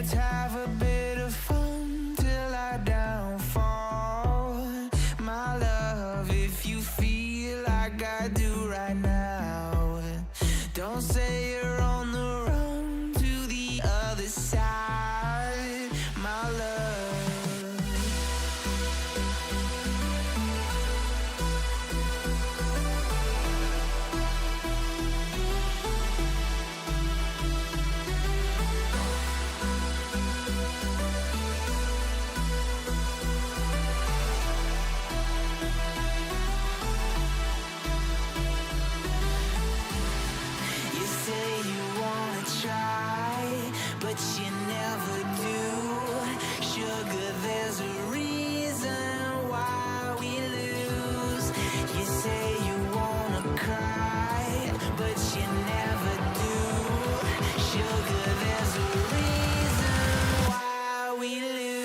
Let's have a bit of fun till I downfall. My love, if you feel like I do right now, don't say you're on the run to the other side, my love. But you never do. Sugar, there's a reason why we lose. You say you wanna cry, but you never do. Sugar, there's a reason why we lose.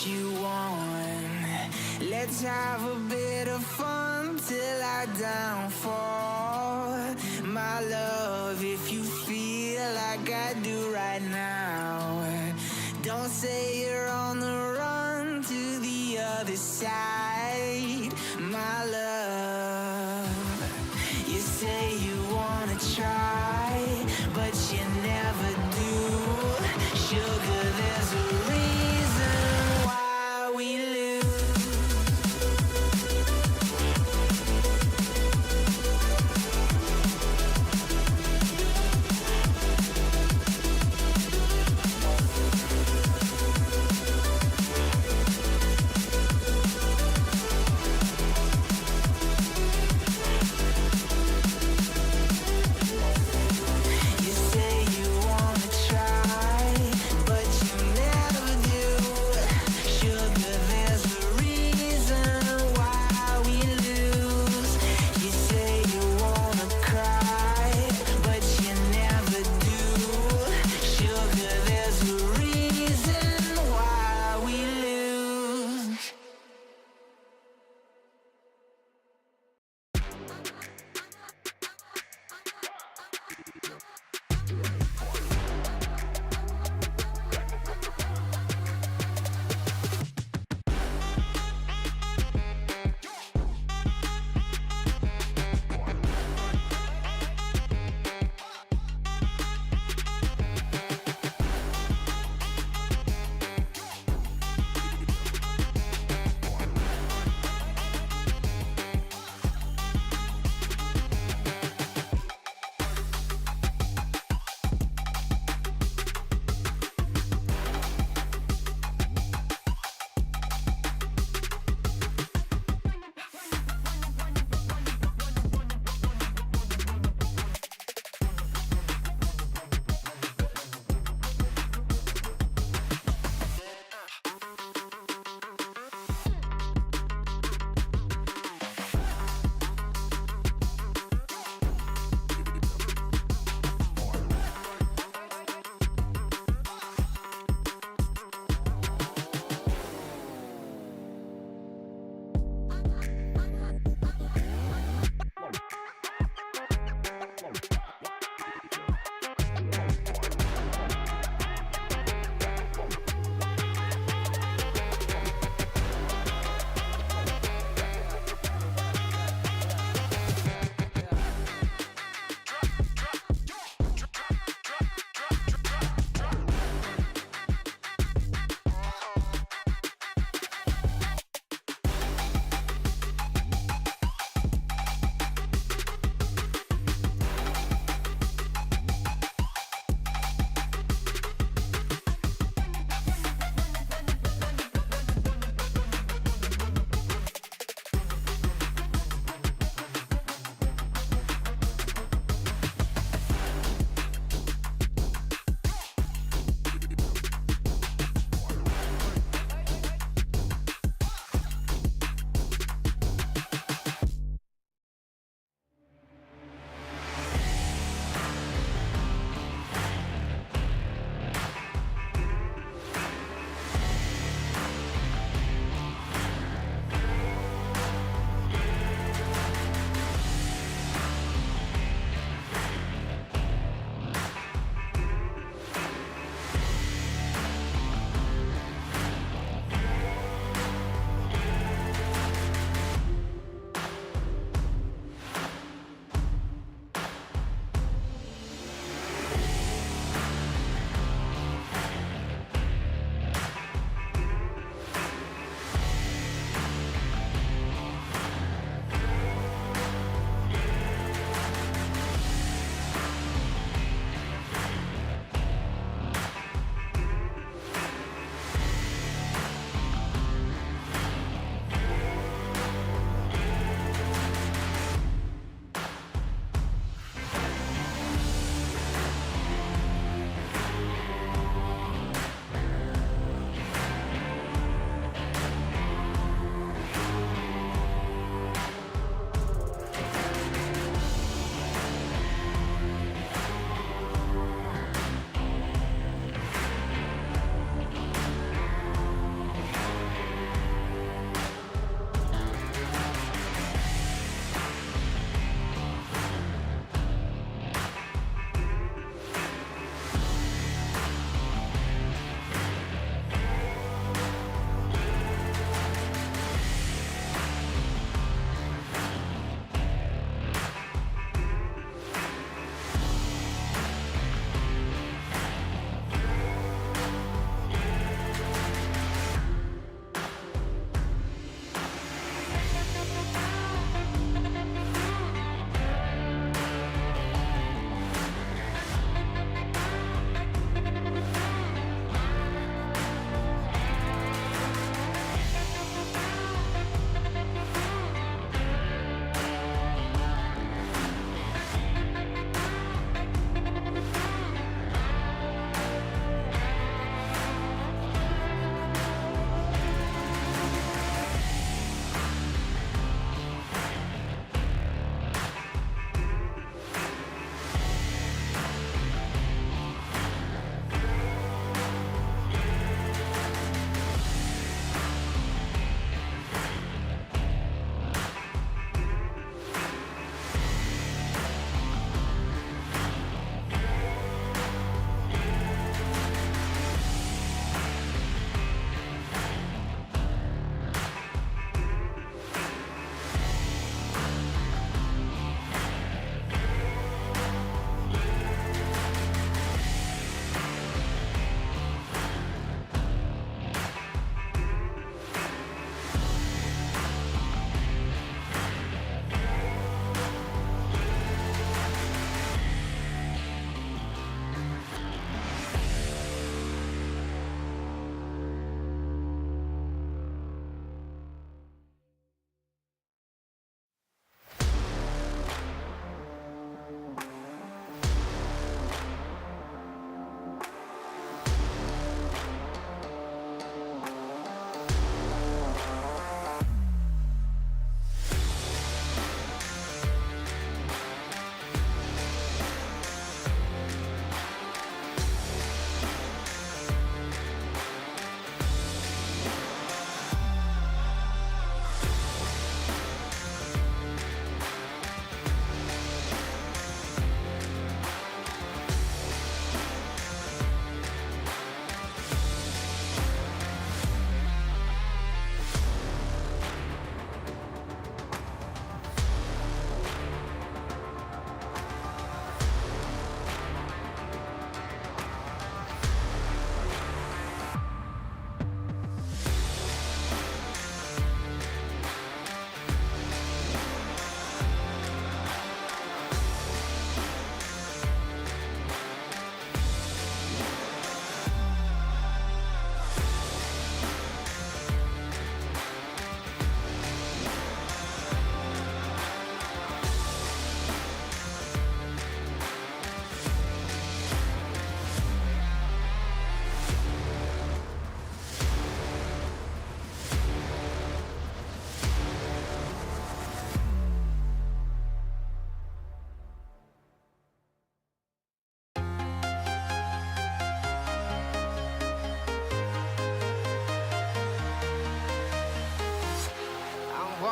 You want. Let's have a bit of fun till I downfall. My love, if you feel like I do right now, don't say you're on the run to the other side, my love. You say you wanna try, but you never do. Sugar, there's a reason why we lose.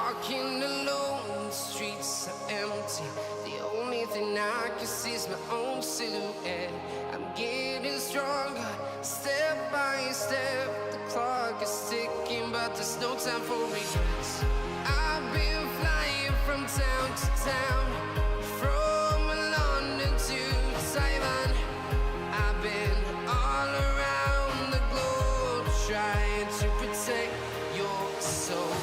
walking alone, the streets are empty. The only thing I can see is my own silhouette. I'm getting stronger, step by step. The clock is ticking, but there's no time for regrets. I've been flying from town to town, from London to Taiwan. I've been all around the globe, trying to protect your soul.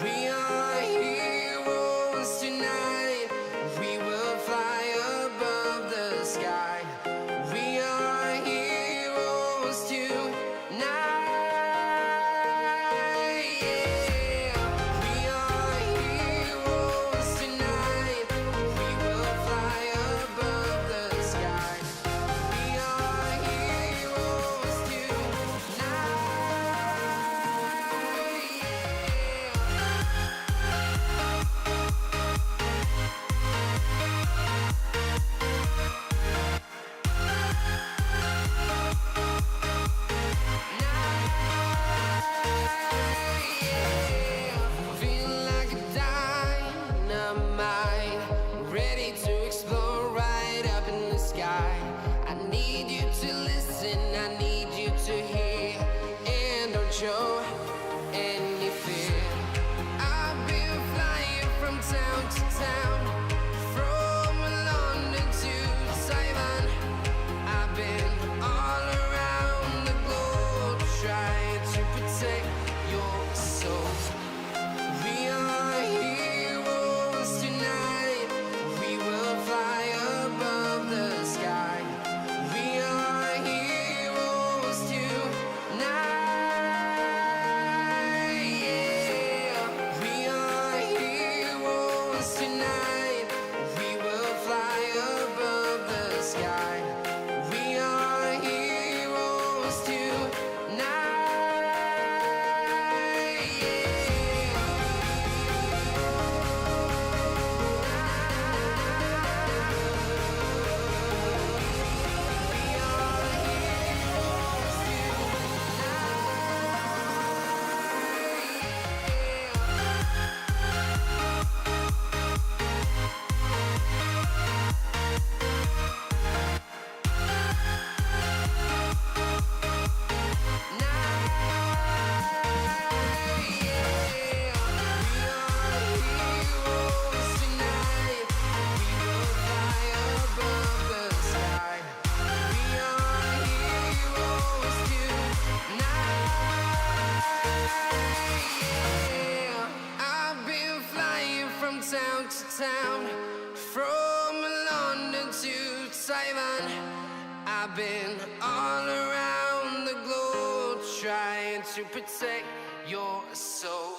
We are heroes tonight. We will fly above the sky. We are heroes tonight. Yeah. We are heroes tonight. We will fly above the sky. We are heroes tonight. Feeling like a dynamite, ready to explode right up in the sky. I need you to listen, I need you to hear, and don't show any fear. I've been flying from town to town, from London to Taiwan. I've been all around the globe, trying to protect your soul. We are heroes tonight. We will fly above the sky. We are heroes tonight. Yeah. We are heroes tonight. We will fly above the sky. We are heroes tonight. Town to town, from London to Taiwan. I've been all around the globe, trying to protect your soul.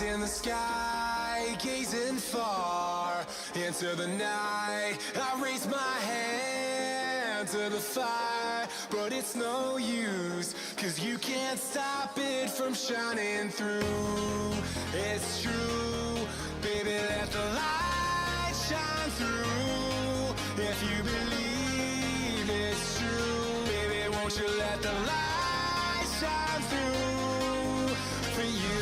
in the sky, gazing far into the night. I raise my hand to the fire, but it's no use, 'cause you can't stop it from shining through. It's true, baby, let the light shine through. If you believe it's true, baby, won't you let the light shine through for you.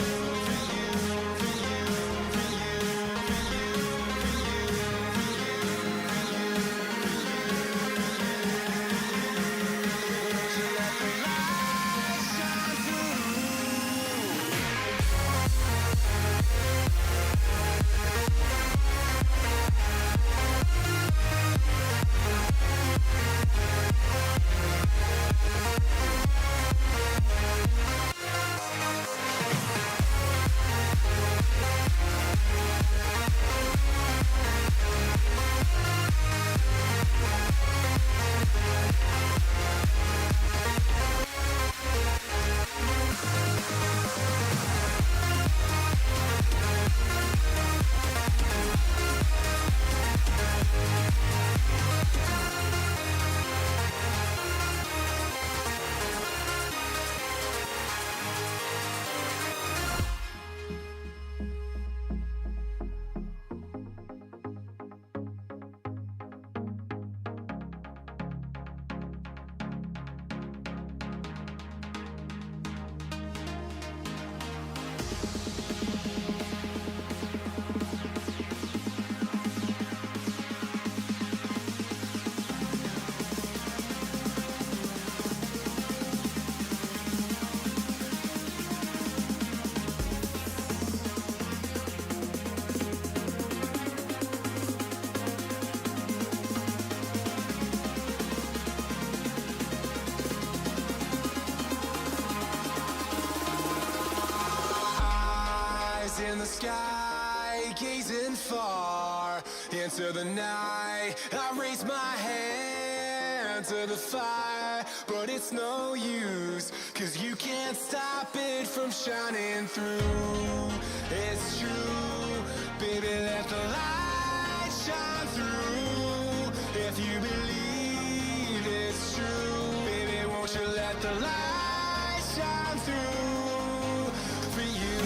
In the sky, gazing far into the night. I raise my hand to the fire, but it's no use, 'cause you can't stop it from shining through. It's true, baby, let the light shine through. If you believe it's true, baby, won't you let the light shine through for you.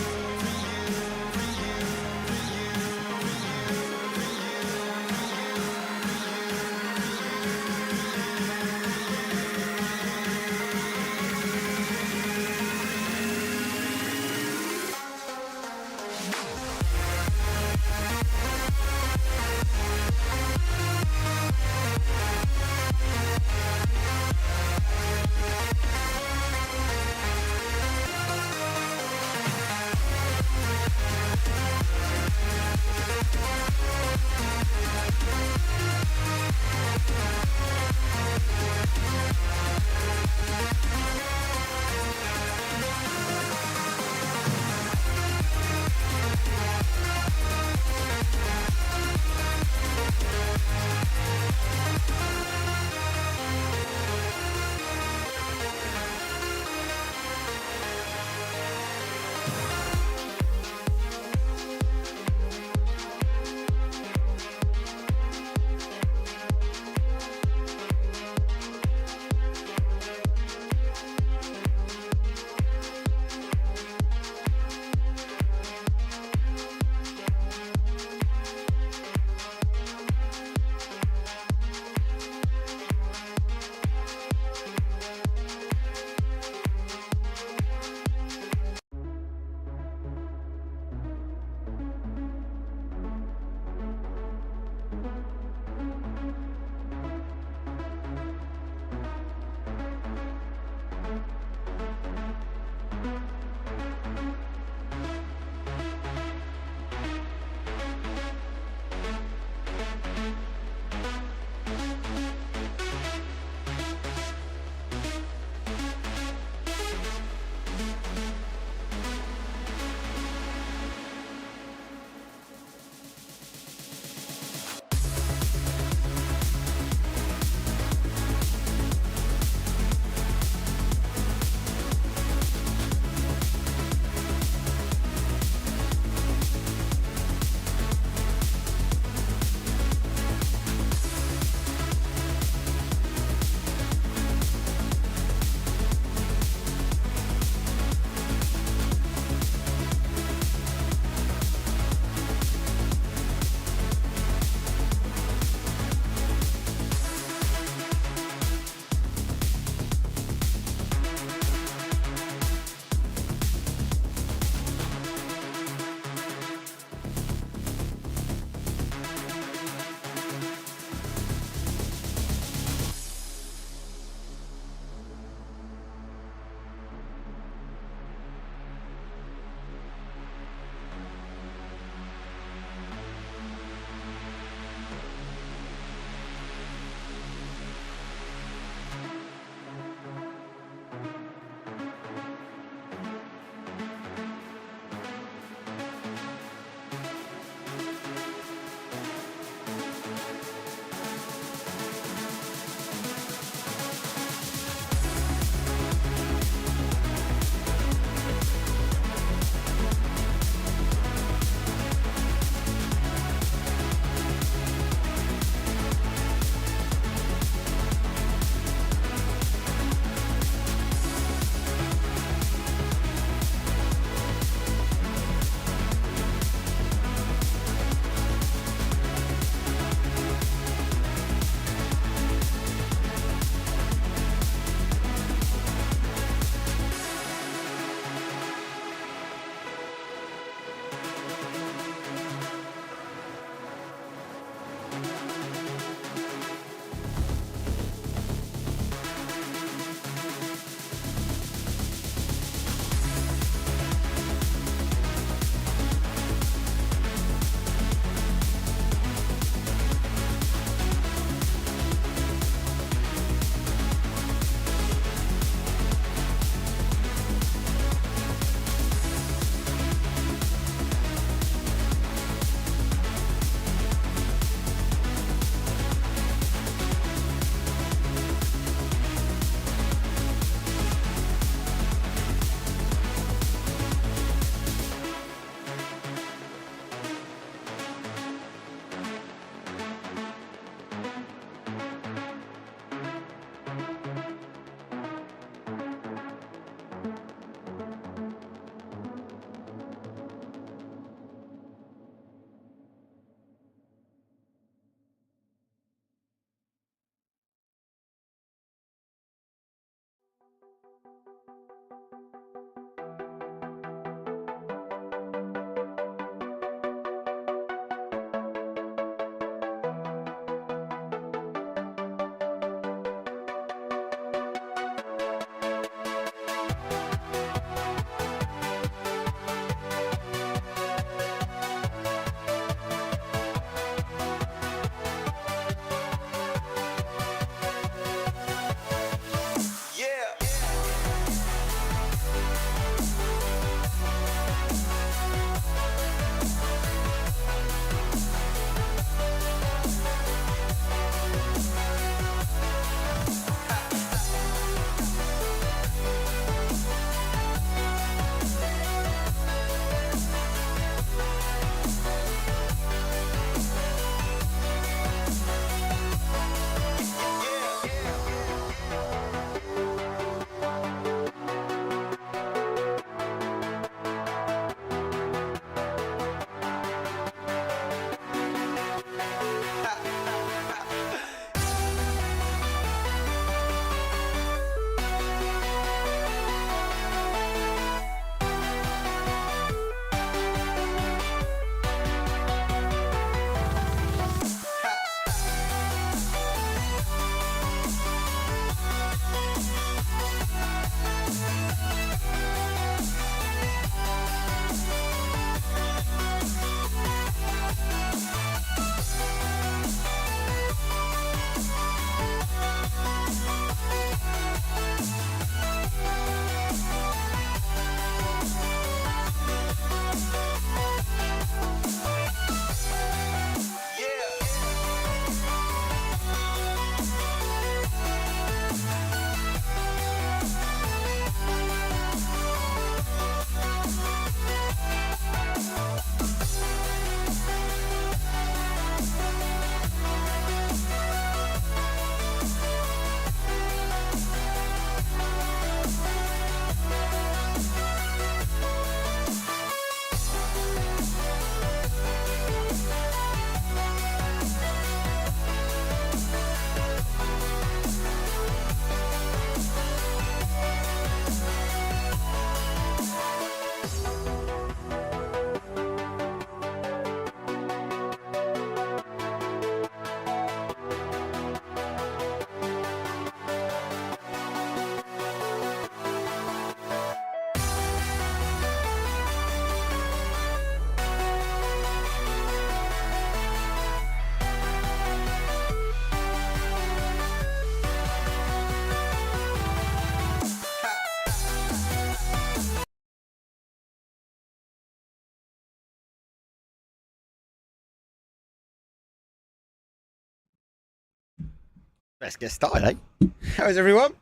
Let's get started, eh? How is everyone?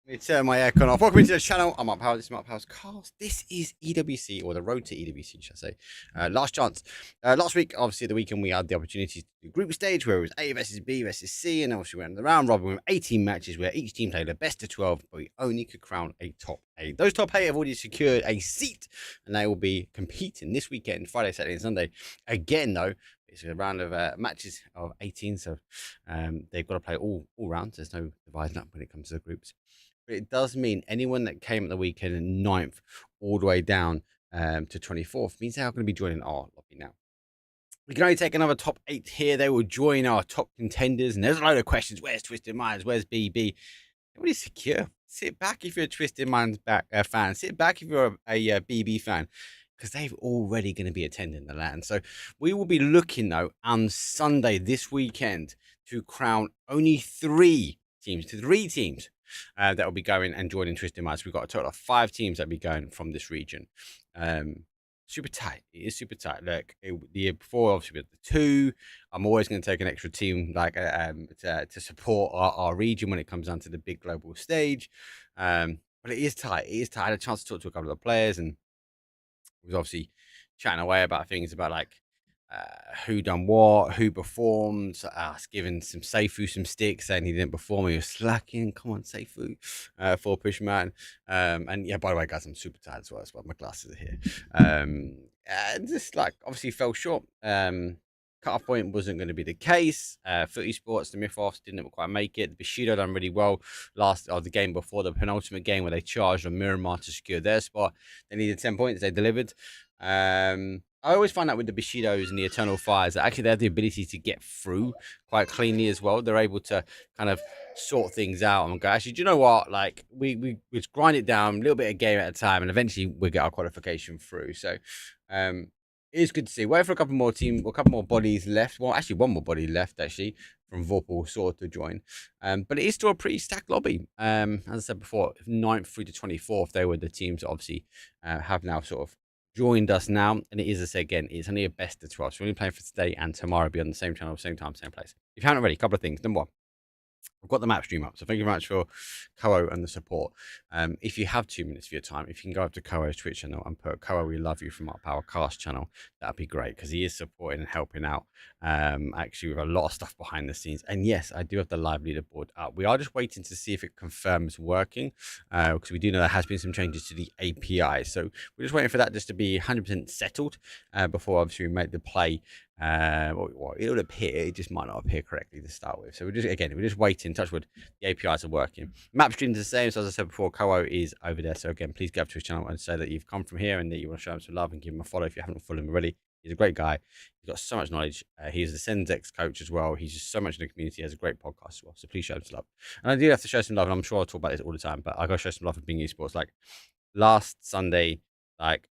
Let me turn my aircon off. Welcome to the channel. I'm Up Power. This is Up Power's cast. This is EWC, or the road to EWC, should I say. Last chance. Last week, obviously, the weekend, we had the opportunity to do group stage where it was A versus B versus C, and obviously we went in the round robin with 18 matches where each team played a best of 12, but we only could crown a top 8. Those top 8 have already secured a seat, and they will be competing this weekend, Friday, Saturday, and Sunday. Again, though, it's a round of matches of 18, so they've got to play all rounds. There's no dividing up when it comes to the groups. But it does mean anyone that came at the weekend in 9th all the way down to 24th means they're going to be joining our lobby now. We can only take another top 8 here. They will join our top contenders. And there's a load of questions. Where's Twisted Minds? Where's BB? Everybody's secure. Sit back if you're a Twisted Minds fan. Sit back if you're a BB fan, because they're already going to be attending the LAN. So we will be looking, though, on Sunday this weekend to crown only 3 teams that will be going and joining Twisted Minds. We've got a total of 5 teams that will be going from this region. Super tight. It is super tight. Look, the year before, obviously, we had the 2. I'm always going to take an extra team to support our region when it comes down to the big global stage. But it is tight. It is tight. I had a chance to talk to a couple of players, and we was obviously chatting away about things about like who done what, who performed. Us giving some Seifu some sticks, saying he didn't perform. He was slacking. Come on, Seifu, for push man. And yeah, by the way, guys, I'm super tired as well. My glasses are here. And just like obviously fell short. cut-off point wasn't going to be the case. Footy Sports, the Mythos didn't quite make it. The Bushido done really well the game before the penultimate game where they charged on Miramar to secure their spot. They needed 10 points. They delivered. I always find out with the Bushidos and the Eternal Fires that actually they have the ability to get through quite cleanly as well. They're able to kind of sort things out and go, actually, do you know what? Like, we just grind it down a little bit of game at a time, and eventually we'll get our qualification through. So, it is good to see. Wait for a couple more bodies left. Well, actually, one more body left, actually, from Vorpal sort to join. But it is still a pretty stacked lobby. As I said before, 9th through to 24th, they were the teams that obviously have now sort of joined us now, and it is, as I say again, it's only a best of 12. So we're only playing for today and tomorrow, be on the same channel, same time, same place. If you haven't already, a couple of things. Number one, I've got the map stream up, so thank you very much for Koa and the support. If you have 2 minutes for your time, if you can go up to Koa's Twitch channel and put Koa, we love you from Up Power Cast channel, that'd be great, because he is supporting and helping out actually with a lot of stuff behind the scenes. And yes, I do have the live leaderboard up. We are just waiting to see if it confirms working, because we do know there has been some changes to the API, so we're just waiting for that just to be 100% settled before obviously we make the play. Well, it'll appear, it just might not appear correctly to start with. So we're just waiting. Touch wood, the APIs are working. Map stream's the same. So as I said before, Koa is over there. So again, please go up to his channel and say that you've come from here and that you want to show him some love and give him a follow if you haven't followed him already. He's a great guy. He's got so much knowledge. He's the Sendex coach as well. He's just so much in the community. He has a great podcast as well. So please show him some love. And I do have to show some love, and I'm sure I'll talk about this all the time, but I got to show some love for Bing Esports. Like last Sunday, like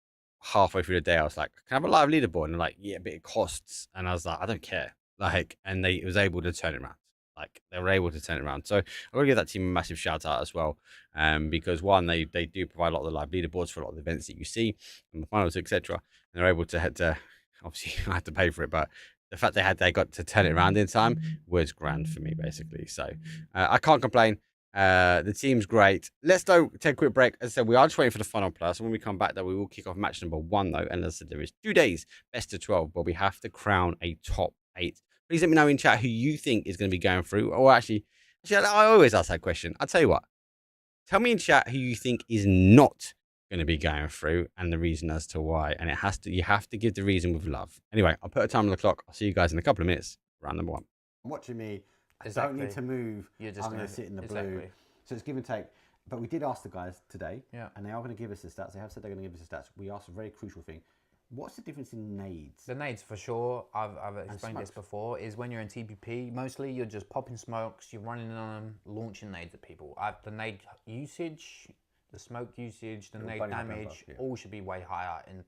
halfway through the day, I was like, can I have a live leaderboard? And they're like, yeah, but it costs. And I was like, I don't care. Like, and it was able to turn it around. Like, they were able to turn it around. So I'm going to give that team a massive shout out as well. Because one, they do provide a lot of the live leaderboards for a lot of the events that you see and the finals, etc. And they're able to head to, obviously I had to pay for it, but the fact they got to turn it around in time was grand for me, basically. So I can't complain. The team's great. Let's take a quick break. As I said, we are just waiting for the final plus. When we come back, though, we will kick off match number 1, though. And as I said, there is 2 days, best of 12, but we have to crown a top 8. Please let me know in chat who you think is going to be going through. Or actually, I always ask that question. I'll tell you what. Tell me in chat who you think is not going to be going through and the reason as to why. And you have to give the reason with love. Anyway, I'll put a time on the clock. I'll see you guys in a couple of minutes. Round number 1. Watching me. Exactly. Don't need to move. You're just I'm going to sit in the blue. So it's give and take. But we did ask the guys today, and they are going to give us the stats. They have said they're going to give us the stats. We asked a very crucial thing. What's the difference in nades? The nades, for sure, I've explained this before, is when you're in TPP, mostly you're just popping smokes, you're running on them, launching nades at people. The nade usage, the smoke usage, the nade damage, all should be way higher in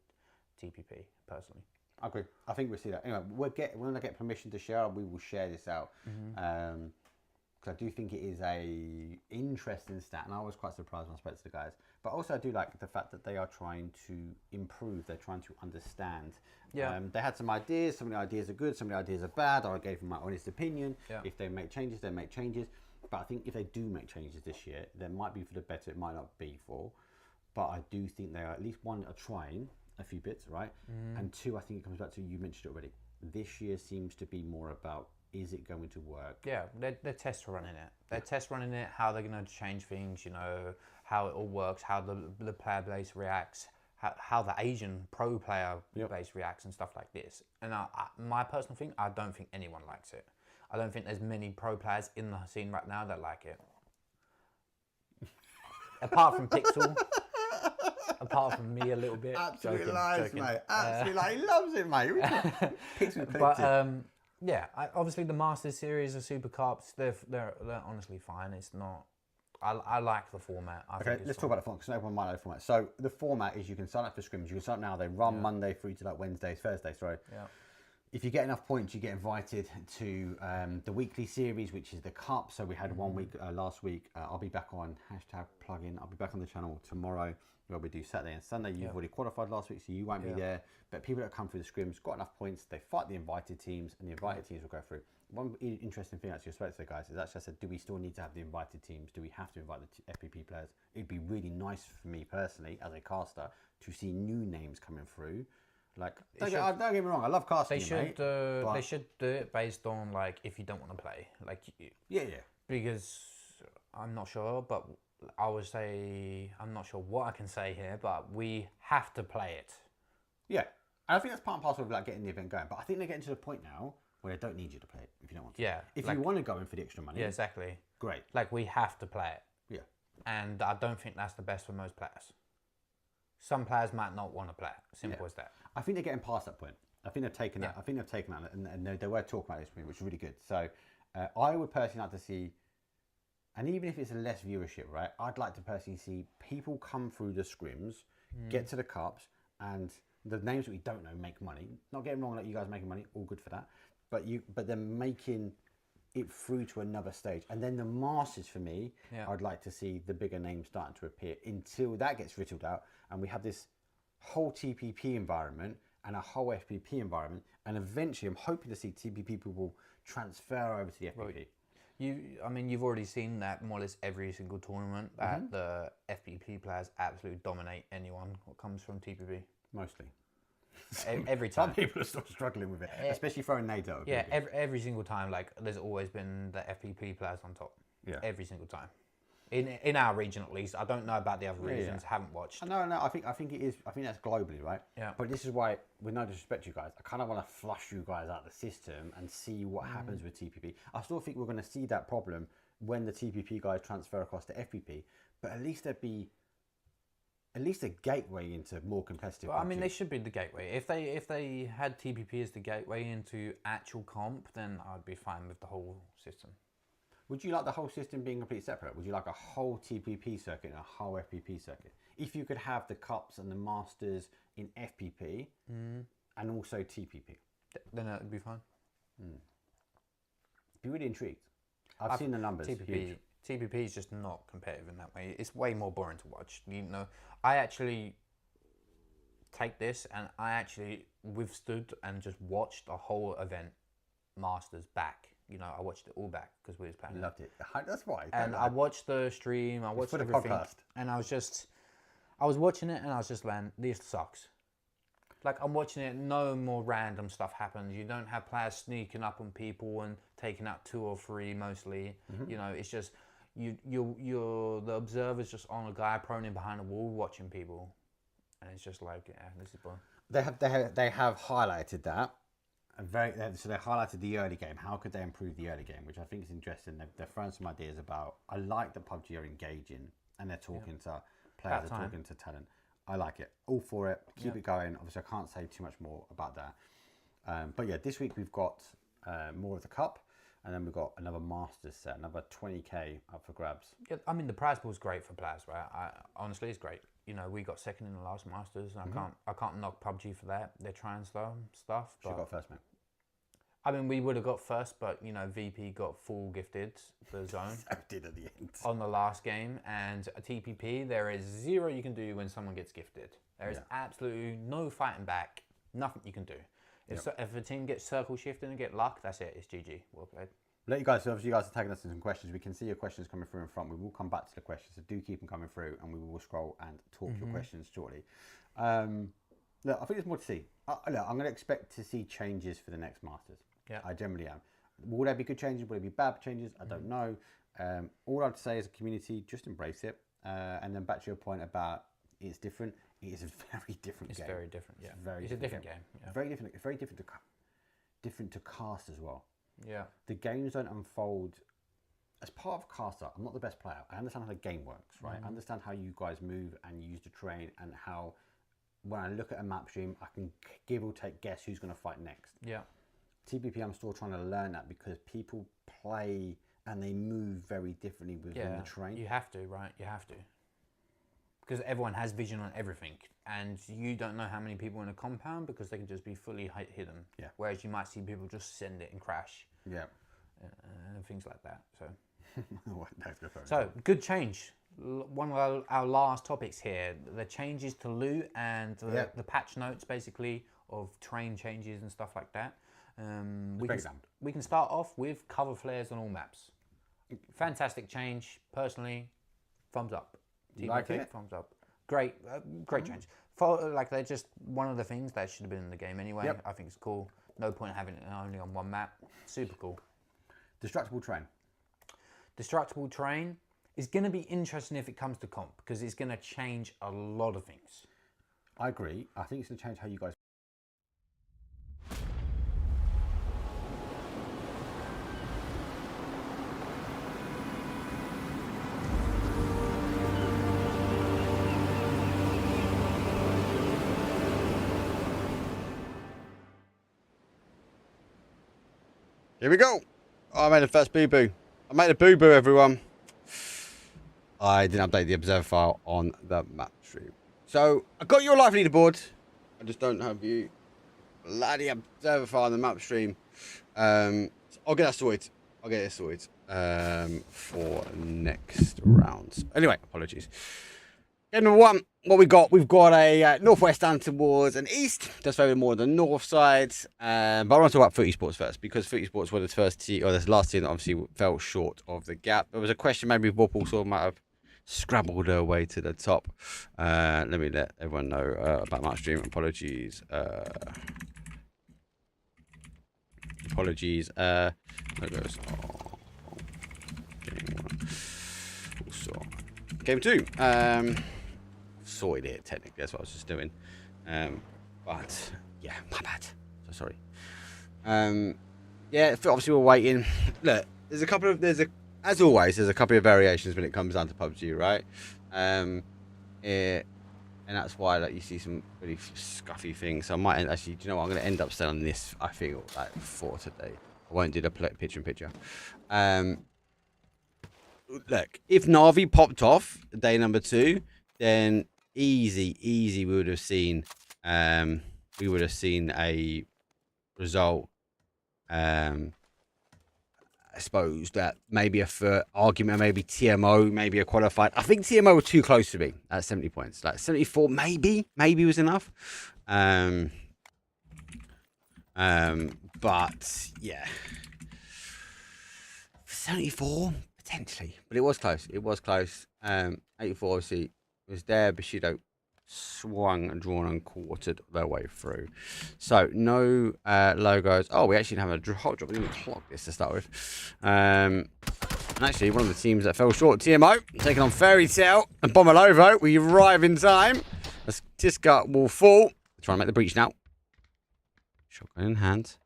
TPP, personally. I agree. I think we'll see that. Anyway, when I get permission to share, we will share this out. Because I do think it is a interesting stat, and I was quite surprised when I spoke to the guys. But also I do like the fact that they are trying to improve, they're trying to understand. Yeah. They had some ideas, some of the ideas are good, some of the ideas are bad. I gave them my honest opinion. Yeah. If they make changes, they make changes. But I think if they do make changes this year, there might be for the better, it might not be for. But I do think they are at least, one, are trying a few bits, right? And two, I think it comes back to, you mentioned it already, this year seems to be more about, is it going to work? Yeah, they're test running it. They're test running it, how they're going to change things, you know, how it all works, how the player base reacts, how the Asian pro player base reacts and stuff like this. And my personal thing, I don't think anyone likes it. I don't think there's many pro players in the scene right now that like it. Apart from Pixel. Apart from me a little bit. Absolutely lies, mate. Absolutely lies. He loves it, mate. Pixel but yeah, obviously the Masters Series, the Super Cups, they're honestly fine. It's not. I like the format. Okay, let's talk about the format, because everyone might know the format. So the format is you can sign up for scrims. You can sign up now. They run Monday through to like Thursday, sorry. Yeah. If you get enough points, you get invited to the weekly series, which is the Cup. So we had 1 week last week. I'll be back on #plugin. I'll be back on the channel tomorrow, where we do Saturday and Sunday. You've already qualified last week, so you won't be there. But people that come through the scrims got enough points. They fight the invited teams, and the invited teams will go through. One interesting thing actually I spoke to the guys is actually I said, do we still need to have the invited teams? Do we have to invite the FPP players? It'd be really nice for me personally as a caster to see new names coming through. Like, don't get me wrong, I love casting. They should they should do it based on like if you don't want to play, like because I'm not sure, but I would say I'm not sure what I can say here, but we have to play it. Yeah, And I think that's part and parcel of like getting the event going. But I think they're getting to the point now where they don't need you to play it if you don't want to. Yeah. If you want to go in for the extra money, Yeah, exactly. great. Like, we have to play it. Yeah. And I don't think that's the best for most players. Some players might not want to play it. Simple as that. I think they're getting past that point. I think they've taken that. I think they've taken that, and they were talking about this, which is really good. So I would personally like to see, and even if it's a less viewership, right? I'd like to personally see people come through the scrims, get to the cups, and the names that we don't know make money. Not getting wrong, like you guys making money, all good for that. But they're making it through to another stage, and then the Masters for me, I'd like to see the bigger names starting to appear until that gets whittled out, and we have this whole TPP environment and a whole FPP environment, and eventually I'm hoping to see TPP people transfer over to the FPP. I mean, you've already seen that more or less every single tournament that the FPP players absolutely dominate anyone what comes from TPP. Mostly. Every time. Some people are still struggling with it, especially throwing NATO. Yeah, every single time, like, there's always been the FPP players on top. Yeah. Every single time. In our region, at least. I don't know about the other regions. Haven't watched. No. I think it is. I think that's globally, right? Yeah. But this is why, with no disrespect to you guys, I kind of want to flush you guys out of the system and see what happens with TPP. I still think we're going to see that problem when the TPP guys transfer across to FPP. But at least there'd be a gateway into more competitive. Well, I mean, they should be the gateway. If they had TPP as the gateway into actual comp, then I'd be fine with the whole system. Would you like the whole system being completely separate? Would you like a whole TPP circuit and a whole FPP circuit? If you could have the Cups and the Masters in FPP and also TPP. Then it would be fine. Be really intrigued. I've seen the numbers. TPP is just not competitive in that way. It's way more boring to watch. You know, I actually take this and I actually withstood and just watched the whole event, Masters, back. You know, I watched it all back because we was playing. Loved it. That's why. And I watched the stream. I watched everything. Podcast. And I was watching it and I was just, man, this sucks. Like, I'm watching it, no more random stuff happens. You don't have players sneaking up on people and taking out 2 or 3 mostly. You know, it's just you're the observer's just on a guy prone in behind a wall watching people, and it's just like, yeah, this is boring. They have highlighted that. So they highlighted the early game. How could they improve the early game? Which I think is interesting. They're throwing some ideas about. I like that Pubg are engaging and they're talking to players, they're talking to talent. I like it. All for it. Keep it going. Obviously, I can't say too much more about that. But yeah, this week we've got more of the Cup, and then we've got another Masters set, another 20k up for grabs. Yeah, I mean, the prize pool is great for players, right? Honestly, it's great. You know, we got second in the last Masters. I can't knock Pubg for that. They're trying stuff. Should have got first, mate. I mean, we would have got first, but, you know, VP got full gifted the zone. So did at the end. On the last game. And a TPP, there is 0 you can do when someone gets gifted. There is absolutely no fighting back. Nothing you can do. If a team gets circle shifted and get luck, that's it. It's GG. Well played. Let you guys, so obviously you guys are tagging us in some questions. We can see your questions coming through in front. We will come back to the questions, so do keep them coming through, and we will scroll and talk your questions shortly. Look, I think there's more to see. Look, I'm going to expect to see changes for the next Masters. Yeah, I generally am. Will there be good changes? Will there be bad changes? I don't know. All I'd say as a community, just embrace it. And then back to your point about it's different. It is a very different game. It's very different. Yeah, it's a different game. Yeah. Very different. It's very different to cast as well. Yeah. The games don't unfold as part of caster. I'm not the best player. I understand how the game works, right? I understand how you guys move and use the terrain, and how when I look at a map stream, I can give or take guess who's going to fight next. Yeah. TPP, I'm still trying to learn that because people play and they move very differently within the terrain. You have to, right? You have to. Because everyone has vision on everything, and you don't know how many people in a compound because they can just be fully hidden. Yeah. Whereas you might see people just send it and crash. Yeah. And things like that. So, good change. One of our last topics here, the changes to loot and the patch notes, basically, of terrain changes and stuff like that. We can start off with cover flares on all maps. Fantastic change. Personally, thumbs up. Like it? Thumbs up. Great change. Like, they're just one of the things that should have been in the game anyway. Yep. I think it's cool. No point having it only on one map. Super cool. Destructible terrain. Destructible terrain is going to be interesting if it comes to comp, because it's going to change a lot of things. I agree. I think it's going to change how you guys Here we go. Oh, I made the first boo-boo. I made a boo-boo, everyone. I didn't update the observer file on the map stream. So, I got your live leaderboard. I just don't have you bloody observer file on the map stream. So I'll get that sorted. I'll get it sorted for next round. Anyway, apologies. Game number 1, what we got? We've got a northwest down towards an east, just over more the north side. But I want to talk about Footy Sports first, because Footy Sports were the first team, or this last team that obviously fell short of the gap. There was a question maybe Vorpal sort of might have scrabbled her way to the top. Let me let everyone know about my stream. Apologies. Apologies. Logos. Game 2. Sorted it technically, that's what I was just doing, but yeah, my bad, so sorry. Yeah, obviously we're waiting. Look, as always there's a couple of variations when it comes down to PUBG, right? And that's why like you see some really scuffy things. So I might actually, do you know what, I'm going to end up staying on this, I feel like, for today. I won't do the picture-in-picture. Look, if Navi popped off day number 2, then easy we would have seen a result. I suppose that maybe for argument, maybe TMO, maybe a qualified. I think TMO were too close to me at 70 points. Like 74 maybe was enough. But yeah, 74 potentially, but it was close. 84 obviously was there. Bushido swung and drawn and quartered their way through. So no logos. Oh, we actually didn't have a hot drop. We didn't even clock this to start with. And actually, one of the teams that fell short, TMO, taking on Fairy Tale and Bombelovo. We arrive in time. As Tiska will fall. Trying to make the breach now. Shotgun in hand.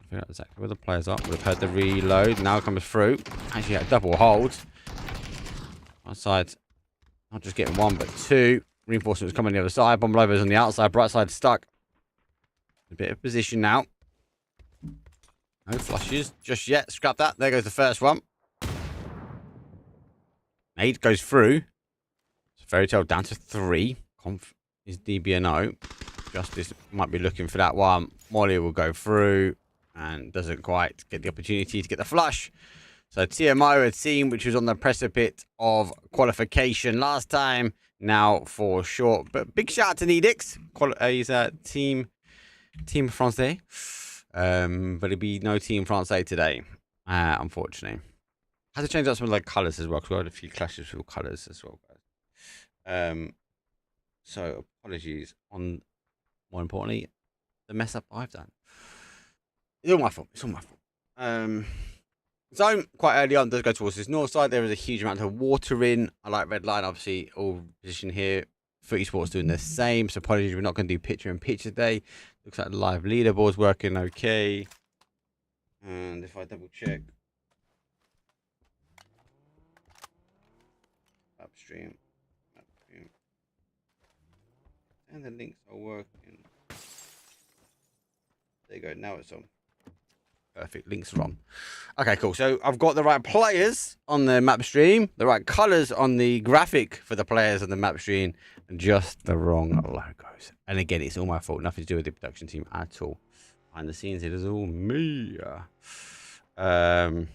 I figure out exactly where the players are. Would have heard the reload. Now comes through. Actually, a double hold. One side. Not just getting 1, but 2. Reinforcements coming on the other side. Bombelovo's on the outside. Bright side stuck. A bit of position now. No flushes just yet. Scrap that. There goes the first one. Nade goes through. Fairy Tale down to 3. Conf is DBNO. Justice might be looking for that one. Molly will go through and doesn't quite get the opportunity to get the flush. So TMO, a team which was on the precipice of qualification last time, now for short. But big shout out to Nedix. He's a team Francais. But it'll be no team Francais today, unfortunately. Had to change up some of the colours as well, because we had a few clashes with colours as well, guys. So apologies on, more importantly, the mess up I've done. It's all my fault. Zone quite early on does go towards this north side. There is a huge amount of water in. I like red line, obviously, all position here. Footy Sports doing the same. So apologies, we're not going to do picture-in-picture today. Looks like the live leaderboard's working okay. And if I double check, upstream, and the links are working. There you go. Now it's on. Perfect, links are on. Okay, cool. So I've got the right players on the map stream, the right colours on the graphic for the players on the map stream, and just the wrong logos. And again, it's all my fault. Nothing to do with the production team at all. Behind the scenes, it is all me. Couple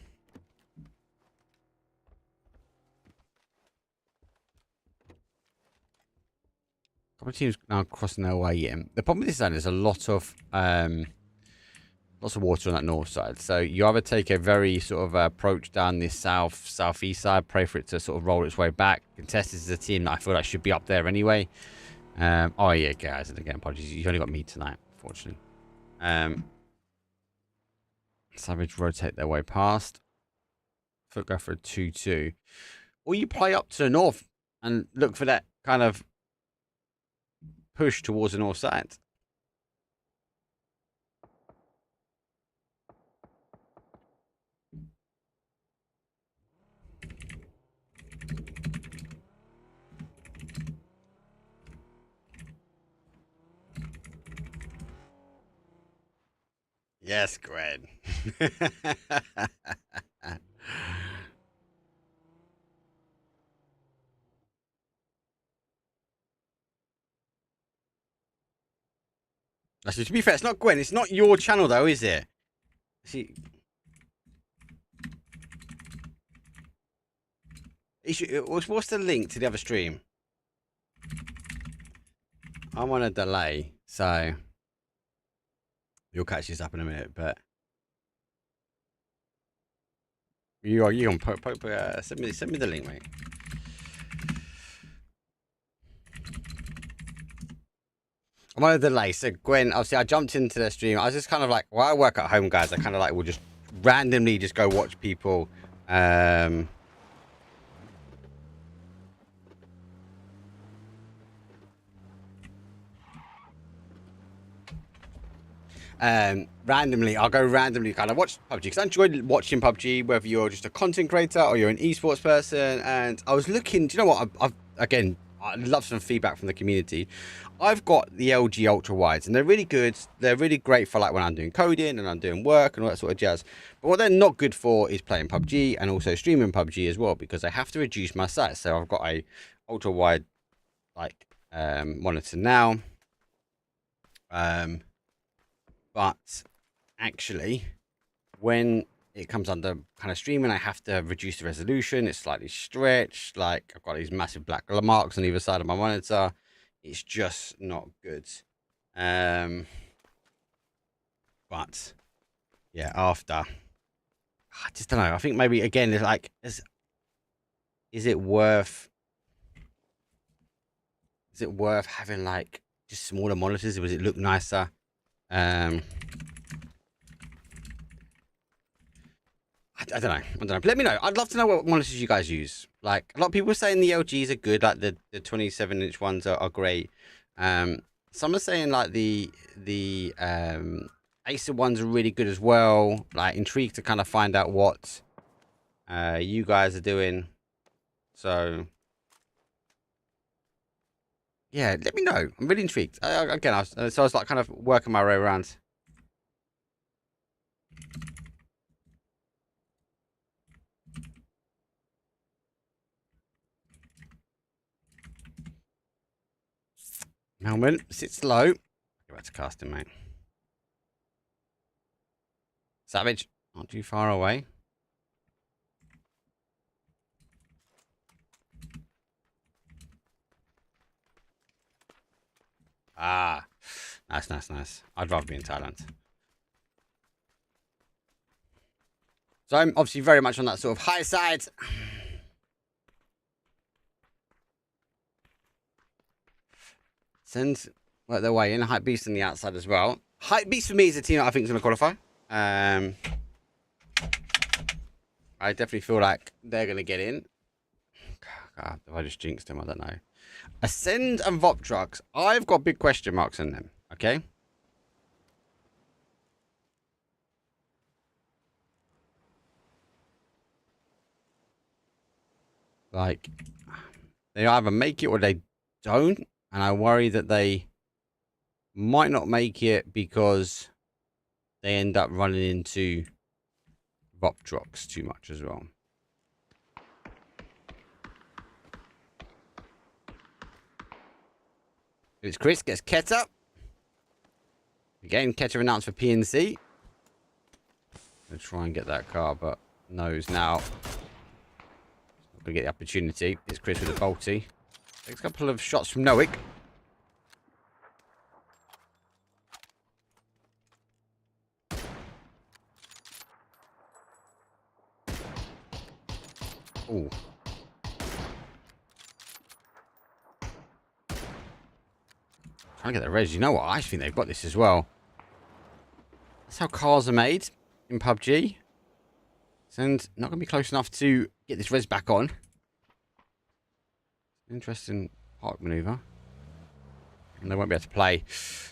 of teams now crossing their way in. The problem with this zone is a lot of water on that north side. So you either take a very sort of approach down this southeast side, pray for it to sort of roll its way back. Contest is a team that I feel like should be up there anyway. Oh yeah, guys, and again, apologies. You've only got me tonight, unfortunately. Savage rotate their way past. Foot go for a 2-2. Or you play up to the north and look for that kind of push towards the north side. Yes, Gwen. Actually, to be fair, it's not Gwen. It's not your channel, though, is it? See, what's the link to the other stream? I'm on a delay, so you'll catch this up in a minute. But you can send me the link, mate. I'm on a delay, so Gwen, obviously I jumped into the stream. I was just kind of like, while I work at home, guys, I kind of like will just randomly just go watch people. Randomly, I'll go randomly kind of watch PUBG because I enjoy watching PUBG, whether you're just a content creator or you're an esports person. And I was looking, do you know what? Again, I'd love some feedback from the community. I've got the LG ultra wides and they're really good. They're really great for like when I'm doing coding and I'm doing work and all that sort of jazz. But what they're not good for is playing PUBG and also streaming PUBG as well, because I have to reduce my size. So I've got a ultra wide like monitor now. But actually, when it comes under kind of streaming, I have to reduce the resolution. It's slightly stretched. Like I've got these massive black marks on either side of my monitor. It's just not good. But yeah, after, I just don't know. I think maybe again, it's like, is it worth having like just smaller monitors? Does it look nicer? I don't know. But let me know. I'd love to know what monitors you guys use. Like a lot of people are saying the LGs are good, like the 27-inch ones are great. Some are saying like the Acer ones are really good as well. Like intrigued to kind of find out what you guys are doing. So yeah, let me know. I'm really intrigued. Again, I was like kind of working my way around. Melman, sits low. Go back to casting, mate. Savage, not too far away. Ah, nice. I'd rather be in Thailand. So I'm obviously very much on that sort of high side. Send work their way in. Hype Beast on the outside as well. Hype Beast for me is a team that I think is going to qualify. I definitely feel like they're going to get in. God, if I just jinxed them, I don't know. Ascend and Vop Trucks. I've got big question marks on them. Okay. Like, they either make it or they don't. And I worry that they might not make it because they end up running into Vop Trucks too much as well. It's Chris, gets Keta. Again, Keta announced for PNC. Gonna try and get that car, but knows now. Not gonna get the opportunity. It's Chris with a bolty. Takes a couple of shots from Noik. Ooh. Trying to get the res. You know what? I think they've got this as well. That's how cars are made in PUBG. And not going to be close enough to get this res back on. Interesting park maneuver. And they won't be able to play.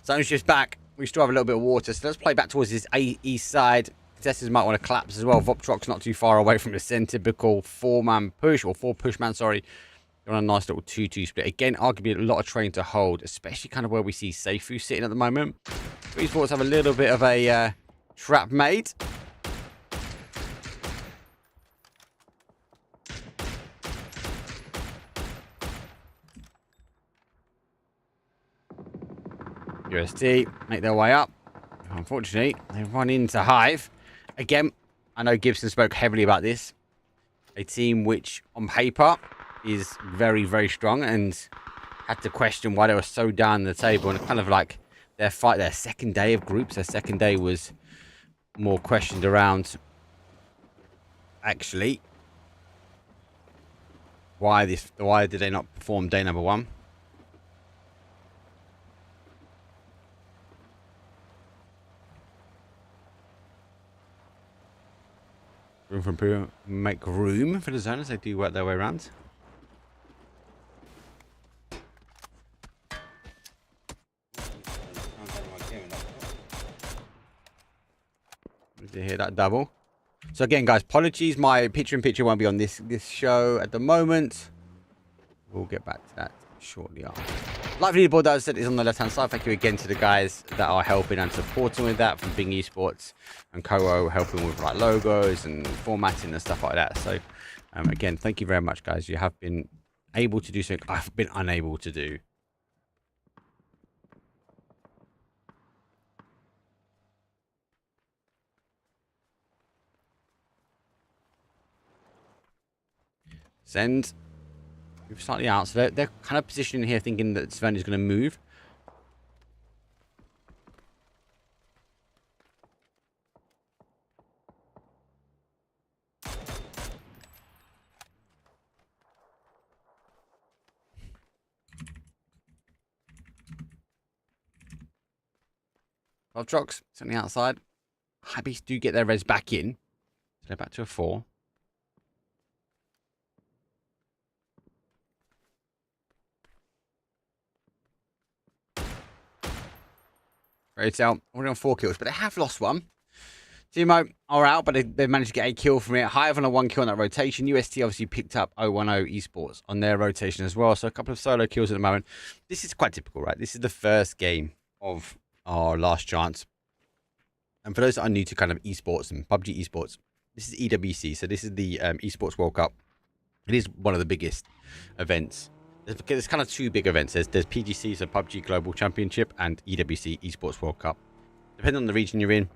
Zone's just back. We still have a little bit of water. So let's play back towards this east side. Contestants might want to collapse as well. Voptrock's not too far away from the center. Typical four-man push, or four-push-man, sorry. They're on a nice little 2-2 split. Again, arguably a lot of train to hold, especially kind of where we see Seifu sitting at the moment. Three Sports have a little bit of a Trap made. USD make their way up. Unfortunately, they run into Hive. Again, I know Gibson spoke heavily about this. A team which, on paper, is very, very strong, and had to question why they were so down the table. And kind of like their second day of groups, their second day was more questioned around, actually, why did they not perform day number 1? Room for improvement. Make room for the zone as they do work their way around. Did you hear that double? So again, guys, apologies. My picture-in-picture won't be on this show at the moment. We'll get back to that shortly after. Live leaderboard, that I said, is on the left-hand side. Thank you again to the guys that are helping and supporting with that, from Big Esports and Koro, helping with like logos and formatting and stuff like that. So again, thank you very much, guys. You have been able to do something I've been unable to do. Send. Move slightly out. So they're kind of positioning here thinking that Sven is going to move. Pubg on the outside. Hypebeast do get their res back in. So they're back to a 4. Great out. Already on 4 kills, but they have lost one. Timo are out, but they've managed to get a kill from it. Hive on a 1 kill on that rotation. UST obviously picked up 010 Esports on their rotation as well. So a couple of solo kills at the moment. This is quite typical, right? This is the first game of our last chance. And for those that are new to kind of esports and Pubg esports, this is EWC. So this is the Esports World Cup. It is one of the biggest events. There's kind of 2 big events. There's PGC, so Pubg Global Championship, and EWC Esports World Cup. Depending on the region you're in,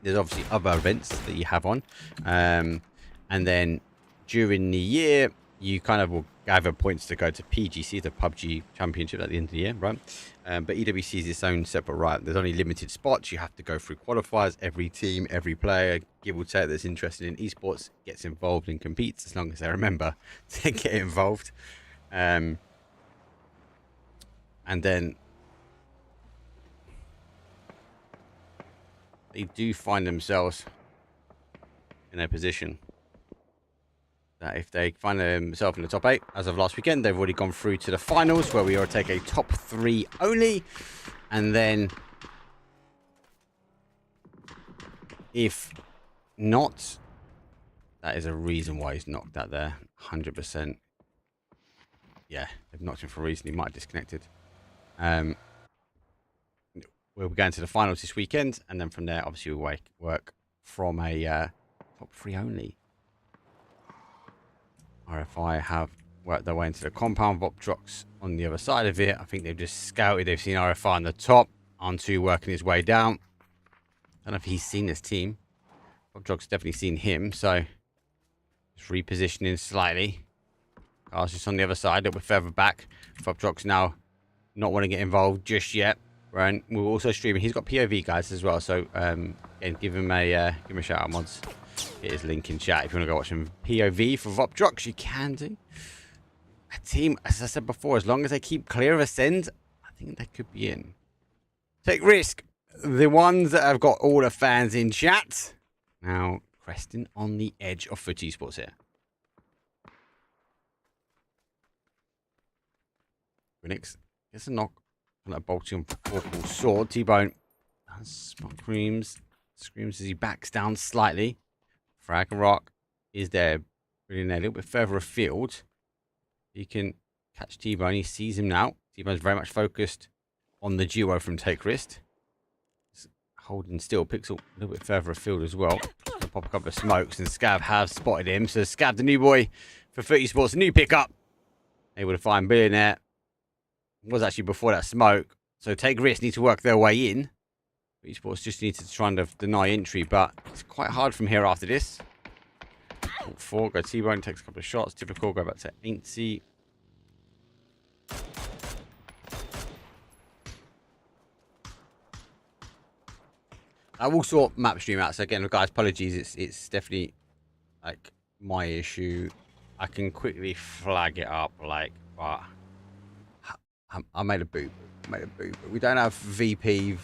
there's obviously other events that you have on. And then during the year, you kind of will gather points to go to PGC, the Pubg Championship, at the end of the year, right? But EWC is its own separate right. There's only limited spots. You have to go through qualifiers. Every team, every player, give or take, that's interested in esports gets involved and competes, as long as they remember to get involved. And then they do find themselves in a position that if they find themselves in the top 8, as of last weekend, they've already gone through to the finals, where we will take a top 3 only. And then if not, that is a reason why he's knocked out there. 100%. Yeah, they've knocked him for a reason. He might have disconnected. We'll be going to the finals this weekend, and then from there, obviously, we'll work from a top 3 only. RFI have worked their way into the compound. Vopdrox on the other side of it. I think they've just scouted. They've seen RFI on the top. Onto working his way down. I don't know if he's seen this team. Vopdrox definitely seen him, so just repositioning slightly. Carl's just on the other side, a little bit further back. Vopdrox now not want to get involved just yet. Right, we're also streaming. He's got POV, guys, as well. So again, give him a shout out, mods. Get his link in chat if you want to go watch some POV for Vopdrox. You can do. A team, as I said before, as long as they keep clear of Ascend, I think they could be in. Take risk. The ones that have got all the fans in chat now cresting on the edge of FUT Esports here. Phoenix gets a knock on that Bolton Purple sword. T-Bone screams as he backs down slightly. Frag and Rock is there, really there, a little bit further afield. He can catch T-Bone. He sees him now. T-Bone's very much focused on the duo from Take Risk. holding still. Pixel a little bit further afield as well. Pop a couple of smokes, and Scav have spotted him. So Scav, the new boy for 30 Sports, a new pickup. Able to find Billionaire. Was actually before that smoke. So Take Risks need to work their way in. 30 Sports just need to try and deny entry, but it's quite hard from here after this. 4, go T-Bone, takes a couple of shots. Typical, go back to Aintsy. I will sort map stream out. So again, guys, apologies. It's definitely like my issue. I can quickly flag it up, like, but I made a boo. We don't have VP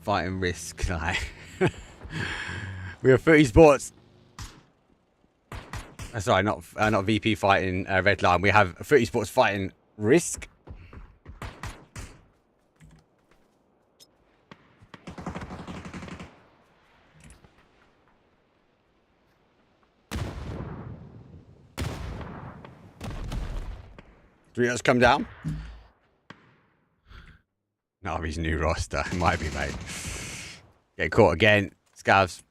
fighting Risk. Like, we have 30 Sports. Sorry, not VP fighting Redline. We have 30 Sports fighting Risk. Rios come down. Navi's new roster. Might be, mate. Get caught again. Scavs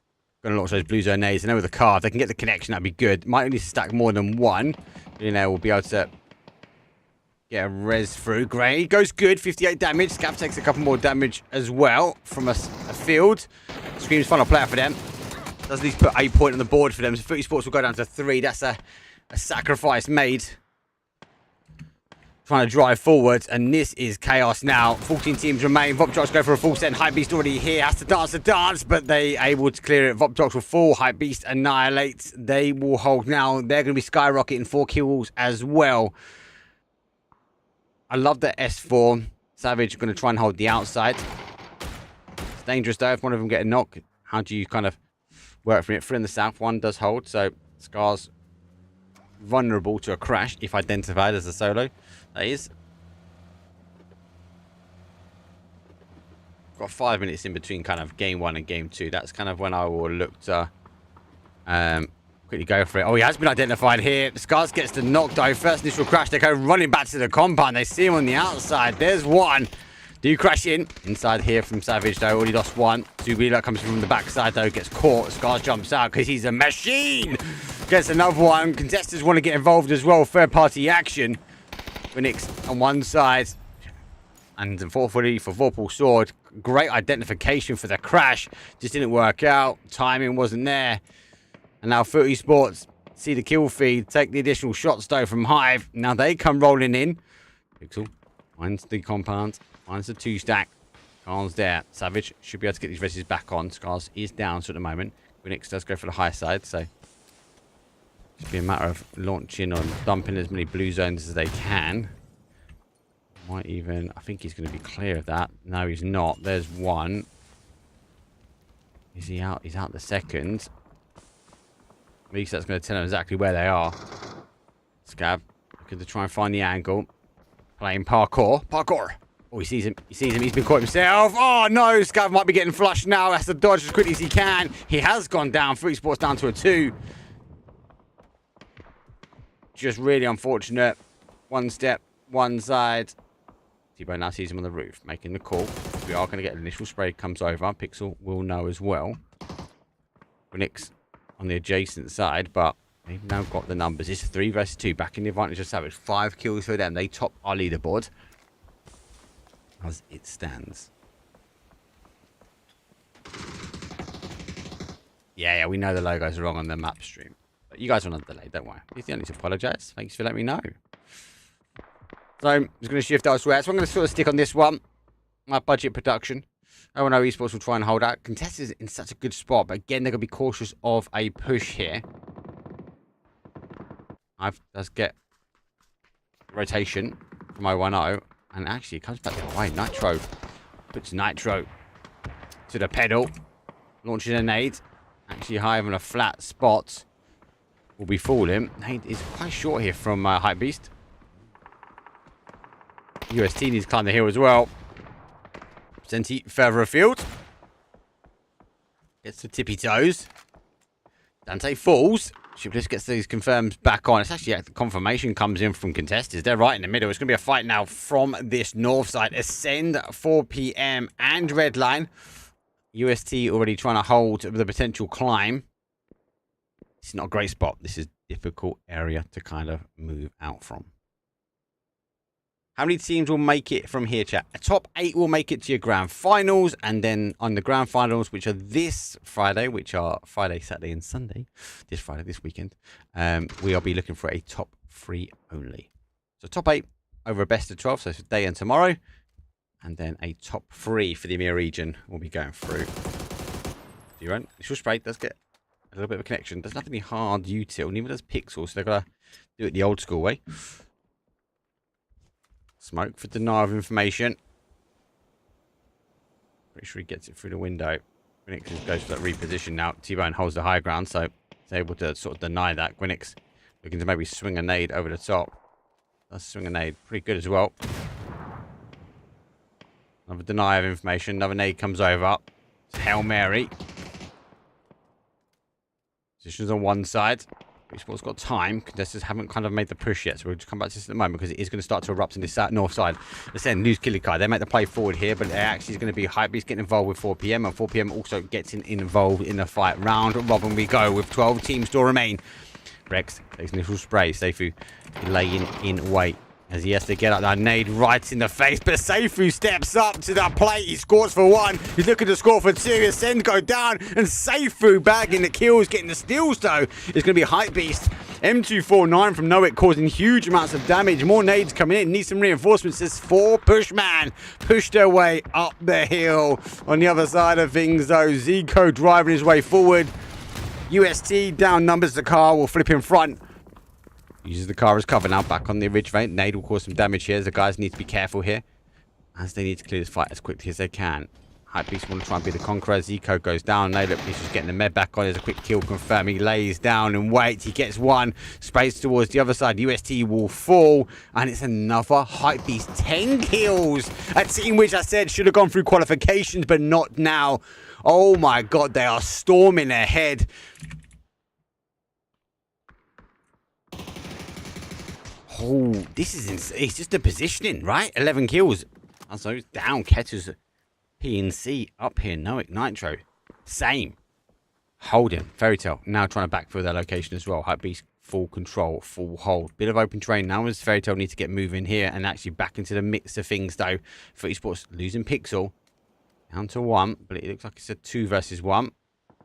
going to launch those blue zone nades. I know with the car, if they can get the connection, that'd be good. Might need to stack more than one. Billionaire will be able to get a res through. Great. Goes good. 58 damage. Scav takes a couple more damage as well from a field. Scream's final player for them. Does at least put 8 points on the board for them. So 30 Sports will go down to 3. That's a sacrifice made. Trying to drive forward, and this is chaos now. 14 teams remain. Vopjox go for a full set. Hypebeast already here. Has to dance, but they able to clear it. Vopjox will fall. Hypebeast annihilates. They will hold now. They're going to be skyrocketing 4 kills as well. I love the S4. Savage going to try and hold the outside. It's dangerous though. If one of them get a knock, how do you kind of work from it? 3 in the south. 1 does hold, so Scar's vulnerable to a crash if identified as a solo. That is. Got 5 minutes in between kind of game 1 and game 2. That's kind of when I will look to quickly go for it. Oh, he has been identified here. Scars gets the knock though. First initial crash. They go running back to the compound. They see him on the outside. There's one. Do you crash in? Inside here from Savage though. Already lost 1. Zubila comes from the backside though. Gets caught. Scars jumps out because he's a machine. Gets another one. Contestants want to get involved as well. Third party action. Phoenix on one side. And unfortunately for Vorpal Sword, great identification for the crash. Just didn't work out. Timing wasn't there. And now 30 Sports see the kill feed. Take the additional shots though from Hive. Now they come rolling in. Pixel finds the compound. Finds the 2-stack. Carl's there. Savage should be able to get these verses back on. Scars is down so at the moment. Phoenix does go for the high side. So should be a matter of launching or dumping as many blue zones as they can. Might even... I think he's going to be clear of that. No, he's not. There's one. Is he out? He's out the second. At least that's going to tell him exactly where they are. Scav. Looking to try and find the angle. Playing parkour. Parkour. Oh, he sees him. He sees him. He's been caught himself. Oh, no. Scav might be getting flushed now. Has to dodge as quickly as he can. He has gone down. 30 Sports down to a 2. Just really unfortunate. One step, one side. T-Bone now sees him on the roof, making the call. We are going to get an initial spray. Comes over. Pixel will know as well. Phoenix on the adjacent side, but they've now got the numbers. It's 3 versus 2. Back in the advantage of Savage. 5 kills for them. They top our leaderboard as it stands. Yeah, we know the logos are wrong on the map stream. But you guys are on a delay, don't worry. You don't need to apologise. Thanks for letting me know. So, I'm just going to shift elsewhere. So, I'm going to sort of stick on this one. My budget production. Oh no, Esports will try and hold out. Contestants in such a good spot, but again, they're going to be cautious of a push here. I've does get rotation from 010, and actually it comes back the other way. Nitro puts Nitro to the pedal, launching a nade. Actually, high on a flat spot will be falling. Nade is quite short here from Hypebeast. UST needs to climb the hill as well. Senti further afield. Gets to tippy toes. Dante falls. Shipless gets these confirms back on. It's actually the confirmation comes in from contestants. They're right in the middle. It's going to be a fight now from this north side. Ascend 4 PM and Redline UST already trying to hold the potential climb. It's not a great spot. This is a difficult area to kind of move out from. How many teams will make it from here, chat? A top 8 will make it to your grand finals. And then on the grand finals, which are this Friday, which are Friday, Saturday, and Sunday, this Friday, this weekend, we'll be looking for a top 3 only. So top 8 over a best of 12, so today and tomorrow. And then a top 3 for the Emea region will be going through. Your own initial spray does get a little bit of a connection. Doesn't have to be hard util, neither does pixels, so they've got to do it the old school way. Smoke for denial of information. Pretty sure he gets it through the window. Gwinnix goes for that reposition now. T-Bone holds the high ground, so he's able to sort of deny that. Gwinnix looking to maybe swing a nade over the top. Does swing a nade. Pretty good as well. Another deny of information. Another nade comes over. It's Hail Mary. Positions on one side. Sport's got time. Contestants haven't kind of made the push yet, so we'll just come back to this in a moment because it is going to start to erupt in this north side. Let's say News Killy Kai. They make the play forward here, but it actually is going to be Hypebeast getting involved with 4 PM, and 4 PM also gets involved in the fight. Round robin we go with 12 teams still remain. Rex takes initial spray. Seifu laying in wait as he has to get up that nade right in the face, but Seifu steps up to the plate. He scores for 1. He's looking to score for 2. His send go down, and Seifu bagging the kills, getting the steals though. It's going to be Hypebeast. M249 from Nowick causing huge amounts of damage. More nades coming in. Need some reinforcements. This 4 pushman pushed their way up the hill. On the other side of things though, Zico driving his way forward. UST down numbers. The car will flip in front. Uses the car as cover now, back on the ridge vein. Nade will cause some damage here. The guys need to be careful here, as they need to clear this fight as quickly as they can. Hypebeast want to try and be the conqueror. Zico goes down. Nade, look, he's just getting the med back on. There's a quick kill confirmed. He lays down and waits. He gets 1. Sprays towards the other side. UST will fall, and it's another Hypebeast. 10 kills. A team which I said should have gone through qualifications, but not now. Oh my God, they are storming ahead. Oh, this is insane. It's just the positioning, right? 11 kills. Also, down. Ketters, PNC up here. Nowick, Nitro. Same. Holding. Fairy Tale. Now trying to backfill their location as well. Hypebeast, full control, full hold. Bit of open terrain now as Fairy Tale need to get moving here and actually back into the mix of things, though. Footy Sports losing Pixel. Down to 1, but it looks like it's a 2 versus 1.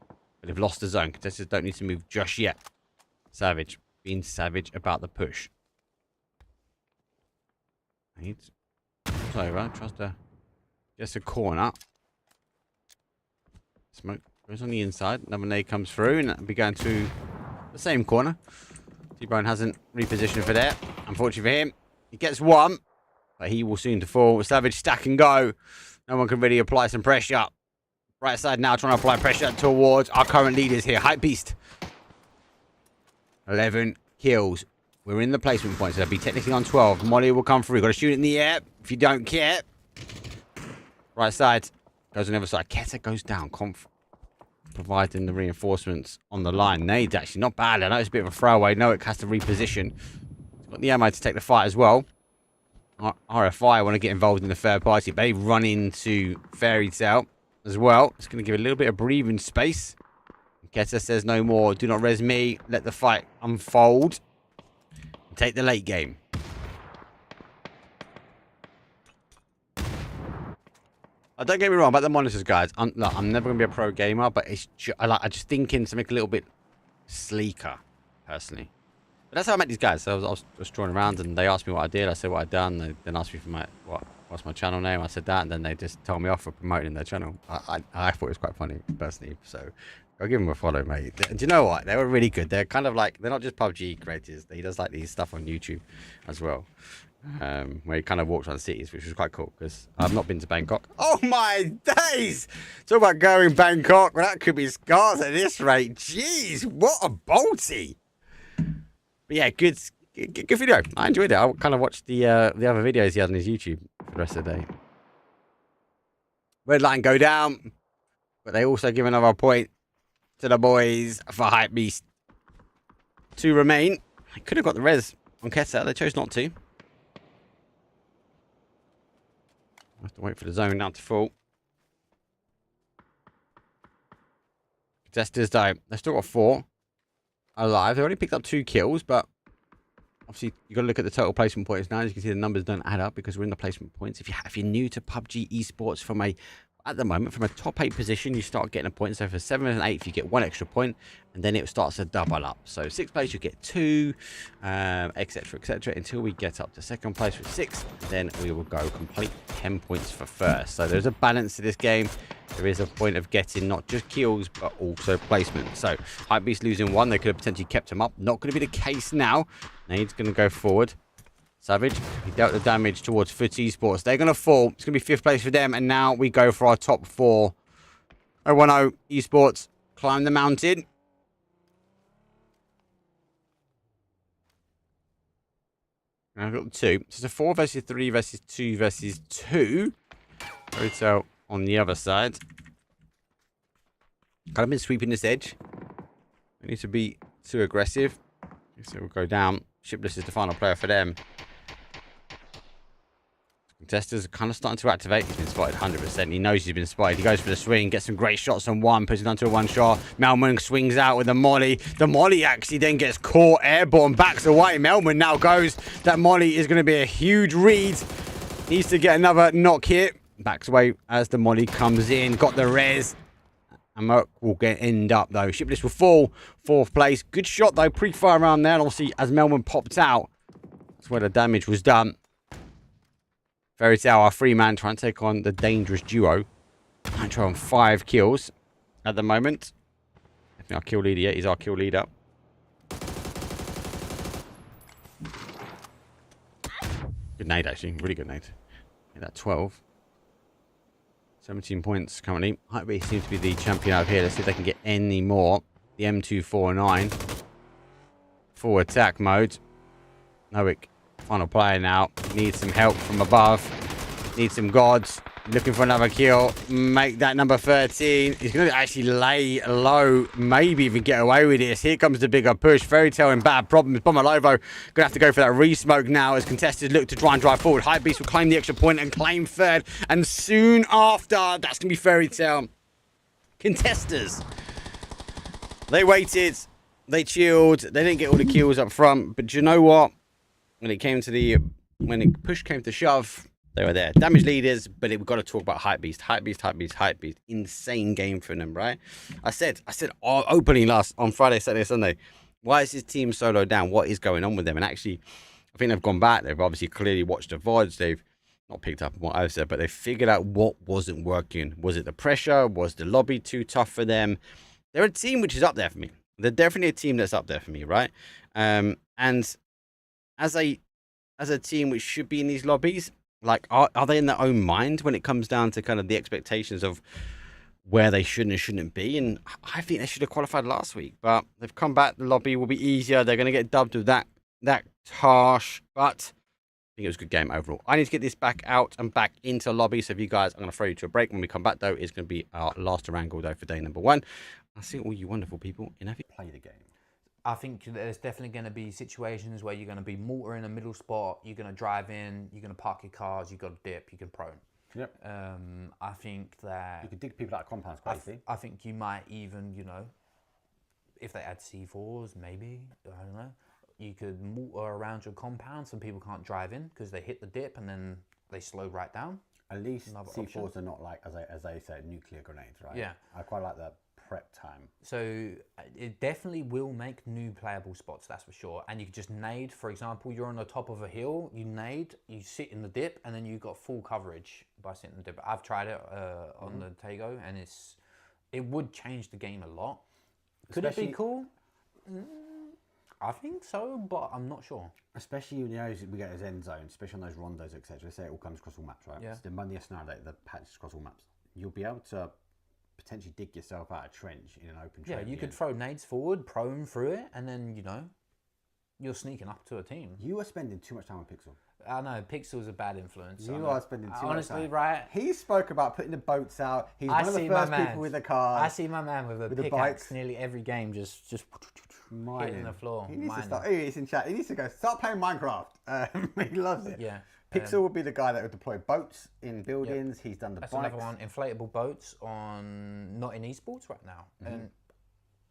But they've lost the zone. Contestants don't need to move just yet. Savage. Being savage about the push. It's over. Tries to get a corner. Smoke goes on the inside. Another nade comes through, and that'll be going to the same corner. T-Bone hasn't repositioned for that. Unfortunately for him, he gets 1, but he will soon to fall. Savage stack and go. No one can really apply some pressure. Right side now trying to apply pressure towards our current leaders here. Hypebeast. 11 kills. We're in the placement point, so they'll be technically on 12. Molly will come through. Got to shoot it in the air if you don't care. Right side goes on the other side. Keta goes down. Providing the reinforcements on the line. Nade's actually not bad. I know it's a bit of a throwaway. Nowick has to reposition. He's got the ammo to take the fight as well. RFI want to get involved in the third party. But they run into Fairy Tale as well. It's going to give a little bit of breathing space. Keta says no more. Do not res me. Let the fight unfold. Take the late game. Don't get me wrong about the monitors, guys. I'm never going to be a pro gamer, but it's I just thinking to make it a little bit sleeker, personally. But that's how I met these guys. So I was just drawing around, and they asked me what I did. I said what I'd done. They then asked me for what's my channel name. I said that, and then they just told me off for promoting their channel. I thought it was quite funny, personally. So I'll give them a follow, mate. Do you know what? They were really good. They're kind of like, they're not just PUBG creators. He does like these stuff on YouTube as well. Where he kind of walks around cities, which was quite cool because I've not been to Bangkok. Oh my days! Talk about going Bangkok. Well, that could be scars at this rate. Jeez, what a bolty! But yeah, good video. I enjoyed it. I kind of watched the other videos he had on his YouTube for the rest of the day. Red line go down, but they also give another point to the boys for Hypebeast. 2 remain. I could have got the res on Keta. They chose not to. I have to wait for the zone now to fall. Contesters, though, they've still got 4 alive. They've only picked up 2 kills, but obviously you've got to look at the total placement points now. As you can see, the numbers don't add up because we're in the placement points. If you're new to PUBG esports, at the moment, from a top 8 position, you start getting a point. So for 7th and 8th, you get 1 extra point, and then it starts to double up. So 6th place, you get 2, etc., until we get up to 2nd place with 6. Then we will go complete 10 points for 1st. So there's a balance to this game. There is a point of getting not just kills, but also placement. So Hypebeast losing 1, they could have potentially kept him up. Not going to be the case now. Nade's going to go forward. Savage, he dealt the damage towards Foot Esports. They're going to fall. It's going to be 5th place for them. And now we go for our top 4. 010 Esports, climb the mountain. And I've got 2. So it's a 4 versus 3 versus 2 versus 2. Hotel on the other side. Kind of been sweeping this edge. We need to be too aggressive. So we'll go down. Shipless is the final player for them. Contesters are kind of starting to activate. He's been spotted 100%. He knows he's been spotted. He goes for the swing, gets some great shots on 1, puts it onto a 1 shot. Melman swings out with the molly. The molly actually then gets caught, airborne, backs away. Melman now goes. That molly is going to be a huge read. Needs to get another knock here. Backs away as the molly comes in. Got the res. And Merc will end up, though. Shipless will fall. 4th place. Good shot, though. Pre-fire around there. And obviously, as Melman popped out, that's where the damage was done. Fairy Tale, our 3-man, trying to take on the dangerous duo. Nitro on 5 kills at the moment. Definitely our kill leader yet. He's our kill leader. Good nade, actually. Really good nade. Hit that 12. 17 points currently. Hypebeast seems to be the champion out here. Let's see if they can get any more. The M249. Full attack mode. Nowick, final player now. Needs some help from above. Needs some gods. Looking for another kill. Make that number 13. He's going to actually lay low. Maybe even get away with this. Here comes the bigger push. Fairy Tale in bad problems. Bomalovo going to have to go for that re-smoke now as contestants look to try and drive forward. Hypebeast will claim the extra point and claim 3rd. And soon after, that's going to be Fairy Tale. Contesters. They waited. They chilled. They didn't get all the kills up front. But you know what? When the push came to shove, they were there. Damage leaders, but we've got to talk about Hypebeast. Hypebeast. Insane game for them, right? I said opening on Friday, Saturday, Sunday, why is his team so low down? What is going on with them? And actually, I think they've gone back. They've obviously clearly watched the VODs. They've not picked up on what I've said, but they figured out what wasn't working. Was it the pressure? Was the lobby too tough for them? They're a team which is up there for me. They're definitely a team that's up there for me, right? And as a team which should be in these lobbies, like, are they in their own mind when it comes down to kind of the expectations of where they should and shouldn't be? And I think they should have qualified last week, but they've come back. The lobby will be easier. They're going to get dubbed with that harsh, but I think it was a good game overall. I need to get this back out and back into lobby. So if you guys, I'm going to throw you to a break. When we come back, though, it's going to be our last Orangle, though, for day number 1. I'll see all you wonderful people in every play the game. I think there's definitely going to be situations where you're going to be mortar in a middle spot, you're going to drive in, you're going to park your cars, you've got to dip, you can prone. Yep. I think that... You could dig people out of compounds quite easily. I think you might even, if they add C4s, maybe, I don't know, you could mortar around your compound so people can't drive in because they hit the dip and then they slow right down. At least Another C4s option. are not like, as they said, nuclear grenades, right? Yeah. I quite like the prep time. So it definitely will make new playable spots, that's for sure. And you could just nade, for example, you're on the top of a hill, you nade, you sit in the dip, and then you've got full coverage by sitting in the dip. I've tried it on the Tego, and it would change the game a lot. Could it be cool? I think so, but I'm not sure. Especially, you know, we get those end zones, especially on those rondos, etc. Say it all comes across all maps, right? Yeah. So the Monday scenario, the patches across all maps. You'll be able to potentially dig yourself out a trench in an open trench. Yeah, you could throw nades forward, prone through it, and then, you're sneaking up to a team. You are spending too much time on Pixel. I know, Pixel's a bad influence. You are spending too much time. Honestly, right? He spoke about putting the boats out. He's one of the first people with a car. I see my man with a pickaxe nearly every game, just hitting the floor. He needs to start. He's in chat. He needs to go start playing Minecraft. He loves it. Yeah. Pixel would be the guy that would deploy boats in buildings. He's done the That's bikes. another one. Inflatable boats not in esports right now. And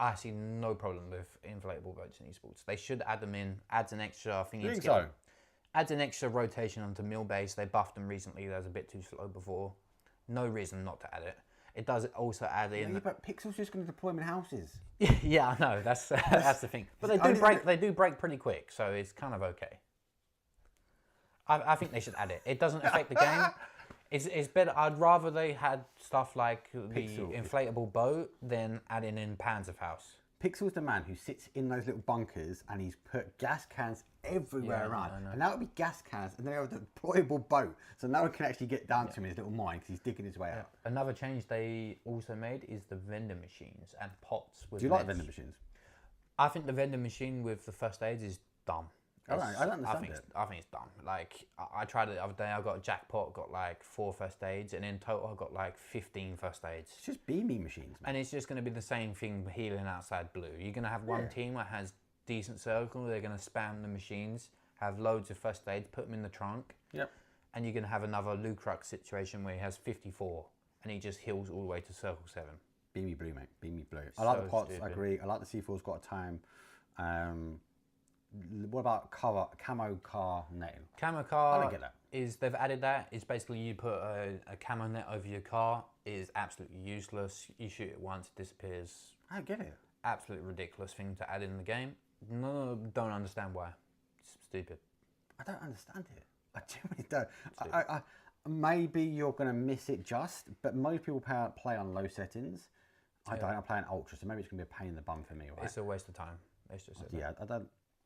I see no problem with inflatable boats in esports. They should add them in. Adds an extra thing. You think so? Adds an extra rotation onto mill base. They buffed them recently. That was a bit too slow before. No reason not to add it. It does also add in. Yeah, but Pixel's just going to deploy them in houses. Yeah, I know. That's the thing. But they do break. They do break pretty quick, so it's kind of okay. I think they should add it. It doesn't affect the game. It's better. I'd rather they had stuff like the inflatable boat than adding in Panzerfaust. Pixel's the man who sits in those little bunkers and he's put gas cans everywhere around. And now it'll be gas cans and then have a deployable boat. So no one can actually get down to him in his little mine because he's digging his way out. Another change they also made is the vending machines and pots. With Do you like vending machines? I think the vending machine with the first aids is dumb. I don't understand it. I think it's dumb. Like, I tried it the other day. I got a jackpot, got like 4 first aids, and in total I got like 15 first aids. It's just beaming machines, man. And it's just going to be the same thing healing outside blue. You're going to have one team that has decent circle. They're going to spam the machines, have loads of first aids, put them in the trunk. Yep. And you're going to have another Lucrux situation where he has 54, and he just heals all the way to circle 7. Beamy blue, mate. Beamy blue. I like the pots. I agree. I like the C4's got a time. What about camo car netting? Camo car, I don't get that. They've added that. It's basically you put a camo net over your car. It is absolutely useless. You shoot it once, it disappears. I don't get it. Absolutely ridiculous thing to add in the game. No, don't understand why. It's stupid. I don't understand it. I genuinely don't. I maybe you're going to miss it but most people play on low settings. I don't. I play on ultra, so maybe it's going to be a pain in the bum for me. Right? It's a waste of time. It's just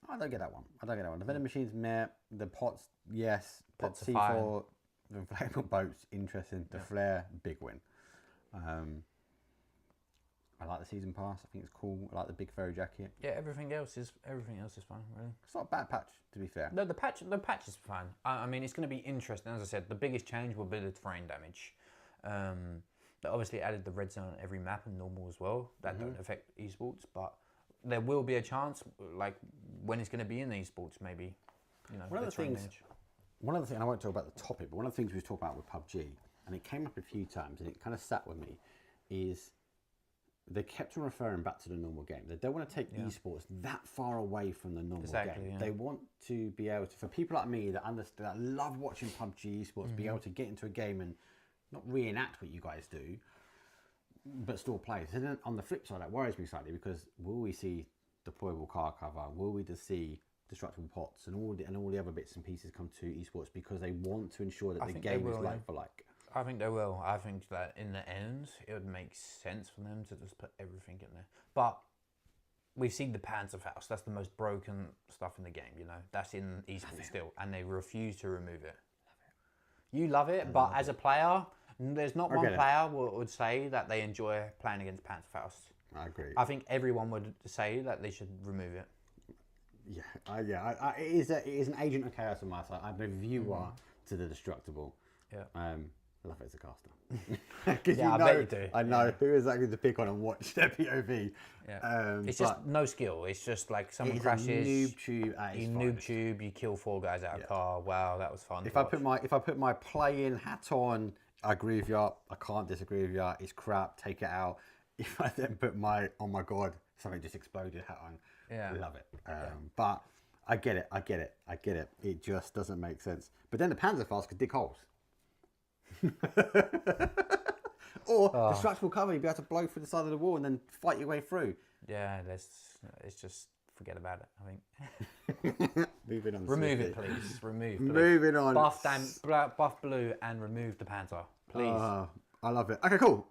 I don't get that one. The vending machines, meh. The pots, yes. Pots the C4, the inflatable boats, interesting. The flare, big win. I like the season pass. I think it's cool. I like the big furry jacket. Yeah, everything else is fine, really. It's not a bad patch, to be fair. No, the patch is fine. I mean, it's going to be interesting. As I said, the biggest change will be the terrain damage. They obviously added the red zone on every map and normal as well. That don't affect esports, but there will be a chance, like when it's going to be in esports, maybe. You know, one of the things, I won't talk about the topic, but one of the things we was talking about with PUBG, and it came up a few times, and it kind of sat with me, is they kept on referring back to the normal game. They don't want to take esports that far away from the normal game. Yeah. They want to be able to, for people like me that understand, that love watching PUBG esports, be able to get into a game and not reenact what you guys do, but still play. So then on the flip side, that worries me slightly, because will we see deployable car cover? Will we just see destructible pots and all the other bits and pieces come to esports, because they want to ensure that the game is like for like? I think they will. I think that in the end, it would make sense for them to just put everything in there. But we've seen the Panzerfaust. That's the most broken stuff in the game, you know. That's in esports still, and they refuse to remove it. You love it, but as a player, there's not one player would say that they enjoy playing against Panzerfaust. I agree. I think everyone would say that they should remove it. Yeah, it is an agent of chaos on my side. I'm a viewer to the destructible. Yeah. I love it as a caster. Yeah, I bet you do. I know who exactly to pick on and watch their POV. Yeah. It's just no skill. It's just like someone crashes. Noob tube at you noob tube. You kill 4 guys out of a car. Wow, that was fun. If I put my playing hat on, I agree with you. I can't disagree with you. It's crap. Take it out. If I then put my oh my god, something just exploded hat on, I love it. But I get it. It just doesn't make sense. But then the Panzerfaust could dig holes. Or destructible cover, you'd be able to blow through the side of the wall and then fight your way through. Yeah, it's just forget about it, I think. Moving on. Remove it, please. Remove. Please. Moving on. Buff blue and remove the Panther, please. I love it. Okay, cool.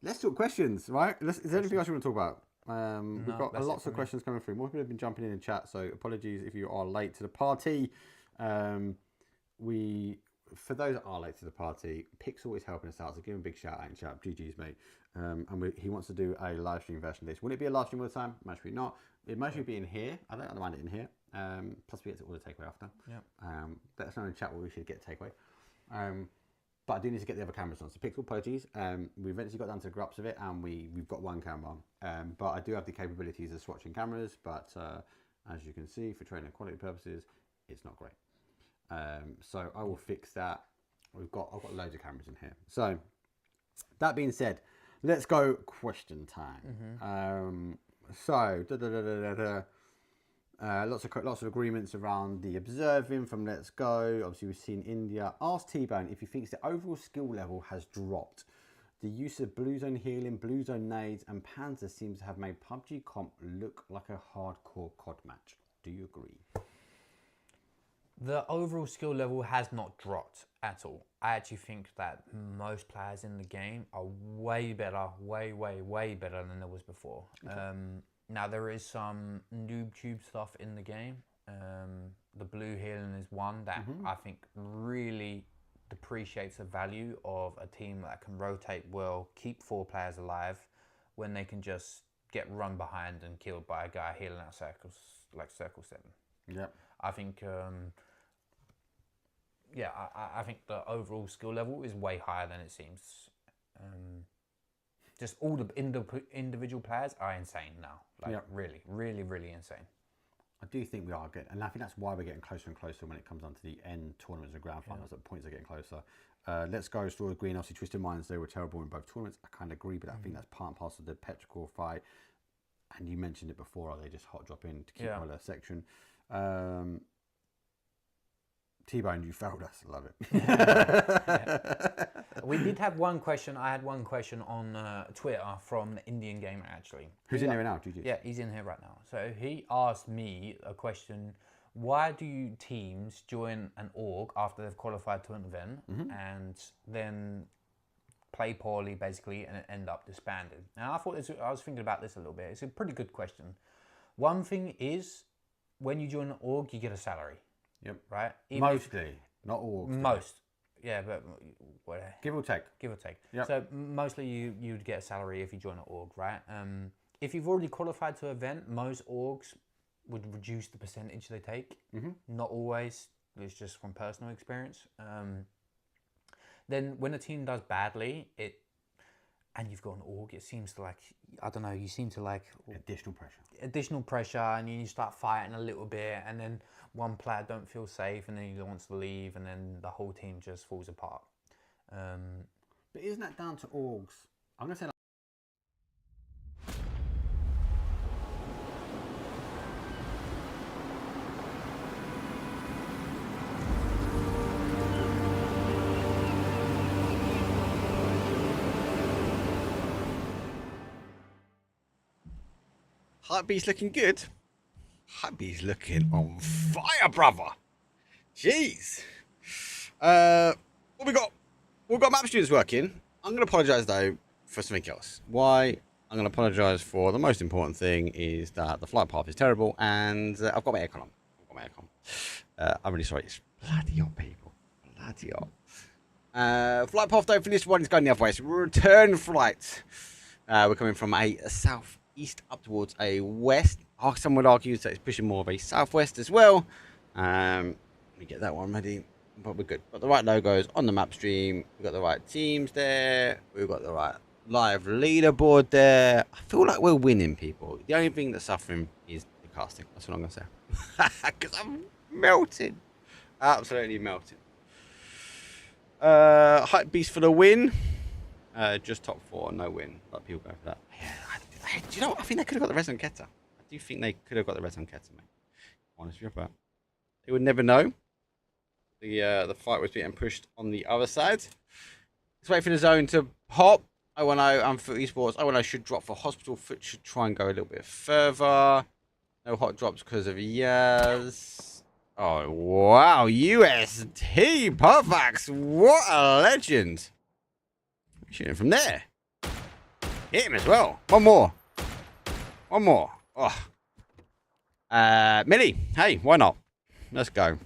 Let's talk questions, right? Is there anything else you want to talk about? We've got lots of questions coming through. More people have been jumping in chat, so apologies if you are late to the party. For those that are late to the party, Pixel is helping us out, so give him a big shout out and shout out, GG's mate. And he wants to do a live stream version of this. Will it be a live stream all the time? Mostly not. It mostly be in here. I don't mind it in here. Plus we get to order takeaway after. Yeah. Let us know in the chat what we should get takeaway. But I do need to get the other cameras on. So Pixel, apologies. We eventually got down to the grups of it, and we've got one camera on. But I do have the capabilities of swatching cameras. But as you can see, for training and quality purposes, it's not great. So I will fix that. I've got loads of cameras in here. So that being said, Let's go question time. So, lots of agreements around the observing from Let's Go. Obviously, we've seen India. Ask T-Bone if he thinks the overall skill level has dropped. The use of blue zone healing, blue zone nades, and Panzer seems to have made PUBG comp look like a hardcore COD match. Do you agree? The overall skill level has not dropped at all. I actually think that most players in the game are way better, way better than there was before. Okay. Now there is some noob tube stuff in the game. The blue healing is one that I think really depreciates the value of a team that can rotate well, keep 4 players alive, when they can just get run behind and killed by a guy healing out circles, like circle 7. Yeah. I think, I think the overall skill level is way higher than it seems. Just all the individual players are insane now. Like really insane. I do think we are good, and I think that's why we're getting closer and closer when it comes down to the end tournaments and grand finals. That points are getting closer. Let's Go, Straw Green, obviously Twisted Minds, they were terrible in both tournaments. I kind of agree, but I think that's part and parcel of the petrichor fight. And you mentioned it before, are they just hot drop in to keep out of their section? T-Bone, you failed us. Love it. We did have one question. I had one question on Twitter from the Indian gamer, actually. Who's in here now? GG. Yeah, he's in here right now. So he asked me a question. Why do you teams join an org after they've qualified to an event and then play poorly, basically, and end up disbanded? Now, I was thinking about this a little bit. It's a pretty good question. One thing is, when you join an org, you get a salary. Yep. Right? Mostly, not all. Most. Yeah, but whatever. Give or take. Give or take. Yep. So mostly you'd get a salary if you join an org, right? If you've already qualified to an event, most orgs would reduce the percentage they take. Not always. It's just from personal experience. Then when a team does badly, and you've got an org, it seems to like, I don't know, you seem to like... Additional pressure, and you start fighting a little bit, and then one player don't feel safe, and then he wants to leave, and then the whole team just falls apart. But isn't that down to orgs? I'm going to say... Hypebeast looking good. Hypebeast looking on fire, brother. Jeez. What we got? We've got map students working. I'm going to apologise, though, for something else. Why? I'm going to apologise for the most important thing is that the flight path is terrible, and I've got my aircon on. I'm really sorry. It's bloody hot, people. Bloody hot. Flight path, though, for this one is going the other way. It's a return flight. We're coming from a southeast up towards a west. Some would argue that it's pushing more of a southwest as well. Let me get that one ready. But we're good. Got the right logos on the map stream. We've got the right teams there. We've got the right live leaderboard there. I feel like we're winning, people. The only thing that's suffering is the casting. That's what I'm going to say. Because I'm melting. Absolutely melting. Hype Beast for the win. Just top 4, no win. A lot of people go for that. Yeah, do you know what? I think they could have got the res on Keta. I do think they could have got the res on Keta, mate. Honestly, but they would never know. The fight was being pushed on the other side. Let's wait for the zone to pop. 0-0 and for esports. 0-0 should drop for hospital. Foot should try and go a little bit further. No hot drops because of Yaz. Oh, wow. UST Pubg. What a legend. Shooting from there. Hit him as well. One more. Oh. Millie. Hey, why not? Let's go.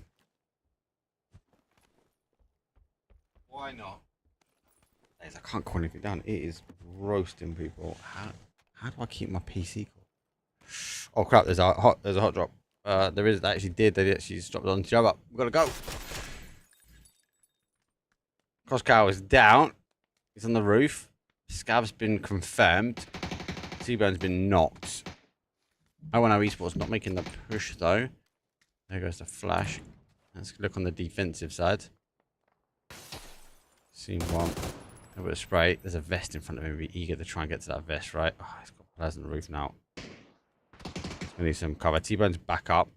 Why not? I can't call anything down. It is roasting, people. How do I keep my PC cool? Oh crap! There's a hot drop. There is. They actually did. They actually just dropped on. Jump up. We've got to go. Crosscow is down. He's on the roof. Scab's been confirmed. T-Bone's been knocked. 0-0 esports not making the push though. There goes the flash. Let's look on the defensive side. Scene 1. A bit of spray. There's a vest in front of him. Be eager to try and get to that vest, right? Oh, he's got pleasant roof now. We need some cover. T-Bone's back up.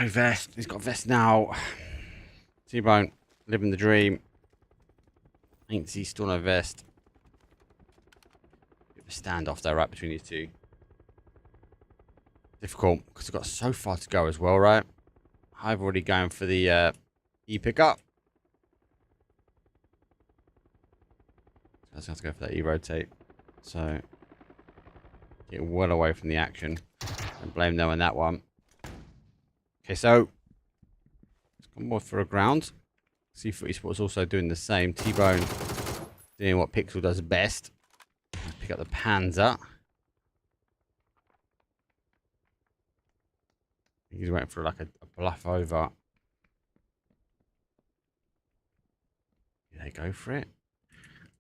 No vest. He's got a vest now. T-Bone, living the dream. Ain't he still no vest? Bit of a standoff there, right, between these two. Difficult, because we've got so far to go as well, right? I've already gone for the E-pickup. I just have to go for that E-rotate. So, get well away from the action. And blame them on that one. Okay, so let's go more for a ground. See Footy Sports also doing the same. T-Bone doing what Pixel does best. Pick up the Panzer. He's waiting for like a bluff over. Do they go for it?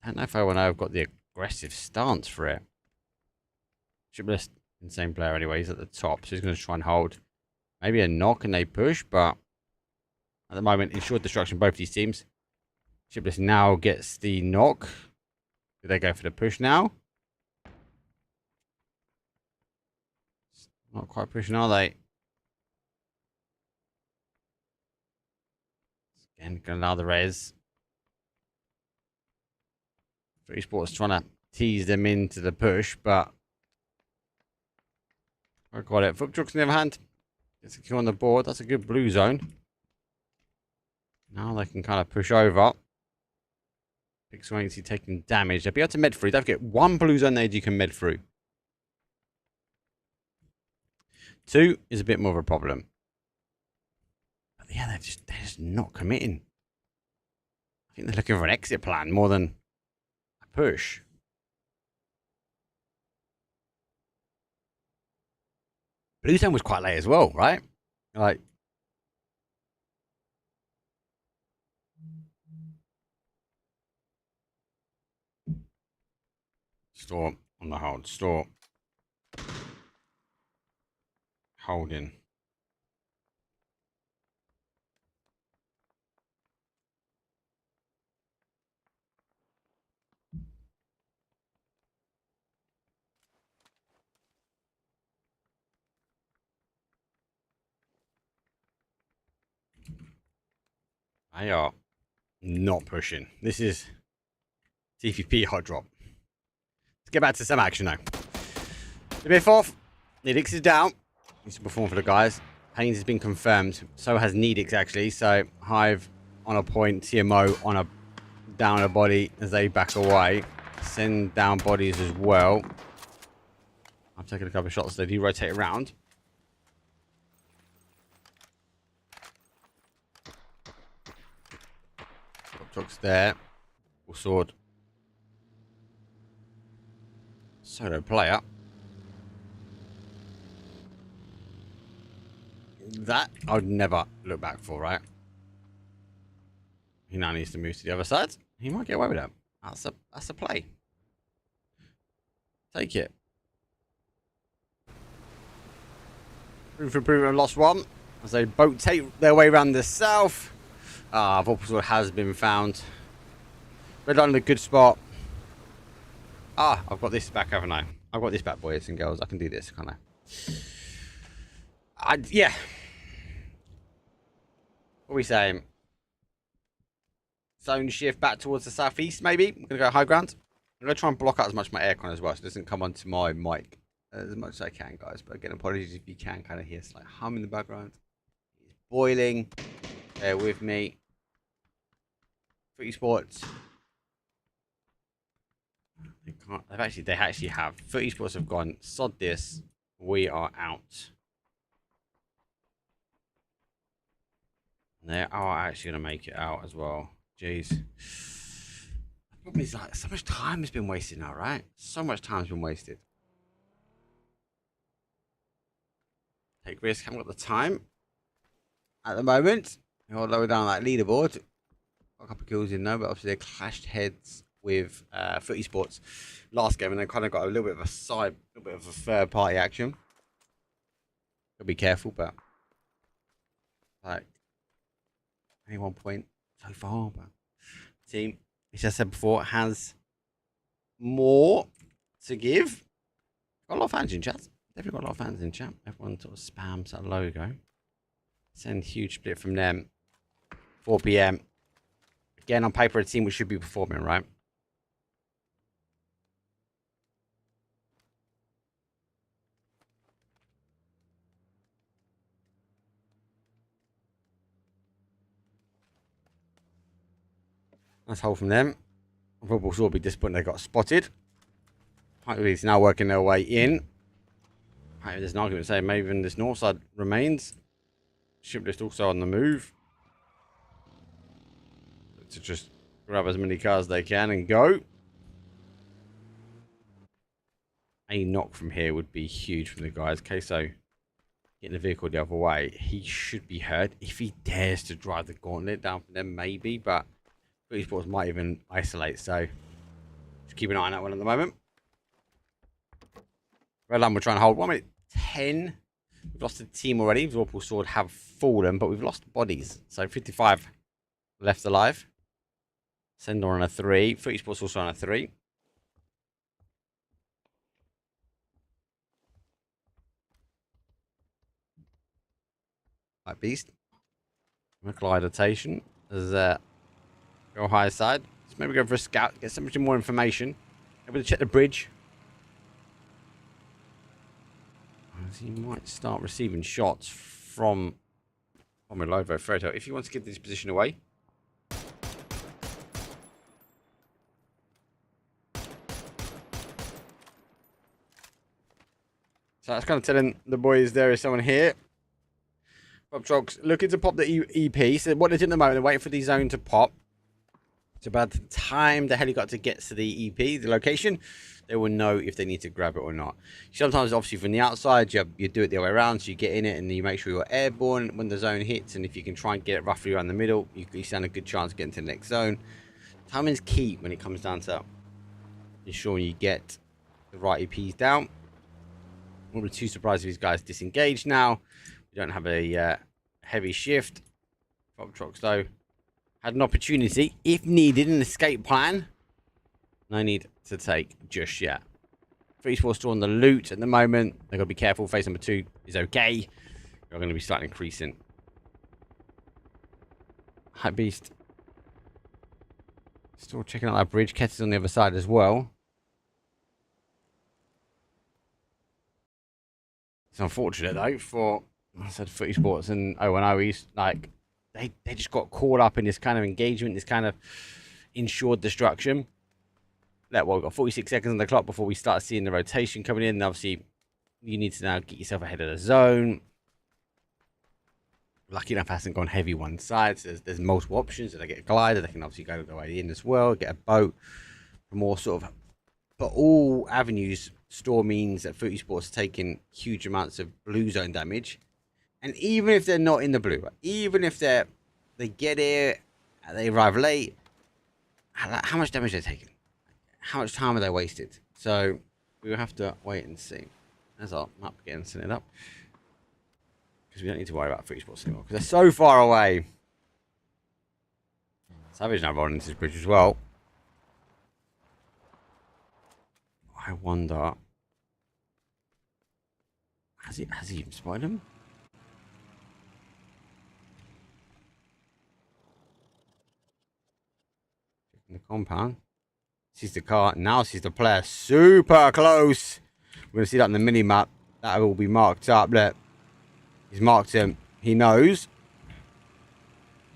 I don't know if I've got the aggressive stance for it. Shipless, insane player anyway. He's at the top, so he's going to try and hold. Maybe a knock and they push, but at the moment, ensured destruction both these teams. Shipless now gets the knock. Do they go for the push now? Not quite pushing, are they? Again, going to allow the res. Free Sports trying to tease them into the push, but I got it. Foot trucks on the other hand. Gets a kill on the board. That's a good blue zone. Now they can kind of push over. Pixel ain't taking damage. They'll be able to med through. They've got one blue zone there you can med through. 2 is a bit more of a problem. But yeah, they're just not committing. I think they're looking for an exit plan more than a push. Blue zone was quite late as well, right? Like, store on the hold. Store. Holding. They are not pushing. This is TVP hot drop. Let's get back to some action though. The bit off. Needix is down. Needs to perform for the guys. Haynes has been confirmed. So has Needix actually. So Hive on a point. TMO on a down a body as they back away. Send down bodies as well. I've taken a couple of shots. They do rotate around. Trucks there. Full sword. Solo player. That I would never look back for, right? He now needs to move to the other side. He might get away with that. That's a play. Take it. Room for improvement, lost one. As they both take their way around the south. Vorpal has been found. Red line in a good spot. I've got this back, haven't I? I've got this back, boys and girls. I can do this, can't I? Yeah. What are we saying? Zone shift back towards the southeast, maybe. I'm going to go high ground. I'm going to try and block out as much of my aircon as well so it doesn't come onto my mic as much as I can, guys. But again, apologies if you can kind of hear a slight hum in the background. It's boiling. Bear with me. Footy Sports. They actually have. Footy Sports have gone, sod this. We are out. They are actually going to make it out as well. Jeez. The problem is, like, so much time has been wasted now, right? So much time has been wasted. take risk. Haven't got the time at the moment. I'll lower down that leaderboard. Got a couple of kills in there, but obviously they clashed heads with Footy Sports last game, and they kind of got a little bit of a third party action. Gotta be careful, but like only 1 point so far. But team, as I said before, has more to give. Got a lot of fans in chat. Definitely got a lot of fans in chat. Everyone sort of spams that logo. Send huge split from them. 4 p.m. Again, on paper, a team which should be performing, right? Nice hold from them. Football will be disappointed they got spotted. It's now working their way in. There's an argument saying maybe even this north side remains. Ship list also on the move. To just grab as many cars as they can and go. A knock from here would be huge from the guys. Queso getting the vehicle the other way. He should be hurt if he dares to drive the gauntlet down for them, maybe. But Footy Sports might even isolate. So just keep an eye on that one at the moment. Red Line we're trying to hold 1 minute 10. We've lost the team already. Liverpool Sword have fallen, but we've lost bodies. So 55 left alive. Sendor on a 3. Footy Sports also on a 3. Right, Beast. Acclimatation. As go higher side. Let's maybe go for a scout. Get some more information. Able to check the bridge. As he might start receiving shots from Milovo Fredo if he wants to give this position away. So that's kind of telling the boys there is someone here. Pubg looking to pop the EP. So what they're doing at the moment, they're waiting for the zone to pop. It's about the time the helicopter gets to the EP, the location, they will know if they need to grab it or not. Sometimes, obviously, from the outside, you do it the other way around. So you get in it and you make sure you're airborne when the zone hits. And if you can try and get it roughly around the middle, you stand a good chance of getting to the next zone. Timing's key when it comes down to ensuring you get the right EPs down. I wouldn't be too surprised if these guys disengage now. We don't have a heavy shift. Pubg, though, had an opportunity, if needed, an escape plan. No need to take just yet. 3-4 still on the loot at the moment. They've got to be careful. Phase number 2 is okay. They're going to be slightly increasing. Hype Beast. Still checking out that bridge. Ket is on the other side as well. It's unfortunate, though, for, I said, Footy Sports and O&O's, like, they just got caught up in this kind of engagement, this kind of ensured destruction. Well, we've got 46 seconds on the clock before we start seeing the rotation coming in. And obviously, you need to now get yourself ahead of the zone. Lucky enough, hasn't gone heavy one side. So there's multiple options. If they get a glider, they can obviously go the way in as well. Get a boat for more sort of... But all avenues store means that Footy Sports are taking huge amounts of blue zone damage. And even if they're not in the blue, even if they get here, they arrive late, how much damage are they taking? How much time are they wasted? So we will have to wait and see. There's our map again, setting it up. Because we don't need to worry about Footy Sports anymore. Because they're so far away. Savage now rolling into this bridge as well. I wonder... Has he even spotted him? Checking the compound. Sees the car. Now sees the player super close. We're going to see that on the mini-map. That will be marked up. Look. He's marked him. He knows.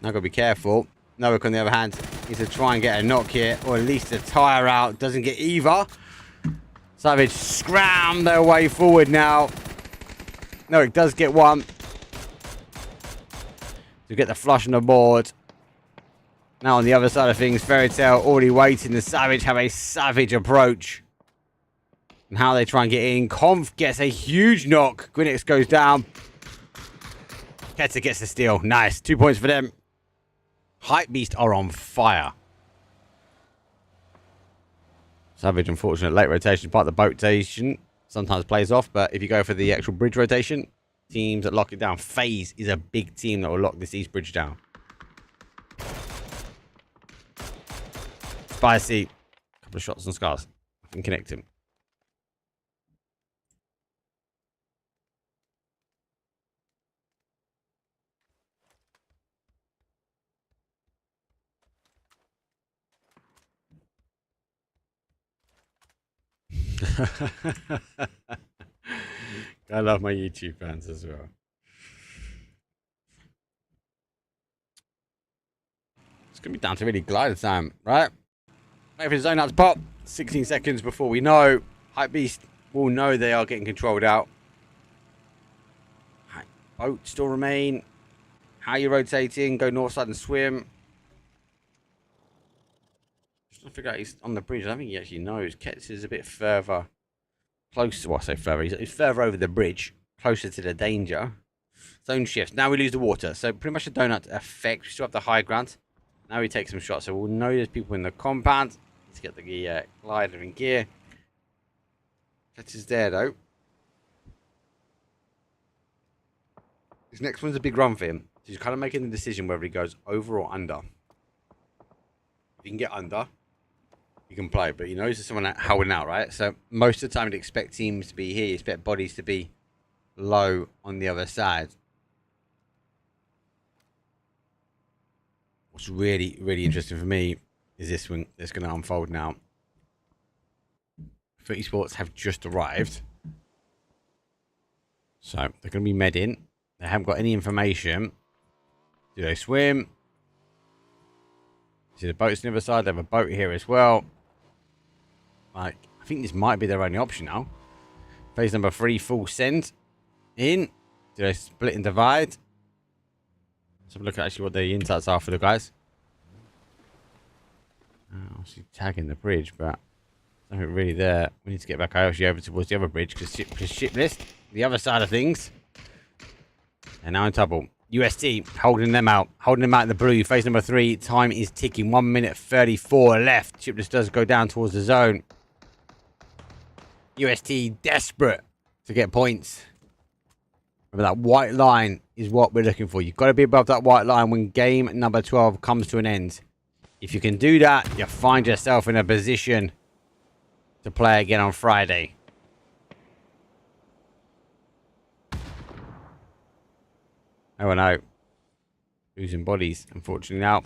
Now got to be careful. Nowick, on the other hand, needs to try and get a knock here. Or at least a tyre out. Doesn't get either. Savage scram their way forward now. Nowick does get one. To get the flush on the board. Now on the other side of things, Fairy Tale already waiting. The Savage have a savage approach. And how they try and get in. Conf gets a huge knock. Gwinnett goes down. Keta gets the steal. Nice. 2 points for them. Hype Beast are on fire. Savage, unfortunate late rotation, part of the boat rotation. Sometimes plays off, but if you go for the actual bridge rotation, teams that lock it down. FaZe is a big team that will lock this East Bridge down. Spicy. Couple of shots on Scars. I can connect him. I love my YouTube fans as well. It's going to be down to really glide time, right? Wait for the zone out to pop. 16 seconds before we know. Hype Beast will know they are getting controlled out. Boat still remain. How are you rotating? Go north side and swim. Just trying to figure out he's on the bridge. I don't think he actually knows. Ketz is a bit further. Close to, well, I say further. He's further over the bridge. Closer to the danger. Zone shifts. Now we lose the water. So pretty much a donut effect. We still have the high ground. Now we take some shots. So we'll know there's people in the compound. Let's get the glider in gear. Ketz is there though. This next one's a big run for him. So he's kind of making the decision whether he goes over or under. If he can get under, he can play. But he knows there's someone howling out, right? So most of the time, you'd expect teams to be here. You expect bodies to be low on the other side. What's really, really interesting for me is this one that's going to unfold now. 30 Sports have just arrived. So they're going to be med in. They haven't got any information. Do they swim? See the boats on the other side. They have a boat here as well. Like, I think this might be their only option now. Phase number 3, full send in. Do they split and divide? Let's have a look at actually what the insights are for the guys. Obviously tagging the bridge, but nothing really there. We need to get back actually over towards the other bridge because ship list, the other side of things. And now in trouble. UST holding them out in the blue. Phase number 3. Time is ticking. 1 minute 34 left. Shipless does go down towards the zone. UST desperate to get points. Remember that white line is what we're looking for. You've got to be above that white line when game number 12 comes to an end. If you can do that, you find yourself in a position to play again on Friday. Oh no. Losing bodies, unfortunately now.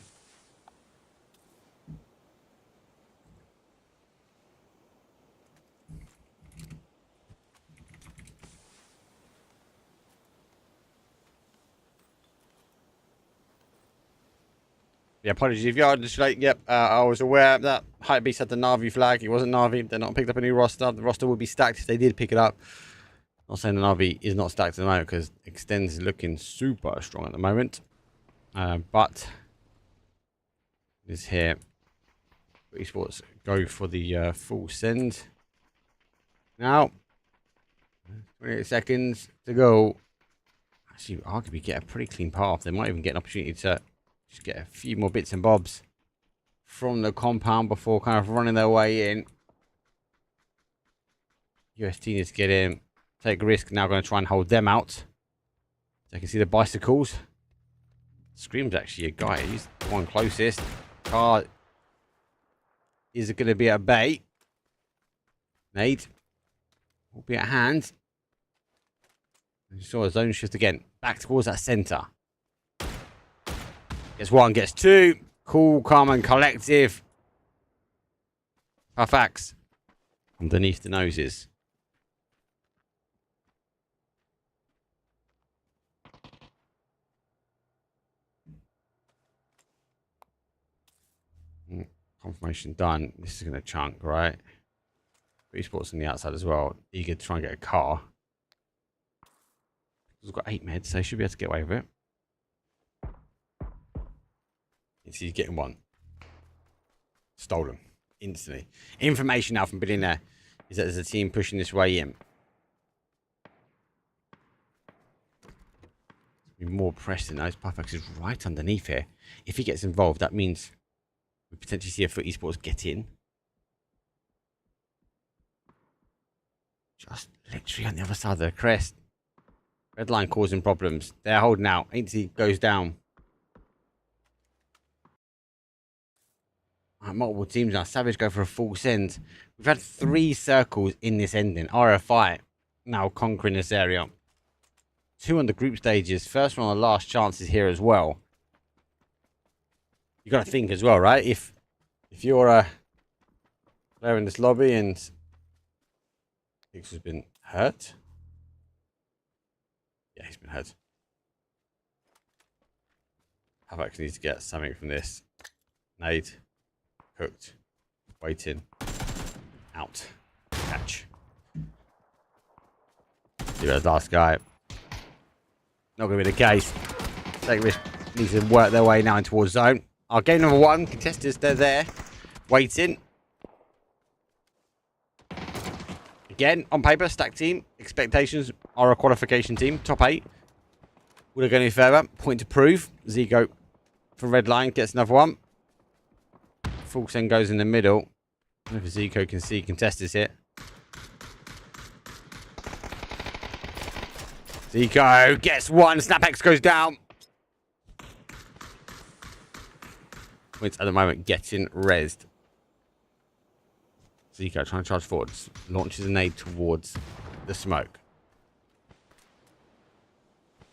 Yeah, apologies if you're just like, yep, I was aware that Hypebeast had the Na'Vi flag. It wasn't Na'Vi. They're not picked up a new roster. The roster will be stacked if they did pick it up. Not saying the Na'Vi is not stacked at the moment because Extends is looking super strong at the moment. But is here. Esports go for the full send. Now, 28 seconds to go. Actually, arguably get a pretty clean path. They might even get an opportunity to just get a few more bits and bobs from the compound before kind of running their way in. UST needs to get in. Take a risk. Now going to try and hold them out. So you can see the bicycles. Scream's actually a guy. He's the one closest. Car is it going to be at bay? Nate will be at hand. You saw a zone shift again. Back towards that center. Gets one, gets two. Cool, calm, and collective. Pufax underneath the noses. Confirmation done. This is going to chunk, right? Esports on the outside as well. Eager to try and get a car. He's got 8 meds, so he should be able to get away with it. He's getting one. Stolen. Instantly. Information now from Billionaire is that there's a team pushing this way in. Be more pressing. Those Pubg is right underneath here. If he gets involved, that means we potentially see a Foot Esports get in. Just literally on the other side of the crest. Red line causing problems. They're holding out. Ainsley goes down. Right, multiple teams now. Savage go for a full send. We've had 3 circles in this ending. RFI now conquering this area. 2 on the group stages. First one on the last chances here as well. You got to think as well, right? If you're a player in this lobby and Hicks has been hurt. Yeah, he's been hurt. Pubg needs to get something from this. Nade. Cooked. Waiting. Out. Catch. See where's last guy. Not going to be the case. Take risk. Needs to work their way now in towards zone. Our game number 1. Contestants, they're there. Waiting. Again, on paper, stack team. Expectations are a qualification team. Top 8. Will they go any further? Point to prove. Zico from red line gets another one. Full send goes in the middle. I don't know if Zico can see contestants here. Zico gets one. SnapX goes down. Points at the moment getting rezzed. Zico trying to charge forwards. Launches a nade towards the smoke.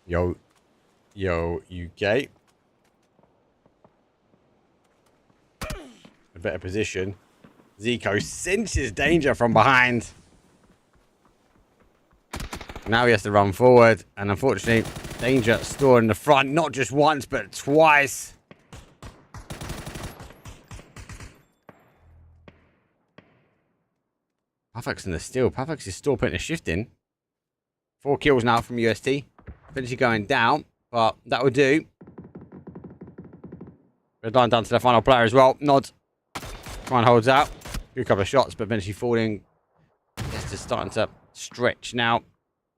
Yo, UK. A better position. Zico senses danger from behind. Now he has to run forward. And unfortunately, danger stored in the front. Not just once, but twice. Pubg in the steal. Pubg is still putting a shift in. 4 kills now from UST. Eventually going down, but that will do. Red line down to the final player as well. Nod. Try and holds out. Good couple of shots, but eventually falling. Just starting to stretch now.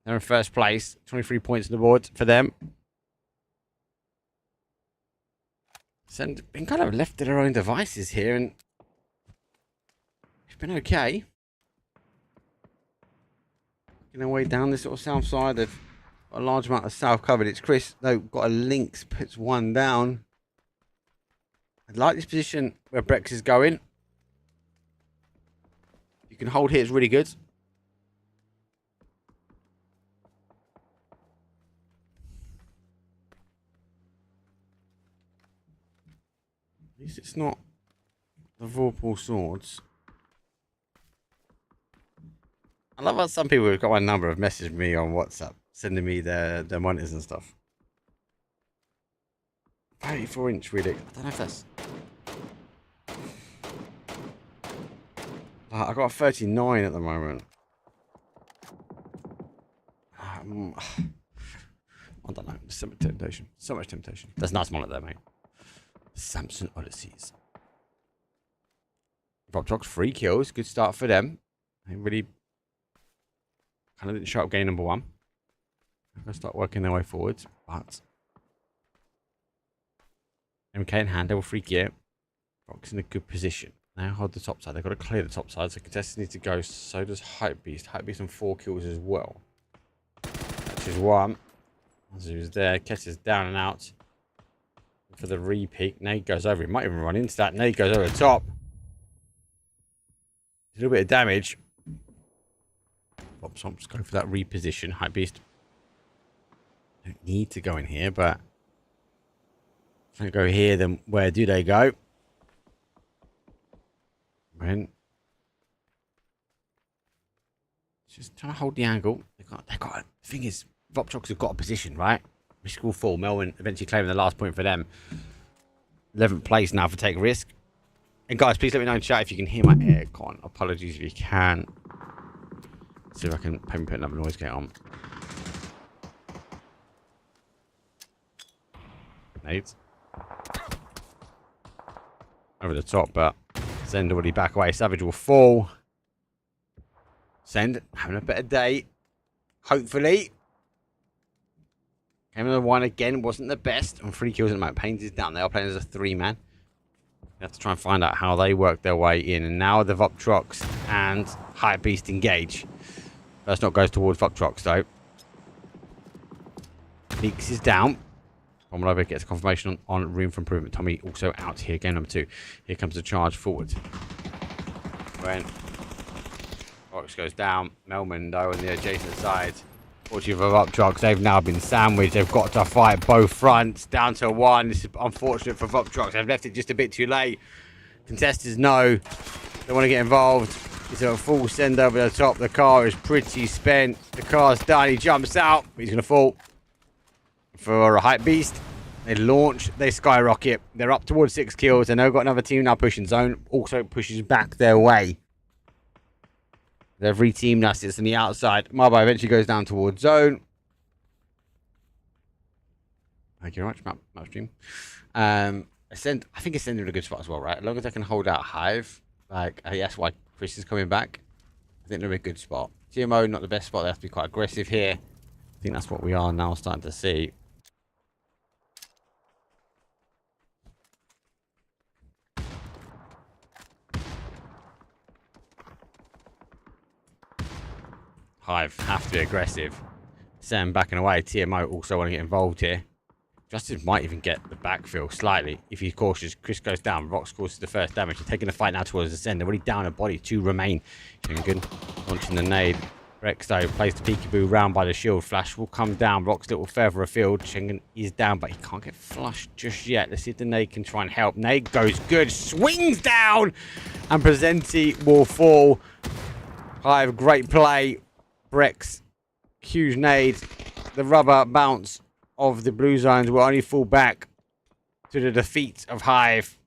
They're in first place. 23 points on the board for them. Send been kind of left to their own devices here, and it's been okay. Working their way down this sort of south side. They've got a large amount of south covered. It's Chris, though, got a Lynx, puts one down. I like this position where Brex is going. You can hold here, it's really good. At least it's not the Vorpal swords. I love how some people who've got my number have messaged me on WhatsApp, sending me their monitors and stuff. 34-inch really. I don't know if that's... I got a 39 at the moment. I don't know. So much temptation. So much temptation. There's a nice monitor there, mate. Samsung Odysseys. Pubg 3 kills. Good start for them. They really kind of didn't show up game number 1. They're going to start working their way forwards. But MK in hand, level 3 gear. Pubg's in a good position. Now hold the top side. They've got to clear the top side. So contestants need to go. So does Hypebeast. Hypebeast on 4 kills as well. Which is 1. Azu's there. Kesser's down and out. For the re-peek. Nade goes over. He might even run into that. Nade goes over the top. A little bit of damage. Swamps go for that reposition. Hypebeast. Don't need to go in here, but if they go here, then where do they go? When just trying to hold the angle. They got. The thing is, Voptrox have got a position, right? Risk will fall. Melwin eventually claiming the last point for them. 11th place now for Take Risk. And guys, please let me know in chat if you can hear my aircon. Apologies if you can. See if I can maybe put another noise gate on. Nades. Over the top, but Send already back away. Savage will fall. Send having a better day. Hopefully. Came in the one again, wasn't the best. And 3 kills in the map. Pains is down. They are playing as a 3-man. You have to try and find out how they work their way in. And now the Vuptrox and Hypebeast engage. First knock goes towards Vuptrox though. Leaks is down. Pomolover gets confirmation on room for improvement. Tommy also out here. Game number 2. Here comes the charge forward. When Fox goes down. Melman though on the adjacent side. Fortunately for Vuptrox, they've now been sandwiched. They've got to fight both fronts. Down to 1. This is unfortunate for Vuptrox. They've left it just a bit too late. Contestants know they want to get involved. It's a full send over the top. The car is pretty spent. The car's done. He jumps out. He's going to fall. For a Hypebeast, they launch. They skyrocket. They're up towards 6 kills. And they've got another team now pushing zone. Also pushes back their way. They've reteamed us. It's on the outside. Marbo eventually goes down towards zone. Thank you very much, map stream. Ascend, I think Ascend in a good spot as well, right? As long as I can hold out Hive, like, that's why Chris is coming back. I think they're in a good spot. GMO, not the best spot. They have to be quite aggressive here. I think that's what we are now starting to see. Hive have to be aggressive. Sam backing away. TMO also want to get involved here. Justice might even get the backfill slightly if he's cautious. Chris goes down. Rox causes the first damage. They're taking the fight now towards the Ascend. They're already down a body. 2 remain. Schengen launching the nade. Rex though plays the peekaboo round by the shield. Flash will come down. Rox a little further afield. Schengen is down, but he can't get flushed just yet. Let's see if the nade can try and help. Nade goes good. Swings down. And Presenti will fall. Hive, great play. Brex, huge nade. The rubber bounce of the blue zones will only fall back to the defeat of Hive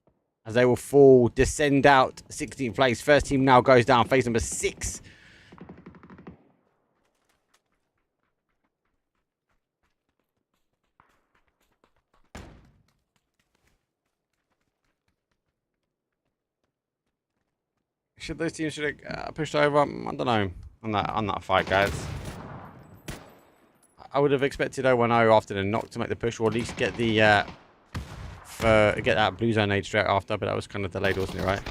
as they will fall, descend out 16th place. First team now goes down, phase number 6. Should those teams have pushed over? I don't know. On that fight, guys. I would have expected 0-1-0 after the knock to make the push, or at least get the get that blue zone age straight after, but that was kind of delayed, wasn't it, right?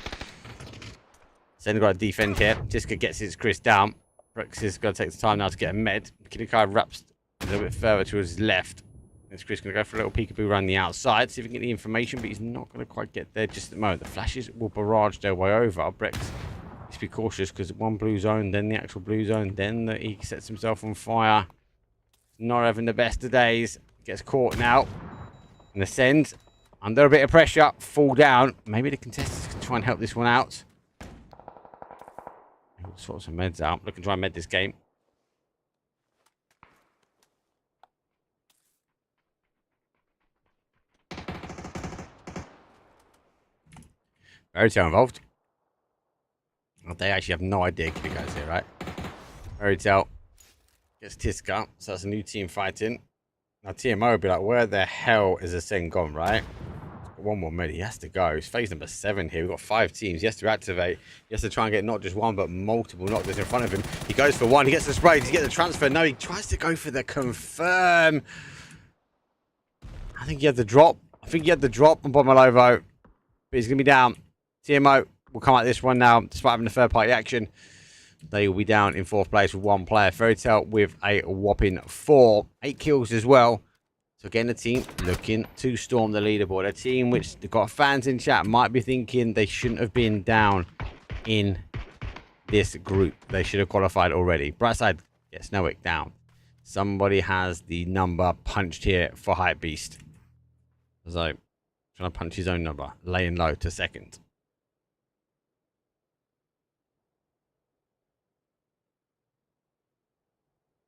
Then got to defend here. Tiska gets his Chris down. Rex is going to take the time now to get a med. Kilikai wraps a little bit further to his left. It's Chris going to go for a little peekaboo around the outside, see if he can get the information, but he's not going to quite get there just at the moment. The flashes will barrage their way over. Brex needs to be cautious because one blue zone, then the actual blue zone, then he sets himself on fire. Not having the best of days. Gets caught now. And Ascend, under a bit of pressure, fall down. Maybe the contestants can try and help this one out. We'll sort some meds out. Look and try and med this game. Verytail involved. Well, they actually have no idea you guys here, right? Verytail gets Tiska, so that's a new team fighting. Now TMO will be like, where the hell is Ascend gone, right? One more med, he has to go. It's phase number 7 here. We've got 5 teams. He has to activate. He has to try and get not just one, but multiple knockers in front of him. He goes for one. He gets the spray. Does he get the transfer? No, he tries to go for the confirm. I think he had the drop. on Pomolovo. But he's going to be down. TMO will come at this one now, despite having the third party action. They will be down in 4th place with 1 player. Verytail with a whopping 4. 8 kills as well. So again, the team looking to storm the leaderboard. A team which they've got fans in chat might be thinking they shouldn't have been down in this group. They should have qualified already. Brightside gets Snowick down. Somebody has the number punched here for Hypebeast. So, trying to punch his own number. Laying low to 2nd.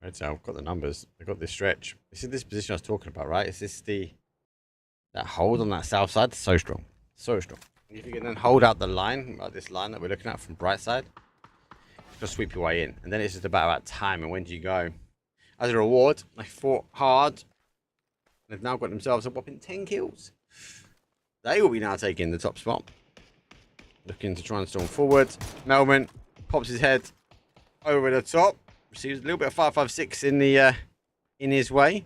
Right, so I've got the numbers. I've got this stretch. This is this position I was talking about, right? Is this that hold on that south side? So strong. So strong. If you can then hold out the line, like this line that we're looking at from Brightside, just sweep your way in. And then it's just about time and when do you go. As a reward, they fought hard. They've now got themselves a whopping 10 kills. They will be now taking the top spot. Looking to try and storm forward. Melman pops his head over the top. Receives a little bit of 5.56 in his way.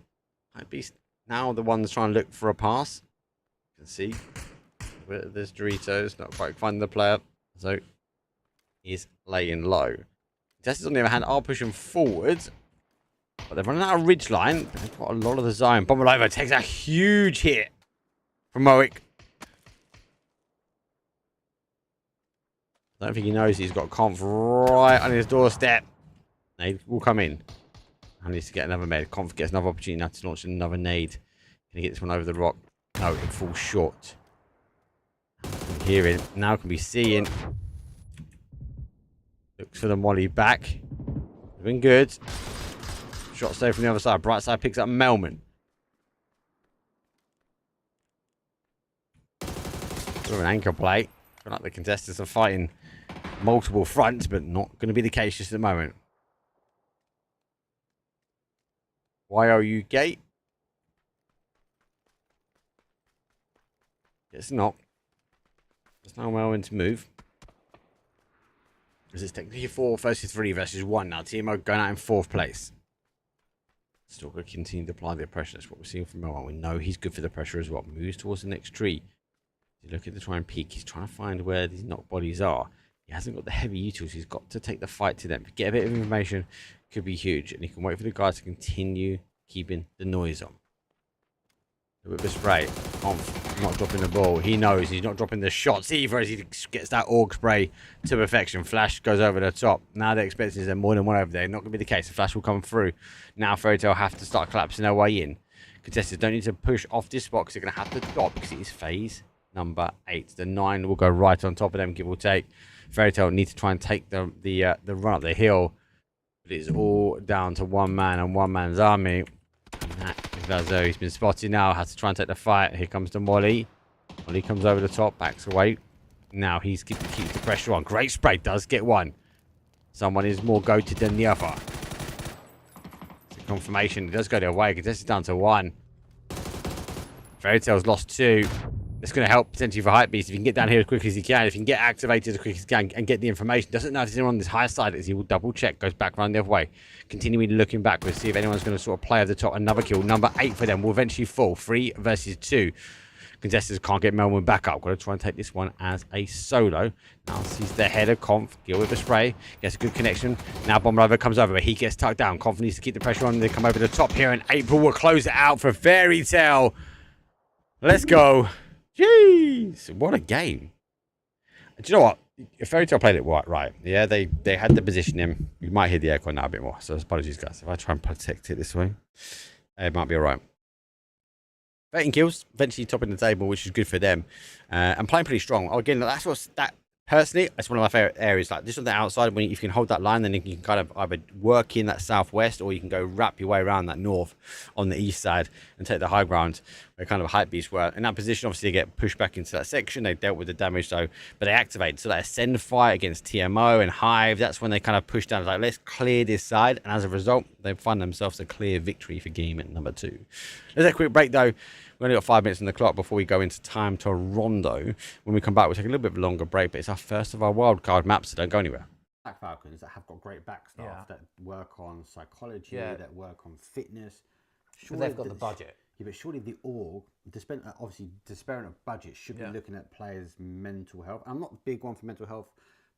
Might be now the ones trying to look for a pass. You can see there's Doritos not quite finding the player, so he's laying low. Contestants on the other hand are pushing forward, but they're running out of ridge line. They've got a lot of the zone. Bomberlover takes a huge hit from Moik. I don't think he knows he's got Conf right on his doorstep. Nade will come in. I need to get another med. Conf gets another opportunity now to launch another nade. Can he get this one over the rock? No, it falls short. Hearing now can be seeing. Looks for the molly back. Doing good. Shot saved from the other side. Bright side picks up Melman. Sort of an anchor play. I feel like the contestants are fighting multiple fronts, but not going to be the case just at the moment. YOU gate. It's not. There's no Melman to move. This is technically 4 versus 3 versus 1 now. TMO going out in 4th place. Still going to continue to apply the pressure. That's what we're seeing from Melman. We know he's good for the pressure as well. Moves towards the next tree. He's looking to try and peek. He's trying to find where these knock bodies are. He hasn't got the heavy utils. He's got to take the fight to them. Get a bit of information. Could be huge. And he can wait for the guys to continue keeping the noise on. With the spray. Conf not dropping the ball. He knows he's not dropping the shots either as he gets that org spray to perfection. Flash goes over the top. Now they're expecting there's more than one over there. Not going to be the case. The flash will come through. Now Fairy Tail have to start collapsing their way in. Contestants don't need to push off this spot because they're going to have to stop because it is phase number 8. The 9 will go right on top of them, give or take. Fairy Tail need to try and take the run up the hill. But it's all down to one man and one man's army. And he's been spotted now. Has to try and take the fight. Here comes the Molly. Molly comes over the top, backs away. Now he's keeps the pressure on. Great spray, does get one. Someone is more goated than the other. It's a confirmation. It does go their way. This is down to 1. Fairy Tail's lost 2. It's going to help potentially for Hypebeast if he can get down here as quickly as he can. If he can get activated as quick as he can and get the information. Doesn't know if he's on this high side as he will double check. Goes back around the other way. Continuing looking backwards. See if anyone's going to sort of play over the top. Another kill. Number 8 for them will eventually fall. 3 versus 2. Contestants can't get Melman back up. Got to try and take this one as a solo. Now sees the header. Conf. Deal with the spray. Gets a good connection. Now Bomberlover comes over, but he gets tucked down. Conf needs to keep the pressure on. They come over the top here, and April will close it out for Fairy Tail. Let's go. Jeez, what a game. Do you know what? If Fairy Tail played it right, yeah, they had the position in. You might hear the aircon now a bit more, so apologies, guys. If I try and protect it this way, it might be all right. 13 kills, eventually topping the table, which is good for them. And playing pretty strong. Again, personally, that's one of my favorite areas. Like just on the outside, if you can hold that line, then you can kind of either work in that southwest, or you can go wrap your way around that north on the east side and take the high ground where kind of Hypebeast were. In that position, obviously, they get pushed back into that section. They dealt with the damage, though, but they activate. So that Ascend fight against TMO and Hive, that's when they kind of push down. Like, let's clear this side. And as a result, they find themselves a clear victory for game at number 2. Let's have a quick break, though. We've only got 5 minutes on the clock before we go into Time to Rondo. When we come back, we'll take a little bit of a longer break, but it's our first of our wildcard maps, so don't go anywhere. Black Falcons that have got great backstaff that work on psychology, that work on fitness. But they've got the budget. Yeah, but surely the org, obviously despairing of budget, should be looking at players' mental health. I'm not a big one for mental health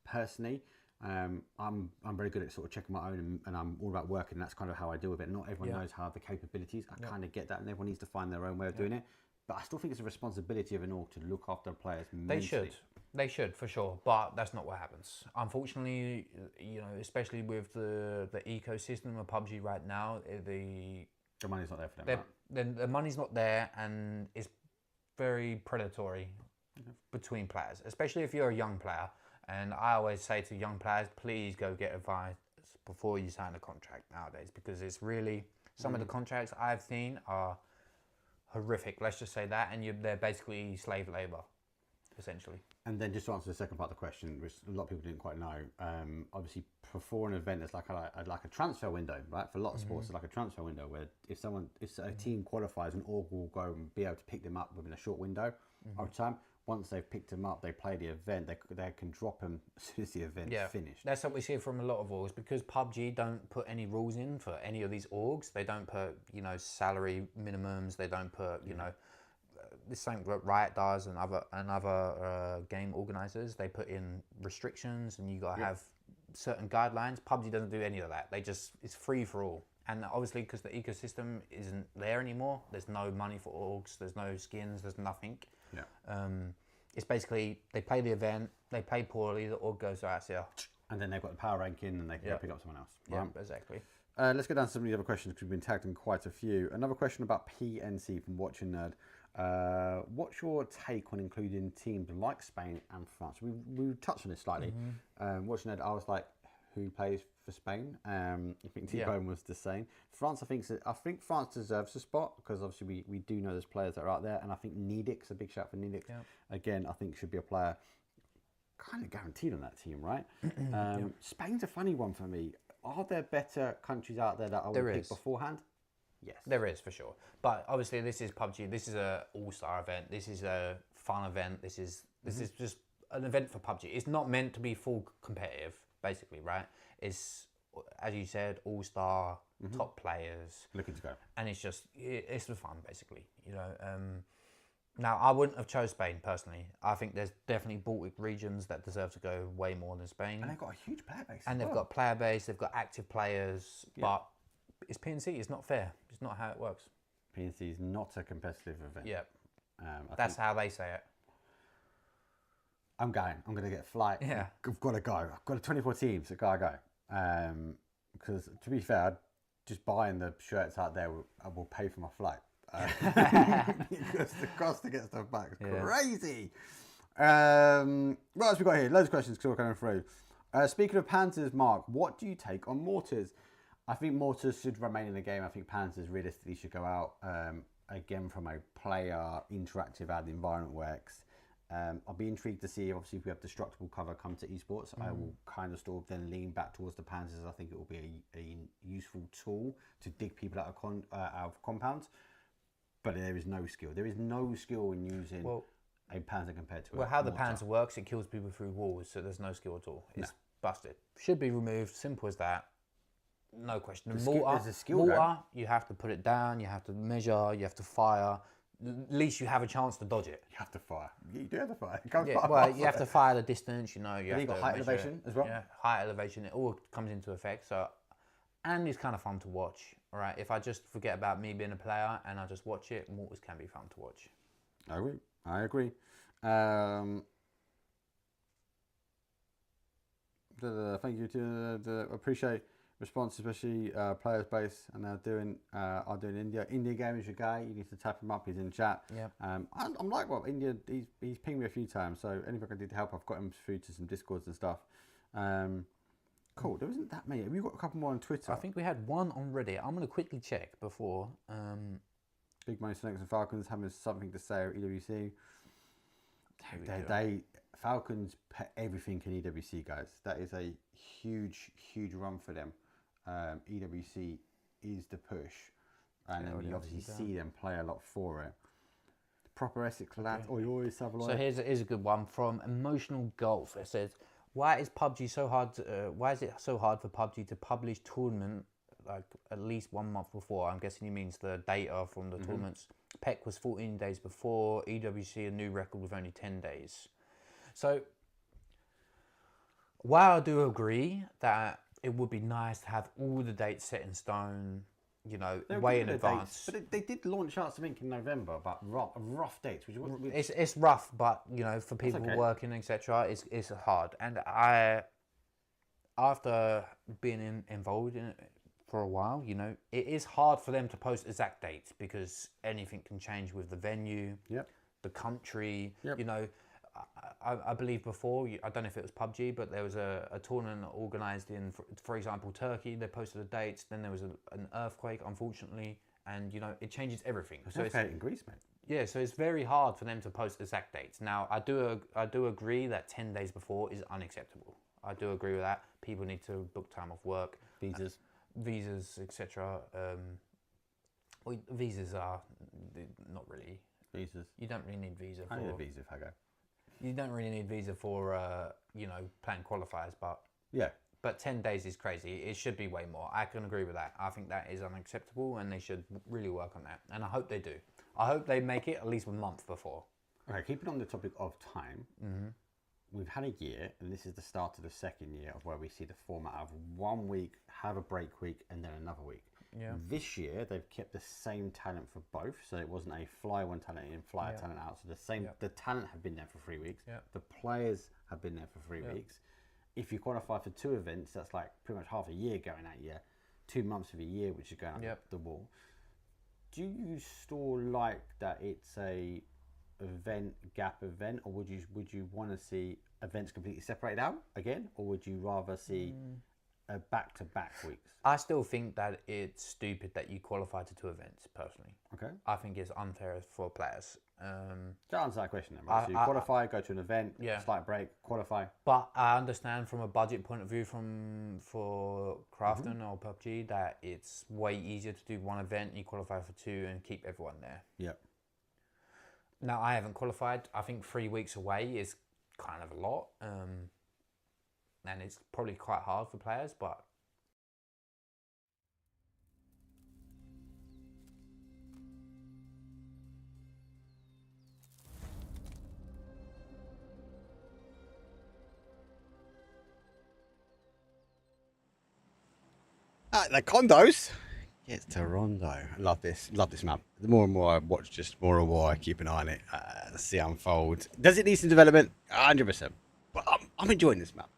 personally. I'm very good at sort of checking my own, and I'm all about working. And that's kind of how I deal with it. Not everyone knows how the capabilities. I kind of get that, and everyone needs to find their own way of doing it. But I still think it's a responsibility of an org to look after players mentally. They should for sure, but that's not what happens. Unfortunately, you know, especially with the ecosystem of PUBG right now, the money's not there for them. Then the money's not there, and it's very predatory between players, especially if you're a young player. And I always say to young players, please go get advice before you sign a contract nowadays, because it's really, some of the contracts I've seen are horrific, let's just say that, and they're basically slave labor, essentially. And then just to answer the second part of the question, which a lot of people didn't quite know, obviously for an event, it's like a transfer window, right? For a lot of sports, it's like a transfer window where if a team qualifies, an org will go and be able to pick them up within a short window of time. once they've picked them up, they play the event, they can drop them as soon as the event's finished. That's what we see from a lot of orgs, because PUBG don't put any rules in for any of these orgs. They don't put, you know, salary minimums. They don't put, you know, the same what Riot does and other game organizers. They put in restrictions, and you gotta have certain guidelines. PUBG doesn't do any of that. It's free for all. And obviously, because the ecosystem isn't there anymore, there's no money for orgs, there's no skins, there's nothing. Yeah. It's basically, they play the event, they play poorly, the org goes, out here. And then they've got the power ranking, and they can go pick up someone else. Yeah, exactly. Let's go down to some of the other questions, because we've been tagged in quite a few. Another question about PNC from Watching Nerd. What's your take on including teams like Spain and France? We touched on this slightly. Watching Nerd, I was like, who plays for Spain? I think T-Bone was the same. France, I think France deserves a spot, because obviously we do know there's players that are out there, and I think Nedix, a big shout for Nedix, again, I think should be a player kind of guaranteed on that team, right? Spain's a funny one for me. Are there better countries out there that I would pick beforehand? Yes. There is, for sure. But obviously this is PUBG, this is a all-star event, this is a fun event, this is just an event for PUBG. It's not meant to be full competitive, basically, right? It's, as you said, all-star, top players. Looking to go. And it's for fun, basically, you know. Now, I wouldn't have chose Spain, personally. I think there's definitely Baltic regions that deserve to go way more than Spain. And they've got a huge player base. And they've got player base, they've got active players, but it's PNC, it's not fair. It's not how it works. PNC is not a competitive event. Yeah. That's how they say it. I'm going to get a flight. Yeah. I've got to go. I've got 24 teams. I've got to go. Because to be fair, just buying the shirts out there will pay for my flight. Because the cost to get stuff back is crazy. What else we got here? Loads of questions still coming through. Speaking of Panzers, Mark, what do you take on Mortars? I think Mortars should remain in the game. I think Panzers realistically should go out. Again, from a player interactive how the environment works. I'll be intrigued to see, obviously, if we have destructible cover come to esports. I will kind of sort of then lean back towards the Panzers. I think it will be a useful tool to dig people out of compounds. But there is no skill. There is no skill in using a Panzer compared to how the Panzer works, it kills people through walls, so there's no skill at all. It's busted. Should be removed. Simple as that. No question. There's a skill mortar, you have to put it down, you have to measure, you have to fire. At least you have a chance to dodge it. You have to fire. You do have to fire. You have to fire the distance, you know. You've got height elevation as well. Yeah, height elevation. It all comes into effect. So, and it's kind of fun to watch. All right, if I just forget about me being a player and I just watch it, Mortars can be fun to watch. I agree. Thank you to appreciate response, especially players base, and are doing India. India game is your guy. You need to tap him up. He's in chat. Yeah. I'm like, well, India. He's pinged me a few times. So anything I can do to help, I've got him through to some discords and stuff. Cool. There isn't that many. Have you got a couple more on Twitter? I think we had one on Reddit. I'm going to quickly check before. Big Money Snakes and Falcons having something to say at EWC. Falcons put everything in EWC, guys. That is a huge run for them. EWC is the push, and then you obviously see them play a lot for it. Proper Essex lads. Oh, you always have a lot. So here's a good one from Emotional Golf. It says, why is PUBG so hard? Why is it so hard for PUBG to publish tournament like at least 1 month before? I'm guessing he means the data from the tournaments. PEC was 14 days before. EWC a new record with only 10 days. So while I do agree that it would be nice to have all the dates set in stone, you know, way in advance. Dates, but they did launch out something in November, but rough dates. It's rough, but you know, for people working, etc., it's hard. And after being involved in it for a while, you know, it is hard for them to post exact dates because anything can change with the venue, the country, you know. I believe before, I don't know if it was PUBG, but there was a tournament organised in, for example, Turkey. They posted the dates, then there was an earthquake, unfortunately, and, you know, it changes everything. So it's in Greece, mate. Yeah, so it's very hard for them to post exact dates. Now, I do agree that 10 days before is unacceptable. I do agree with that. People need to book time off work. Visas, etc. Visas are not really. Visas. You don't really need visa. I need a visa if I go. You don't really need visa for you know, playing qualifiers, but Yeah. But 10 days is crazy. It should be way more. I can agree with that. I think that is unacceptable, and they should really work on that. And I hope they do. I hope they make it at least a month before. Okay, keeping on the topic of time, we've had a year, and this is the start of the second year of where we see the format of 1 week, have a break week, and then another week. Yeah. This year, they've kept the same talent for both, so it wasn't a fly one talent in, fly a talent out. So the talent have been there for 3 weeks. Yeah. The players have been there for 3 weeks. If you qualify for 2 events, that's like pretty much half a year going at you, 2 months of a year, which is going up the wall. Do you still like that it's a event gap event, or would you want to see events completely separated out again, or would you rather see a back-to-back weeks? I still think that it's stupid that you qualify to 2 events, personally. Okay. I think it's unfair for players. To answer that question then, right? So you qualify, go to an event, slight break, qualify. But I understand from a budget point of view for Crafton or PUBG that it's way easier to do 1 event, you qualify for 2 and keep everyone there. Yep. Now, I haven't qualified. I think 3 weeks away is kind of a lot. And it's probably quite hard for players, but the condos. It's Toronto. I love this map. The more and more I watch, just more and more I keep an eye on it, see it unfold. Does it need some development? 100%. But I'm enjoying this map.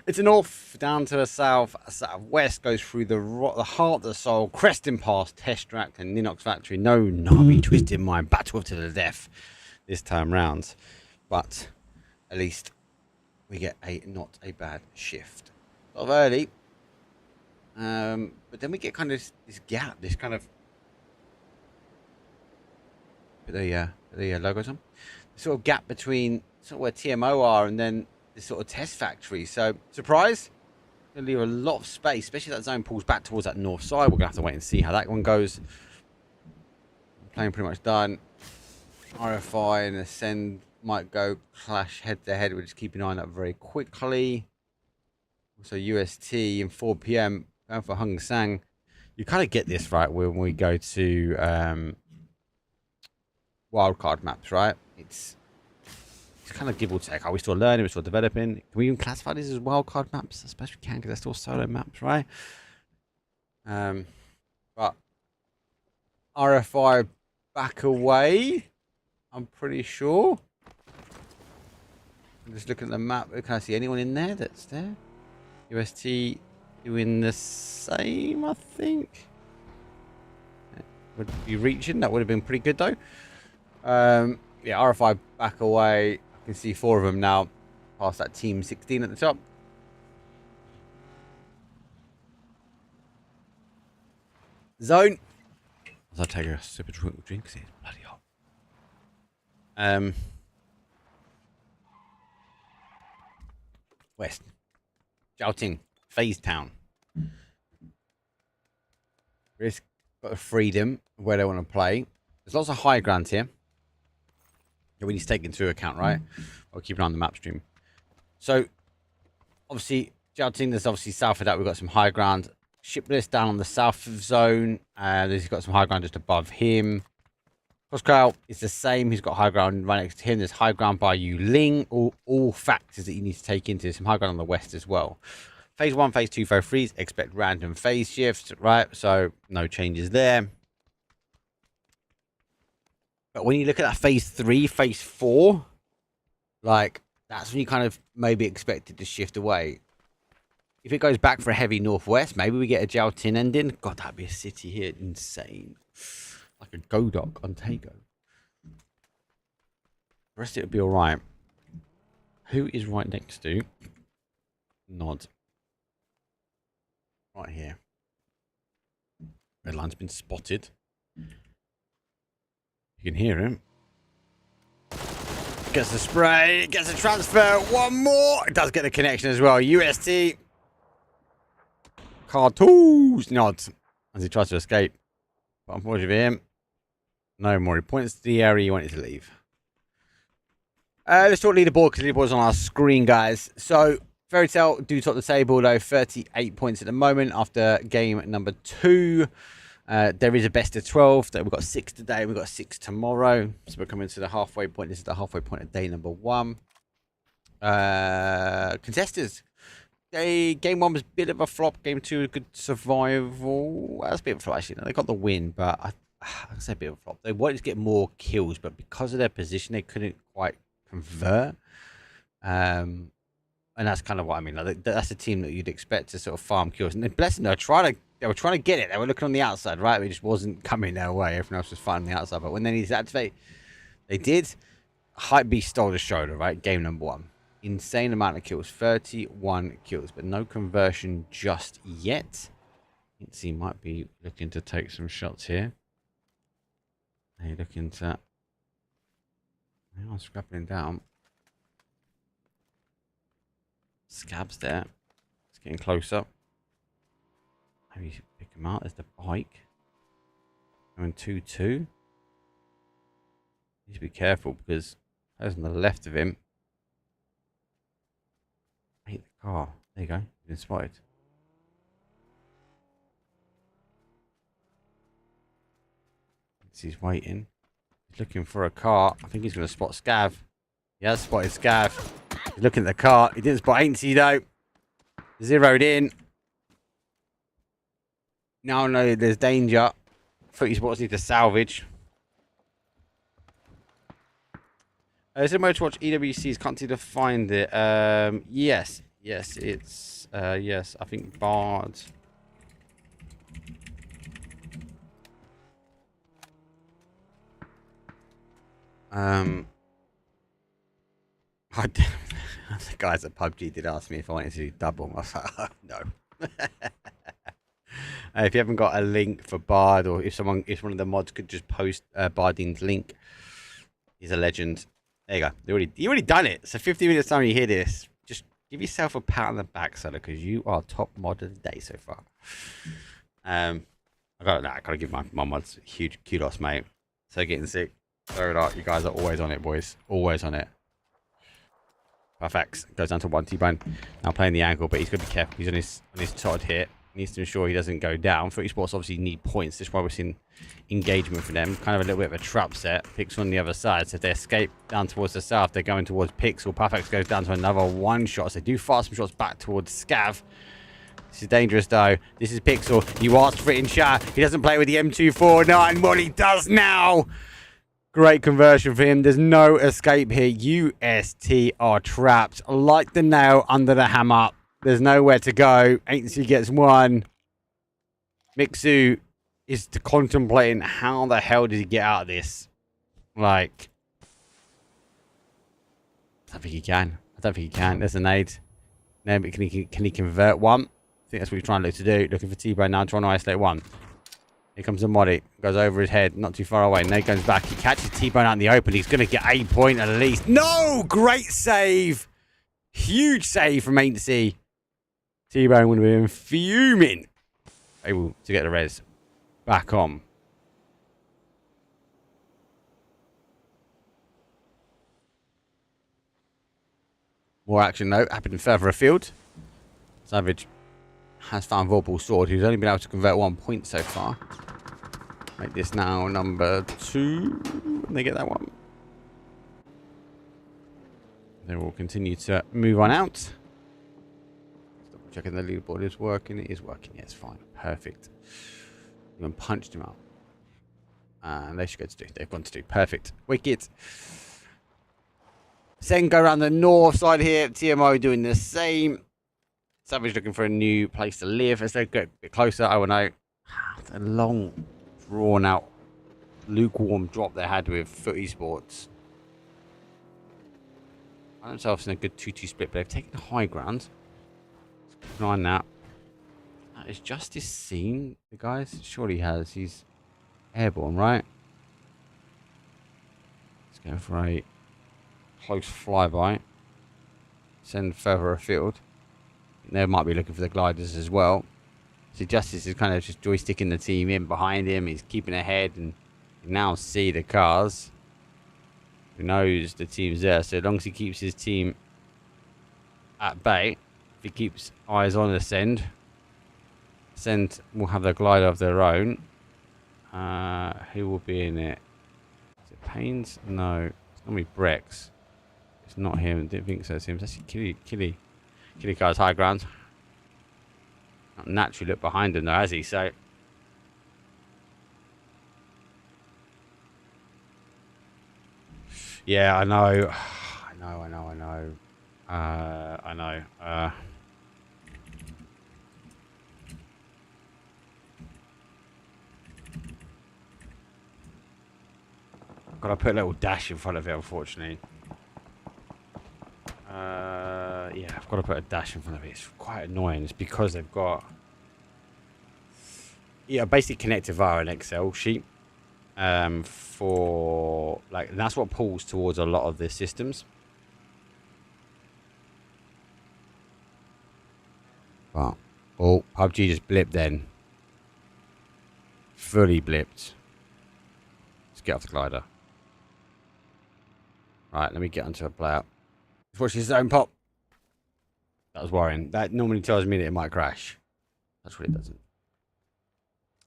It's a north, down to a south west, goes through the heart of the soul, Creston Pass, Test-Track, and Ninox Factory. No Navi twisted mind, battle to the death this time round. But at least we get not a bad shift. Sort of early. But then we get kind of this gap, this kind of put the logos on, the sort of gap between sort of where TMO are and then this sort of test factory. So surprise, gonna leave a lot of space, especially if that zone pulls back towards that north side. We're gonna have to wait and see how that one goes. Playing pretty much done. RFI and Ascend might go clash head to head. We'll just keep an eye on that very quickly. Also UST and 4 PM. Going for Hung Sang. You kind of get this right when we go to wildcard maps, right? It's kind of give or take. Are we still learning? We're still developing. Can we even classify these as wildcard maps? I suppose we can, because they're still solo maps, right? But RFI back away, I'm pretty sure. I'm just looking at the map. Can I see anyone in there that's there? UST doing the same, I think. Would be reaching. That would have been pretty good, though. Yeah, RFI back away. I can see 4 of them now. Past that team 16 at the top. Zone. As I take a sip of drink because it's bloody hot. West. Jiaoting. Phase Town. Risk got the freedom of where they want to play. There's lots of high ground here. We need to take into account, right? I'll keep an eye on the map stream. So, obviously, Jiaoting, there's obviously south of that, we've got some high ground. Shipless down on the south of zone. He's got some high ground just above him. Coscrow is the same. He's got high ground right next to him. There's high ground by Yuling. All factors that you need to take into. There's some high ground on the west as well. Phase 1, Phase 2, Phase 3, expect random phase shifts, right? So, no changes there. But when you look at that Phase 3, Phase 4, like, that's when you kind of maybe expect it to shift away. If it goes back for a heavy northwest, maybe we get a Jiaotin ending. God, that'd be a city here. Insane. Like a Godok on Tago. The rest of it would be alright. Who is right next to Nod? Right here. Red line's been spotted. You can hear him. Gets the spray, gets the transfer, 1 more. It does get the connection as well. UST. Cartouche nods as he tries to escape. But unfortunately for him, no more. He points to the area he wanted to leave. Let's talk leaderboard because leaderboard's on our screen, guys. So Fairy Tail do top the table though, 38 points at the moment after game number 2. There is a best of 12. We've got 6 today. We've got 6 tomorrow. So we're coming to the halfway point. This is the halfway point of day number 1. Contestants. Game 1 was a bit of a flop. Game 2 was good survival. That's a bit of a flop, actually. They got the win, but I'd say a bit of a flop. They wanted to get more kills, but because of their position, they couldn't quite convert. And that's kind of what I mean. Like, that's a team that you'd expect to sort of farm kills. And bless them, they were trying to get it. They were looking on the outside, right? It just wasn't coming their way. Everyone else was fighting the outside. But when they needed to activate, they did. Hypebeast stole the show, right? Game number 1. Insane amount of kills. 31 kills, but no conversion just yet. He might be looking to take some shots here. They're looking to... Hang on, scrapping down. Scab's there. It's getting closer. Maybe pick him out. There's the bike. Going 2-2. Need to be careful because those on the left of him. Hate the car. There you go. He's been spotted. He's waiting. He's looking for a car. I think he's going to spot Scav. He has spotted Scav. He's looking at the car. He didn't spot Ainsley though. Zeroed in. Now I know there's danger. Footy spots need to salvage. Somewhere to watch EWCs. Can't seem to find it. Yes, it's yes. I think Bard. The guys at Pubg did ask me if I wanted to do double. I was like, oh, no. If you haven't got a link for Bard, or if one of the mods could just post Bardin's link, he's a legend. There you go. You already done it. So 50 minutes time you hear this, just give yourself a pat on the back, Sutter, because you are top mod of the day so far. I gotta give my mods huge kudos, mate. So getting sick. Throw it out. You guys are always on it, boys. Always on it. Perfect. Goes down to 1 T-bone. Now playing the angle, but he's got to be careful. He's on his Todd here. Needs to ensure he doesn't go down. Footy Sports obviously need points. That's why we're seeing engagement for them. Kind of a little bit of a trap set. Pixel on the other side. So if they escape down towards the south, they're going towards Pixel. Perfect goes down to another 1 shot. So they do fast some shots back towards Scav. This is dangerous though. This is Pixel. You asked for it in chat. He doesn't play with the M249. What he does now. Great conversion for him. There's no escape here. UST are trapped like the nail under the hammer. There's nowhere to go. Agency gets 1. Mixu is contemplating how the hell did he get out of this. Like, I don't think he can. There's a nade. No, but can he convert 1? I think that's what he's trying to look to do. Looking for T-Bone now, trying to isolate 1. Here comes the Moddy. Goes over his head, not too far away. Nade goes back. He catches T-Bone out in the open. He's going to get a point at least. No! Great save. Huge save from Agency. T-Bone would have been fuming. Able to get the res back on. More action though, happening further afield. Savage has found Vorpal Sword, who's only been able to convert 1 point so far. Make this now number 2. And they get that one. They will continue to move on out. Double checking the leaderboard is working. It is working. Yeah, it's fine. Perfect. Even punched him up. And they should go to do. They've gone to do. Perfect. Wicked. Sen go around the north side here. TMO doing the same. Savage looking for a new place to live. As they get a bit closer, I will know. A long, drawn out, lukewarm drop they had with Footy Sports. Find themselves in a good 2-2 split, but they've taken the high ground. Let's keep an eye on that. Is Justice seen the guys? Surely he has. He's airborne, right? Let's go for a close flyby. Send further afield. They might be looking for the gliders as well. So Justice is kind of just joysticking the team in behind him. He's keeping ahead and you can now see the cars. He knows the team's there, so as long as he keeps his team at bay, if he keeps eyes on Ascend, Ascend will have their glider of their own. Who will be in it? Is it Pains? No, it's gonna be Brex. It's not him. Didn't think so. It's him. It's actually Killy Car's high ground. Not naturally look behind him though, has he? So. Yeah, I know. I know. Gotta put a little dash in front of it, unfortunately. Yeah, I've got to put a dash in front of it. It's quite annoying. It's because they've got... Yeah, basically connected via an Excel sheet. For... Like, and that's what pulls towards a lot of the systems. But... Oh, PUBG just blipped then. Fully blipped. Let's get off the glider. Right, let me get onto a player. He's watching his own pop. That was worrying. That normally tells me that it might crash. That's what it doesn't.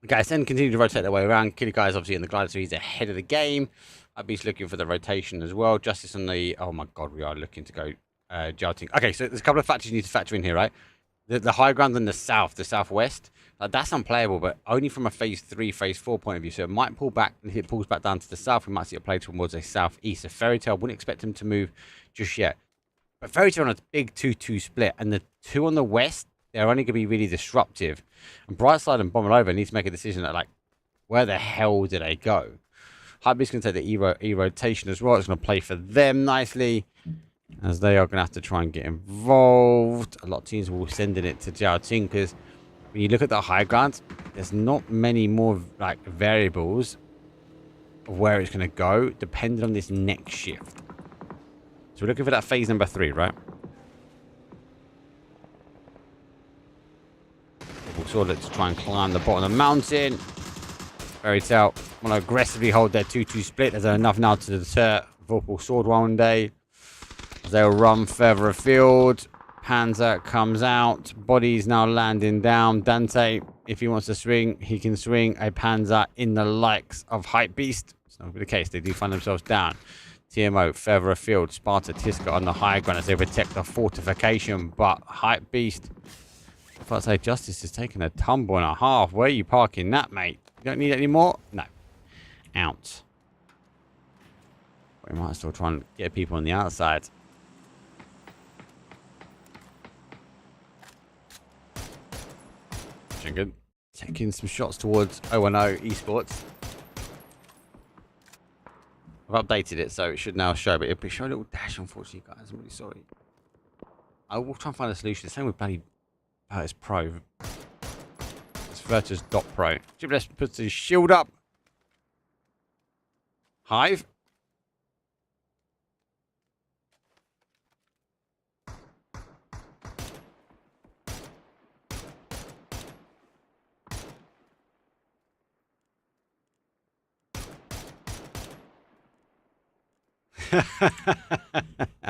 Okay, then continue to rotate their way around. Kitty Guy is obviously in the glider, so he's ahead of the game. Abby's looking for the rotation as well. Justice on the... Oh my god, we are looking to go Jarting. Okay, so there's a couple of factors you need to factor in here, right? The high ground in the south, the southwest, that's unplayable, but only from a phase 3, phase 4 point of view. So it might pull back, if it pulls back down to the south, we might see it play towards a southeast. So Fairy Tail, wouldn't expect him to move just yet. But Fairy Tail on a big 2-2 split, and the two on the west, they're only going to be really disruptive. And Brightside and Bomber Over need to make a decision that, like, where the hell do they go? Hypebeast's going to take the E-rotation as well. It's going to play for them nicely, as they are going to have to try and get involved. A lot of teams will send it to Jiao Ting, because when you look at the high ground, there's not many more like variables of where it's going to go, depending on this next shift. So we're looking for that phase number 3, right? We'll sort of try and climb the bottom of the mountain. Fairy Tail want to aggressively hold their 2-2 split. There's enough now to deter Vorpal Sword one day. They'll run further afield. Panzer comes out. Body's now landing down. Dante, if he wants to swing, he can swing a Panzer in the likes of Hypebeast. It's not going to be the case. They do find themselves down. TMO further afield. Sparta Tiska on the high ground as they protect the fortification. But Hypebeast, if I say Justice is taking a tumble and a half. Where are you parking that, mate? You don't need it anymore? No. Out. We might still try and get people on the outside. Good. Taking some shots towards 0-0 esports. I've updated it, so it should now show, but it'll show a little dash, unfortunately, guys. I'm really sorry. I will try and find a solution. The same with bloody Virtus Pro. It's Virtus.pro. Gibless puts his shield up. Hive.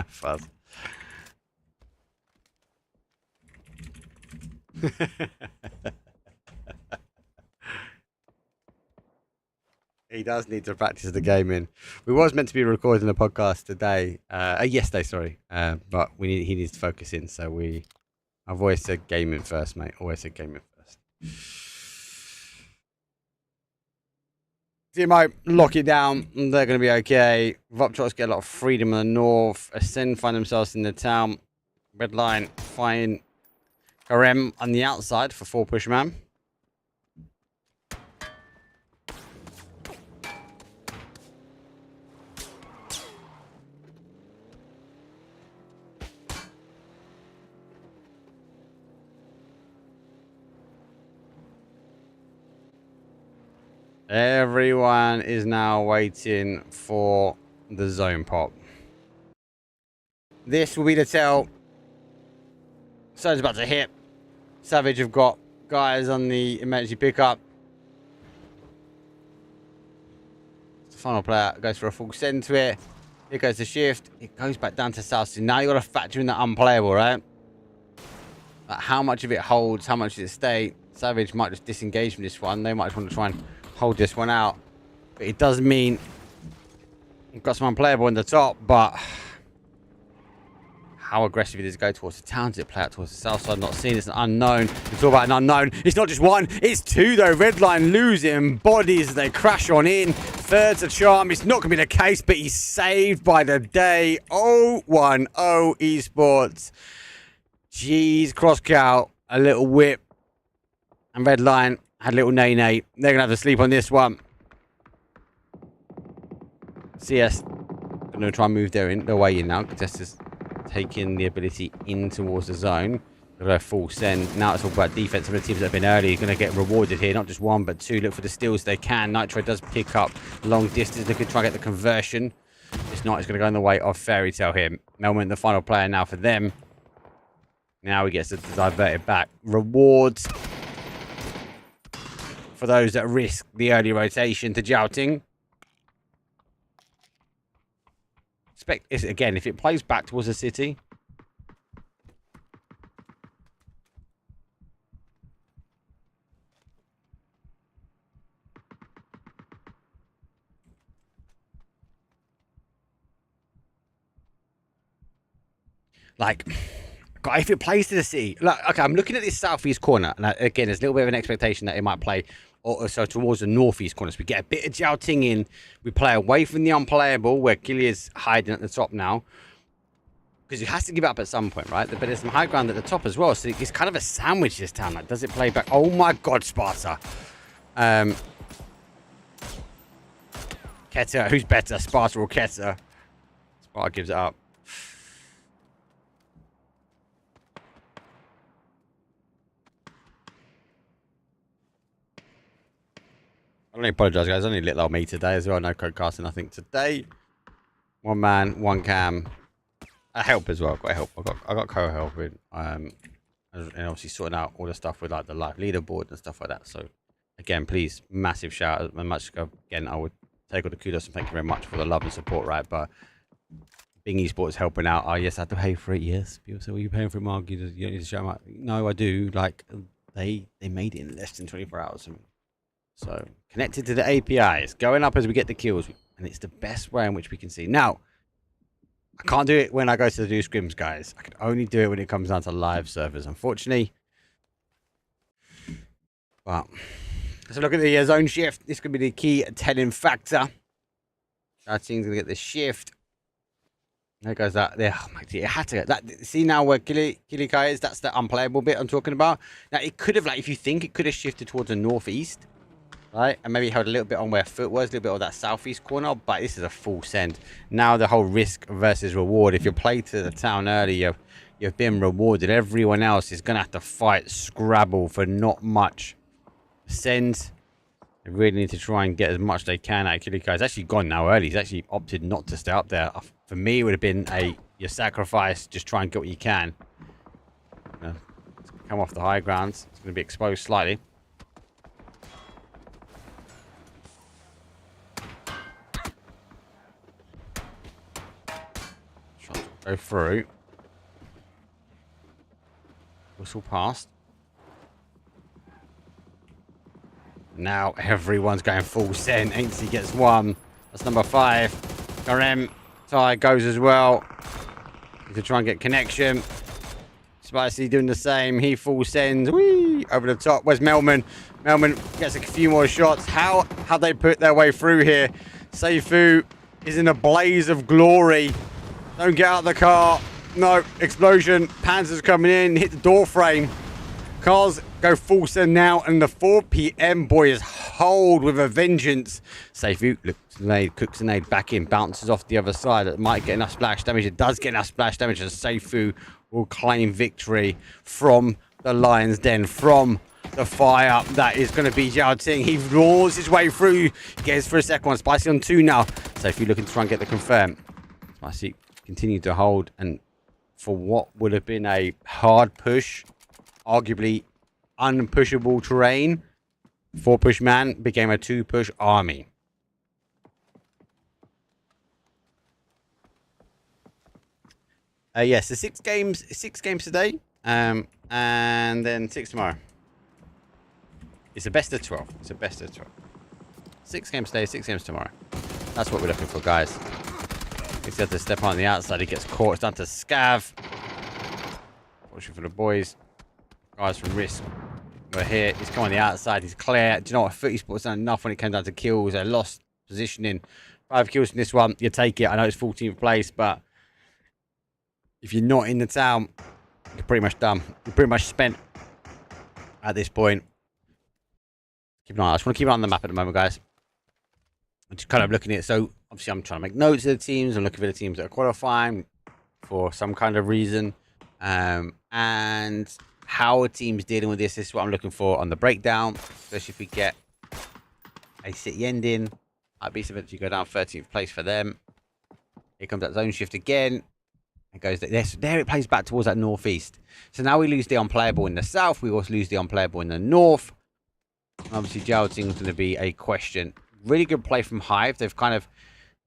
Fuzz. He does need to practice the gaming. We was meant to be recording a podcast today, yesterday, sorry, but he needs to focus in. So I've always said gaming first, mate. Always said gaming first. TMO, lock it down. They're going to be okay. Voptrots get a lot of freedom in the north. Ascend find themselves in the town. Red line find Karem on the outside for 4 push man. Everyone is now waiting for the zone pop. This will be the tell. Sun's about to hit. Savage have got guys on the emergency pickup. The final player goes for a full send to it. Here goes the shift. It goes back down to South. So now you got to factor in that unplayable, right? Like how much of it holds, how much does it stay? Savage might just disengage from this one. They might just want to try and hold this one out. But it does mean you've got some unplayable in the top, but how aggressive it is to go towards the town? Does it play out towards the south side? Not seen. It's an unknown. It's all about an unknown. It's not just one. It's two, though. Redline losing bodies as they crash on in. Third's a charm. It's not going to be the case, but he's saved by the day. 0-1-0 esports. Jeez, cross cow. A little whip. And Redline had a little nay-nay. They're going to have to sleep on this one. CS going to try and move their way in now. Contestants taking the ability in towards the zone. They've got a full send. Now it's all about defense. Some of the teams that have been early are going to get rewarded here. Not just one, but two. Look for the steals they can. Nitro does pick up long distance. They could try and get the conversion. It's not. It's going to go in the way of Fairy Tale here. Melman, the final player now for them. Now he gets to divert it back. Rewards for those that risk the early rotation to Jouting. Again, if it plays back towards the city, like, God, if it plays to the city, like, okay, I'm looking at this southeast corner, and again, there's a little bit of an expectation that it might play also towards the northeast corner. So we get a bit of Jouting in. We play away from the unplayable, where Gillia's hiding at the top now. Because he has to give up at some point, right? But there's some high ground at the top as well. So it's kind of a sandwich this time. Like, does it play back? Oh my God, Sparta. Keta, who's better? Sparta or Keta? Sparta gives it up. I only apologise, guys. Only little old me today as well. No code casting, nothing today. One man, one cam. A help as well. Got help. I got co-helping. And obviously sorting out all the stuff with like the live leaderboard and stuff like that. So again, please, massive shout out. And much again, I would take all the kudos and thank you very much for the love and support, right? But Bing Esports helping out. Oh yes, I have to pay for it. Yes. People say, well, you're paying for it, Mark. You don't need to show them out. No, I do. Like they made it in less than 24 hours. So connected to the APIs, going up as we get the kills, and it's the best way in which we can see. Now, I can't do it when I go to do scrims, guys. I can only do it when it comes down to live servers, unfortunately. But let's look at the zone shift. This could be the key telling factor. Our team's gonna get the shift. There goes that. There, oh my dear, it had to get that. See now where Kilikai is? That's the unplayable bit I'm talking about. Now it could have, like, if you think it could have shifted towards the northeast. Right, and maybe held a little bit on where Foot was, a little bit of that southeast corner, but this is a full send. Now the whole risk versus reward. If you play to the town early, you've been rewarded. Everyone else is going to have to fight Scrabble for not much. Send. They really need to try and get as much they can out of Kilikai. He's actually gone now early. He's actually opted not to stay up there. For me, it would have been your sacrifice. Just try and get what you can. Come off the high grounds. It's going to be exposed slightly. Go through. Whistle past. Now everyone's going full send. Ainsley gets one. That's number 5. Garem. Ty goes as well. Need to try and get connection. Spicy doing the same. He full sends. Whee! Over the top. Where's Melman? Melman gets a few more shots. How they put their way through here? Seifu is in a blaze of glory. Don't get out of the car. No, explosion. Panzer's coming in. Hit the door frame. Cars go full send now. And the 4 p.m. boy is hold with a vengeance. Seifu looks nade, cooks a nade back in. Bounces off the other side. It might get enough splash damage. It does get enough splash damage. And Seifu will claim victory from the Lion's Den. From the fire. That is going to be Jouting. He roars his way through. He gets for a second one. Spicy on 2 now. Seifu looking to try and get the confirm. Spicy continue to hold, and for what would have been a hard push, arguably unpushable terrain, 4-push man became a 2-push army. Yes, so 6 games today, and then 6 tomorrow. It's a best of 12. 6 games today, 6 games tomorrow. That's what we're looking for, guys. He's got to step on the outside. He gets caught. It's down to Scav. Watching for the boys. Guys from Risk. We're here. He's come on the outside. He's clear. Do you know what? Footy sports done enough when it came down to kills. They lost positioning. 5 kills in this one. You take it. I know it's 14th place, but if you're not in the town, you're pretty much done. You're pretty much spent at this point. Keep an eye. I just want to keep it on the map at the moment, guys. I'm just kind of looking at it. So obviously I'm trying to make notes of the teams. I'm looking for the teams that are qualifying for some kind of reason. And how a team's dealing with this. This is what I'm looking for on the breakdown. Especially if we get a city ending. I'd be eventually go down 13th place for them. Here comes that zone shift again. It goes there. So there it plays back towards that northeast. So now we lose the unplayable in the south. We also lose the unplayable in the north. Obviously, Geraldton's going to be a question. Really good play from Hive. They've kind of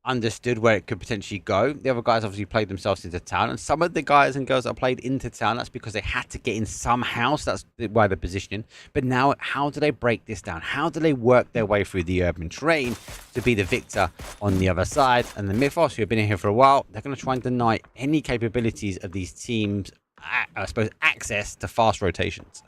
understood where it could potentially go. The other guys obviously played themselves into town. And some of the guys and girls that played into town, that's because they had to get in somehow. So that's why they're positioning. But now, how do they break this down? How do they work their way through the urban terrain to be the victor on the other side? And the Mythos, who have been in here for a while, they're going to try and deny any capabilities of these teams, I suppose, access to fast rotations.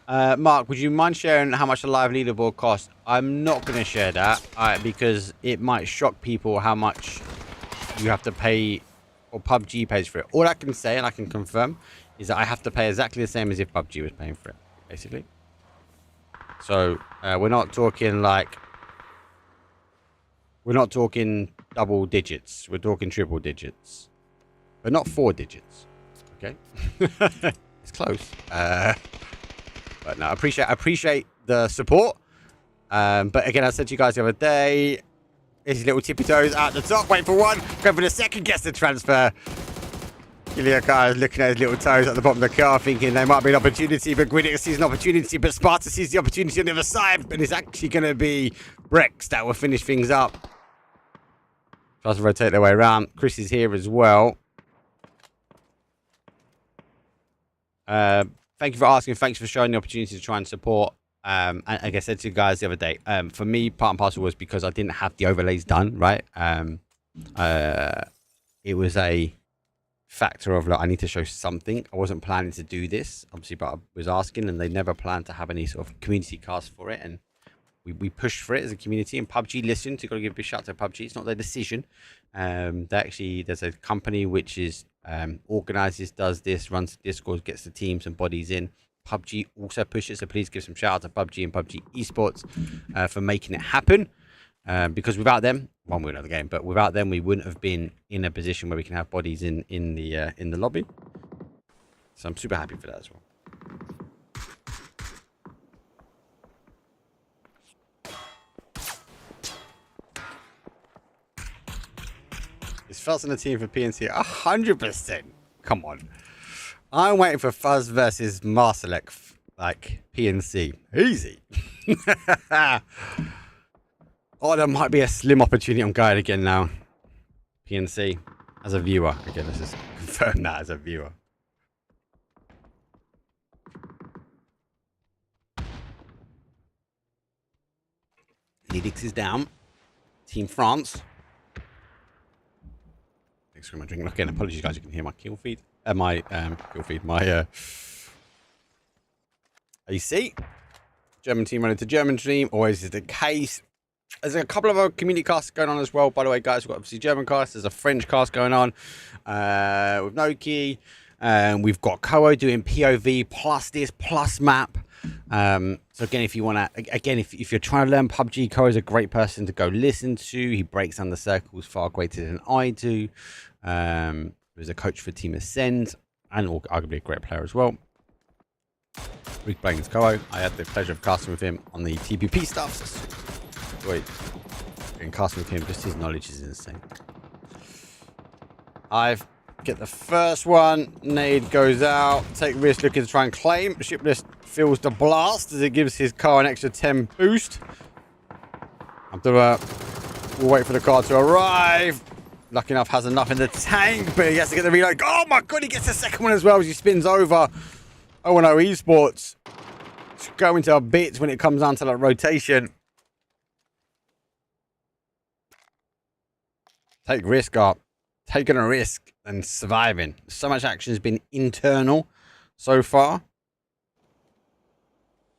Mark, would you mind sharing how much the live leaderboard costs? I'm not going to share that because it might shock people how much you have to pay or PUBG pays for it. All I can say, and I can confirm, is that I have to pay exactly the same as if PUBG was paying for it, basically. So we're not talking like... We're not talking double digits. We're talking triple digits. But not 4 digits. Okay? It's close. But no, I appreciate the support. But again, I said to you guys the other day, his little tippy toes out the top, wait for one, go for the second, gets the transfer. Iliaka is looking at his little toes at the bottom of the car, thinking there might be an opportunity, but Gwyneth sees an opportunity, but Sparta sees the opportunity on the other side, but it's actually going to be Brex that will finish things up. Tries to rotate their way around. Chris is here as well. Thank you for asking. Thanks for showing the opportunity to try and support. And like I said to you guys the other day, for me, part and parcel was because I didn't have the overlays done, right? It was a factor of, like, I need to show something. I wasn't planning to do this, obviously, but I was asking, and they never planned to have any sort of community cast for it. And we pushed for it as a community, and PUBG listened. So you've got to give a big shout out to PUBG. It's not their decision. There's a company which is organizes, does this, runs Discord, gets the teams and bodies in. PUBG also pushes, so please give some shout out to PUBG and PUBG Esports for making it happen. Because without them, one way or another game, but without them, we wouldn't have been in a position where we can have bodies in the lobby. So I'm super happy for that as well. Is Fuzz on the team for PNC? 100%. Come on. I'm waiting for Fuzz versus Marselec, like PNC. Easy. Oh, there might be a slim opportunity on Guide again now. PNC as a viewer. Again, let's just confirm that as a viewer. Lidix is down. Team France. Thanks for my drink. Again, apologies, guys. You can hear my kill feed. My AC. German team running to German team. Always is the case. There's a couple of other community casts going on as well. By the way, guys, we've got obviously German cast. There's a French cast going on with Noki. We've got Koa doing POV plus this plus map. So again, if you want to, again, if you're trying to learn PUBG, Koa is a great person to go listen to. He breaks down the circles far greater than I do. He was a coach for Team Ascend and arguably a great player as well. We're playing as Koa. I had the pleasure of casting with him on the TPP stuff. Wait, and casting with him, just his knowledge is insane. Get the first one. Nade goes out. Take risk looking to try and claim. Shipless feels the blast as it gives his car an extra 10 boost. Abdullah will wait for the car to arrive. Lucky enough, has enough in the tank, but he has to get the reload. Oh my god, he gets the second one as well as he spins over. Oh no, esports. It's going to bits when it comes down to that rotation. Take risk up. Taking a risk and surviving. So much action has been internal so far.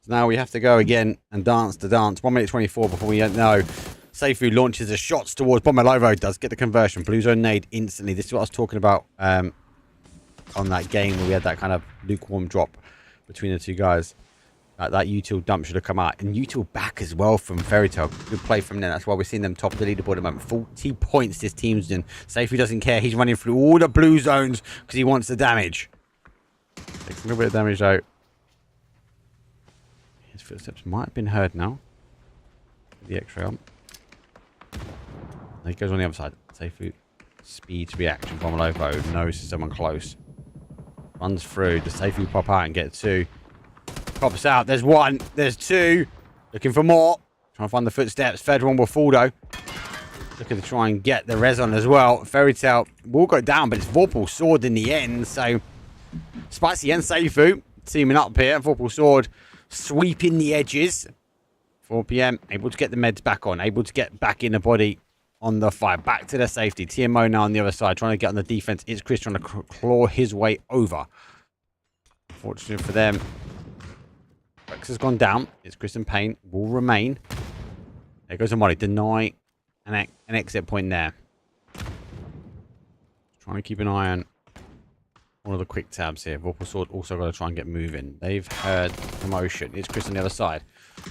So now we have to go again and dance the dance. 1 minute 24 before we know. Seifu launches the shots towards Bombelovo. Does get the conversion. Blue zone nade instantly. This is what I was talking about on that game where we had that kind of lukewarm drop between the two guys. That util dump should have come out. And util back as well from Fairy Tail. Good play from them. That's why we're seeing them top of the leaderboard at the moment. 40 points this team's doing. Seifu doesn't care. He's running through all the blue zones because he wants the damage. Takes a little bit of damage out. His footsteps might have been heard now. The X-ray on. He goes on the other side. Seifu speeds reaction. Bombelovo knows someone close. Runs through. Does Seifu pop out and get two? Pops out. There's one. There's two. Looking for more. Trying to find the footsteps. Third one will fall though. Looking to try and get the res on as well. Fairy Tail will go down, but it's Vorpal's sword in the end. So Spicy and Seifu teaming up here. Vorpal's sword sweeping the edges. 4 PM. Able to get the meds back on. Able to get back in the body on the fight. Back to the safety. TMO now on the other side. Trying to get on the defense. It's Chris trying to claw his way over. Fortunate for them. Rex has gone down. It's Chris and Payne. Will remain. There goes Amari. Deny an exit point there. Trying to keep an eye on one of the quick tabs here. Vorpal Sword also got to try and get moving. They've heard commotion. It's Chris on the other side.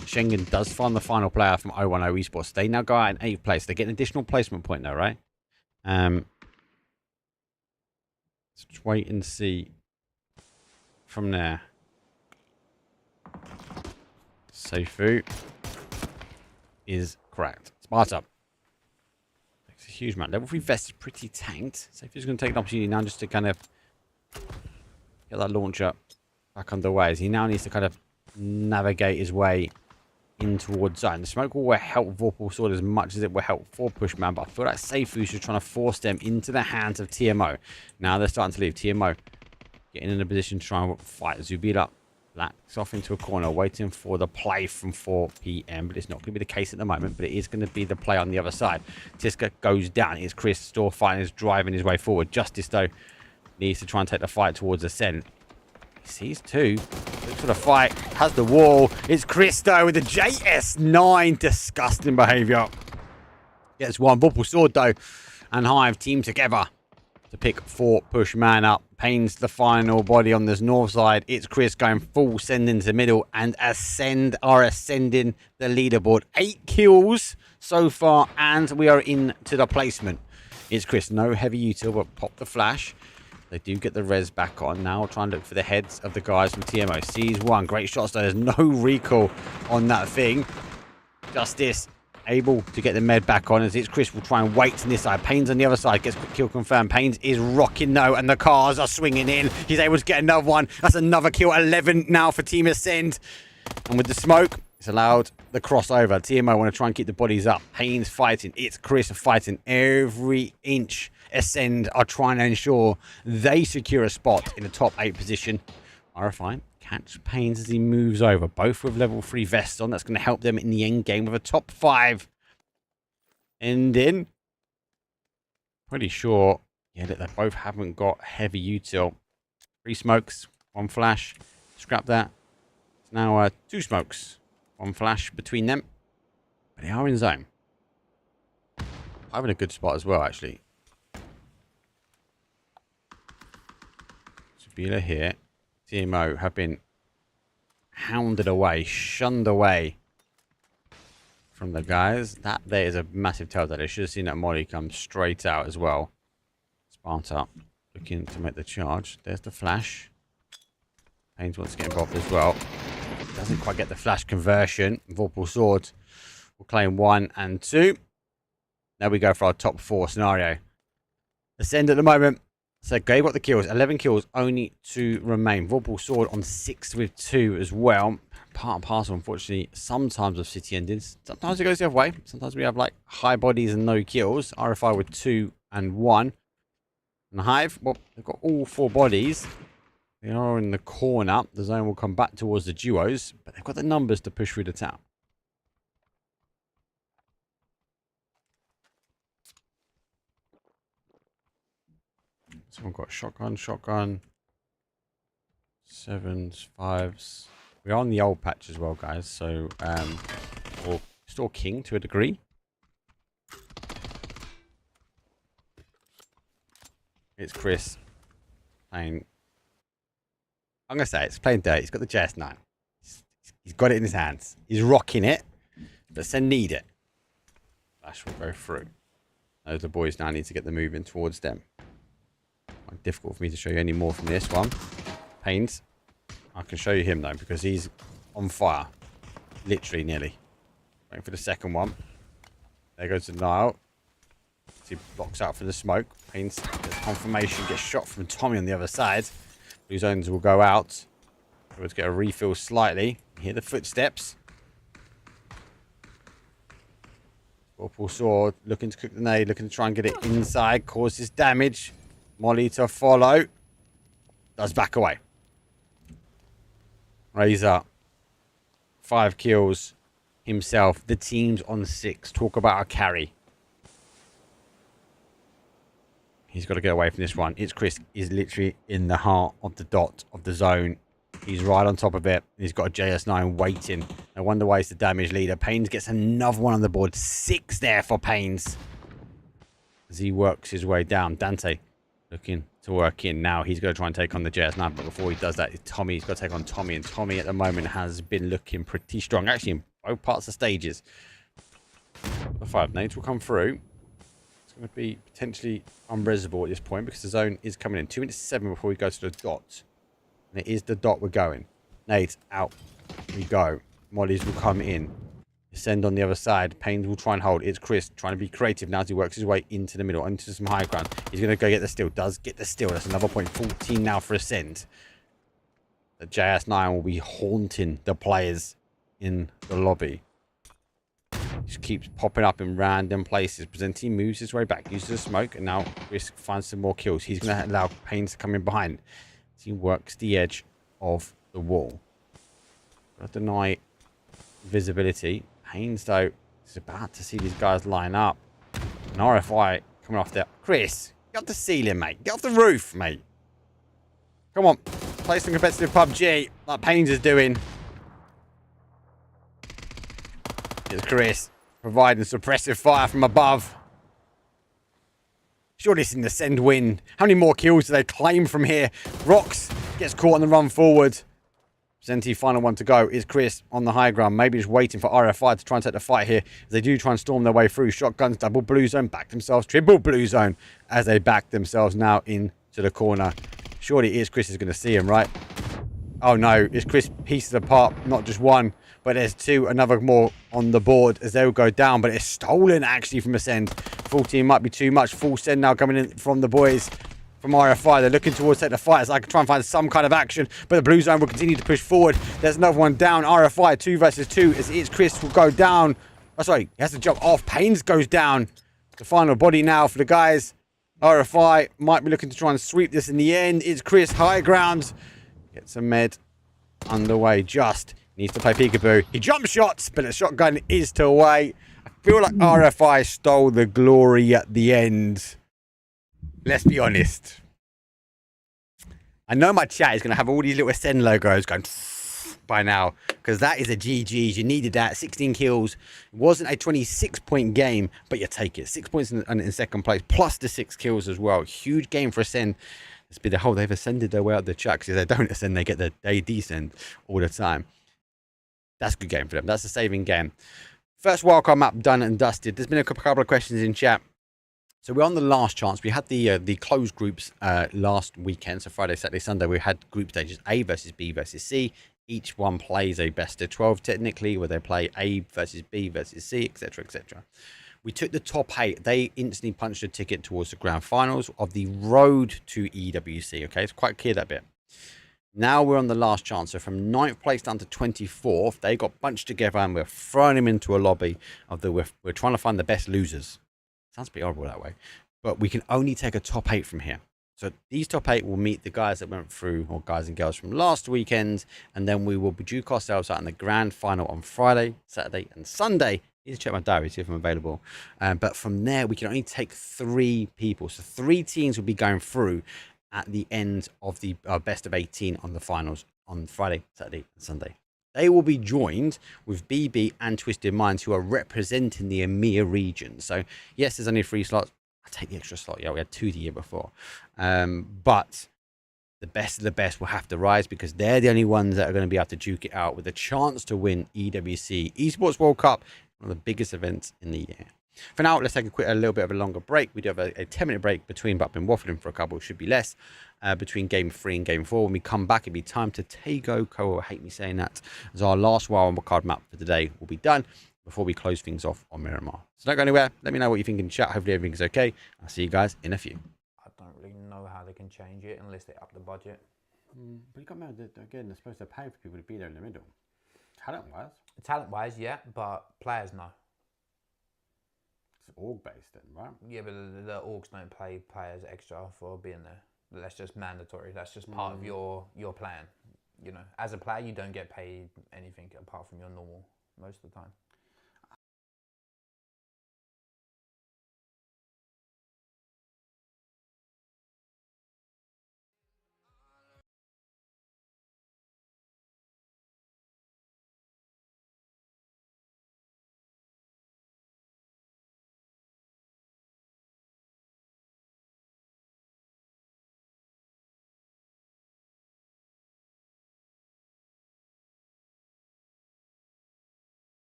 Schengen does find the final player from 010 Esports. They now go out in 8th place. They get an additional placement point though, right? Let's just wait and see from there. Seifu is correct. Sparta takes a huge amount. Level 3 vest is pretty tanked. Seifu's going to take an opportunity now just to kind of get that launcher back underway. As he now needs to kind of navigate his way in towards zone. The smoke will help Vorpal Sword as much as it will help for Pushman, but I feel like Seifu's just trying to force them into the hands of TMO. Now they're starting to leave. TMO getting in a position to try and fight Zubila. Blacks off into a corner, waiting for the play from 4 PM, but it's not going to be the case at the moment, but it is going to be the play on the other side. Tiska goes down. It's Chris Store fighting, is driving his way forward. Justice, though, needs to try and take the fight towards Ascent. He sees two. Looks for the fight. Has the wall. It's Chris, though, with the JS9. Disgusting behaviour. Gets one. Vorpal Sword, though, and Hive team together to pick 4 push man up. Payne's the final body on this north side. It's Chris going full send into the middle, and Ascend are ascending the leaderboard. 8 kills so far, and we are into the placement. It's Chris. No heavy util, but pop the flash. They do get the res back on. Now try and look for the heads of the guys from TMO. Sees one. Great shots, though. There's no recall on that thing. Justice able to get the med back on as it's Chris will try and wait on this side. Payne's on the other side. Gets quick kill confirmed. Payne's is rocking though, and the cars are swinging in. He's able to get another one. That's another kill. 11 now for Team Ascend. And with the smoke, it's allowed the crossover. TMO want to try and keep the bodies up. Payne's fighting. It's Chris fighting every inch. Ascend are trying to ensure they secure a spot in the top 8 position. RFI catch Payne's as he moves over, both with level 3 vests on. That's going to help them in the end game with a top 5 ending. Pretty sure, yeah, that they both haven't got heavy util. 3 smokes, 1 flash. Scrap that. It's now 2 smokes, 1 flash between them. But they are in zone. I'm in a good spot as well, actually. Sabila here. TMO have been hounded away, shunned away from the guys. That there is a massive telltale. They should have seen that Molly come straight out as well. Sparta looking to make the charge. There's the flash. Paynes wants to get involved as well. Doesn't quite get the flash conversion. Vorpal Sword will claim 1 and 2. Now we go for our top 4 scenario. Ascend at the moment. So Gabe got the kills. 11 kills, only 2 remain. Vorpal Sword on 6 with 2 as well. Part and parcel, unfortunately, sometimes of city endings. Sometimes it goes the other way. Sometimes we have like high bodies and no kills. RFI with 2 and 1. And Hive, well, they've got all 4 bodies. They are in the corner. The zone will come back towards the duos, but they've got the numbers to push through the town. Someone got shotgun. 7s, 5s. We're on the old patch as well, guys. So, we'll store king to a degree. It's Chris playing. I'm going to say it's playing dirty. He's got the JS9. He's got it in his hands. He's rocking it. But Sen need it. Flash will go through. Those the boys now need to get the moving towards them. Quite difficult for me to show you any more from this one. Pains. I can show you him though because he's on fire. Literally nearly. Waiting for the second one. There goes the Nile. He blocks out for the smoke. Pains gets confirmation. Gets shot from Tommy on the other side. Blue zones will go out. Let's get a refill slightly. You hear the footsteps. Vorpal Sword looking to cook the nade. Looking to try and get it inside. Causes damage. Molly to follow. Does back away. Razor. 5 kills himself. The team's on 6. Talk about a carry. He's got to get away from this one. It's Chris. He's literally in the heart of the dot of the zone. He's right on top of it. He's got a JS9 waiting. I wonder why he's the damage leader. Pains gets another one on the board. 6 there for Pains. As he works his way down. Dante looking to work in. Now he's going to try and take on the JS9. But before he does that, Tommy's got to take on Tommy. And Tommy at the moment has been looking pretty strong. Actually, in both parts of stages. The 5 nades will come through. It's going to be potentially unresable at this point because the zone is coming in. 2 minutes 7 before we go to the dot. And it is the dot we're going. Nades out. We go. Mollies will come in. Send on the other side. Pains will try and hold. It's Chris trying to be creative now as he works his way into the middle. Into some high ground. He's going to go get the steal. Does get the steal. That's another point. 14 now for Ascend. The JS9 will be haunting the players in the lobby. Just keeps popping up in random places. Presenti moves his way back. Uses the smoke. And now Chris finds some more kills. He's going to allow Pains to come in behind. He works the edge of the wall. Got to deny visibility. Pains, though, is about to see these guys line up. An RFI coming off there. Chris, get off the ceiling, mate. Get off the roof, mate. Come on. Play some competitive PUBG like Pains is doing. It's Chris providing suppressive fire from above. Surely it's in the send win. How many more kills do they claim from here? Rocks gets caught on the run forward. Presenti, final one to go. Is Chris on the high ground? Maybe just waiting for RFI to try and take the fight here. As they do try and storm their way through. Shotguns, double blue zone. Back themselves. Triple blue zone. As they back themselves now into the corner. Surely Is Chris is going to see him, right? Oh no. Is Chris pieces apart? Not just one. But there's 2, another more on the board as they will go down. But it's stolen actually from Ascend. 14 might be too much. Full send now coming in from the boys from RFI. They're looking towards take the fight as I can try and find some kind of action. But the blue zone will continue to push forward. There's another one down. RFI 2 versus 2 as It's Chris will go down. Oh, sorry. He has to jump off. Pains goes down. The final body now for the guys. RFI might be looking to try and sweep this in the end. It's Chris high ground. Gets a med underway just. Needs to play peekaboo. He jump shots, but the shotgun is to away. I feel like RFI stole the glory at the end. Let's be honest. I know my chat is going to have all these little Ascend logos going by now. Because that is a GG. You needed that. 16 kills. It wasn't a 26-point game, but you take it. 6 points in second place, plus the 6 kills as well. Huge game for Ascend. It's been the whole, they've ascended their way up the chat. Because if they don't ascend, they descend all the time. That's a good game for them. That's a saving game. First wildcard map done and dusted. There's been a couple of questions in chat. So we're on the last chance. We had the closed groups last weekend. So Friday, Saturday, Sunday. We had group stages A versus B versus C. Each one plays a best of 12 technically, where they play A versus B versus C, etc., etc. we took the top 8. They instantly punched a ticket towards the grand finals of the road to EWC. Okay, it's quite clear, that bit. Now we're on the last chance. So from 9th place down to 24th, they got bunched together and we're throwing them into a lobby of the, we're trying to find the best losers. Sounds pretty horrible that way. But we can only take a top 8 from here. So these top 8 will meet the guys that went through, or guys and girls from last weekend. And then we will duke ourselves out in the grand final on Friday, Saturday and Sunday. I need to check my diary, see if I'm available. But from there, we can only take 3 people. So 3 teams will be going through at the end of the best of 18 on the finals on Friday, Saturday and Sunday. They will be joined with BB and Twisted Minds, who are representing the Emea region. So yes, there's only 3 slots. I'll take the extra slot. Yeah, we had 2 the year before. But the best of the best will have to rise, because they're the only ones that are going to be able to duke it out with a chance to win EWC Esports World Cup, one of the biggest events in the year. For now, let's take a little bit of a longer break. We do have a 10-minute break between, but I've been waffling for a couple. It should be less between game 3 and game 4. When we come back, it'll be time to Tego. Ko will hate me saying that, as our last wildcard map for today will be done before we close things off on Miramar. So don't go anywhere. Let me know what you think in chat. Hopefully everything's okay. I'll see you guys in a few. I don't really know how they can change it unless they up the budget. But you got to again, they're supposed to pay for people to be there in the middle. Talent-wise. Talent-wise, yeah, but players, no. It's org-based then, right? Yeah, but the orgs don't pay players extra for being there. That's just mandatory. That's just part of your plan. You know, as a player, you don't get paid anything apart from your normal most of the time.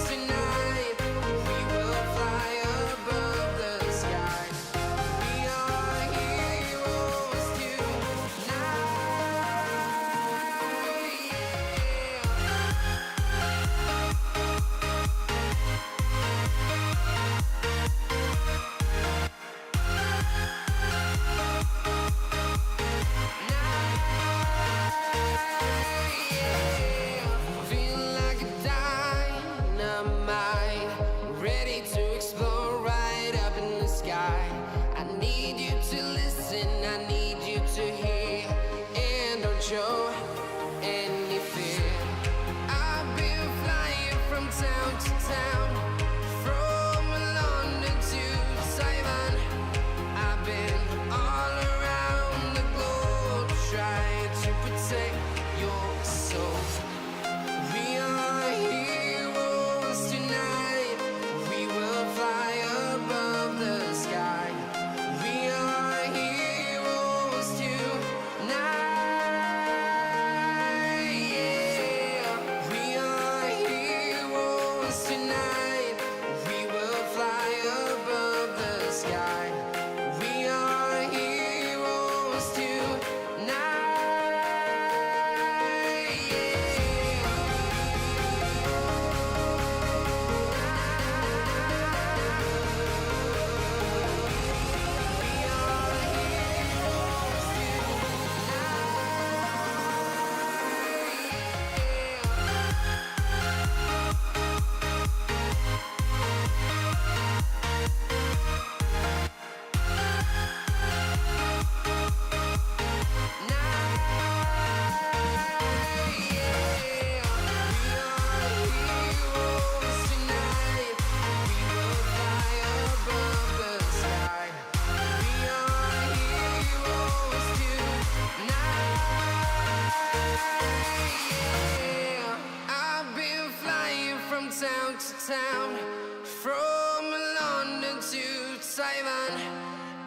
Tonight, we will fly above the sky. We are heroes tonight. Feel like a dynamite, ready to explode right up in the sky. I need you to listen, I need you to hear, and don't show any fear. I've been flying from town to town, from London to Taiwan. I've been all around the globe, trying to protect your soul. We are heroes tonight. We will fly above the sky. We are heroes tonight. Yeah. We are heroes tonight. We will fly above the sky. We are heroes tonight. I've been flying from town to town, from London to Taiwan.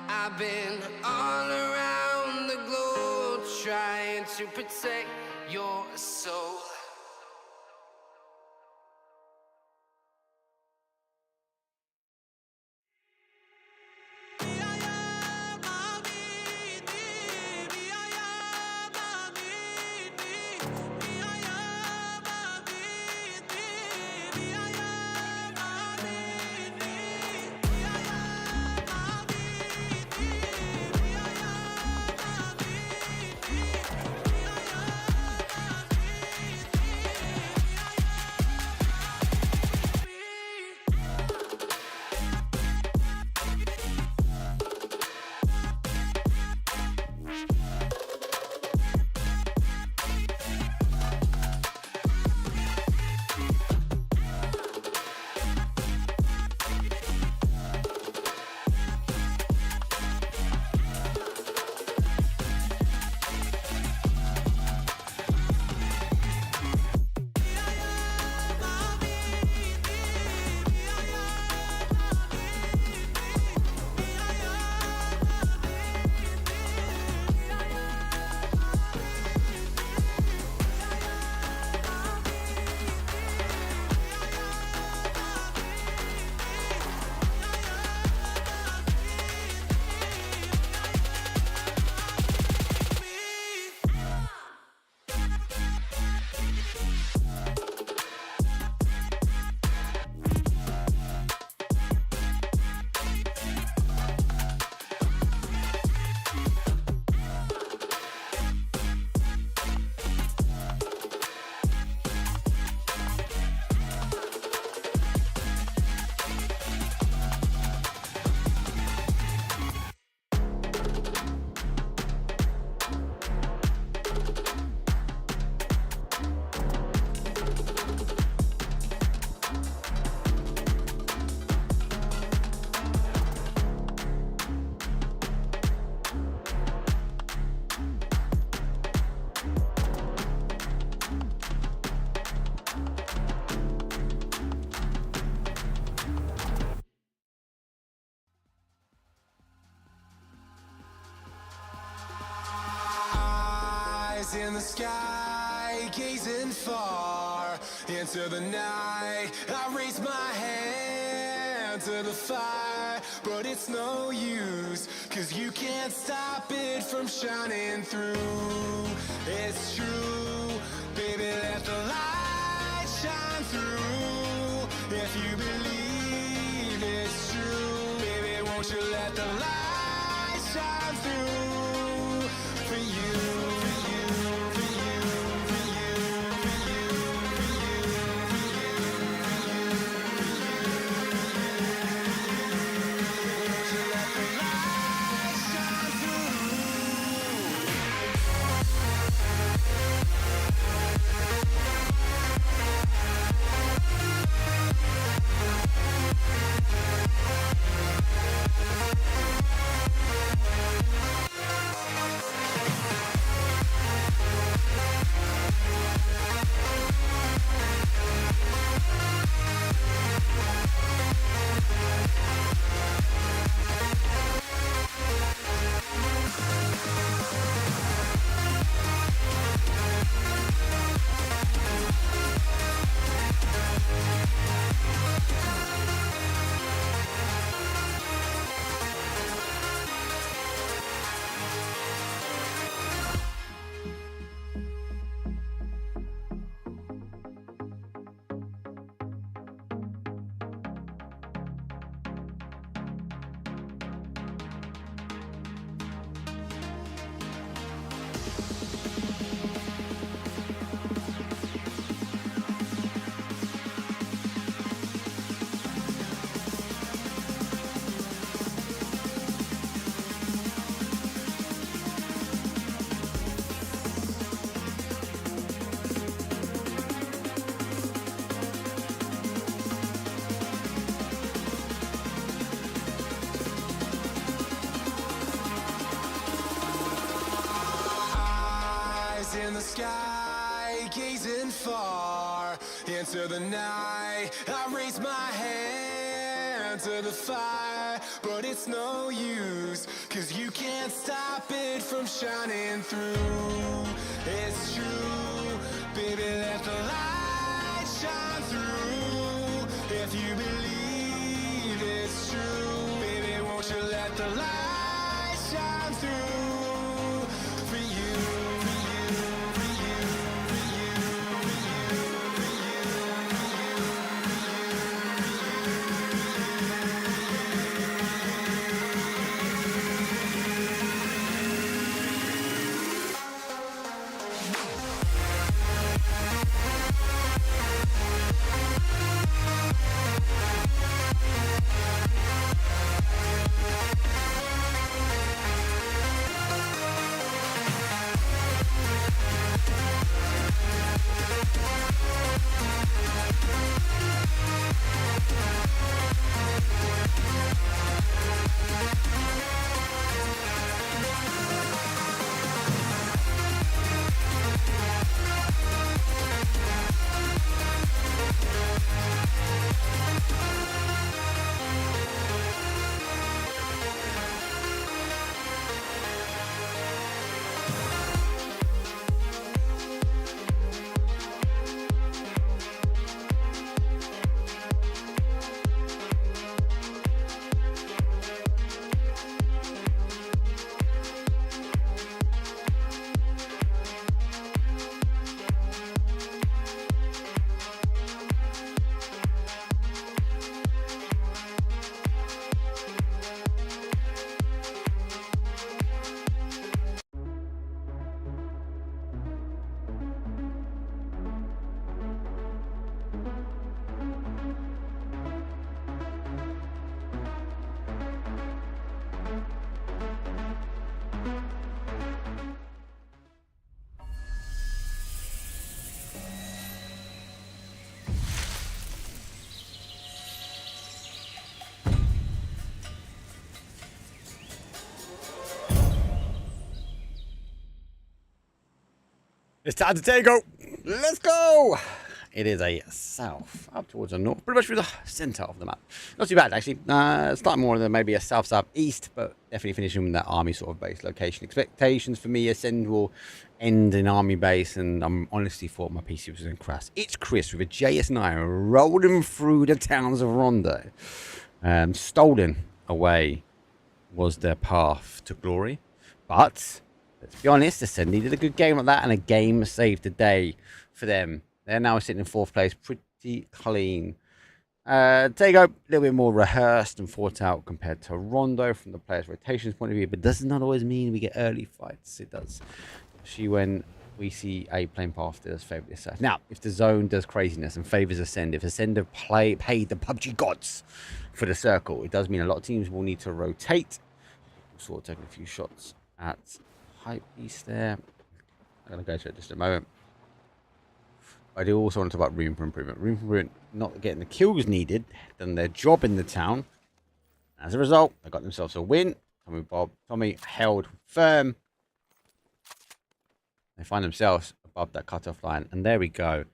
I've been all around the globe, trying to protect your soul. Eyes in the sky, gazing far into the night. I raise my hand to the fire, but it's no use, 'cause you can't stop it from shining through. It's true, baby, let the light shine through. If you believe it's true, baby, won't you let the light shine through for you, for you, for you, for you, for you, for you, for you, won't you let the light shine through? Eyes in the sky, gazing far into the night. I raise my hand to the fire, but it's no use, 'cause you can't stop it from shining through. It's true, baby, let the light shine through. If you believe it's true, baby, won't you let the light shine through for you, for you, for you, for you, for you, for you, for you, It's time to take go. Let's go. it is a south, up towards the north, pretty much through the centre of the map. Not too bad, actually. Starting more than maybe a south-south-east, but definitely finishing with that army sort of base location. Expectations for me, Ascend will end in army base, and I'm honestly thought my PC was going to crash. It's Chris with a JS9 rolling through the towns of Rondo. Stolen away was their path to glory, but let's be honest, Ascend needed a good game like that, and a game saved the day for them. They're now sitting in 4th place, pretty clean. Tego, a little bit more rehearsed and thought out compared to Rondo from the players' rotations point of view, but does not always mean we get early fights. It does. Especially when we see a playing path that does favour this side. Now, if the zone does craziness and favours Ascend, if Ascend have paid the Pubg gods for the circle, it does mean a lot of teams will need to rotate. We'll sort of taking a few shots at Hype East there. I'm going to go to it just a moment. I do also want to talk about room for improvement. Room for improvement, not getting the kills needed, done their job in the town. As a result, they got themselves a win. Tommy held firm. They find themselves above that cutoff line. And there we go.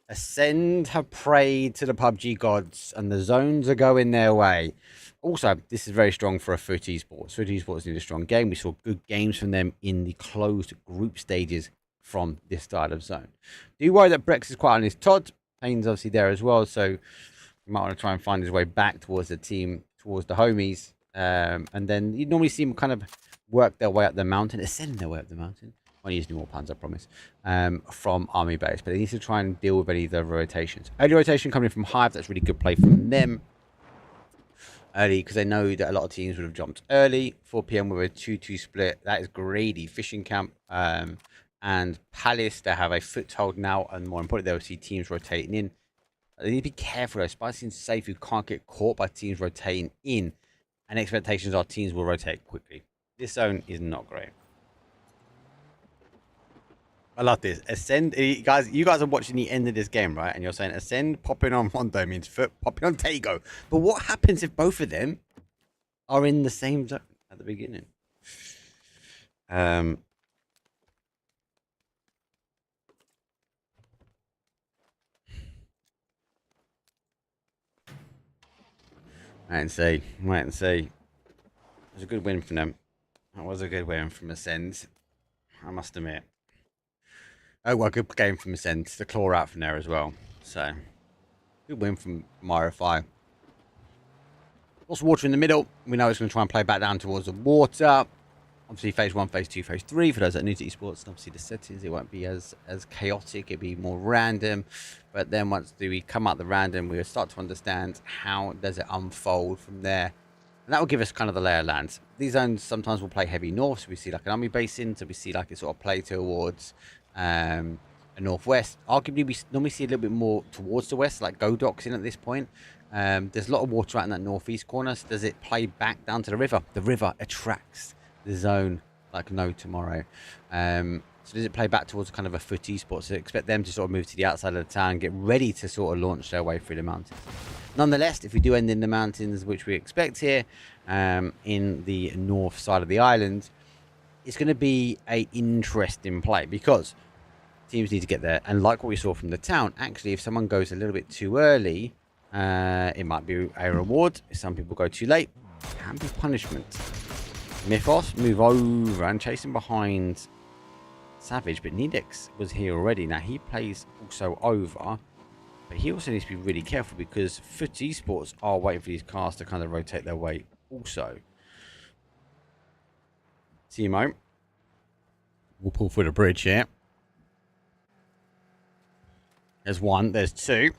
Ascend have prayed to the Pubg gods, and the zones are going their way. Also, this is very strong for a Foot Esports. Foot Esports need a strong game. We saw good games from them in the closed group stages from this style of zone. Do you worry that Brex is quite on his Todd? Payne's obviously there as well, so you might want to try and find his way back towards the team, towards the homies. And then you normally see him kind of work their way up the mountain, ascend their way up the mountain. I won't use any more puns, I promise, from army base. But they need to try and deal with any of the rotations. Early rotation coming from Hive, that's really good play from them. Early, because they know that a lot of teams would have jumped early. 4 p.m. with a 2-2 split. That is Grady Fishing Camp. And Palace, they have a foothold now, and more importantly, they'll see teams rotating in. They need to be careful though. Spicy and safe, you can't get caught by teams rotating in, and expectations are teams will rotate quickly. This zone is not great. I love this. Ascend, you guys are watching the end of this game, right? And you're saying Ascend popping on Rondo means Foot popping on Tego. But what happens if both of them are in the same zone at the beginning? Wait and see. Wait and see. It was a good win from them. That was a good win from Ascend, I must admit. Oh, well, good game from Ascend. The claw out from there as well. So, good win from RFI. Lots of water in the middle. We know it's going to try and play back down towards the water. Obviously, phase 1, phase 2, phase 3. For those that are new to esports, and obviously the settings, it won't be as chaotic. It'll be more random. But then once we come out the random, we'll start to understand how does it unfold from there. And that will give us kind of the lay of land. These zones sometimes will play heavy north. So we see like an army base in. So we see like it sort of play towards a northwest. Arguably, we normally see a little bit more towards the west, like Godoc's in at this point. There's a lot of water out in that northeast corner. So does it play back down to the river? The river attracts the zone like no tomorrow. So does it play back towards kind of a Foot Esports? So expect them to sort of move to the outside of the town, get ready to sort of launch their way through the mountains. Nonetheless, if we do end in the mountains, which we expect here, in the north side of the island, it's going to be a interesting play because teams need to get there. And like what we saw from the town, actually, if someone goes a little bit too early, it might be a reward. If some people go too late, it can be punishment. Mythos move over and chasing behind Savage, but Nidix was here already. Now he plays also over, but he also needs to be really careful because Foot Esports are waiting for these cars to kind of rotate their way also. Timo will pull through the bridge here. There's one, there's two.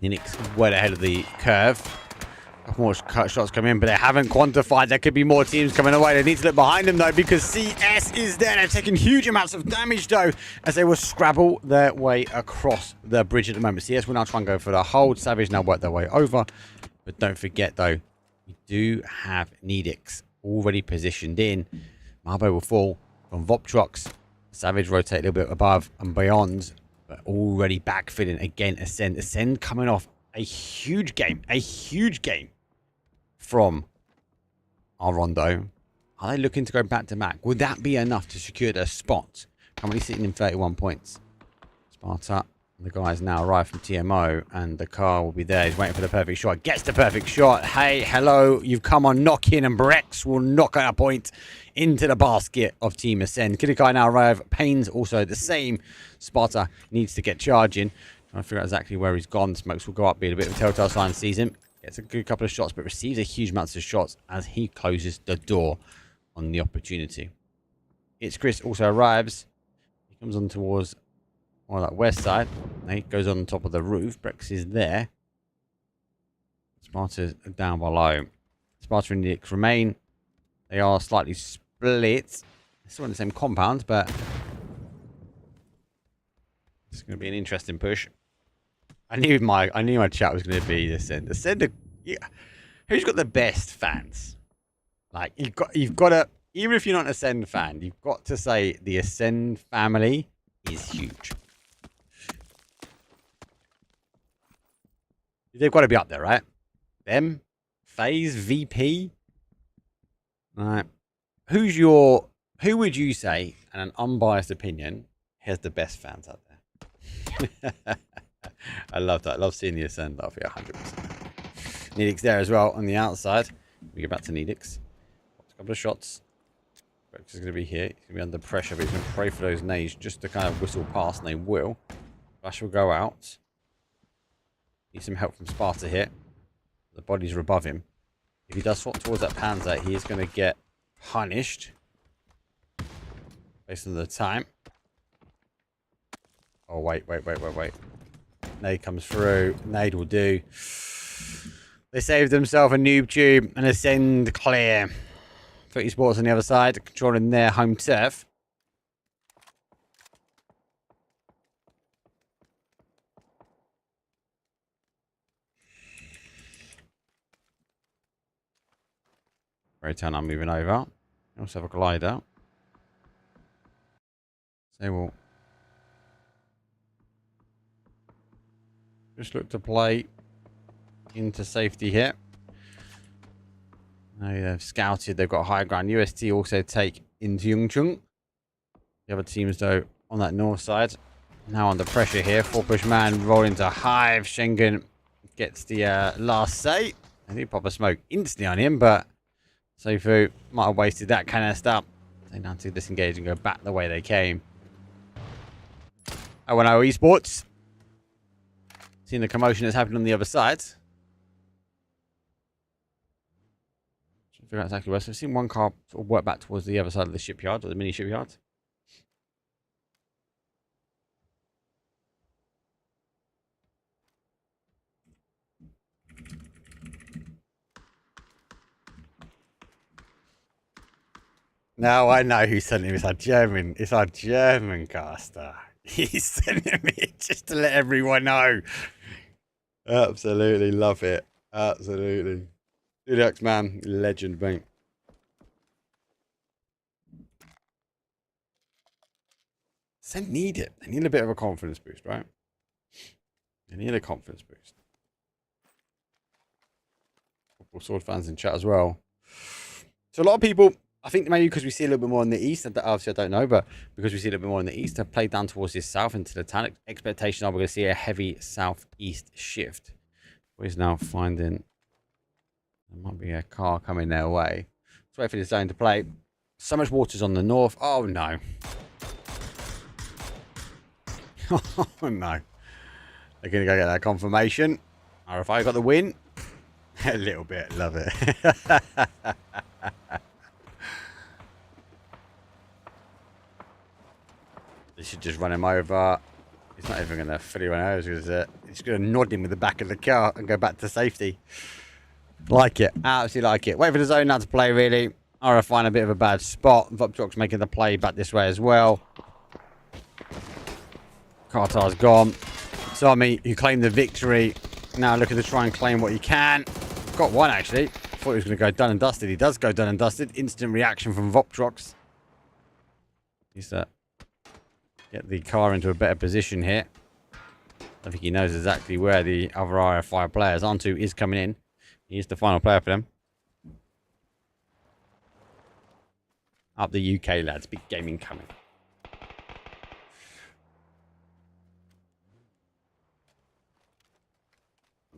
Nidix well ahead of the curve. More shots come in, but they haven't quantified. There could be more teams coming away. They need to look behind them, though, because CS is there. They're taking huge amounts of damage, though, as they will scrabble their way across the bridge at the moment. CS will now try and go for the hold. Savage now work their way over. But don't forget, though, we do have Nidix already positioned in. Marbo will fall from Voptrox. Savage rotate a little bit above and beyond, but already backfilling again. Ascend coming off a huge game from our Rondo. Are they looking to go back to back? Would that be enough to secure their spot? Currently sitting in 31 points. Sparta The guy's now arrived from TMO, and the car will be there. He's waiting for the perfect shot. Gets the perfect shot. Hey, hello. You've come on knocking, and Brex will knock out a point into the basket of Team Ascend. Killer guy now arrive. Payne's also the same. Sparta needs to get charging. Trying to figure out exactly where he's gone. Smokes will go up, being a bit of a telltale sign. Sees him. Gets a good couple of shots, but receives a huge amount of shots as he closes the door on the opportunity. It's Chris also arrives. He comes on towards that west side. He goes on top of the roof. Brex is there. Sparta's down below. Sparta and Nix remain. They are slightly split. They're still in the same compound, but it's going to be an interesting push. I knew my chat was going to be Ascend. Ascend, yeah. Who's got the best fans? Like you've got to, even if you're not an Ascend fan, you've got to say the Ascend family is huge. They've got to be up there, right? Them, FaZe, VP. Right. Who would you say, in an unbiased opinion, has the best fans out there? I love that. I love seeing the Ascend off here, 100%. Needix there as well on the outside. We get back to Needix. A couple of shots. Brex is going to be here. He's going to be under pressure, but he's going to pray for those nades just to kind of whistle past, and they will. Flash will go out. Need some help from Sparta here. The bodies are above him. If he does swap towards that Panzer, he is going to get punished. Based on the time. Oh, wait. Nade comes through. Nade will do. They saved themselves a noob tube and Ascend clear. Footy Sports on the other side, controlling their home turf. Raytown are moving over. They also have a glider. So they will just look to play into safety here. Now they've scouted, they've got high ground. UST also take into Yungchung. The other teams, though, on that north side, now under pressure here. 4-push man rolling to Hive. Schengen gets the last say. I think pop a smoke instantly on him, but Sofu might have wasted that canister. They now to disengage and go back the way they came. 0-0 Esports. Seeing the commotion that's happening on the other side. Figure out exactly where. So I've seen one car sort of work back towards the other side of the shipyard, or the mini shipyard. Now I know who's sending him. It's our German caster. He's sending me just to let everyone know. Absolutely love it. Absolutely. Dudux, man, legend, mate. They need it. They need a bit of a confidence boost, right? They need a confidence boost. Couple Sword fans in chat as well. So a lot of people, I think maybe because we see a little bit more in the east, obviously I don't know, but because we see a little bit more in the east, have played down towards this south into the town. Expectation are we're going to see a heavy southeast shift. We're now finding there might be a car coming their way. Let's wait for the zone to play. So much water's on the north. Oh no. Oh no. They're going to go get that confirmation. RFI got the win. A little bit. Love it. They should just run him over. He's not even going to fully run over. He's going to nod him with the back of the car and go back to safety. Like it. Absolutely like it. Wait for the zone now to play, really. RFI in a bit of a bad spot. Vopjok's making the play back this way as well. Qatar's gone. Sami, who claimed the victory, now looking to try and claim what he can. Got one, actually. Thought he was going to go done and dusted. He does go done and dusted. Instant reaction from Voptrox. He's to get the car into a better position here. I think he knows exactly where the other RFI players. Antu is coming in. He's the final player for them. Up the UK, lads. Big gaming coming.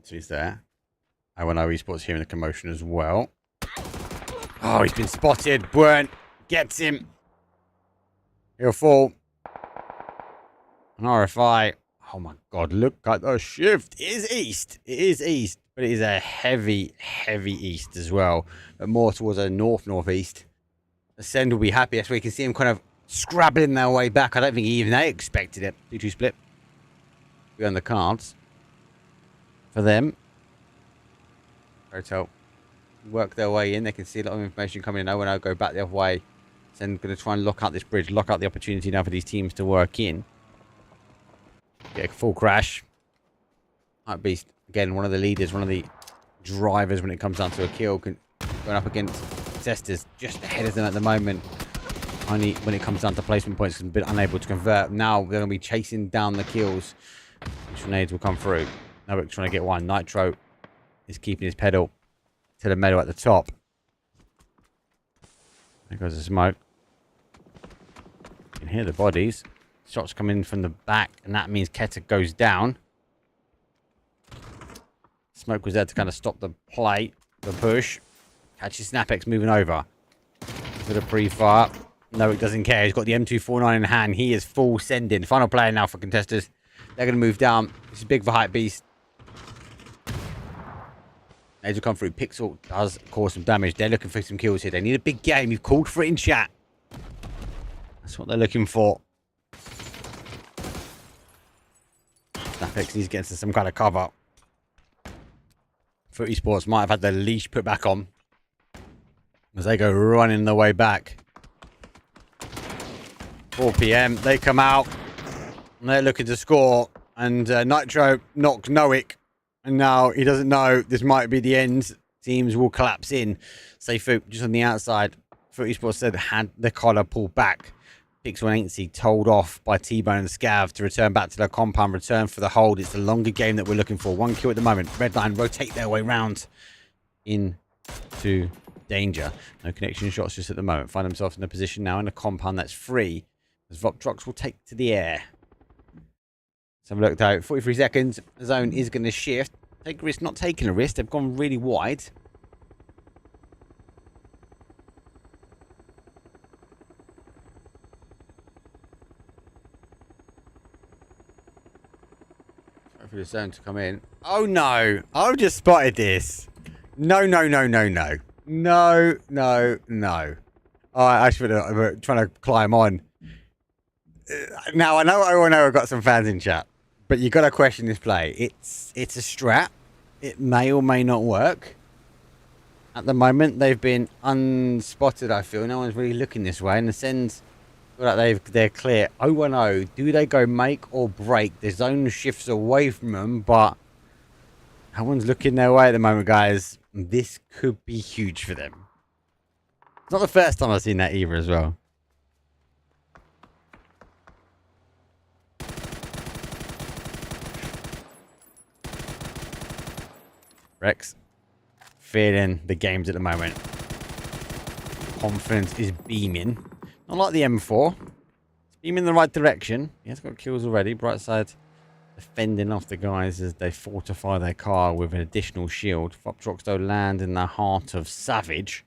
So he's there. I want to know esports hearing the commotion as well. Oh, he's been spotted. Burnt. Gets him. He'll fall. An RFI. Oh my god, look at the shift. It is east. It is east. But it is a heavy, heavy east as well. But more towards a north-northeast. Ascend will be happy. That's where you can see him kind of scrabbling their way back. I don't think even they expected it. 2-2 split. Be on the cards. For them. Hotel. Work their way in. They can see a lot of information coming in. Oh, and I'll go back the other way. So I'm going to try and lock out this bridge. Lock out the opportunity now for these teams to work in. Get a full crash. Hype Beast, again, one of the leaders, one of the drivers when it comes down to a kill. Going up against Testers, just ahead of them at the moment. Only when it comes down to placement points, a bit unable to convert. Now they're going to be chasing down the kills. Which grenades will come through. Now we're trying to get one. Nitro is keeping his pedal to the metal at the top. There goes the smoke. You can hear the bodies. Shots coming in from the back, and that means Keta goes down. Smoke was there to kind of stop the play, the push. Catches Snapex moving over. With a pre-fire. Noik doesn't care. He's got the M249 in hand. He is full sending. Final player now for contesters. They're going to move down. This is big for Hype Beast. As we come through, Pixel does cause some damage. They're looking for some kills here. They need a big game. You've called for it in chat. That's what they're looking for. Snapex needs to get into some kind of cover. Footy Sports might have had their leash put back on as they go running the way back. 4 p.m. They come out and they're looking to score. And Nitro knocks Noik. And now he doesn't know this might be the end. Teams will collapse in. Seifu just on the outside. Footy Sports said had the collar pulled back. Pixel and Aintsy told off by T-Bone and Scav to return back to their compound, return for the hold. It's the longer game that we're looking for. 1 kill at the moment. Redline rotate their way round into danger. No connection shots just at the moment. Find themselves in a position now in a compound that's free. As Voptrox will take to the air. Let's have a look though. 43 seconds. The zone is going to shift. Take a risk, not taking a risk. They've gone really wide. For the zone to come in. Oh no! I've just spotted this. No, no, no, no, no. No, no, no. Oh, I should have trying to climb on. Now I know I've got some fans in chat, but you got to question this play. It's a strat. It may or may not work. At the moment, they've been unspotted. I feel no one's really looking this way, and the sends. Like they're clear. 0-1-0. Do they go make or break? The zone shifts away from them, but no one's looking their way at the moment, guys. This could be huge for them. It's not the first time I've seen that either as well. Rex, feeling the games at the moment. Confidence is beaming. Not like the M4. It's beaming in the right direction. He has got kills already. Brightside defending off the guys as they fortify their car with an additional shield. Foptrox though land in the heart of Savage.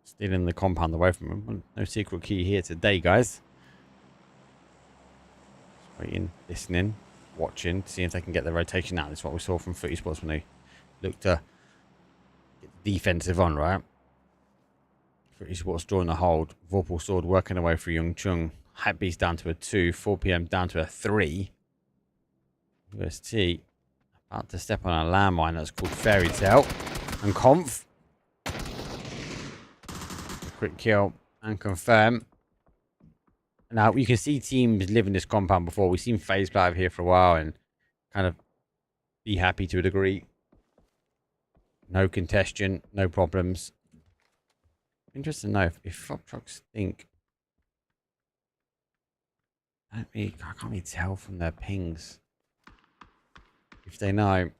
Stealing the compound away from him. No secret key here today, guys. Just waiting, listening, watching, seeing if they can get the rotation out. That's what we saw from Footy Sports when they looked to defensive on, right? Footy Sports drawing the hold. Vorpal Sword working away for Young Chung. Hype Beast down to a 2. 4 p.m. down to a 3. UST about to step on a landmine that's called Fairy Tale. And Conf. Quick kill and confirm. Now, you can see teams live in this compound before. We've seen FaZe live here for a while and kind of be happy to a degree. No congestion, no problems. Interesting to know if Fob Trucks think. I can't really tell from their pings. If they know.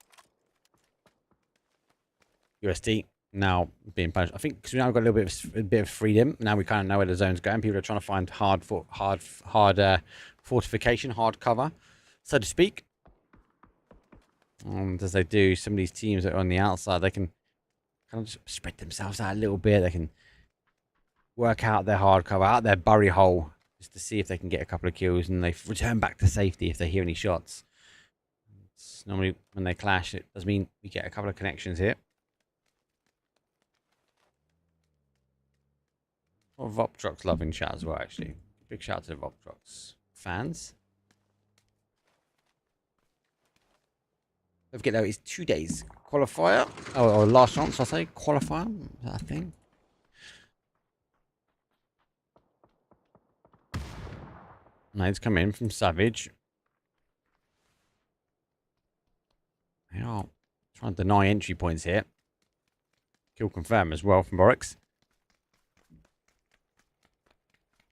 USD now being punished. I think because we now got a bit of freedom. Now we kind of know where the zone's going. People are trying to find hard fortification, hard cover, so to speak. And as they do, some of these teams that are on the outside, they can kind of just spread themselves out a little bit. They can work out their hard cover, out their bury hole, just to see if they can get a couple of kills, and they return back to safety if they hear any shots. It's normally when they clash, it does mean we get a couple of connections here. A lot of Voptrox love in chat as well, actually. Big shout out to the Voptrox fans. Don't forget though, it's 2 days qualifier, or last chance, I say qualifier. Is that a thing? Nades come in from Savage. They are trying to deny entry points here. Kill confirm as well from Borix.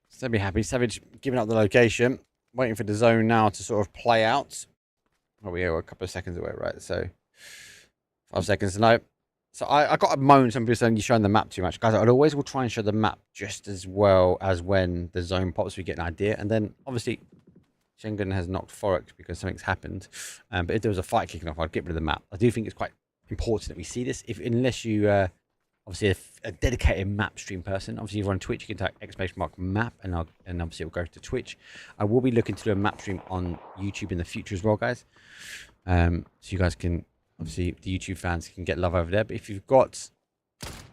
So they'll be happy. Savage giving up the location. Waiting for the zone now to sort of play out. Oh, we're a couple of seconds away, right? So 5 seconds to know. So I got a moan. Some people saying you're showing the map too much. Guys, I'd always will try and show the map just as well as when the zone pops, we get an idea. And then, obviously, Schengen has knocked Forex because something's happened. But if there was a fight kicking off, I'd get rid of the map. I do think it's quite important that we see this. Unless you, obviously, a dedicated map stream person. Obviously, if you're on Twitch, you can type !map, and obviously, it will go to Twitch. I will be looking to do a map stream on YouTube in the future as well, guys. So you guys can... Obviously, the YouTube fans can get love over there. But if you've got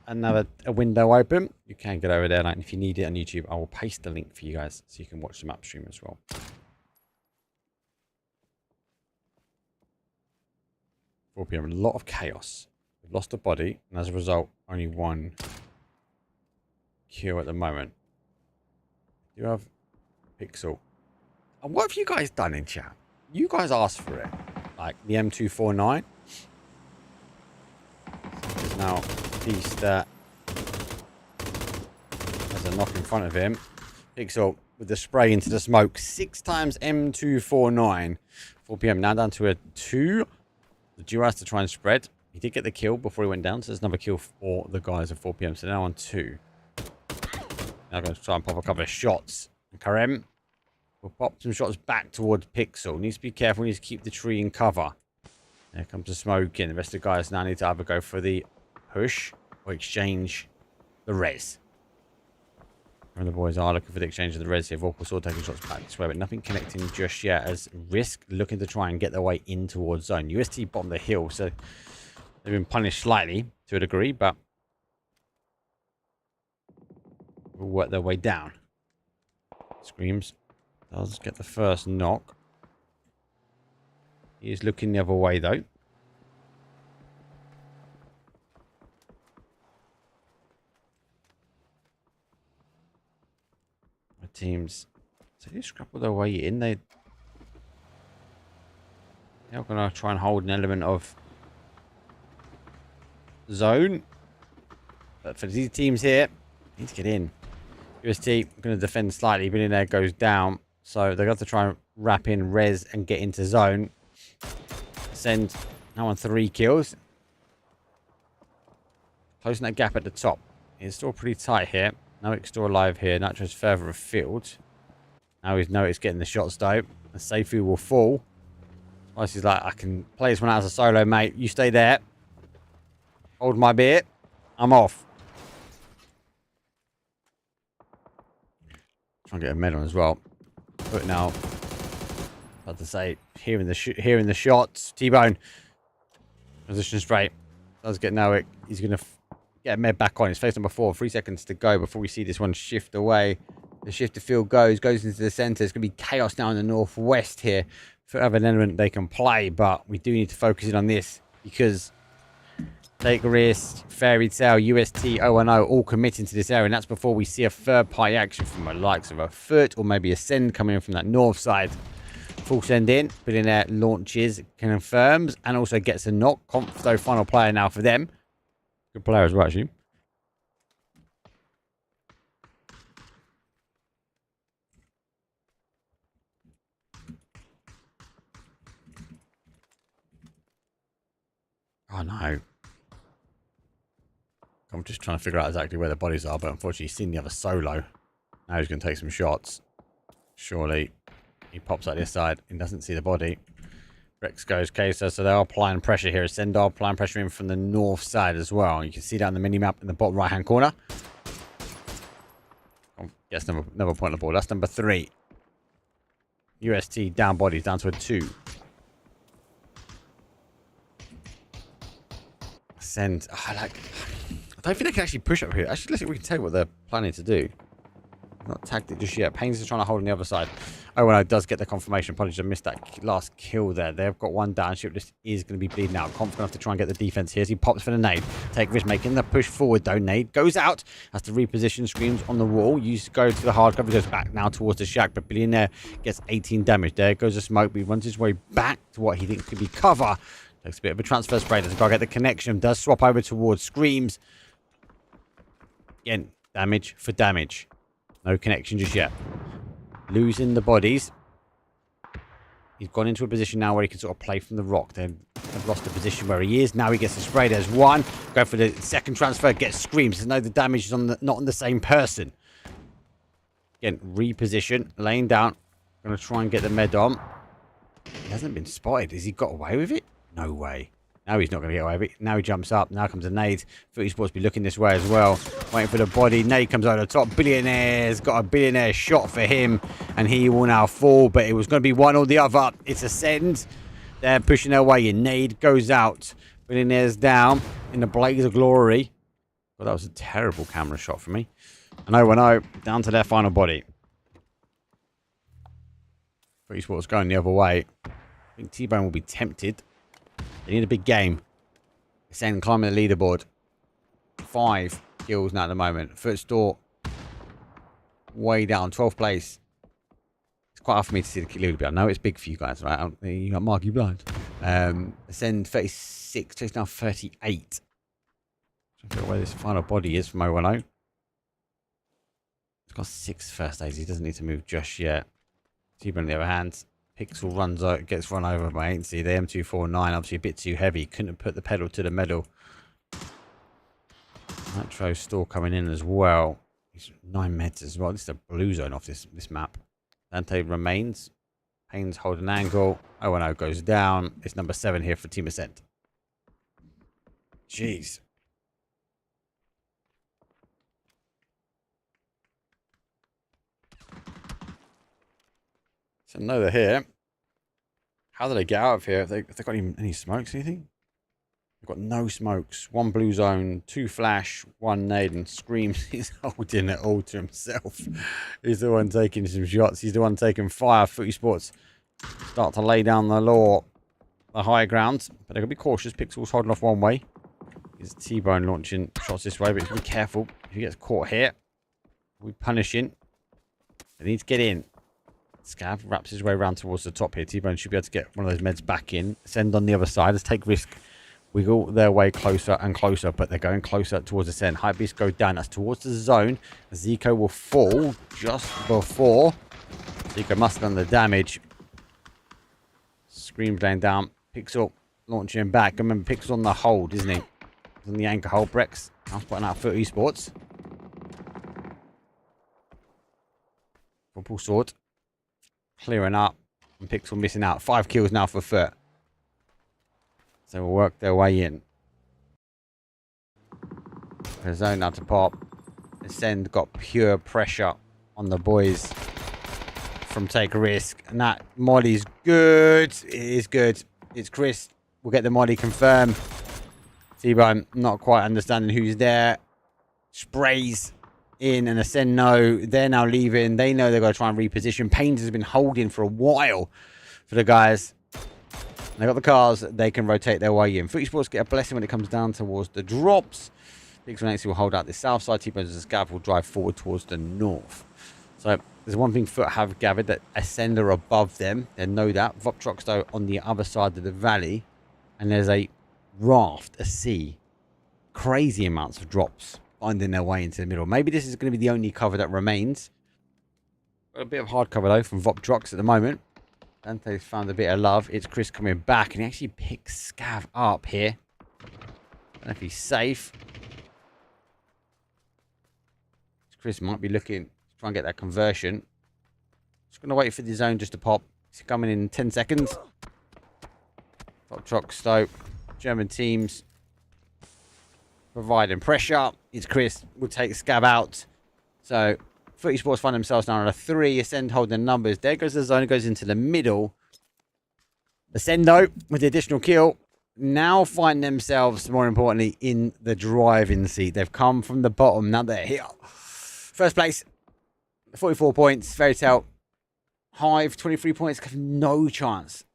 a window open, you can get over there. And if you need it on YouTube, I will paste the link for you guys so you can watch the map stream as well. 4 PM, a lot of chaos. We've lost a body, and as a result, only 1 kill at the moment. You have Pixel. And what have you guys done in chat? You guys asked for it. Like the M249. There's now Beast that has a knock in front of him. Pixel with the spray into the smoke. 6 times M249. 4 PM now down to a 2. The duo has to try and spread. He did get the kill before he went down, so there's another kill for the guys at 4 PM. So now on 2. Now going to try and pop a couple of shots. And Karem will pop some shots back towards Pixel. Needs to be careful. Needs to keep the tree in cover. There comes the smoke in. The rest of the guys now need to either go for the push or exchange the res. And the boys are looking for the exchange of the res here. Vorpal Sword taking shots back this way, but nothing connecting just yet as Risk looking to try and get their way in towards zone. UST bottom the hill, so they've been punished slightly to a degree, but will work their way down. Screams does get the first knock. He is looking the other way though. My teams, so they scrapple their way in. They're going to try and hold an element of zone. But for these teams here, they need to get in. UST going to defend slightly. Billionaire goes down. So they've got to try and wrap in res and get into zone. Send now on 3 kills. Closing that gap at the top. It's still pretty tight here. Noik's still alive here. Nitro's further afield. Now he's Noik's getting the shots though. And Seifu will fall. Twice he's like, I can play this one out as a solo, mate. You stay there. Hold my beer. I'm off. Try and get a medal as well. But now, about to say, hearing the shots. T-Bone. Position straight. Does get Noik. He's going to get a med back on. It's face number 4. 3 seconds to go before we see this one shift away. The shift to field goes into the center. It's going to be chaos now in the northwest here. For other element they can play, but we do need to focus in on this because Take Risk, Fairy Tale, UST, ONO all committing to this area, and that's before we see a third party action from the likes of a Foot or maybe a Send coming in from that north side. Full send in, Billionaire launches, confirms, and also gets a knock. Confto final player now for them. Good player as well, actually. Oh no. I'm just trying to figure out exactly where the bodies are, but unfortunately he's seen the other solo. Now he's going to take some shots. Surely He pops out this side and doesn't see the body. Rex goes Queso, so they are applying pressure here. Ascend are applying pressure in from the north side as well. You can see that on the mini-map in the bottom right-hand corner. Oh, yes, another point on the board. That's number 3. UST down bodies, down to a 2. Ascend. Oh, I don't think they can actually push up here. Actually, let's see if we can tell you what they're planning to do. Not tagged it just yet. Pains is trying to hold on the other side. Oh, well, no, does get the confirmation. Apologies, I missed that last kill there. They've got one down. Shipless is going to be bleeding out. Confident enough to try and get the defense here as he pops for the nade. Take risk, making the push forward, though. Nade goes out. Has to reposition. Screams on the wall. You go to the hard cover. Goes back now towards the shack. But Billionaire gets 18 damage. There goes the smoke. But he runs his way back to what he thinks could be cover. Takes a bit of a transfer spray. Doesn't go get the connection. Does swap over towards Screams. Again, damage for damage. No connection just yet. Losing the bodies. He's gone into a position now where he can sort of play from the rock. They've lost the position where he is. Now he gets the spray. There's one. Go for the second transfer. Gets Screams. No, the damage is not on the same person. Again, reposition. Laying down. Going to try and get the med on. He hasn't been spotted. Has he got away with it? No way. Now he's not going to get away with it. Now he jumps up. Now comes a nade. Footy Sports be looking this way as well. Waiting for the body. Nade comes over the top. Billionaire's got a billionaire shot for him. And he will now fall. But it was going to be one or the other. It's Ascend. They're pushing their way in. Nade goes out. Billionaire's down in the blaze of glory. Well, that was a terrible camera shot for me. And 0-0 down to their final body. Footy Sports going the other way. I think T-Bone will be tempted. They need a big game. Ascend climbing the leaderboard. 5 kills now at the moment. Footstore way down. 12th place. It's quite hard for me to see the leaderboard. I know it's big for you guys, right? You got Marky Blind. Ascend 36. Chase now 38. I don't know where this final body is from 0-0. He's got 6 first aids. He doesn't need to move just yet. T-Bone on the other hand. Pixel runs out, gets run over by Ainsley. The M249, obviously a bit too heavy. Couldn't have put the pedal to the metal. Nitro store coming in as well. He's 9 meds as well. This is a blue zone off this map. Dante remains. Payne's holding an angle. 0-0 goes down. It's number 7 here for Team Ascent. Jeez. So no, they're here. How do they get out of here? Have they got any smokes, anything? They've got no smokes. 1 blue zone, 2 flash, 1 nade, and Screams. He's holding it all to himself. He's the one taking some shots. He's the one taking fire. Footy Sports start to lay down the law, the high ground. But they're going to be cautious. Pixel's holding off one way. Is T-Bone launching shots this way, but he's going to be careful. If he gets caught here, we're punishing. They need to get in. Scav wraps his way around towards the top here. T-Bone should be able to get one of those meds back in. Ascend on the other side. Let's take risk. Wiggle their way closer and closer, but they're going closer towards Ascend. Hypebeast go down. That's towards the zone. Zico will fall just before. Zico must have done the damage. Scream laying down. Pixel launching back. Remember, Pixel's on the hold, isn't he? He's on the anchor hold. Brex now spotting out Foot Esports. Football sword. Clearing up. And Pixel missing out. 5 kills now for Foot. So we'll work their way in. The zone now to pop. Ascend got pure pressure on the boys from Take a Risk. And that Molly's good. It is good. It's Chris. We'll get the Molly confirmed. T-Bone not quite understanding who's there. Sprays in and Ascend no. They're now leaving. They know they've got to try and reposition. Pains has been holding for a while for the guys. They got the cars. They can rotate their way in. Footy Sports get a blessing when it comes down towards the drops. Pixel and will hold out the south side. T-Bones and Scav will drive forward towards the north. So there's one thing Foot have gathered, that Ascend are above them. They know that. Voptrox though on the other side of the valley. And there's a raft, a sea. Crazy amounts of drops finding their way into the middle. Maybe this is going to be the only cover that remains. Got a bit of hard cover though from Voptrox at the moment. Dante's found a bit of love. It's Chris coming back, and he actually picks Scav up here. I don't know if he's safe. Chris might be looking to try and get that conversion. Just going to wait for the zone just to pop. It's coming in 10 seconds. Voptrox, Stoke, German teams providing pressure. It's Chris. Will take Scab out. So, Footy Sports find themselves now on a 3. Ascend holding the numbers. There goes the zone. Goes into the middle. Ascendo with the additional kill. Now find themselves, more importantly, in the driving seat. They've come from the bottom. Now they're here. First place. 44 points. Fairy Tale. Hive, 23 points. Have no chance.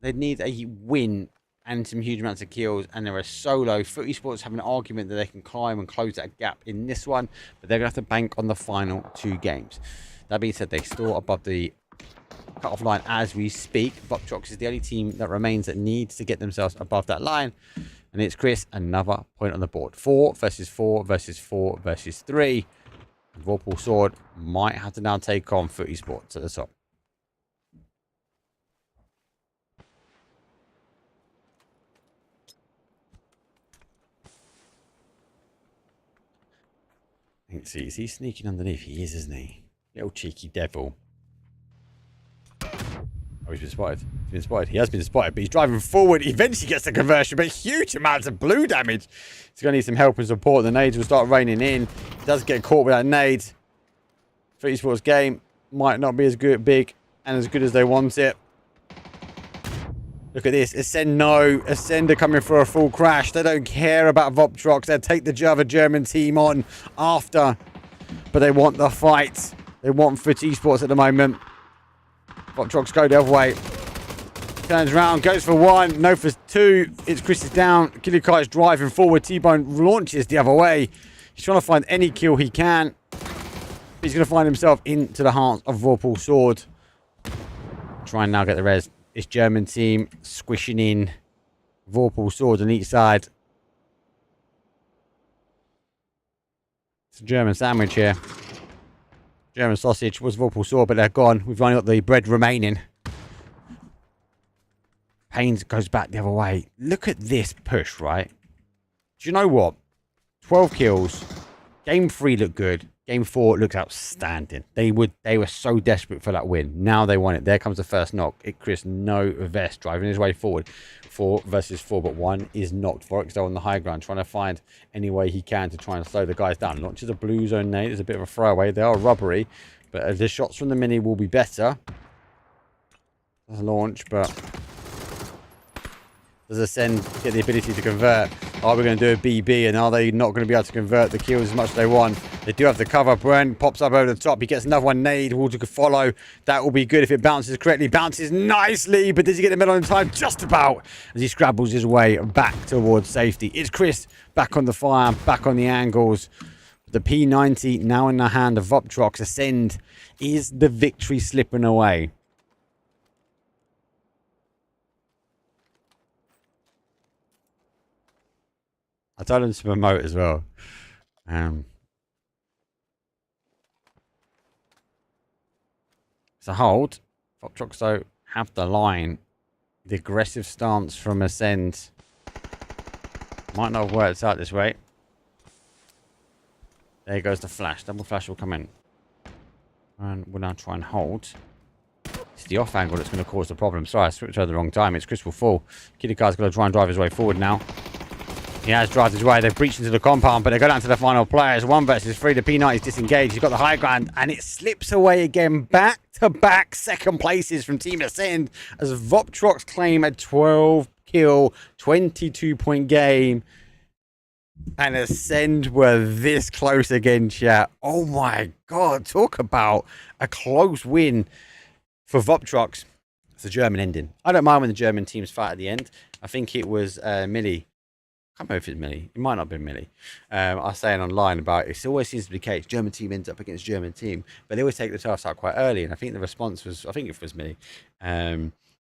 They need a win and some huge amounts of kills. And they're a solo. Footy Sports have an argument that they can climb and close that gap in this one. But they're going to have to bank on the final 2 games. That being said, they still above the cut-off line as we speak. Voptrox is the only team that remains that needs to get themselves above that line. And it's Chris, another point on the board. 4 versus 4 versus 4 versus 3. And Vorpal Sword might have to now take on Footy Sports at the top. Let's see, is he sneaking underneath? He is, isn't he? Little cheeky devil. Oh, he's been spotted. He's been spotted. He has been spotted, but he's driving forward. He eventually gets the conversion, but huge amounts of blue damage. He's going to need some help and support. The nades will start raining in. He does get caught with that nade. Footy Sports game might not be as good, big, and as good as they want it. Look at this. Ascend, no. Ascender coming for a full crash. They don't care about Voptrox. They'll take the other German team on after, but they want the fight. They want Footy Sports at the moment. Voptrox go the other way. Turns around, goes for 1, no for 2. It's Chris is down. Killikai is driving forward. T-Bone launches the other way. He's trying to find any kill he can. He's going to find himself into the heart of Vorpal Sword. Try and now get the res. It's German team squishing in Vorpal Sword on each side. It's a German sandwich here. German sausage was Vorpal Sword, but they're gone. We've only got the bread remaining. Haynes goes back the other way. Look at this push, right? Do you know what? 12 kills. Game 3 looked good. Game 4 looks outstanding. They were so desperate for that win. Now they want it. There comes the first knock. Chris, no vest, driving his way forward. 4 versus 4, but 1 is knocked. Vorexdale on the high ground, trying to find any way he can to try and slow the guys down. Launches a blue zone nade. It's a bit of a throwaway. They are rubbery, but the shots from the mini will be better. Does launch, but does Ascend get the ability to convert? Are we going to do a BB, and are they not going to be able to convert the kills as much as they want? They do have the cover. Brent pops up over the top. He gets another one nade. Walter could follow. That will be good if it bounces correctly. Bounces nicely, but does he get the middle in time? Just about, as he scrabbles his way back towards safety. It's Chris back on the fire, back on the angles. The P90 now in the hand of Voptrox. Ascend is the victory slipping away. I told him to promote as well. So hold. Voptrox though have the line. The aggressive stance from Ascend might not have worked out this way. There goes the flash. Double flash will come in. And we'll now try and hold. It's the off angle that's going to cause the problem. Sorry, I switched over the wrong time. It's Chris will fall. Killikar's got to try and drive his way forward now. He has driven his way. They've breached into the compound, but they go down to the final players. 1 versus 3. The P90 is disengaged. He's got the high ground, and it slips away again. Back-to-back second places from Team Ascend as Voptrox claim a 12-kill, 22-point game. And Ascend were this close again, chat. Oh my God. Talk about a close win for Voptrox. It's a German ending. I don't mind when the German teams fight at the end. I think it was Millie. I can't remember if it's Millie. It might not have been Millie. I was saying online about it always seems to be the case. German team ends up against German team, but they always take the tasks out quite early. And I think the response was, I think it was Millie,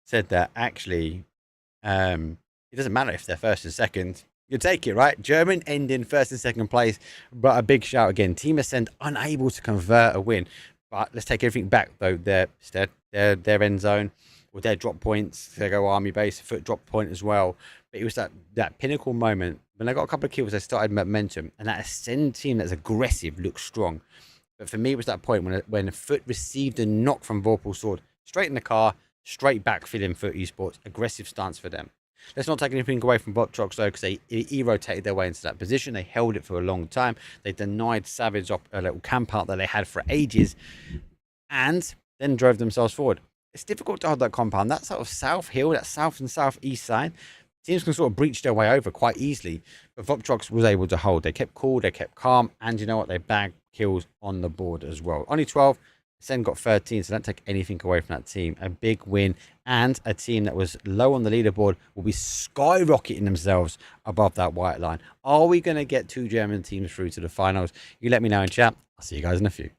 said that actually it doesn't matter if they're first and second. You take it, right? German ending first and second place, but a big shout again. Team Ascend unable to convert a win. But let's take everything back though. Their end zone or their drop points. They go army base, foot drop point as well. But it was that pinnacle moment when they got a couple of kills. They started momentum, and that Ascend team that's aggressive looks strong. But for me, it was that point when a foot received a knock from Vorpal's sword, straight in the car, straight back feeling Foot Esports, aggressive stance for them. Let's not take anything away from Votrox though, because they rotated their way into that position. They held it for a long time. They denied Savage a little camp out that they had for ages, and then drove themselves forward. It's difficult to hold that compound. That sort of south hill, that south and southeast side, teams can sort of breach their way over quite easily. But Votrox was able to hold. They kept cool, they kept calm, and you know what? They bagged kills on the board as well. Only 12. Sen got 13, so don't take anything away from that team. A big win, and a team that was low on the leaderboard will be skyrocketing themselves above that white line. Are we going to get 2 German teams through to the finals? You let me know in chat. I'll see you guys in a few.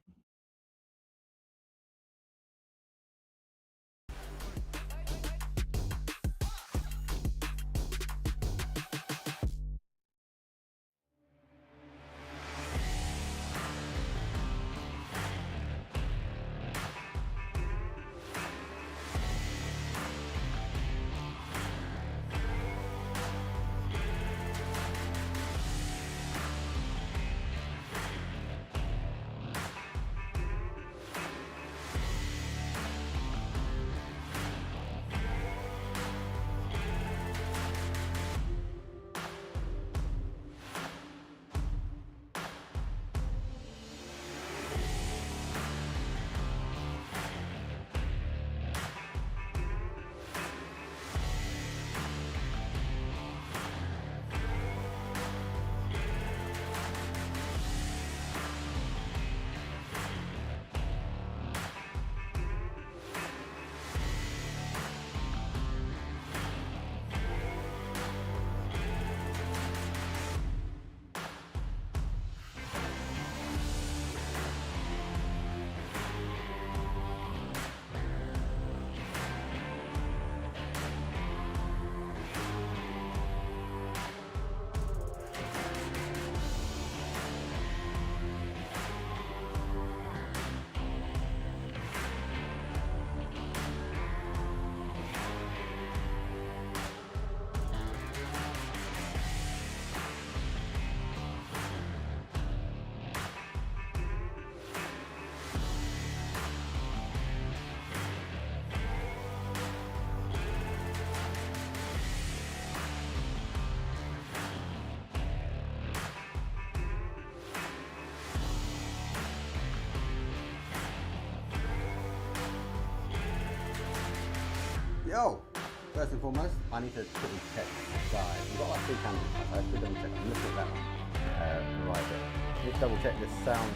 Yo, first and foremost, I need to quickly check the side. We've got like 3 cameras, so I should double check. I'm looking at that one right there. Let's double check the sound.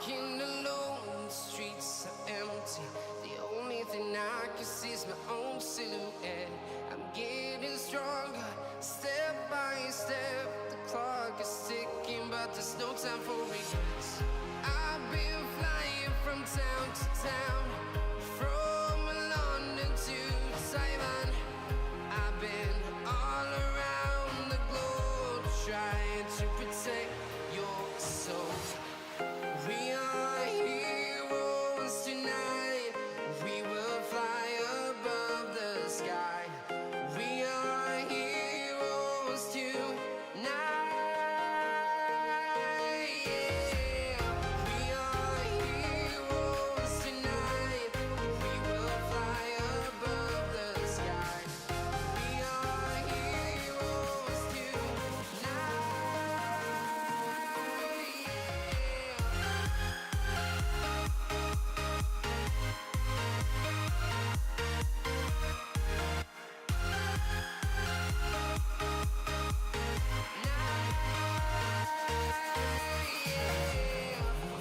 Walking alone, the streets are empty. The only thing I can see is my own silhouette. I'm getting stronger, step by step. The clock is ticking, but there's no time for regrets. I've been flying from town to town, from London to Taiwan. I've been all around the globe trying to protect your soul. We are heroes tonight. We will fly above the sky. We are heroes tonight. Yeah. We are heroes tonight. We will fly above the sky. We are heroes tonight.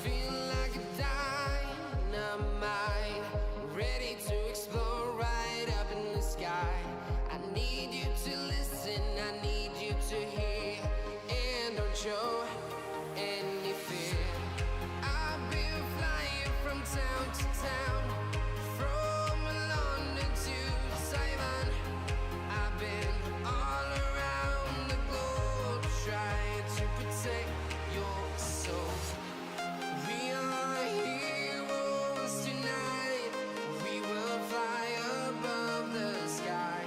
Feel like a dynamite, ready to explode right up in the sky. I need you to listen, I need you to hear, and don't show any fear. I've been flying from town to town, from London to Taiwan. I've been all around the globe trying to protect your soul. We are heroes tonight. We will fly above the sky.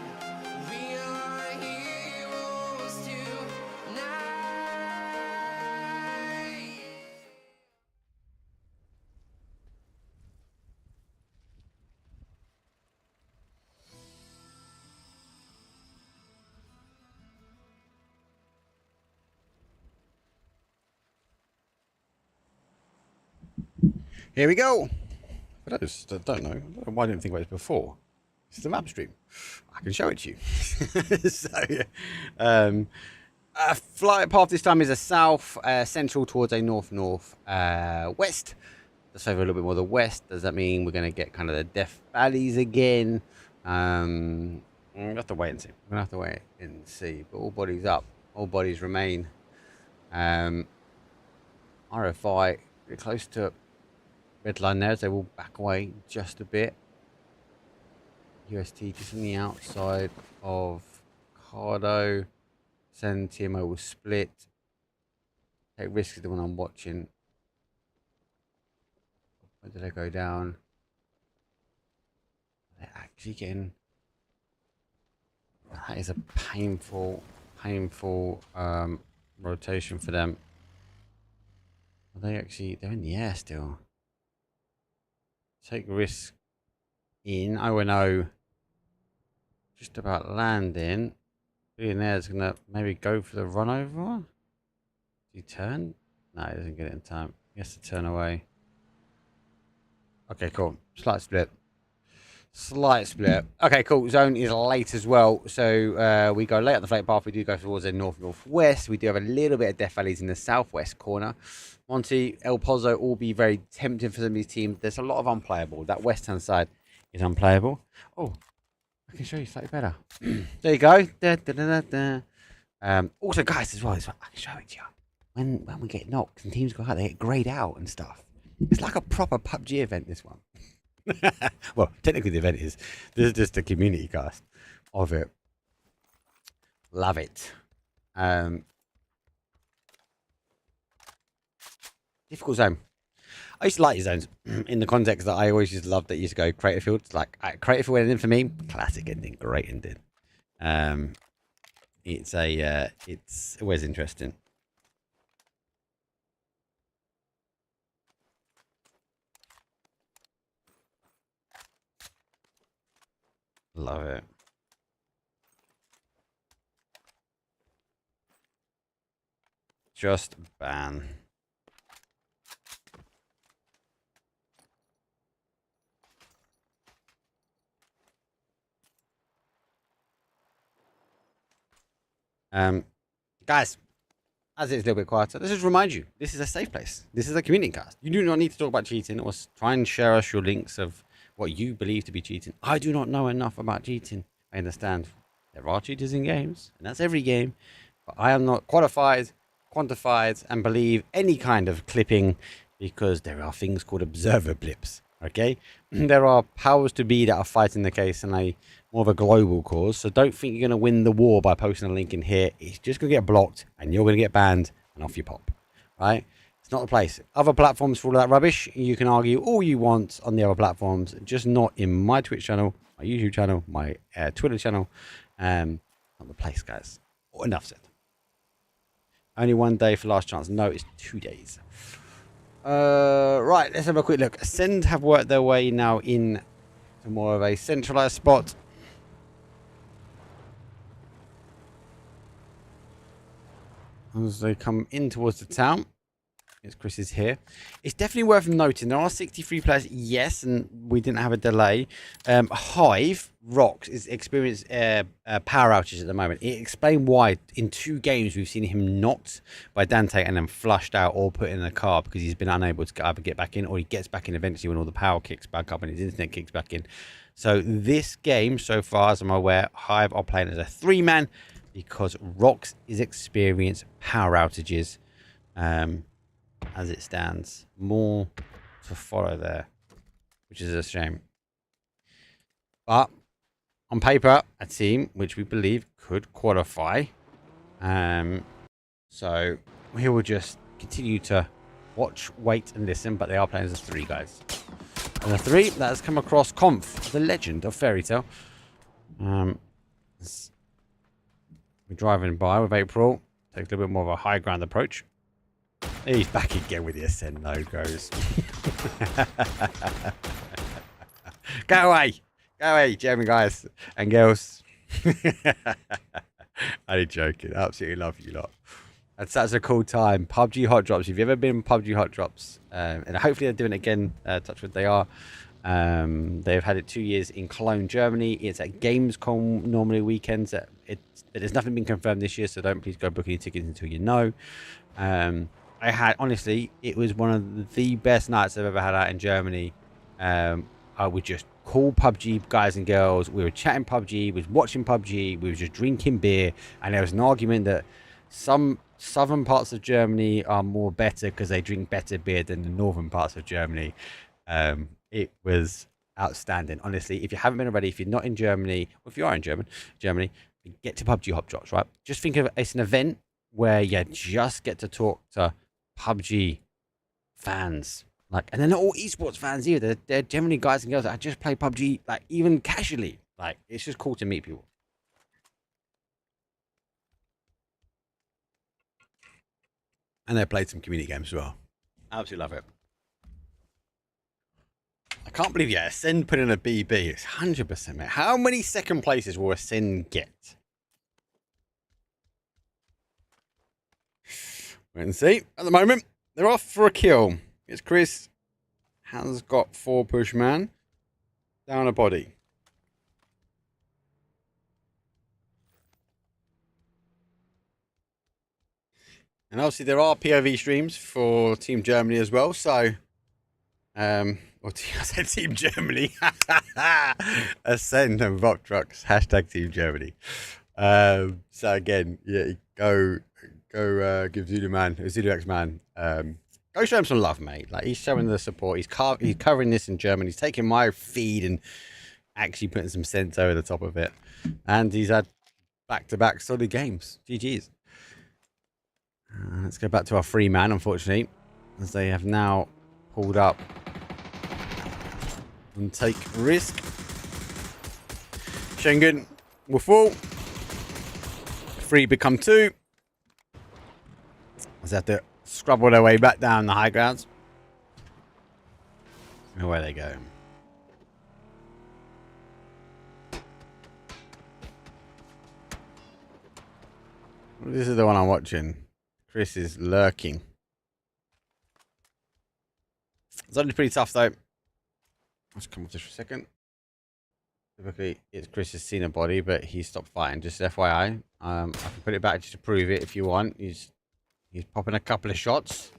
We are heroes tonight. Here we go. For those that don't know why I didn't think about this before. This is the map stream. I can show it to you. So, flight path this time is a south, central towards a north west. Let's favor a little bit more the west. Does that mean we're going to get kind of the Death Valleys again? We'll have to wait and see. We're going to have to wait and see. But all bodies up. All bodies remain. RFI, get close to red line there, as they will back away just a bit. UST just on the outside of Cardo. Send TMO will split. Take risk is the one I'm watching. Where did they go down? They're actually getting. That is a painful rotation for them. Are they actually? They're in the air still. Take risk in. ONO just about landing. Billionaire's gonna maybe go for the run over. Does he turn? No, he doesn't get it in time. He has to turn away. Okay, cool. Slight split. Okay, cool. Zone is late as well. So we go late on the flight path. We do go towards the northwest. We do have a little bit of Death Valleys in the southwest corner. Monty, El Pozo all be very tempting for some of these teams. There's a lot of unplayable. That west-hand side is unplayable. Oh, I can show you slightly better. There you go. Also, guys, as well, I can show it to you. When we get knocked and teams go out, they get grayed out and stuff. It's like a proper PUBG event, this one. Well, technically the event is. This is just a community cast of it. Love it. Difficult zone. I used to like these zones in the context that I always used to love that you used to go Crater Field. Like Crater Field ending for me, classic ending, great ending. It's always interesting. Love it. Just ban. Guys, as it's a little bit quieter, let's just remind you, this is a safe place. This is a community cast. You do not need to talk about cheating or try and share us your links of what you believe to be cheating. I do not know enough about cheating. I understand there are cheaters in games, and that's every game. But I am not quantified, and believe any kind of clipping, because there are things called observer blips. Okay, there are powers to be that are fighting the case in a more of a global cause. So don't think you're going to win the war by posting a link in here. It's just going to get blocked, and you're going to get banned, and off you pop. Right? It's not the place. Other platforms for all that rubbish, you can argue all you want on the other platforms, just not in my Twitch channel, my YouTube channel, my Twitter channel. Not the place, guys. Enough said. Only 1 day for last chance. No, it's 2 days. Right, let's have a quick look. Ascend have worked their way now in to more of a centralized spot. As they come in towards the town. Yes, Chris is here. It's definitely worth noting there are 63 players, yes, and we didn't have a delay. Hive Rocks is experiencing power outages at the moment. It explained why in 2 games we've seen him knocked by Dante and then flushed out or put in a car because he's been unable to either get back in, or he gets back in eventually when all the power kicks back up and his internet kicks back in. So this game, so far as I'm aware, Hive are playing as a 3-man because Rocks is experiencing power outages. As it stands, more to follow there, which is a shame. But on paper, a team which we believe could qualify. So we will just continue to watch, wait, and listen. But they are playing as a 3, guys. And a 3 that has come across Conf, the legend of Fairy Tale. We're driving by with April. Takes a little bit more of a high ground approach. He's back again with the Ascend logos. Go away, German guys and girls. I'm joking. Absolutely love you lot. That's such a cool time. Pubg Hot Drops. If you've ever been Pubg Hot Drops, and hopefully they're doing it again. Touch wood, they are. They've had it 2 years in Cologne, Germany. It's at Gamescom normally weekends. There's nothing been confirmed this year, so don't please go book any tickets until you know. I had, honestly, it was one of the best nights I've ever had out in Germany. I would just call Pubg guys and girls. We were chatting Pubg, we was watching Pubg, we were just drinking beer, and there was an argument that some southern parts of Germany are more better because they drink better beer than the northern parts of Germany. It was outstanding. Honestly, if you haven't been already, if you're not in Germany, or if you are in Germany, get to Pubg Hot Drops, right? Just think of it as an event where you just get to talk to Pubg fans, like, and they're not all esports fans either. They're generally guys and girls that just play Pubg, like, even casually. Like, it's just cool to meet people. And they played some community games as well. Absolutely love it. I can't believe, yeah, Ascend put in a BB. It's 100%, mate. How many second places will Ascend get? Wait and see. At the moment, they're off for a kill. It's Chris. Has got 4 push man. Down a body. And obviously there are POV streams for Team Germany as well. So, I said Team Germany. Ascend and Vop Trucks. Hashtag Team Germany. So again, yeah, go give ZuluX man, go show him some love, mate. Like, he's showing the support. He's covering this in German. He's taking my feed and actually putting some sense over the top of it. And he's had back-to-back solid games. GG's. Let's go back to our 3-man, unfortunately, as they have now pulled up and take risk. Schengen will fall. 3 become 2. Let's have to scrabble their way back down the high grounds. And away they go. This is the one I'm watching. Chris is lurking. It's only pretty tough though. Let's come off this for a second. Typically, it's Chris has seen a body, but he stopped fighting. Just FYI, I can put it back just to prove it if you want. He's He's popping a couple of shots.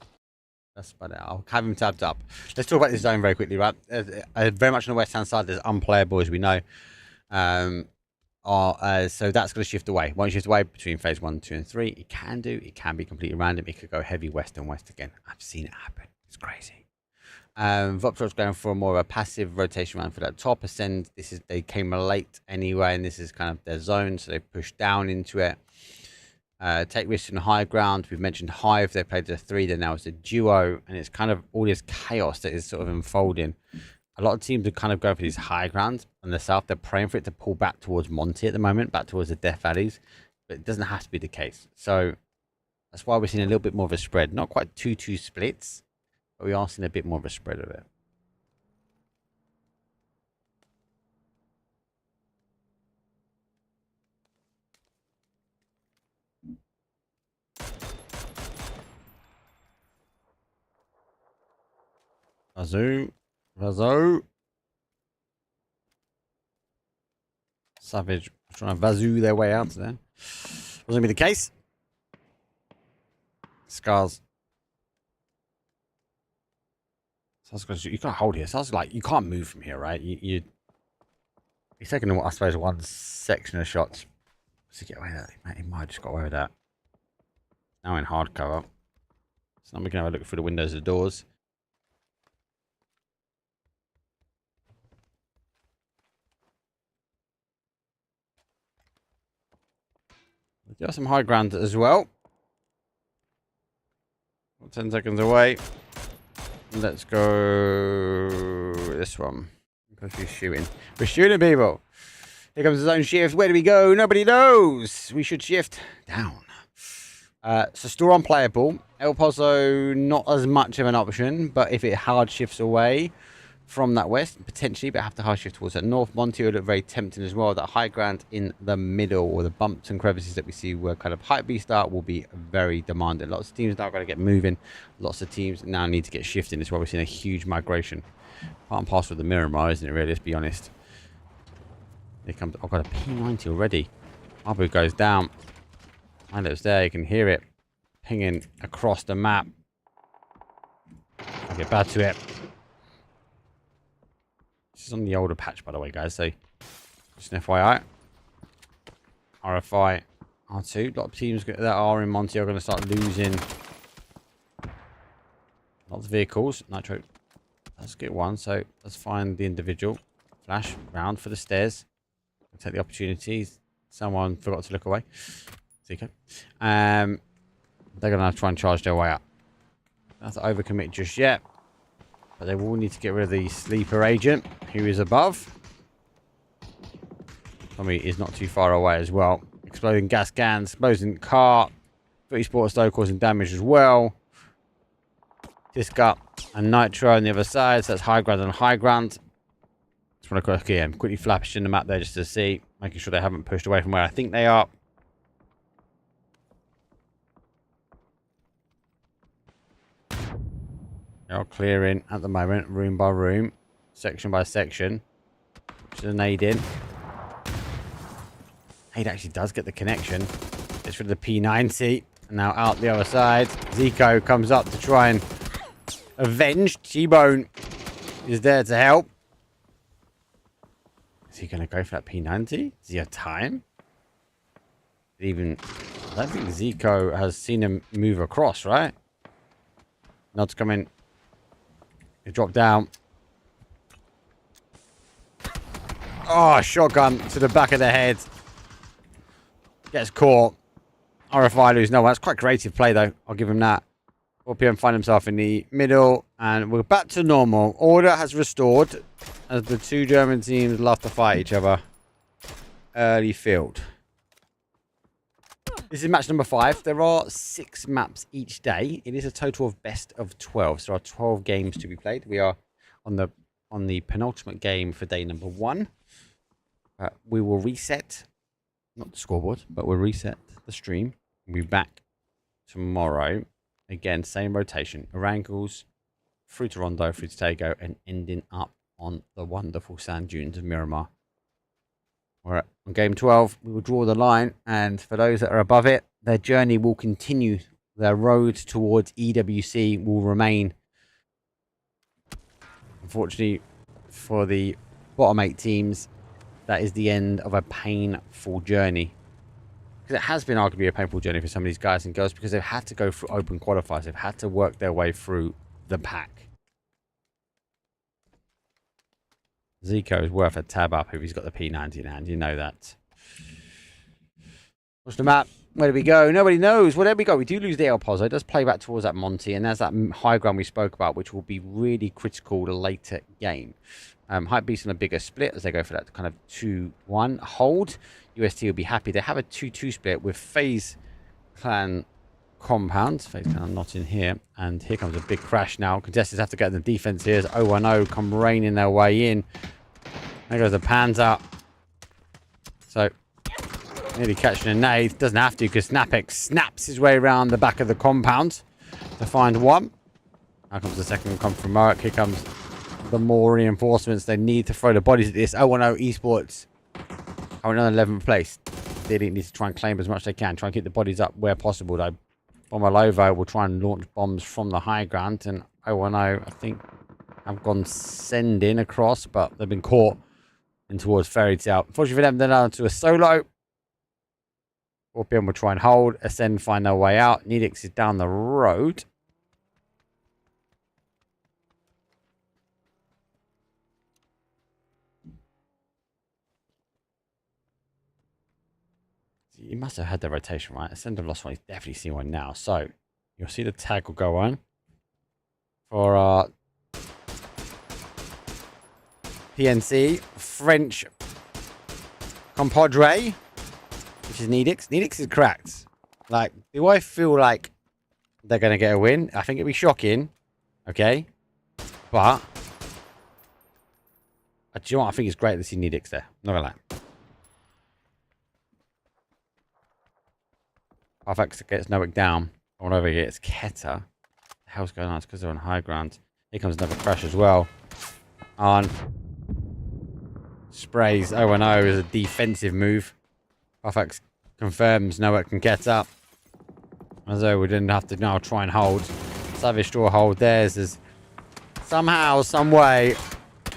That's about it. I'll have him tabbed up. Let's talk about this zone very quickly, right? Very much on the west-hand side, there's unplayable, as we know. So that's going to shift away. Won't shift away between phase 1, 2, and 3. It can do. It can be completely random. It could go heavy west and west again. I've seen it happen. It's crazy. Voptor's going for more of a passive rotation round for that top ascend. They came late anyway, and this is kind of their zone, so they push down into it. Take risks in the high ground. We've mentioned Hive. They played the 3. Then now it's a duo, and it's kind of all this chaos that is sort of unfolding. A lot of teams are kind of going for these high grounds on the south. They're praying for it to pull back towards Monty at the moment, back towards the Death Valleys, but it doesn't have to be the case. So that's why we're seeing a little bit more of a spread. Not quite 2-2 splits, but we are seeing a bit more of a spread of it. Vazu. Savage trying to Vazu their way out there. Wasn't going to be the case. Scars. You can't hold here. So I was like, you can't move from here, right? He's taking, I suppose, one section of shots to get away with that. He might have just got away with that. Now in hard cover. So now we can have a look through the windows and the doors. We got some high ground as well. 10 seconds away. Let's go this one. Because we're shooting. We're shooting, people. Here comes the zone shift. Where do we go? Nobody knows. We should shift down. So store unplayable. El Pozo, not as much of an option. But if it hard shifts away from that west, potentially, but have to hard shift towards that north. Monty will look very tempting as well. That high ground in the middle, or the bumps and crevices that we see where kind of hype beast start, will be very demanding. Lots of teams now got to get moving. Lots of teams now need to get shifting. That's why we're seeing a huge migration. Part and parcel of the Miramar, isn't it, really? Let's be honest. Here comes, I've got a P90 already. Abu goes down. And it's there, you can hear it pinging across the map. I'll get back to it. This is on the older patch, by the way, guys. So, just an FYI. RFI, R2. A lot of teams that are in Monty are going to start losing lots of vehicles. Nitro. Let's get one. So, let's find the individual. Flash round for the stairs. Take the opportunities. Someone forgot to look away. Zico. They're going to try and charge their way up. Not to overcommit just yet. But they will need to get rid of the sleeper agent, who is above. Tommy is not too far away as well. Exploding gas cans, exploding car. Footy Sports though causing damage as well. Disc up and Nitro on the other side. So that's high ground and high ground. Just want to quickly flash in the map there just to see. Making sure they haven't pushed away from where I think they are. They're all clearing at the moment, room by room, section by section. Which is an aid in. Aid actually does get the connection. It's for the P90. Now out the other side. Zico comes up to try and avenge. T-Bone is there to help. Is he going to go for that P90? Does he have time? I don't think Zico has seen him move across, right? Nod's coming. He dropped down. Oh, shotgun to the back of the head. Gets caught. RFI lose no one. That's quite creative play, though. I'll give him that. 4 PM find himself in the middle. And we're back to normal. Order has restored. As the two German teams love to fight each other. Early field. This is match number 5. There are 6 maps each day. It is a total of best of 12. So there are 12 games to be played. We are on the penultimate game for day number 1. We will reset, not the scoreboard, but we'll reset the stream. We'll be back tomorrow. Again, same rotation. Orangles, through to Rondo, through to Tago, and ending up on the wonderful sand dunes of Miramar. We're on game 12. We will draw the line, and for those that are above it, their journey will continue their road towards EWC will remain. Unfortunately, for the bottom 8 teams, that is the end of a painful journey. Because it has been arguably a painful journey for some of these guys and girls, because they've had to go through open qualifiers. They've had to work their way through the pack. Zico is worth a tab up if he's got the P90 in hand. You know that. What's the map? Where do we go? Nobody knows. Well, there we go. We do lose the El Pozo. It does play back towards that Monty. And there's that high ground we spoke about, which will be really critical later game. Hype Beast on a bigger split as they go for that kind of 2-1 hold. UST will be happy. They have a 2-2 split with FaZe Clan Compound. FaZe Clan not in here. And here comes a big crash now. Contestants have to get in the defense here as 0-1-0 come raining their way in. There goes the Panzer. So, nearly catching a nade. Doesn't have to because Snapex snaps his way around the back of the compound to find one. Now comes the second one, comes from Merrick. Here comes the more reinforcements they need to throw the bodies at this. 0-1-0 Esports are in 11th place. They need to try and claim as much as they can. Try and keep the bodies up where possible, though. Bomalovo will try and launch bombs from the high ground. And 0-1-0, I think, have gone sending across, but they've been caught in towards Fairy Tale. Unfortunately for them, they're down to a solo. 4 PM will try and hold. Ascend, find their way out. Needix is down the road. You must have had the rotation, right? Ascend have lost one. He's definitely seen one now. So, you'll see the tag will go on. For PNC, French compadre, which is Needix. Needix is cracked. Like, do I feel like they're going to get a win? I think it'd be shocking. Okay. But, do you know what? I think it's great to see Needix there. Not going to lie. Parfax gets Nowick down. Or over here, it's Keta. What the hell's going on? It's because they're on high ground. Here comes another crash as well. On. Sprays 0-0 is a defensive move. Parfax confirms Nowick can get up. As though we didn't have to now try and hold. Savage Straw hold theirs is somehow, some way.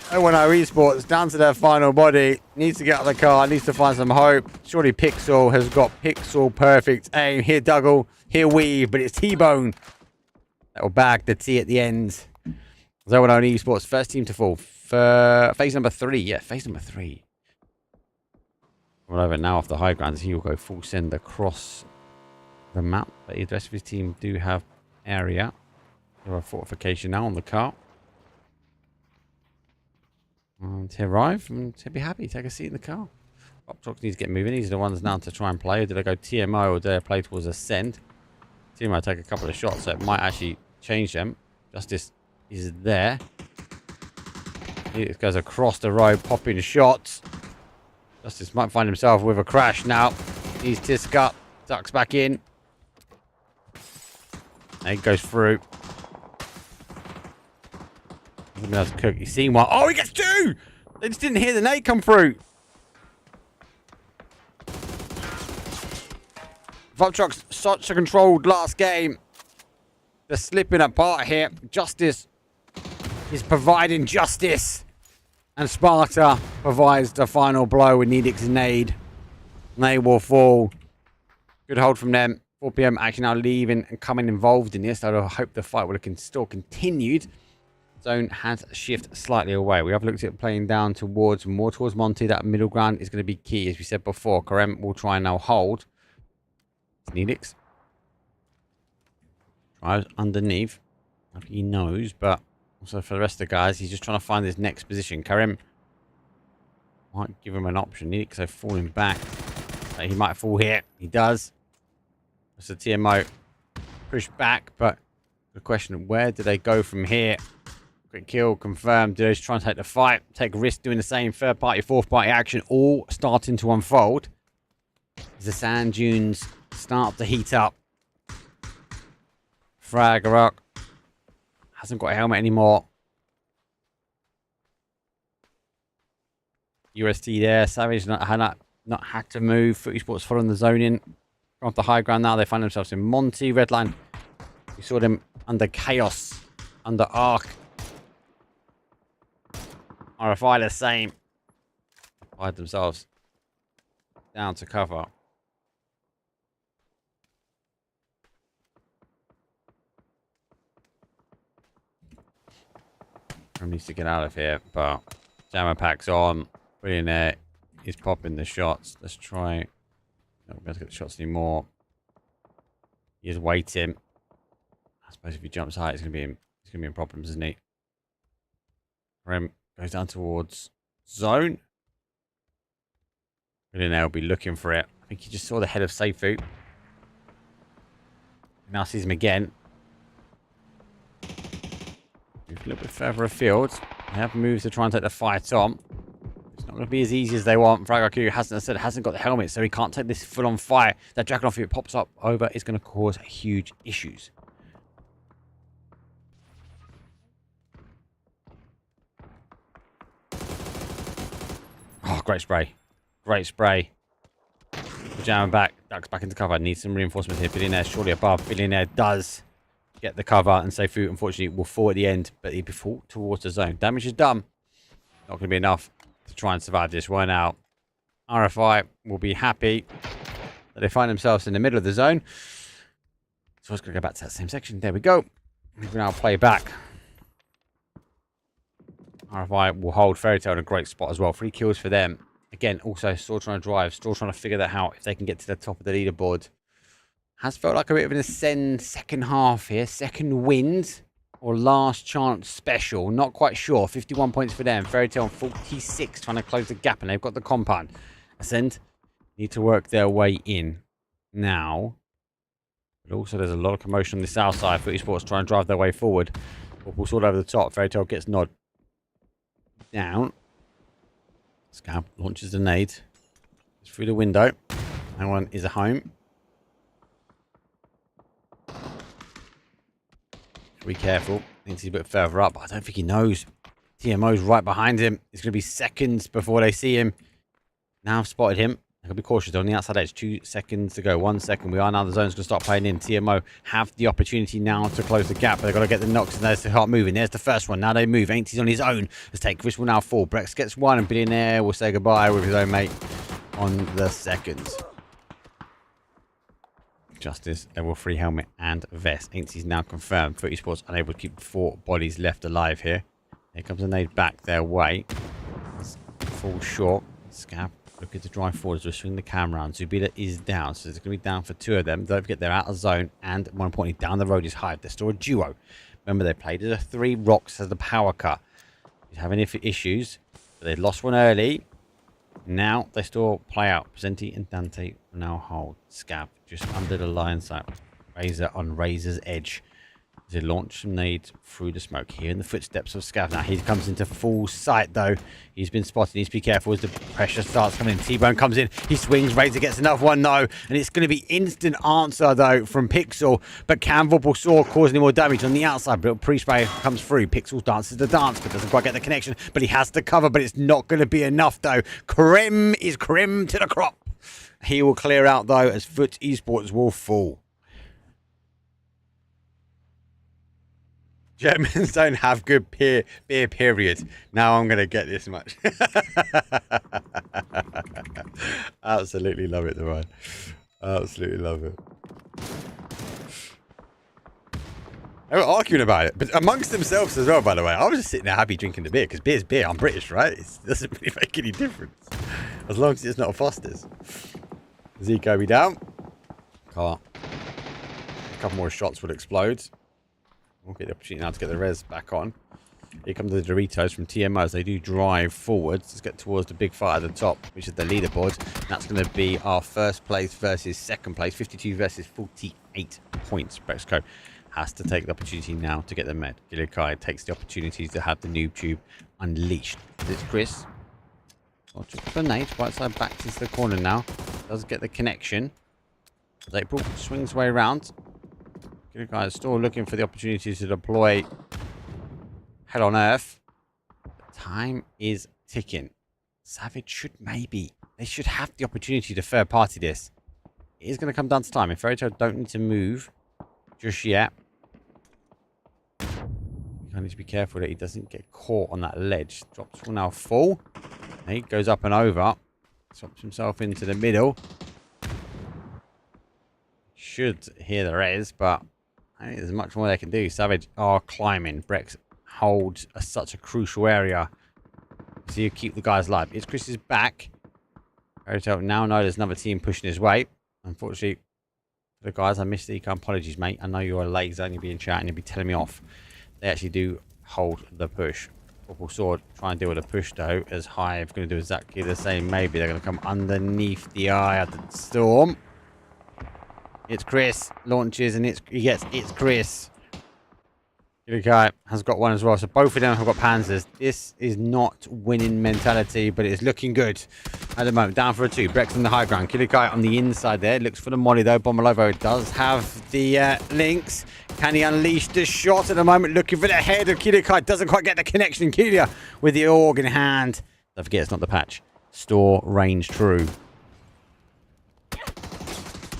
0-1-0 Esports down to their final body. Needs to get out of the car. Needs to find some hope. Surely Pixel has got Pixel perfect aim. Here Dougal. Here Weave. But it's T-Bone that will bag the T at the end. 0-1-0 Esports. First team to fall. Phase number 3. Yeah, phase number 3. Well, over now off the high ground. He will go full send across the map. But the rest of his team do have area. There are fortification now on the car. And he arrived and he'll be happy. Take a seat in the car. Optrox needs to get moving. These are the ones now to try and play. Or did I go TMO or did I play towards Ascend? TMO take a couple of shots, so it might actually change them. Justice is there. He goes across the road, popping shots. Justice might find himself with a crash now. He's Tiska. Ducks back in. And he goes through. He's seen one. Oh, he gets 2! They just didn't hear the nade come through. Vultrox, such a controlled last game. They're slipping apart here. Justice is providing justice. And Sparta provides the final blow with Needix's nade. And they will fall. Good hold from them. 4 PM actually now leaving and coming involved in this. I hope the fight would have still continued. Zone has shifted slightly away. We have looked at playing down towards Monty. That middle ground is going to be key, as we said before. Karem will try and now hold. Needix tries underneath. I think he knows, but also for the rest of the guys, he's just trying to find his next position. Karem might give him an option. Needix so falling back. He might fall here. He does. That's the TMO push back, but the question: where do they go from here? Quick kill confirmed. Do they just try and take the fight? Take risk doing the same. Third party, fourth party action all starting to unfold. As the sand dunes start to heat up. Fragarok hasn't got a helmet anymore. UST there. Savage not had to move. Footy Sports following the zone in. Off the high ground now. They find themselves in Monty. Redline We saw them under chaos, under arc. RFI the same. Hide themselves down to cover. Needs to get out of here, but Jammer Pack's on. Billionaire is popping the shots. Let's try. No, we don't get the shots anymore. He is waiting. I suppose if he jumps high, it's gonna be in problems, isn't he? Rem goes down towards zone. Billionaire will be looking for it. I think he just saw the head of Seifu. Now sees him again. Move a little bit further afield. They have moves to try and take the fight on. It's not going to be as easy as they want. Fragaku hasn't got the helmet, so he can't take this full-on fight. That Dragonov, if it pops up over, is going to cause huge issues. Oh, great spray. Great spray. Pajama back. Ducks back into cover. Needs some reinforcement here. Billionaire surely above. Billionaire does get the cover, and Seifu, unfortunately, will fall at the end, but he'll be fall towards the zone. Damage is done. Not going to be enough to try and survive this one out. RFI will be happy that they find themselves in the middle of the zone. So I was going to go back to that same section. There we go. We can now play back. RFI will hold Fairy Tail in a great spot as well. 3 kills for them. Again, also still trying to drive, still trying to figure that out if they can get to the top of the leaderboard. Has felt like a bit of an ascend second half here. Second wind or last chance special. Not quite sure. 51 points for them. Fairy Tail on 46 trying to close the gap, and they've got the compound. Ascend need to work their way in now. But also there's a lot of commotion on the south side. Footy Sports trying to drive their way forward. Ball's all over the top. Fairy Tail gets nod down. Scab launches the nade. It's through the window. No one is at home. Be careful. Needs to be a bit further up. I don't think he knows. TMO's right behind him. It's going to be seconds before they see him. Now I've spotted him. I've got to be cautious. On the outside edge. 2 seconds to go. 1 second. We are now. The zone's going to start playing in. TMO have the opportunity now to close the gap. But they've got to get the knocks, and there's the start moving. There's the first one. Now they move. Ainty's on his own. Let's take Chris will now fall. Brex gets one, and Billionaire will say goodbye with his own mate on the seconds. Justice, level 3 helmet and vest. Ainty's now confirmed. Footy Sports unable to keep 4 bodies left alive here. Here comes a nade back their way. Fall short. Scab looking to drive forward as we swing the cam around. Zubida is down, so it's going to be down for 2 of them. Don't forget they're out of zone, and more importantly, down the road is Hive. They're still a duo. Remember, they played as a 3 rocks as the power cut. He's having issues, but they lost one early. Now they still play out. Presenti and Dante will now hold. Scab just under the line sight. Razor on Razor's edge. As they launch some nades through the smoke. Here in the footsteps of Scab. Now he comes into full sight though. He's been spotted. He needs to be careful as the pressure starts coming in. T-Bone comes in. He swings. Razor gets another one. No. And it's going to be instant answer though from Pixel. But can Vorpal cause any more damage on the outside? But pre-spray comes through. Pixel dances the dance but doesn't quite get the connection. But he has the cover. But it's not going to be enough though. Krim is Krim to the crop. He will clear out though as Foot Esports will fall. Germans don't have good beer, period. Now I'm going to get this much. Absolutely love it, Ryan. Absolutely love it. They were arguing about it, but amongst themselves as well, by the way. I was just sitting there happy drinking the beer, because beer's beer. I'm British, right? It doesn't really make any difference. As long as it's not a Foster's. Zico be down. Car. A couple more shots would explode. We'll get the opportunity now to get the res back on. Here come the Doritos from TMO as they do drive forwards. Let's get towards the big fight at the top, which is the leaderboard. And that's going to be our first place versus second place. 52 versus 48 points. Brexco has to take the opportunity now to get the med. Gilikai takes the opportunity to have the noob tube unleashed. It's Chris. Oh, just a grenade. Right side back into the corner now. Does get the connection. As April swings way around. Gilikai is still looking for the opportunity to deploy Hell on Earth. Time is ticking. Savage should maybe. They should have the opportunity to third party this. It is going to come down to time. If Fairytale don't need to move just yet, I need to be careful that he doesn't get caught on that ledge. Drops will now fall. And he goes up and over. Swaps himself into the middle. Should hear the res, but I think there's much more they can do. Savage are climbing. Brex holds such a crucial area. So you keep the guys alive. It's Chris's back. Fairytale now know there's another team pushing his way. Unfortunately, for the guys, I missed the econ. Apologies, mate. I know you're a laser and you'll be in chat and you'll be telling me off. They actually do hold the push. Purple Sword try and deal with the push though, as Hive going to do exactly the same. Maybe they're going to come underneath the eye of the storm. It's Chris launches and it's Chris. Guy has got one as well, so both of them have got panzers. This is not winning mentality, but it is looking good at the moment. Down for a 2. Brex on the high ground. Guy on the inside there. Looks for the molly though. Bombelovo does have the links. Can he unleash the shot at the moment? Looking for the head of Guy. Doesn't quite get the connection. Kilia with the org in hand. Don't forget, it's not the patch. Store range true.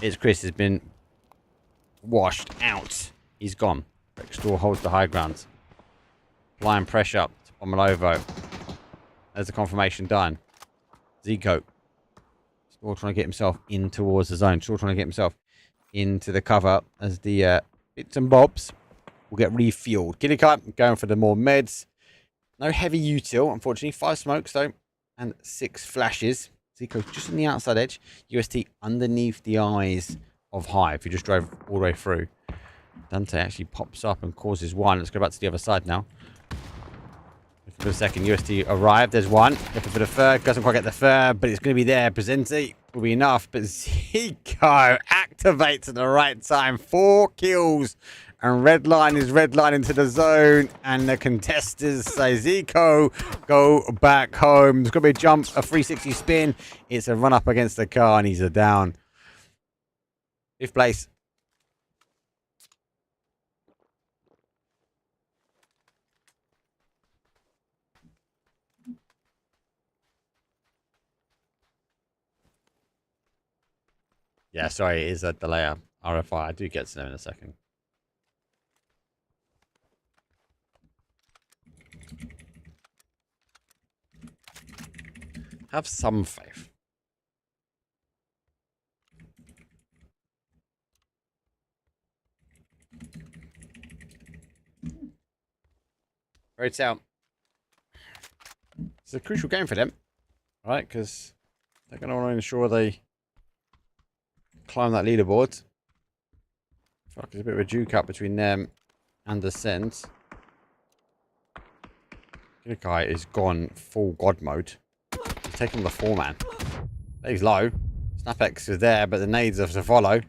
It's Chris has been washed out. He's gone. Store holds the high ground. Applying pressure up to Bombelovo. There's the confirmation done. Zico. Still trying to get himself in towards the zone. Still trying to get himself into the cover as the bits and bobs will get refueled. Killikai going for the more meds. No heavy util, unfortunately. 5 smokes though. And 6 flashes. Zico just on the outside edge. UST underneath the eyes of Hive, who just drove all the way through. Dante actually pops up and causes 1. Let's go back to the other side now. For the second, UST arrived. There's 1. Looking for the third. Doesn't quite get the third, but it's going to be there. Presenti will be enough. But Zico activates at the right time. 4 kills. And Redline is redlining to the zone. And the contestants say, Zico, go back home. There's going to be a jump, a 360 spin. It's a run up against the car, and he's a down. 5th place. Yeah, sorry, it is a delay. RFI. I do get to know in a second. Have some faith. Right out. It's a crucial game for them, right? Because they're going to want to ensure they climb that leaderboard. I feel like there's a bit of a duke up between them and Ascent. The guy is gone full god mode. He's taking the 4-man. He's low. SnapX is there, but the nades are to follow.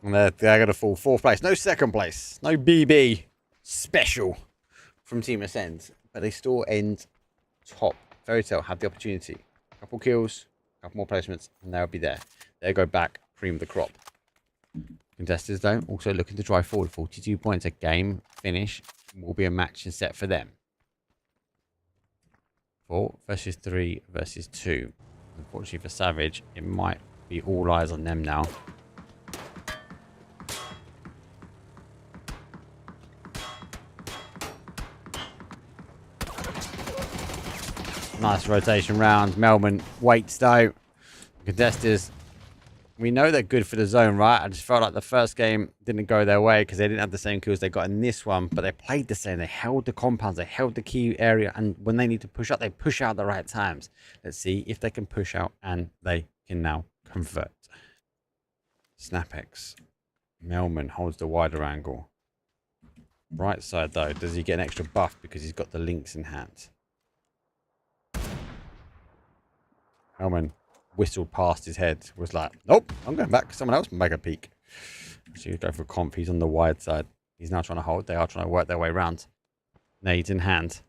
And they're going to fall 4th place. No 2nd place. No BB special from Team Ascent. But they still end top. Fairytale have the opportunity. A couple kills, a couple more placements, and they'll be there. They go back, cream the crop. Contestants, though, also looking to drive forward. 42 points. A game finish will be a match and set for them. 4 versus 3 versus 2. Unfortunately for Savage, it might be all eyes on them now. Nice rotation round. Melbourne waits though. Contestants, we know they're good for the zone, right? I just felt like the first game didn't go their way because they didn't have the same kills they got in this one, but they played the same. They held the compounds, they held the key area, and when they need to push out, they push out the right times. Let's see if they can push out and they can now convert. SnapX. Melman holds the wider angle. Right side though, does he get an extra buff because he's got the links in hand? Melman whistled past his head, was like, nope, I'm going back. Someone else make a peek. So you go for comp. He's on the wide side. He's now trying to hold. They are trying to work their way around. Nades in hand.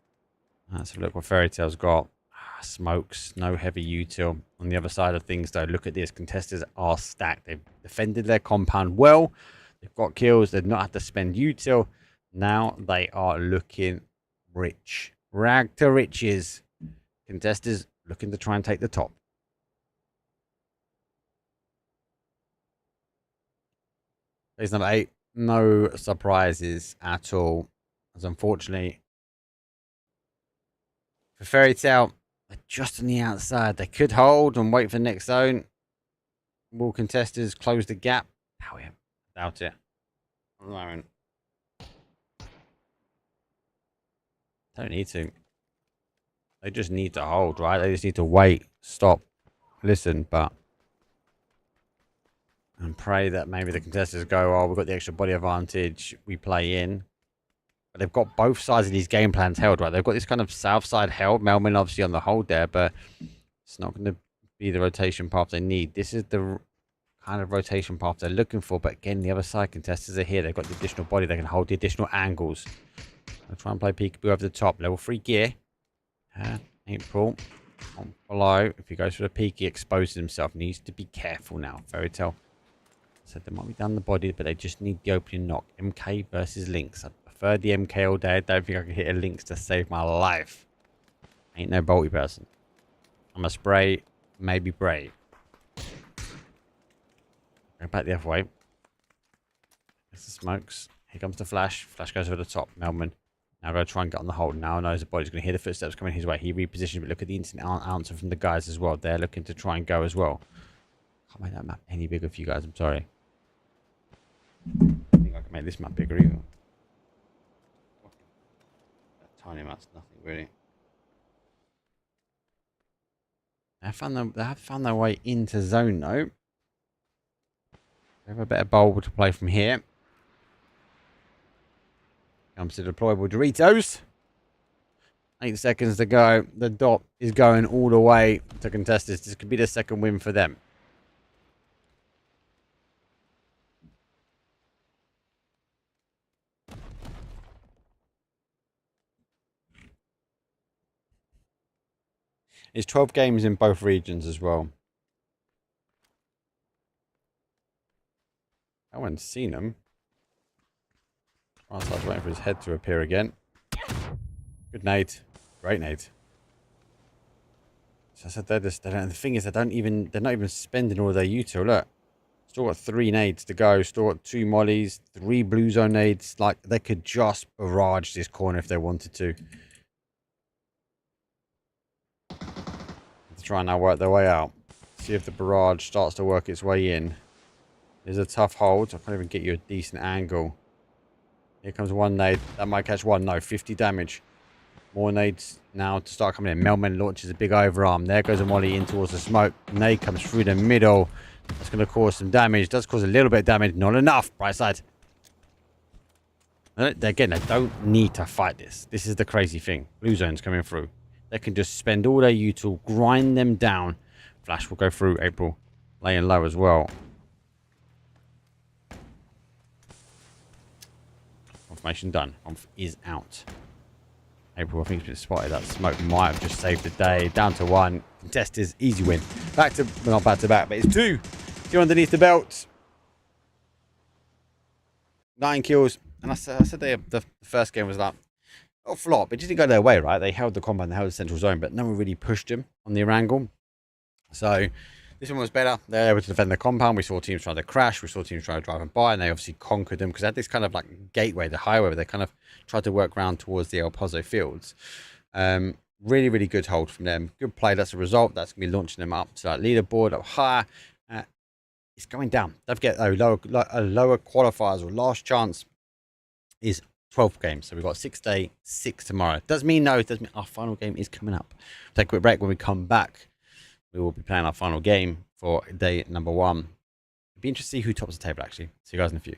Let's look what Fairytale's got. Smokes, no heavy util. On the other side of things, though, look at this. Contestants are stacked. They've defended their compound well. They've got kills. They've not had to spend util. Now they are looking rich. Rag to riches. Contestants looking to try and take the top. Phase number 8. No surprises at all. As unfortunately, for Fairy Tale, they're just on the outside. They could hold and wait for the next zone. Will contestants close the gap? Doubt it. At the moment. Don't need to. They just need to hold, right? They just need to wait, stop, listen, and pray that maybe the contestants go, oh, we've got the extra body advantage, we play in. But they've got both sides of these game plans held, right? They've got this kind of south side held. Melman obviously on the hold there, but it's not going to be the rotation path they need. This is the kind of rotation path they're looking for. But again, the other side contestants are here. They've got the additional body. They can hold the additional angles. I'll try and play Peekaboo over the top. Level 3 gear. April. On below. If he goes for the peak, he exposes himself. Needs to be careful now. Fairy Tale. So they might be down the body, but they just need the opening knock. MK versus Lynx. I prefer the MK all day. I don't think I can hit a Lynx to save my life. Ain't no bolty person. I'm a spray, maybe brave. Go back the other way. There's the smokes. Here comes the flash. Flash goes over the top. Melman. Now we're going to try and get on the hold. Now knows the body's going to hear the footsteps coming his way. He repositions, but look at the instant answer from the guys as well. They're looking to try and go as well. Can't make that map any bigger for you guys. I'm sorry. I don't think I can make this map bigger either. That tiny map's nothing really. They have found their way into zone though. They have a better bowl to play from here. Comes to deployable Doritos. 8 seconds to go. The dot is going all the way to contestants. This could be the second win for them. It's 12 games in both regions as well. I haven't seen him. Whilst I was waiting for his head to appear again. Good nade. Great nade. So I said they don't, the thing is they're not even spending all their util. Look. Still got 3 nades to go. Still got 2 mollies, 3 blue zone nades. Like they could just barrage this corner if they wanted to. Try and now work their way out. See if the barrage starts to work its way in. There's a tough hold. I can't even get you a decent angle. Here comes one nade. That might catch one. No, 50 damage. More nades now to start coming in. Melman launches a big overarm. There goes a molly in towards the smoke. Nade comes through the middle. That's going to cause some damage. Does cause a little bit of damage. Not enough. Bright side. Again, they don't need to fight this. This is the crazy thing. Blue zone's coming through. They can just spend all their util, grind them down. Flash will go through. April laying low as well. Confirmation done. Conf is out. April, I think, has been spotted. That smoke might have just saved the day. Down to 1. Contestants, easy win. Back to, well, not back to back, but it's 2. 2 underneath the belt. 9 kills. And I said the first game was like, not flop. It didn't go their way, right? They held the compound, they held the central zone, but no one really pushed them on the angle. So this one was better. They were able to defend the compound. We saw teams trying to crash. We saw teams trying to drive and by, and they obviously conquered them because they had this kind of like gateway, the highway, where they kind of tried to work around towards the El Pozo fields. Really, really good hold from them. Good play. That's a result. That's going to be launching them up to that leaderboard up higher. It's going down. Don't forget, though, lower qualifiers or last chance is 12 games. So we've got 6 day, 6 tomorrow. Doesn't mean no, it doesn't mean our final game is coming up. Take a quick break. When we come back, we will be playing our final game for day number 1. It'd be interesting to see who tops the table, actually. See you guys in a few.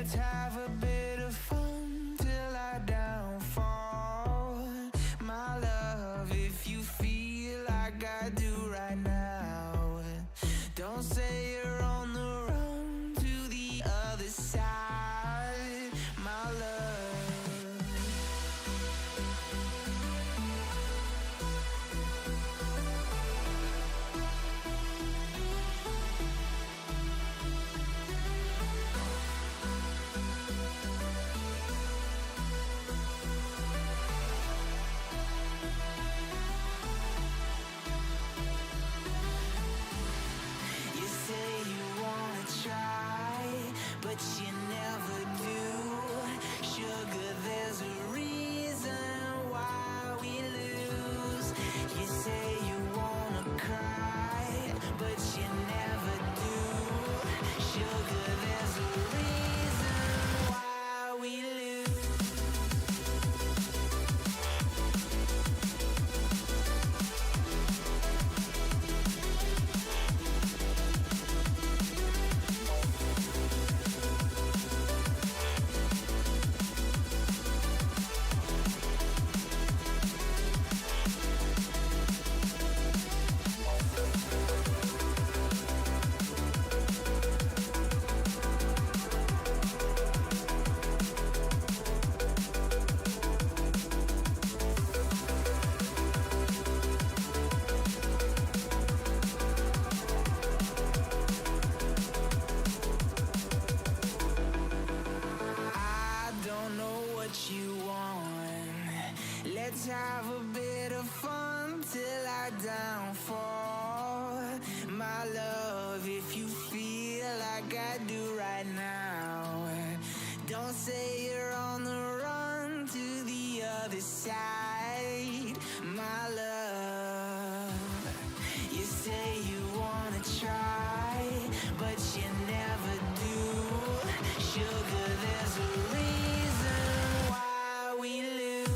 Let's have a bit of fun till I downfall. My love, if you feel like I do right now, don't say you're on the run to the other side, my love. You say you wanna try, but you never do. Sugar, there's a reason why we lose. You say you wanna cry, but you never do. Sugar, there's a reason why we lose. I don't know what you want. Let's have a bit of fun till I downfall. My love, if you feel like I do right now, don't say you're on the run to the other side, my love. You say you wanna try, but you never do. Sugar, there's a reason why we lose.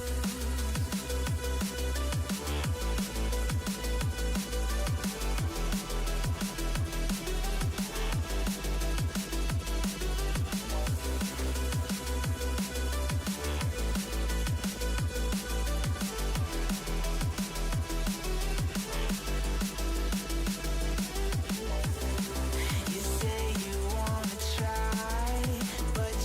You say you wanna try, but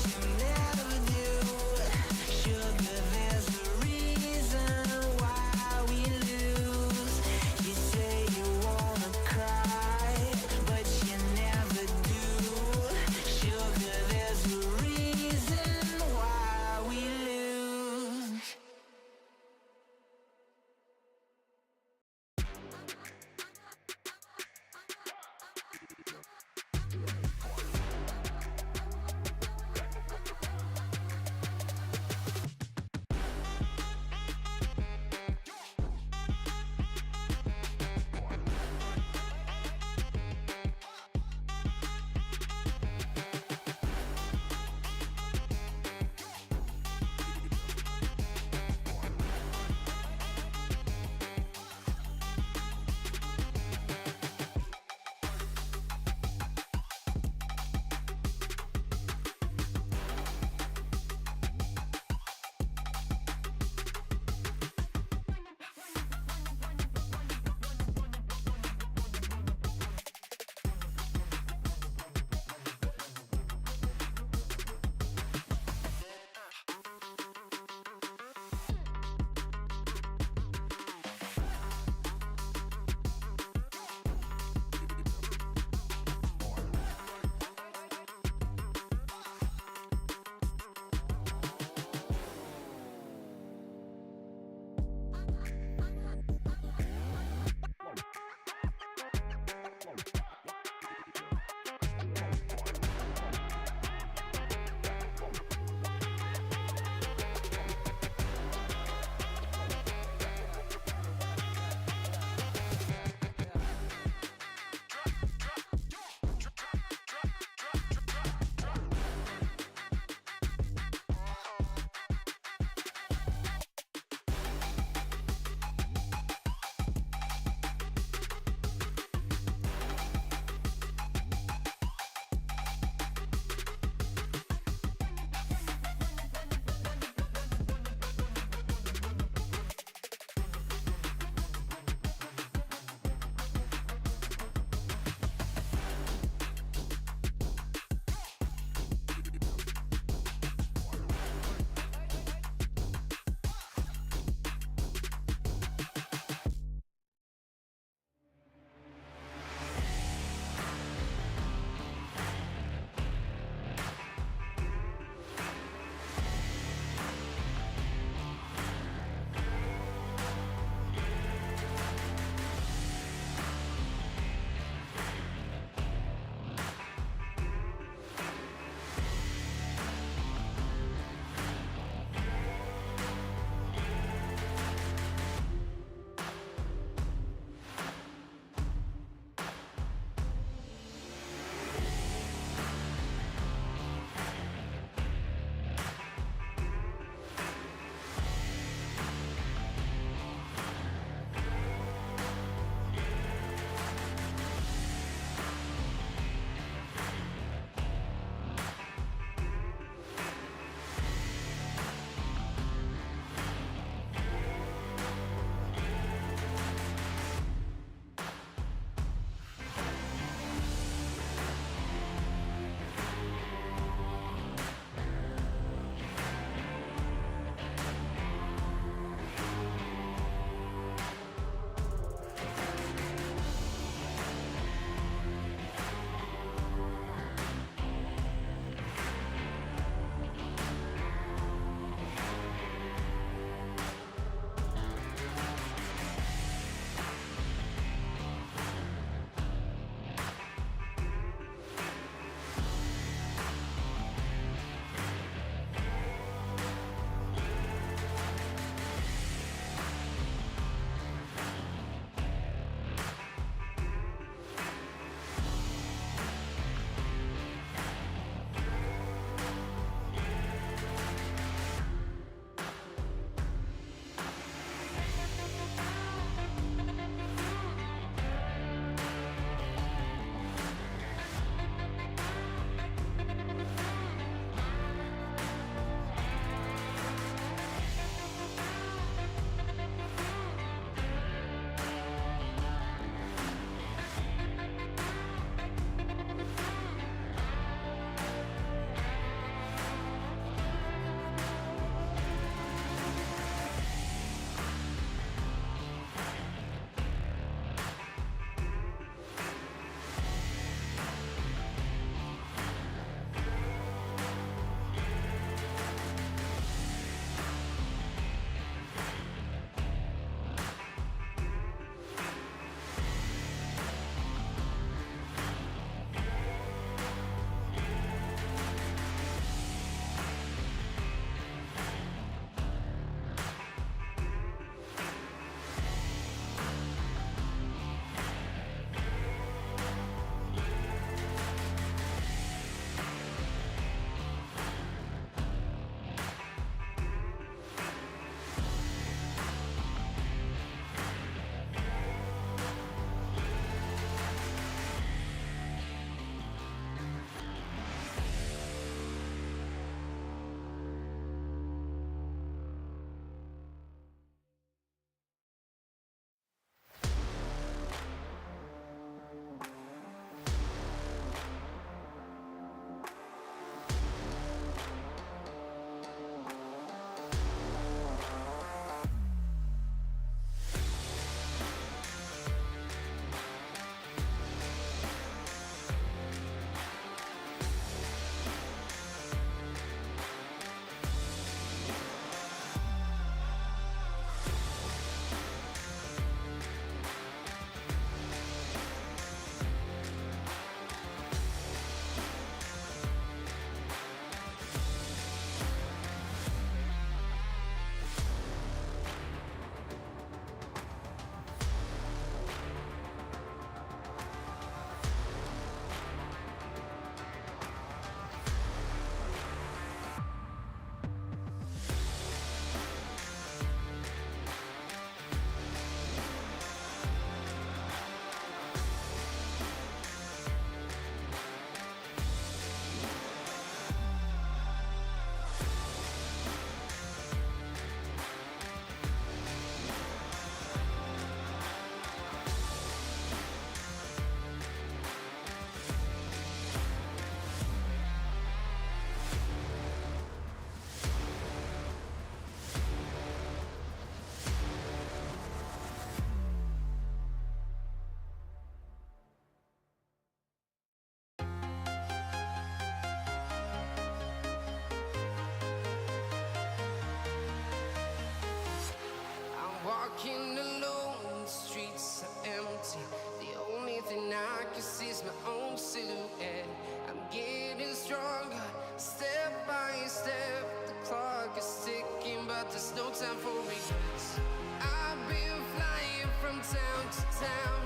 walking alone, the streets are empty. The only thing I can see is my own silhouette. I'm getting stronger, step by step. The clock is ticking, but there's no time for regrets. I've been flying from town to town,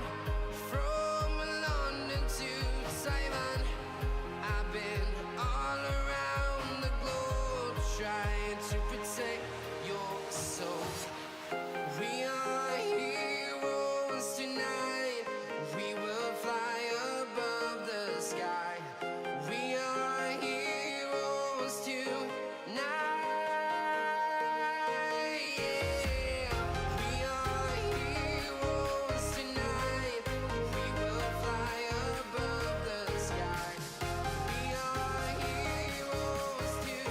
from London to Taiwan. I've been all around the globe, trying to protect your soul. We are heroes tonight. We will fly above the sky. We are heroes tonight. Yeah. We are heroes tonight. We will fly above the sky. We are heroes tonight.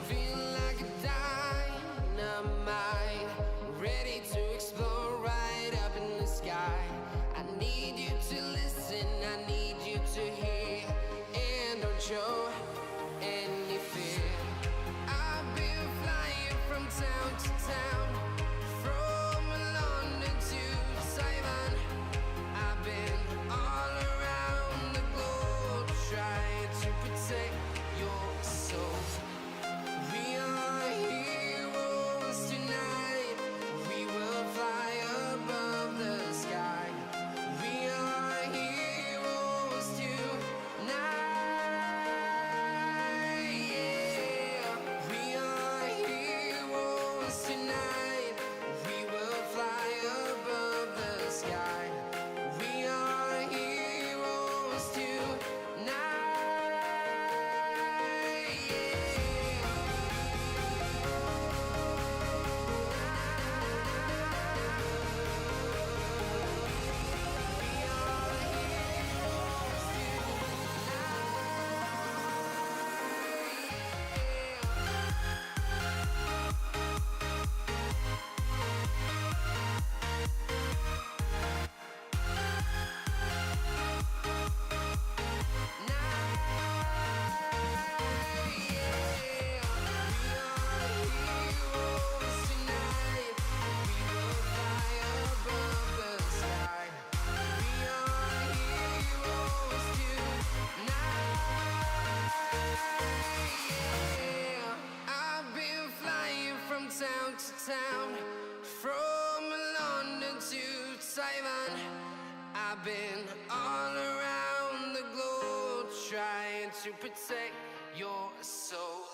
Feel like a dynamite, ready to explode right up in the sky. I need you to listen, I need you to hear, and don't show any fear. I've been flying from town to town, from London to Taiwan. I've been all around the globe, trying to protect your soul. We are heroes tonight. We will fly above the sky. We are heroes tonight. Yeah. We are heroes tonight. We will fly above the sky. We are heroes tonight. I've been flying from town to town, from London to Taiwan. I've been all around the globe, trying to protect your soul.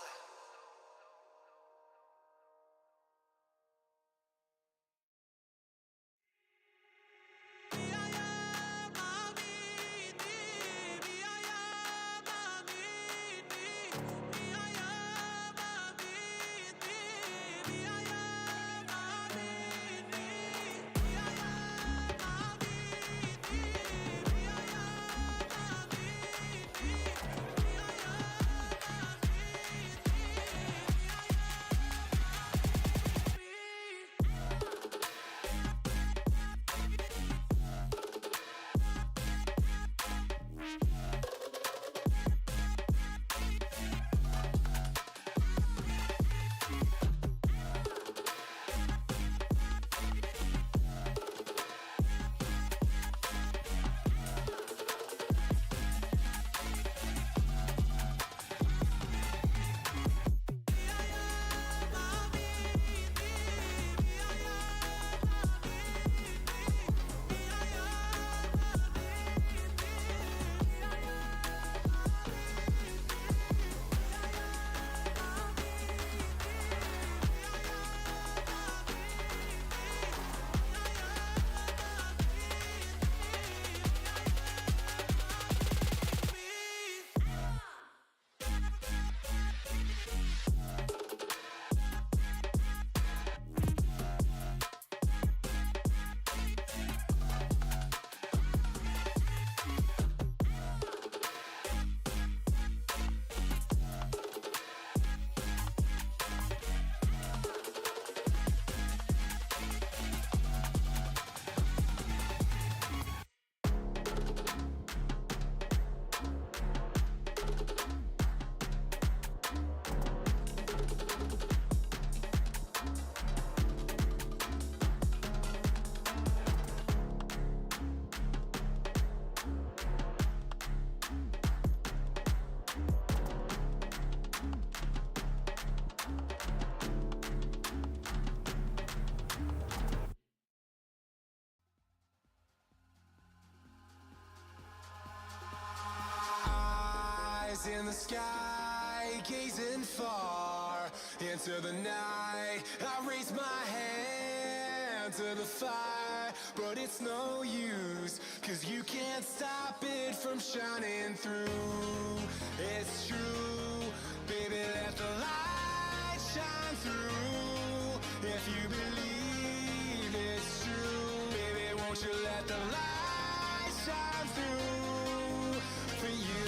Eyes in the sky, gazing far into the night. I raise my hand to the fire, but it's no use, 'cause you can't stop it from shining through. It's true, baby, let the light shine through. If you believe it's true, baby, won't you let the light shine through for you,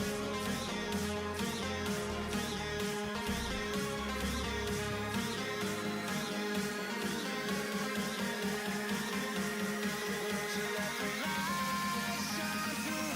for you, for you, for you, for you, for you, for you, won't you let the light shine through?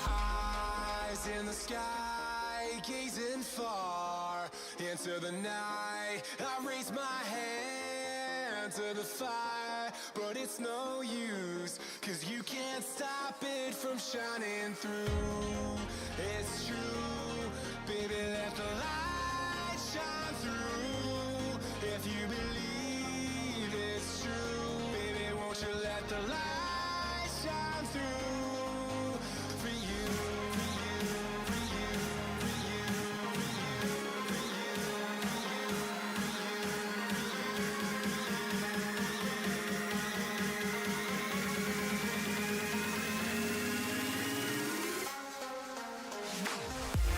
Eyes in the sky, gazing far into the night. I raise my hand to the fire, but it's no use, 'cause you can't stop it from shining through. It's true, baby, let the light shine through. If you believe it's true, baby, won't you let the light shine through for you, for you, for you, for you, for you, for you, for you, for you, for you.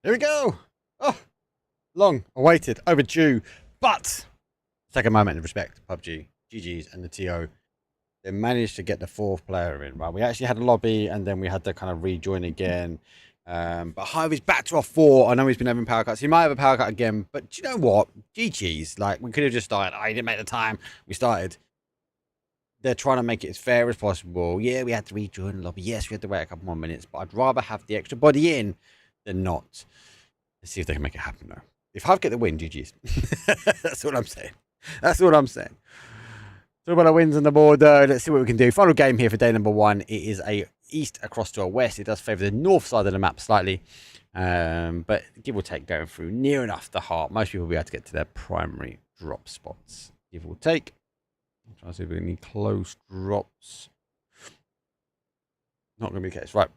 Here we go. Oh, long awaited, overdue, but take a moment of respect. PUBG, GG's, and the TO. They managed to get the 4th player in. Right, we actually had a lobby, and then we had to kind of rejoin again. But Hive is back to our 4. I know he's been having power cuts. He might have a power cut again, but do you know what? GG's. Like, we could have just started. I didn't make the time. We started. They're trying to make it as fair as possible. Yeah, we had to rejoin the lobby. Yes, we had to wait a couple more minutes, but I'd rather have the extra body in than not. Let's see if they can make it happen, though. If Hive get the win, GG's. That's what I'm saying. That's what I'm saying. So about our wins on the board, let's see what we can do. Final game here for day number 1. It is a east across to a west. It does favour the north side of the map slightly, but give or take going through near enough the heart. Most people will be able to get to their primary drop spots. Give or take. I'm trying to see if we have any close drops. Not going to be the case. Right.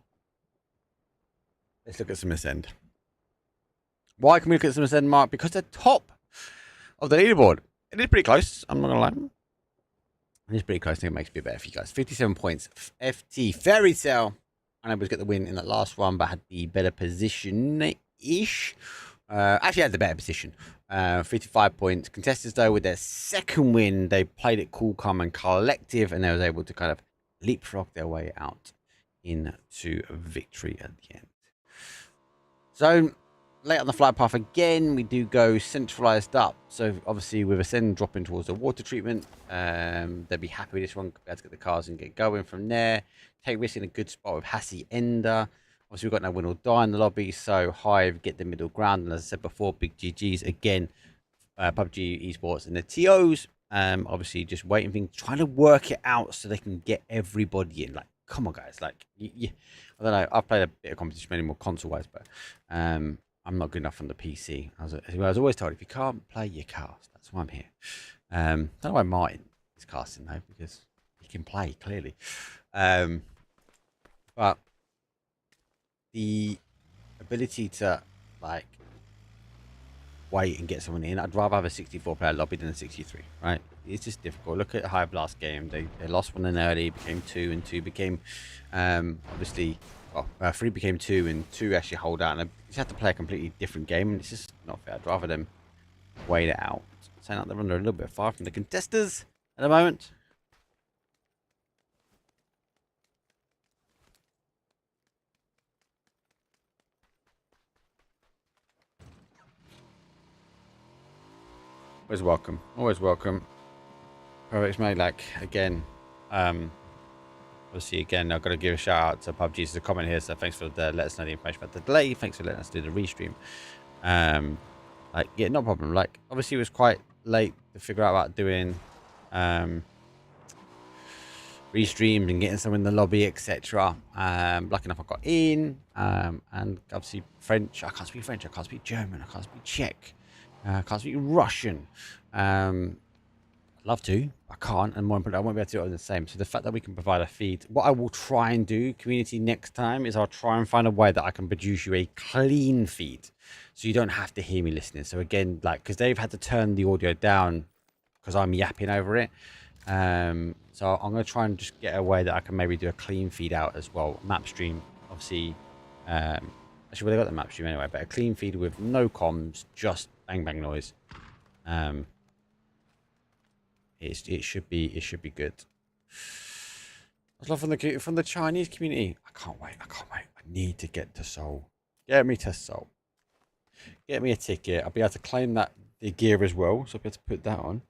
Let's look at some ascend. Why can we look at some ascend, Mark? Because they're top of the leaderboard. It is pretty close. I'm not going to lie. It is pretty close. I think it makes it a bit better for you guys. 57 points. FT Fairy Tale. Unable to get the win in that last one, but had the better position-ish. Actually had the better position. 55 points. Contestants, though, with their 2nd win, they played it cool, calm, and collective, and they was able to kind of leapfrog their way out into victory at the end. So, late on the flight path again, we do go centralized up. So obviously with Ascend dropping towards the water treatment, they'll be happy with this one. Be able to get the cars and get going from there. Take risk in a good spot with Hassie Ender. Obviously we've got no win or die in the lobby, so Hive get the middle ground. And as I said before, big GG's again. PUBG Esports and the TOs. Obviously just waiting things, trying to work it out so they can get everybody in. Like, come on guys, like I don't know. I've played a bit of competition many more console wise, but I'm not good enough on the PC. I was always told, if you can't play, you cast. That's why I'm here. I don't know why Martin is casting though, because he can play clearly. But the ability to like wait and get someone in, I'd rather have a 64 player lobby than a 63. Right? It's just difficult. Look at Hive last game. They lost one in early, became 2, and 2 became obviously. Well, 3 became 2, and 2 actually hold out, and they just have to play a completely different game, and it's just not fair. I'd rather them wait it out. Saying that they're under a little bit far from the contesters at the moment. Always welcome. Always welcome. It's made like again. Obviously, again, I've got to give a shout out to PUBG. There's a comment here, so thanks for letting us know the information about the delay. Thanks for letting us do the restream. Like, yeah, no problem. Like, obviously, it was quite late to figure out about doing restreams and getting some in the lobby, etc. Lucky enough, I got in, and obviously French. I can't speak French. I can't speak German. I can't speak Czech. I can't speak Russian. I'd love to. I can't, and more importantly, I won't be able to do it all the same. So the fact that we can provide a feed, what I will try and do, community, next time is I'll try and find a way that I can produce you a clean feed, so you don't have to hear me listening. So again, like, because they've had to turn the audio down because I'm yapping over it. So I'm going to try and just get a way that I can maybe do a clean feed out as well. Map stream, obviously. Actually, well, they got the map stream anyway, but a clean feed with no comms, just bang bang noise. It should be good. I love from the Chinese community. I can't wait. I need to get to Seoul. Get me to Seoul. Get me a ticket. I'll be able to claim that the gear as well, so I'll be able to put that on.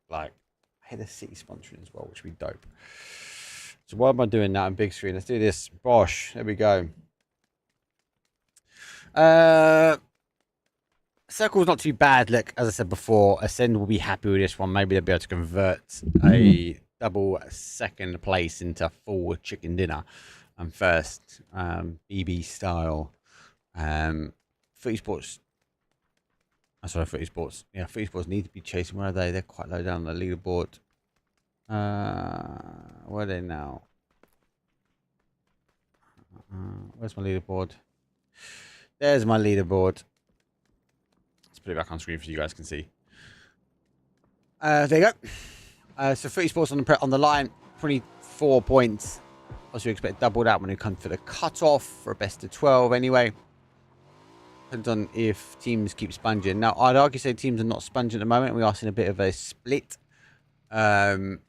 Like, I hit the city sponsoring as well, which would be dope. So why am I doing that on big screen? Let's do this. Bosh. There we go. Circle's not too bad. Look, as I said before, Ascend will be happy with this one. Maybe they'll be able to convert a double second place into full chicken dinner and first BB style. Footy Sports. Sorry, Footy Sports. Yeah, Footy Sports need to be chasing. Where are they? They're quite low down on the leaderboard. Where are they now? Where's my leaderboard? There's my leaderboard. Let's put it back on screen so you guys can see. There you go. So Footy Sports on the line, 24 points. Also, expect double that when it comes to the cut-off for a best of 12 anyway. Depends on if teams keep sponging. Now, I'd argue say teams are not sponging at the moment. We are seeing a bit of a split. That's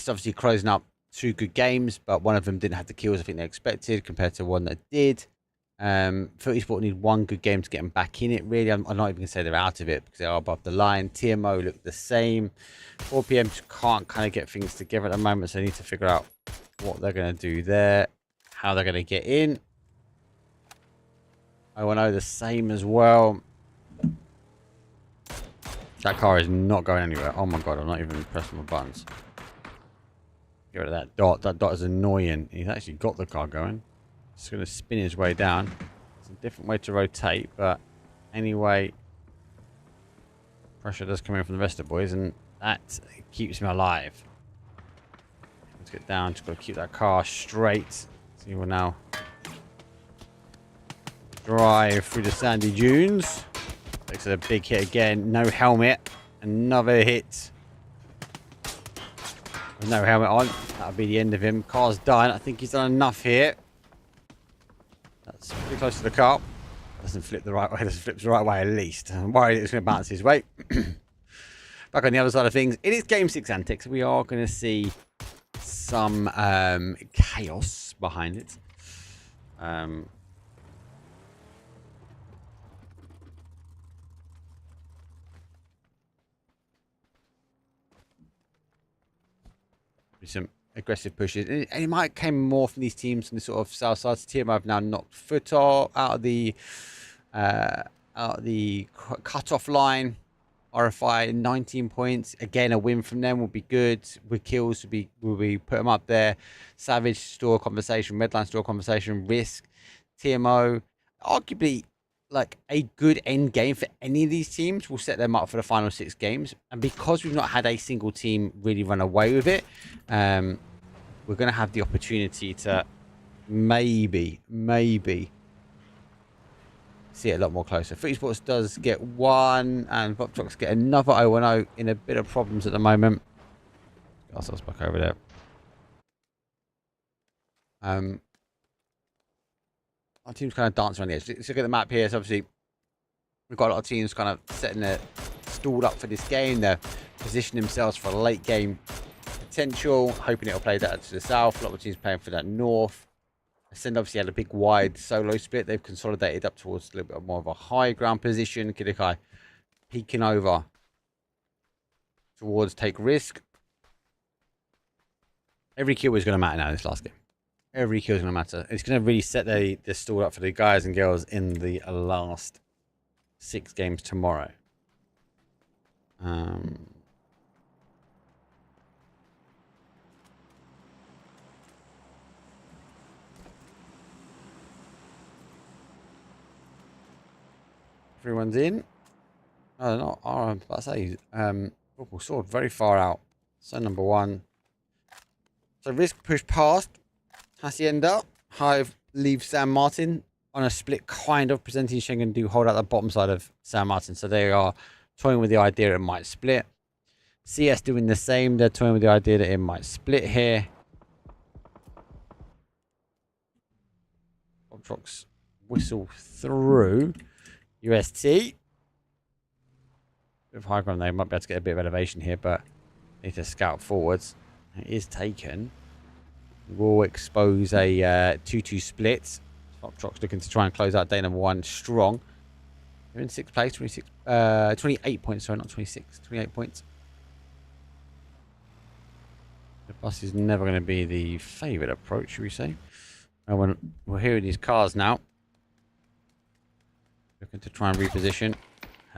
obviously closing up 2 good games, but one of them didn't have the kills I think they expected compared to one that did. Filthy Sport need 1 good game to get them back in it, really. I'm not even going to say they're out of it because they are above the line. TMO look the same. 4 PM just can't kind of get things together at the moment, so they need to figure out what they're going to do there, how they're going to get in. I want to know the same as well. That car is not going anywhere. Oh my god, I'm not even pressing my buttons. Get rid of that dot. That dot is annoying. He's actually got the car going. It's going to spin his way down. It's a different way to rotate, but anyway, pressure does come in from the rest of the boys, and that keeps me alive. Let's get down. Just got to keep that car straight. So you will now drive through the sandy dunes. Takes a big hit again. No helmet. Another hit. With no helmet on. That'll be the end of him. Car's done. I think he's done enough here. That's pretty close to the car. Doesn't flip the right way. Doesn't flip the right way at least. I'm worried it's going to bounce his way. Back on the other side of things. It is Game 6 antics. We are going to see some chaos behind it. Some aggressive pushes, and it might came more from these teams from the sort of south side. TMO have now knocked foot out of the cut-off line. RFI 19 points again. A win from them will be good. With kills will be put them up there. Savage store conversation, Redline store conversation, Risk, TMO, arguably like a good end game for any of these teams will set them up for the final 6 games. And because we've not had a single team really run away with it, we're going to have the opportunity to maybe see it a lot more closer. Free Sports does get 1, and Pubg get another 0-0 in a bit of problems at the moment. Get ourselves back over there. Our team's kind of dancing around the edge. Let's look at the map here. So obviously, we've got a lot of teams kind of setting their stalled up for this game. They're positioning themselves for a late game potential, hoping it'll play that to the south. A lot of teams playing for that north. Ascend obviously had a big wide solo split. They've consolidated up towards a little bit more of a high ground position. Kidikai peeking over towards Take Risk. Every kill is going to matter now in this last game. Every kill is going to matter. It's going to really set the stall up for the guys and girls in the last 6 games tomorrow. Everyone's in. Oh, not. Oh, I was about to say, Purple Sword very far out. So number 1. So Risk push past. Hacienda. Hive leaves San Martin on a split, kind of presenting Schengen do hold out the bottom side of San Martin. So they are toying with the idea it might split. CS doing the same. They're toying with the idea that it might split here. Bobtrox whistle through. UST. With high ground, they might be able to get a bit of elevation here, but need to scout forwards. It is taken. Will expose a 2-2 split. Bobtrox looking to try and close out day number 1 strong. They're in 6th place, 28 points, sorry, not 26, 28 points. The bus is never going to be the favourite approach, should we say. When we're hearing these cars now. Looking to try and reposition.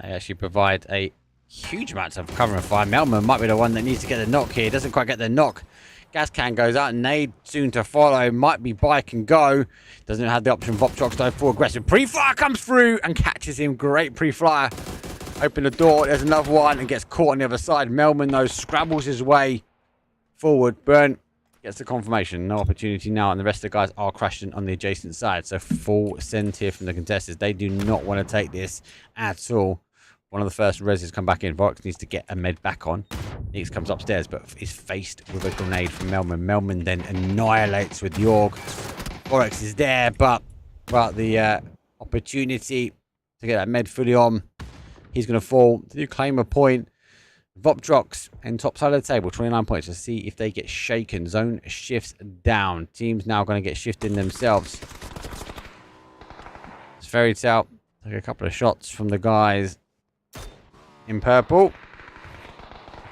They actually provide a huge amount of cover and fire. Melman might be the one that needs to get the knock here. Doesn't quite get the knock. Gas can goes out. Nade soon to follow. Might be bike and go. Doesn't have the option. Voptrox though. Full aggressive. Pre-flyer comes through and catches him. Great pre-flyer. Open the door. There's another one and gets caught on the other side. Melman though scrabbles his way forward. Burn gets the confirmation. No opportunity now. And the rest of the guys are crashing on the adjacent side. So full send here from the contestants. They do not want to take this at all. One of the first reses come back in. Vox needs to get a med back on. Nix comes upstairs, but is faced with a grenade from Melman. Melman then annihilates with York. Forex is there, but the opportunity to get that med fully on. He's going to fall. Do you claim a point? Vopdrox in top side of the table, 29 points. Let's see if they get shaken. Zone shifts down. Teams now going to get shifted themselves. It's Fairy Tale. Take a couple of shots from the guys in purple.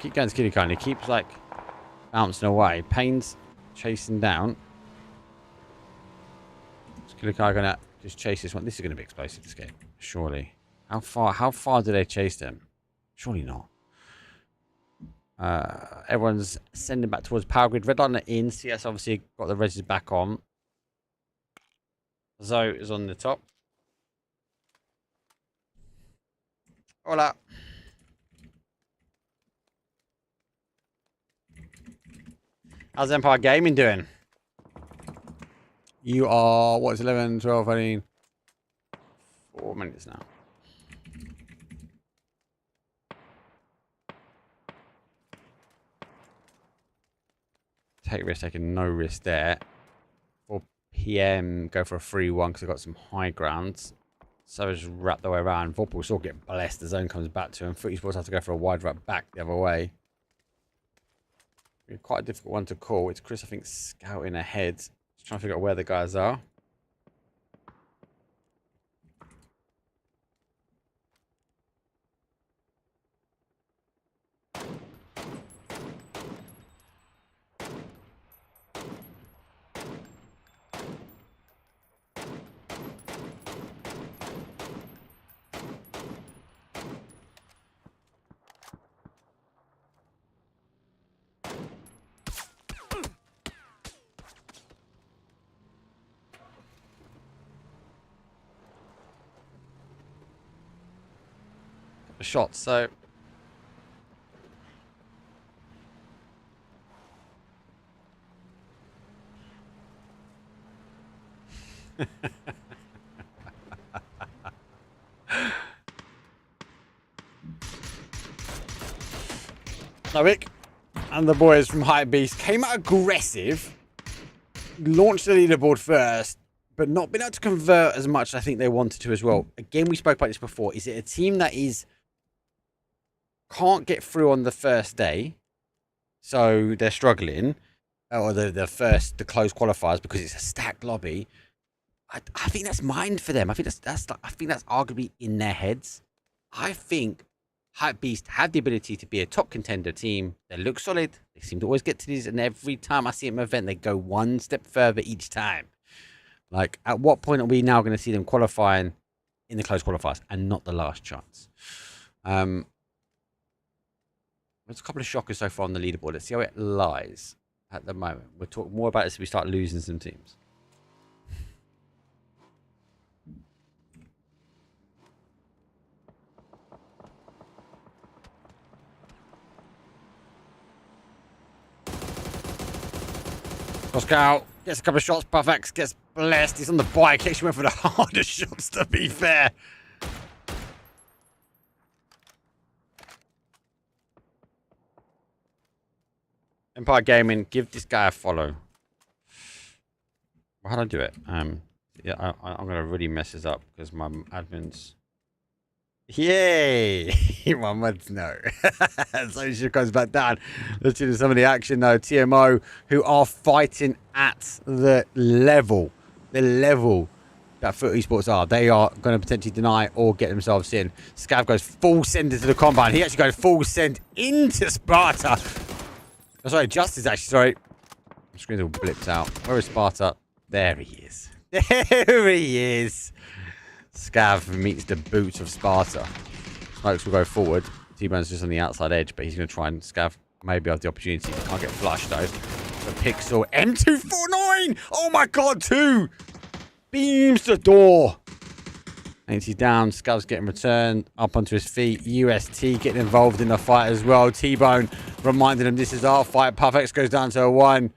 Keep going to Skilly Khan. He keeps like bouncing away. Payne's chasing down. Skilly Khan going to just chase this one. This is going to be explosive, this game. Surely. How far do they chase them? Surely not. Everyone's sending back towards Power Grid. Red Line in. CS obviously got the reses back on. Zoe is on the top. Hola. How's Empire Gaming doing? You are, what is 11, 12, 13? 4 minutes now. Take risk, taking no risk there. 4 PM, go for a 3-1 because I've got some high grounds. So just wrap the way around. Vorpal will still get blessed. The zone comes back to him. Footy Sports have to go for a wide wrap back the other way. Quite a difficult one to call. It's Chris, I think, scouting ahead. Just trying to figure out where the guys are. Shots, so Loic and the boys from Hype Beast came out aggressive, launched the leaderboard first, but not been able to convert as much as I think they wanted to as well. Again, we spoke about this before. Is it a team that can't get through on the first day, so they're struggling, or the closed qualifiers because it's a stacked lobby? I think that's mined for them. I think that's arguably in their heads. I think Hype Beast have the ability to be a top contender team. They look solid. They seem to always get to these, and every time I see them event, they go one step further each time. Like, at what point are we now going to see them qualifying in the closed qualifiers and not the last chance? There's a couple of shockers so far on the leaderboard. Let's see how it lies at the moment. We'll talk more about this as we start losing some teams. Coscow gets a couple of shots. Puffx gets blessed. He's on the bike. He actually went for the hardest shots, to be fair. Empire Gaming, give this guy a follow. How do I do it? Yeah, I'm gonna really mess this up because my admins. Yay! Muhammad's no. So she goes back down. Let's do some of the action though. TMO, who are fighting at the level that Foot Esports are. They are going to potentially deny or get themselves in. Scav goes full send into the combine. He actually goes full send into Sparta. Oh, sorry, Justice actually, sorry. The screen's all blipped out. Where is Sparta? There he is. There he is. Scav meets the boots of Sparta. Smokes will go forward. T-Bone's just on the outside edge, but he's going to try and Scav maybe have the opportunity. Can't get flushed though. The Pixel M249! Oh my god, 2! Beams the door. And he's down. Scav's getting returned up onto his feet. UST getting involved in the fight as well. T-Bone reminding him this is our fight. Puffx goes down to a 1.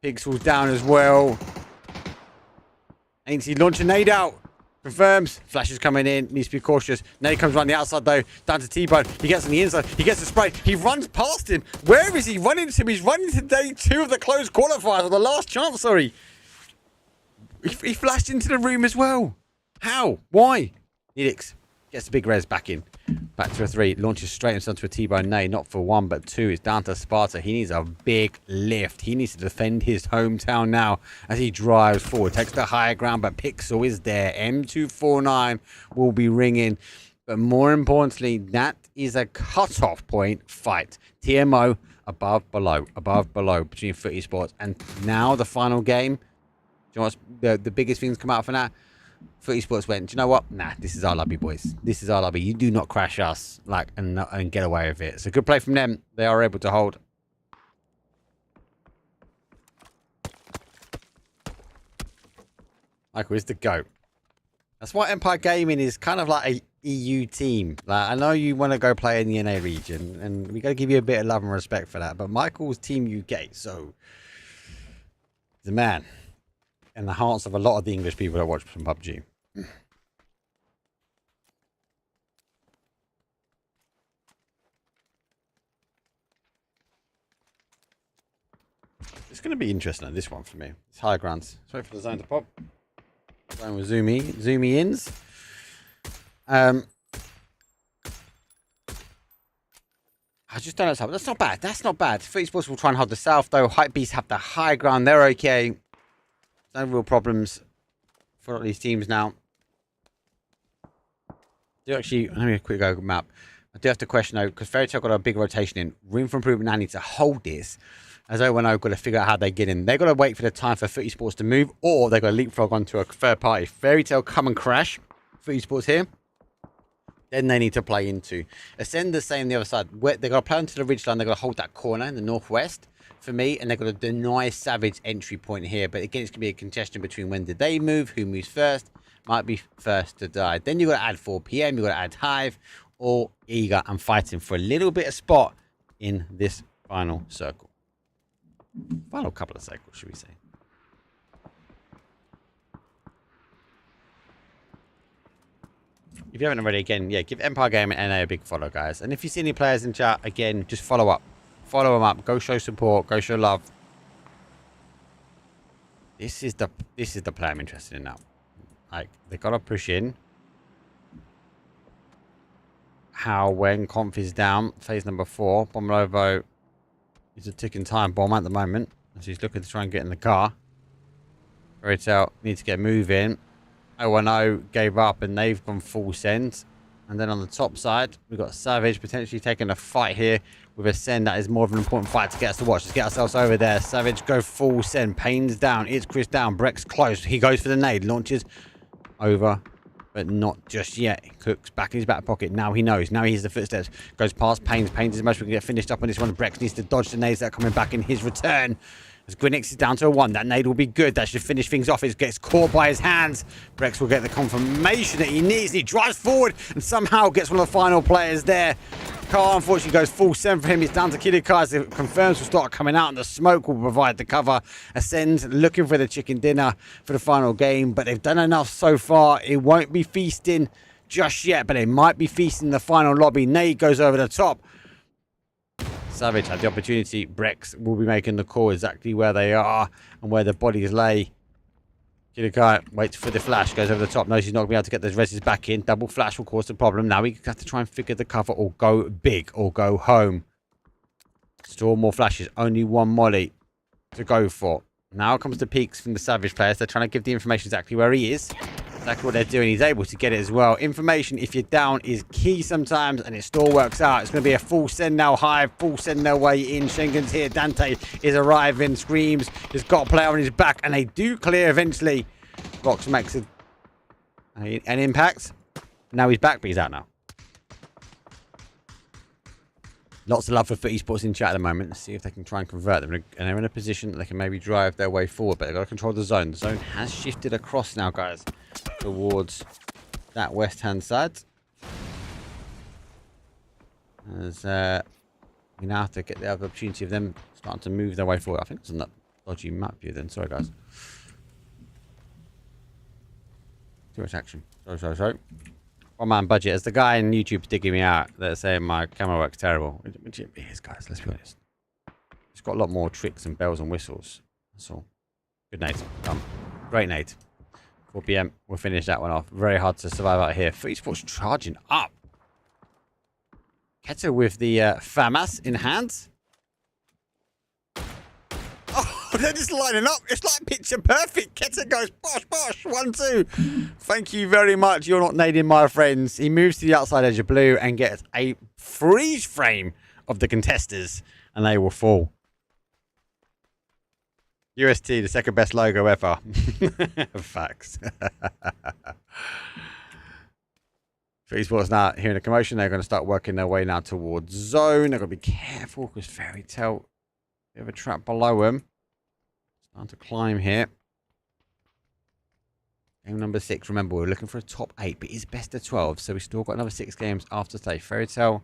Pixel's down as well. Ain't he launching a nade out? Confirms. Flash is coming in. Needs to be cautious. Nade comes around the outside though. Down to T-Bone. He gets on the inside. He gets the spray. He runs past him. Where is he running to? He's running to day 2 of the closed qualifiers, or the last chance, sorry. He flashed into the room as well. How? Why? Nidix gets the big res back in. Back to a 3. Launches straight onto a T-Bone nade. Not for 1, but 2. It's down to Sparta. He needs a big lift. He needs to defend his hometown now as he drives forward. Takes the higher ground, but Pixel is there. M249 will be ringing. But more importantly, that is a cutoff point fight. TMO above, below between FUT Esports. And now the final game. Do you know what's the biggest things come out from that? FUT Esports went, do you know what? Nah, this is our lobby, boys. This is our lobby. You do not crash us and get away with it. So good play from them. They are able to hold. Michael is the GOAT. That's why Empire Gaming is kind of like a EU team. Like, I know you want to go play in the NA region, and we got to give you a bit of love and respect for that. But Michael's Team UK, so he's a man in the hearts of a lot of the English people that watch from PUBG. It's going to be interesting on this one for me. It's high grounds. Let's wait for the zone to pop. Zone with zoomy ins. I just don't know something. That's not bad. That's not bad. FUT Esports will try and hold the south though. Hypebeasts have the high ground. They're okay. No real problems for all these teams now. Do actually, let me a quick go map. I do have to question though, because Fairy Tail got a big rotation in. Room for improvement now needs to hold this. As O1O got to figure out how they get in. They've got to wait for the time for FUT Esports to move, or they've got to leapfrog onto a third party. Fairy Tail come and crash. FUT Esports here. Then they need to play into. Ascend the same the other side. They've got to play onto the ridge line. They've got to hold that corner in the northwest for me, and they've got to deny Savage entry point here. But again, it's going to be a congestion between when did they move, who moves first. Might be first to die. Then you've got to add 4 PM, you've got to add Hive, or Eager, and fighting for a little bit of spot in this final circle. Final couple of cycles, should we say. If you haven't already, again, yeah, give Empire Gaming NA a big follow, guys. And if you see any players in chat, again, just follow up. Follow them up. Go show support. Go show love. This is the play I'm interested in now. Like, they got to push in. How, when Conf is down, phase number 4, Bomlovo is a ticking time bomb at the moment. As he's looking to try and get in the car. Fairy Tail needs to get moving. 010 gave up and they've gone full send. And then on the top side, we've got Savage potentially taking a fight here with a send. That is more of an important fight to get us to watch. Let's get ourselves over there. Savage go full send. Payne's down. It's Chris down. Breck's close. He goes for the nade. Launches over, but not just yet. Cook's back in his back pocket. Now he knows. Now he hears the footsteps. Goes past Payne's. Payne's as much as we can get finished up on this one. Brex needs to dodge the nades that are coming back in his return. As Gwinnix is down to a 1. That nade will be good. That should finish things off. It gets caught by his hands. Brex will get the confirmation that he needs. He drives forward and somehow gets one of the final players there. Car unfortunately goes full send for him. He's down to Kiddie as it confirms will start coming out and the smoke will provide the cover. Ascends looking for the chicken dinner for the final game, but they've done enough so far. It won't be feasting just yet, but they might be feasting the final lobby. Nade goes over the top. Savage had the opportunity. Brex will be making the call exactly where they are and where the bodies lay. Kiddie waits for the flash, goes over the top, knows he's not going to be able to get those reses back in. Double flash will cause the problem. Now we have to try and figure the cover or go big or go home. Store more flashes. Only 1 molly to go for. Now comes the peaks from the Savage players. They're trying to give the information exactly where he is. Exactly what they're doing. He's able to get it as well. Information, if you're down, is key sometimes, and it still works out. It's going to be a full send now. Hive, full send their way in. Schengen's here. Dante is arriving. Screams. He's got a player on his back, and they do clear eventually. Rox makes an impact. Now he's back, but he's out now. Lots of love for FUT Esports in chat at the moment. Let's see if they can try and convert them. And they're in a position that they can maybe drive their way forward, but they've got to control the zone. The zone has shifted across now, guys, towards that west-hand side. As we now have to get the other opportunity of them starting to move their way forward. I think it's on that dodgy map view then. Sorry, guys. Too much action. So. 1 man budget. As the guy in YouTube's digging me out, they're saying my camera work's terrible. Which it is, guys. Let's be honest. It's got a lot more tricks and bells and whistles. That's all. Good nade. Done. Great nade. 4 PM. We'll finish that one off. Very hard to survive out here. Footy Sports charging up. Keta with the FAMAS in hand. Oh, they're just lining up. It's like picture perfect. Keta goes, bosh, bosh, 1-2. Thank you very much. You're not nading, my friends. He moves to the outside edge of blue and gets a freeze frame of the contesters, and they will fall. UST, the second best logo ever. Facts. Footy Sports now hearing a commotion. They're going to start working their way now towards zone. They've got to be careful because Fairy Tale, bit of a trap below him. Starting to climb here. Game number 6. Remember, we're looking for a top 8, but it's best of 12. So we've still got another 6 games after today. Fairy Tale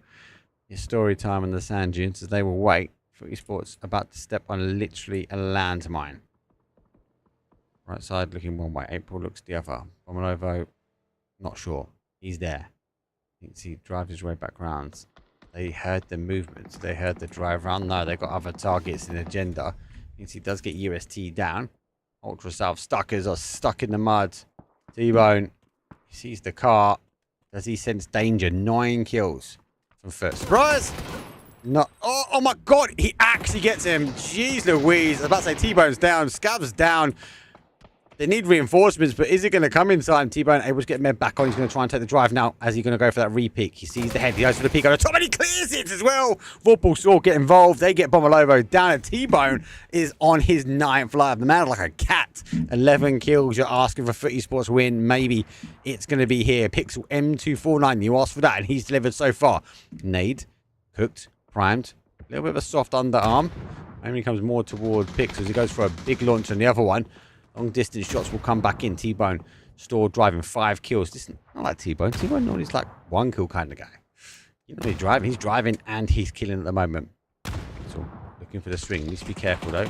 is story time in the sand dunes as they will wait. Footy Sports about to step on literally a landmine. Right side looking one way. April looks the other. Bomolovo, not sure. He's there. You can see he drives his way back round. They heard the movements. They heard the drive round. No, they've got other targets in agenda. You can see he does get UST down. Ultra South Stuckers are stuck in the mud. T-Bone. He sees the car. Does he sense danger? 9 kills from first. Surprise! No. Oh my God. He actually gets him. Jeez Louise. I was about to say T-Bone's down. Scab's down. They need reinforcements, but is it going to come in time? T-Bone able to get Med back on. He's going to try and take the drive now. As he's going to go for that re-peek. He sees the head. He goes for the peek on the top and he clears it as well. Vorpal Saw get involved. They get Bomolovo down. And T-Bone is on his 9th life. The man like a cat. 11 kills. You're asking for Footy Sports win. Maybe it's going to be here. Pixel M249. You asked for that and he's delivered so far. Nade. Cooked. Primed. A little bit of a soft underarm. Maybe he comes more toward Pixels. He goes for a big launch on the other one. Long distance shots will come back in. T-Bone store driving 5 kills. This is not like T-Bone. T-Bone normally is like 1 kill kind of guy. He's not really driving. He's driving and he's killing at the moment. So looking for the swing. Needs to be careful though.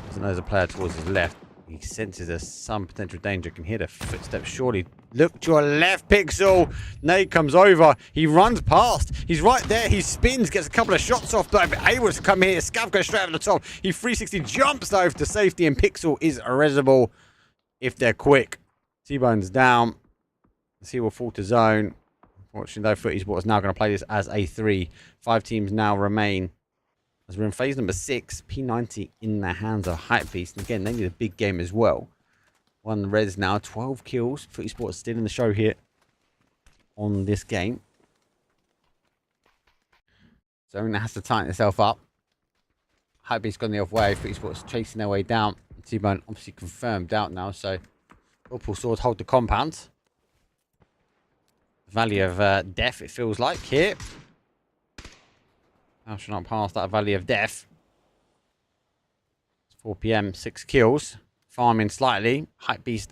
Doesn't know there's a player towards his left. He senses there's some potential danger. Can hear the footsteps surely. Look to your left, Pixel. Nade comes over. He runs past. He's right there. He spins, gets a couple of shots off though, but able to come here. Scav goes straight over the top. He 360 jumps though to safety, and Pixel is irresolute if they're quick. T-Bone's down. He will fall to zone. Unfortunately though, Footy Sports is now going to play this as a 3. 5 teams now remain. As we're in phase number 6, P90 in the hands of Hypebeast. And again, they need a big game as well. 1 res now, 12 kills. Footy Sports still in the show here on this game. Zone has to tighten itself up. Hypebeast gone the other way. Footy Sports chasing their way down. T-Bone obviously confirmed out now. So, Purple Sword hold the compound. Valley of Death, it feels like here. I should not pass that Valley of Death. It's 4 PM, 6 kills. Farming slightly. Hypebeast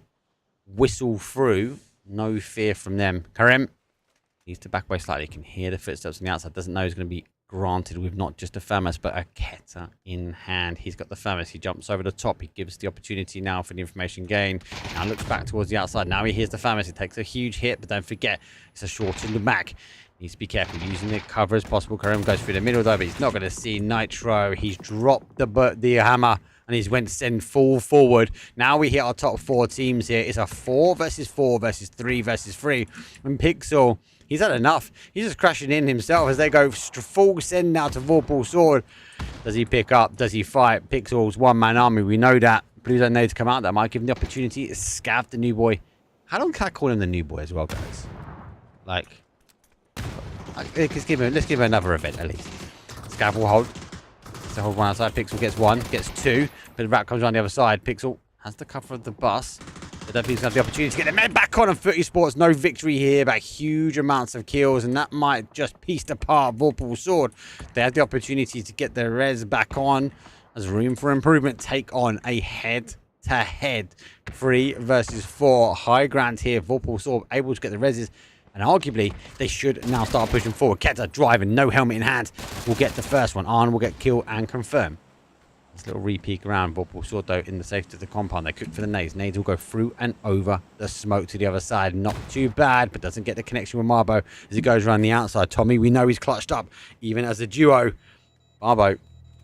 whistle through. No fear from them. Karim needs to back away slightly. Can hear the footsteps on the outside. Doesn't know he's going to be granted with not just a FAMAS, but a Keta in hand. He's got the FAMAS. He jumps over the top. He gives the opportunity now for the information gain. Now looks back towards the outside. Now he hears the FAMAS. He takes a huge hit, but don't forget, it's a short in the back. Needs to be careful using the cover as possible. Karim goes through the middle though, but he's not going to see Nitro. He's dropped the hammer and he's went to send full forward. Now we hit our top 4 teams here. It's a 4 versus 4 versus 3 versus 3. And Pixel, he's had enough. He's just crashing in himself as they go full send now to Vorpal Sword. Does he pick up? Does he fight? Pixel's 1-man army. We know that. Blues don't need to come out. That might give him the opportunity to scav the new boy. How long can I call him the new boy as well, guys? Like... let's give him another event at least. Scav will hold. So hold 1 outside. Pixel gets 1, gets 2. But the rat comes around the other side. Pixel has the cover of the bus. I don't think he's going to have the opportunity to get the men back on. And Footy Sports, no victory here, but huge amounts of kills. And that might just piece apart Vorpal Sword. They had the opportunity to get their res back on. There's room for improvement. Take on a head-to-head 3 versus 4. High ground here. Vorpal Sword able to get the reses. And arguably, they should now start pushing forward. Keta driving, no helmet in hand, will get the first one. Arn will get killed and confirm. This little re-peek around. Vorpal Sword, though, in the safety of the compound. They cook for the nades. Nades will go through and over the smoke to the other side. Not too bad, but doesn't get the connection with Marbo as he goes around the outside. Tommy, we know he's clutched up, even as a duo. Marbo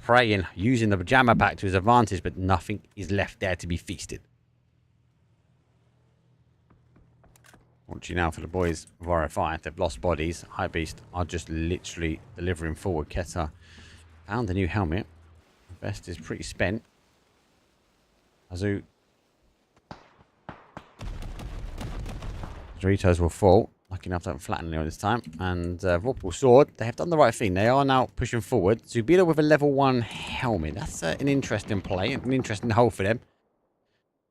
praying, using the pajama pack to his advantage, but nothing is left there to be feasted. Watching now for the boys of RFI. They've lost bodies. High Beast are just literally delivering forward. Keta found a new helmet. The vest is pretty spent. Azu. Doritos will fall. Lucky enough to have flattened Leo this time. And Vorpal Sword, they have done the right thing. They are now pushing forward. Zubila with a level 1 helmet. That's an interesting play. An interesting hole for them.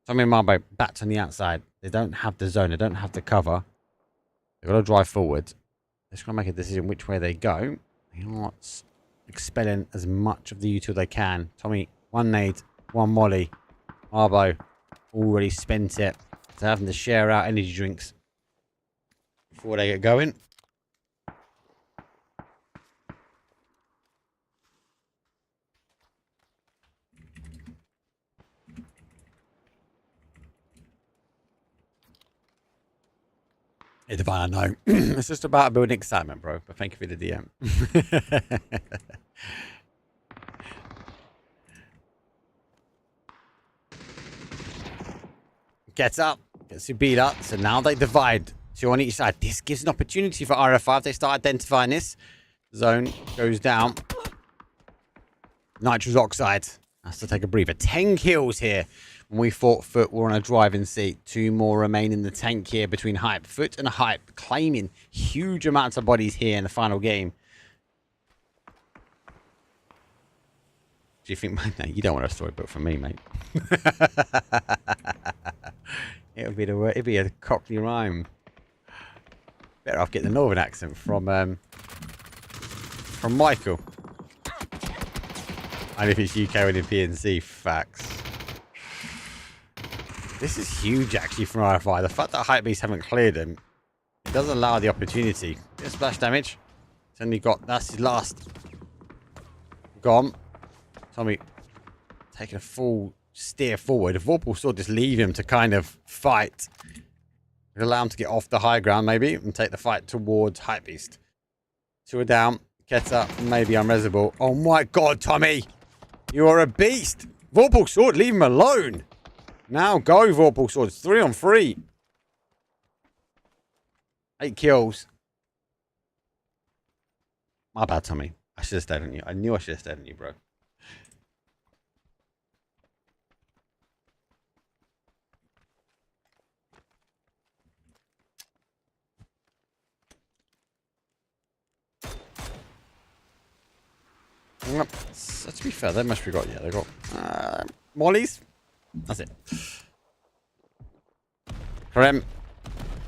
Tommy and Marbo backed on the outside. They don't have the zone. They don't have the cover. They've got to drive forward. They're just going to make a decision which way they go. They're not expelling as much of the util they can. Tommy, 1 nade, 1 molly. Marbo already spent it. They're having to share out energy drinks before they get going. Hey, Divine, I know. It's just about building excitement, bro. But thank you for the DM. Gets up. Gets Subila. So now they divide. 2 on each side. This gives an opportunity for RF5 if they start identifying this. Zone goes down. Nitrous oxide has to take a breather. 10 kills here. When we fought Foot, we're on a driving seat. 2 more remain in the tank here between Hype. Foot and Hype claiming huge amounts of bodies here in the final game. Do you think, no, you don't want a storybook from me, mate. It'd be a Cockney rhyme. Better off getting the northern accent from Michael. And if it's UK winning PNC, facts. This is huge, actually, from RFI. The fact that Hypebeasts haven't cleared him, it does allow the opportunity. Bit of splash damage. It's only got, that's his last. Gone. Tommy taking a full steer forward. If Vorpal Sword just leave him to kind of fight. Allow him to get off the high ground, maybe, and take the fight towards Hypebeast. 2 are down. Keta, maybe unresable. Oh my god, Tommy! You are a beast! Vorpal Sword, leave him alone! Now go, Vorpal Sword. It's 3 on 3. 8 kills. My bad, Tommy. I should have stayed on you. I knew I should have stayed on you, bro. So to be fair, they must have got, yeah, they got mollies. That's it. Karem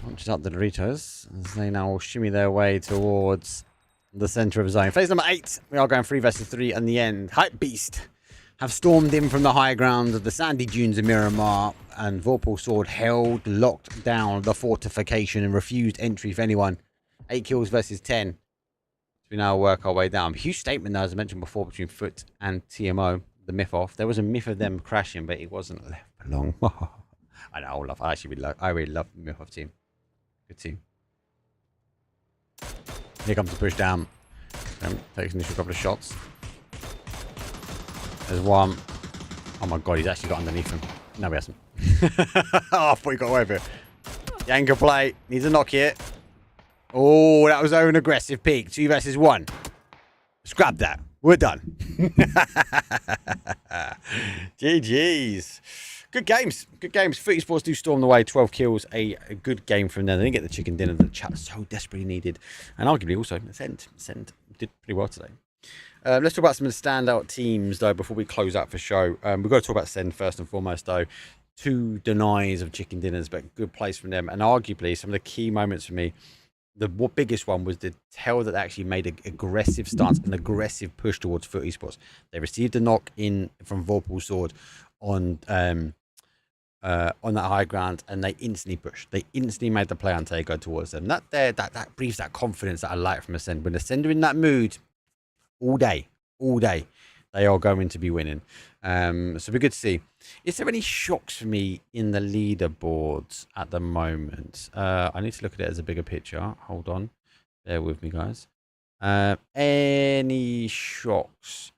launches up the Doritos as they now shimmy their way towards the center of zone. Phase number 8. We are going 3 versus 3 in the end. Hype Beast have stormed in from the high ground of the sandy dunes of Miramar, and Vorpal Sword held, locked down the fortification and refused entry for anyone. 8 kills versus 10. We now work our way down. Huge statement, though, as I mentioned before, between Foot and TMO, the myth off. There was a myth of them crashing, but it wasn't left for long. I know, I really love the myth off team. Good team. Here comes the push down. Takes an initial couple of shots. There's one. Oh my god, he's actually got underneath him. No, he hasn't. Oh, I thought he got away with it. The anchor play. Needs a knock here. Oh, that was an aggressive peak. 2 versus 1. Scrap that. We're done. GG's. Good games. Good games. Footy Sports do storm the way. 12 kills. A good game from them. They didn't get the chicken dinner that the chat so desperately needed. And arguably also, Send did pretty well today. Let's talk about some of the standout teams, though, before we close out for show. We've got to talk about Send first and foremost, though. 2 denies of chicken dinners, but good plays from them. And arguably, some of the key moments for me, the biggest one was the tell that they actually made an aggressive stance, an aggressive push towards Foot Esports. They received a knock in from Vorpal Sword on that high ground, and they instantly pushed. They instantly made the play on go towards them. That breathes that confidence that I like from Ascend. When Ascend are in that mood, all day, they are going to be winning. So it'll be good to see. Is there any shocks for me in the leaderboards at the moment? I need to look at it as a bigger picture. Hold on. Bear with me, guys. Any shocks?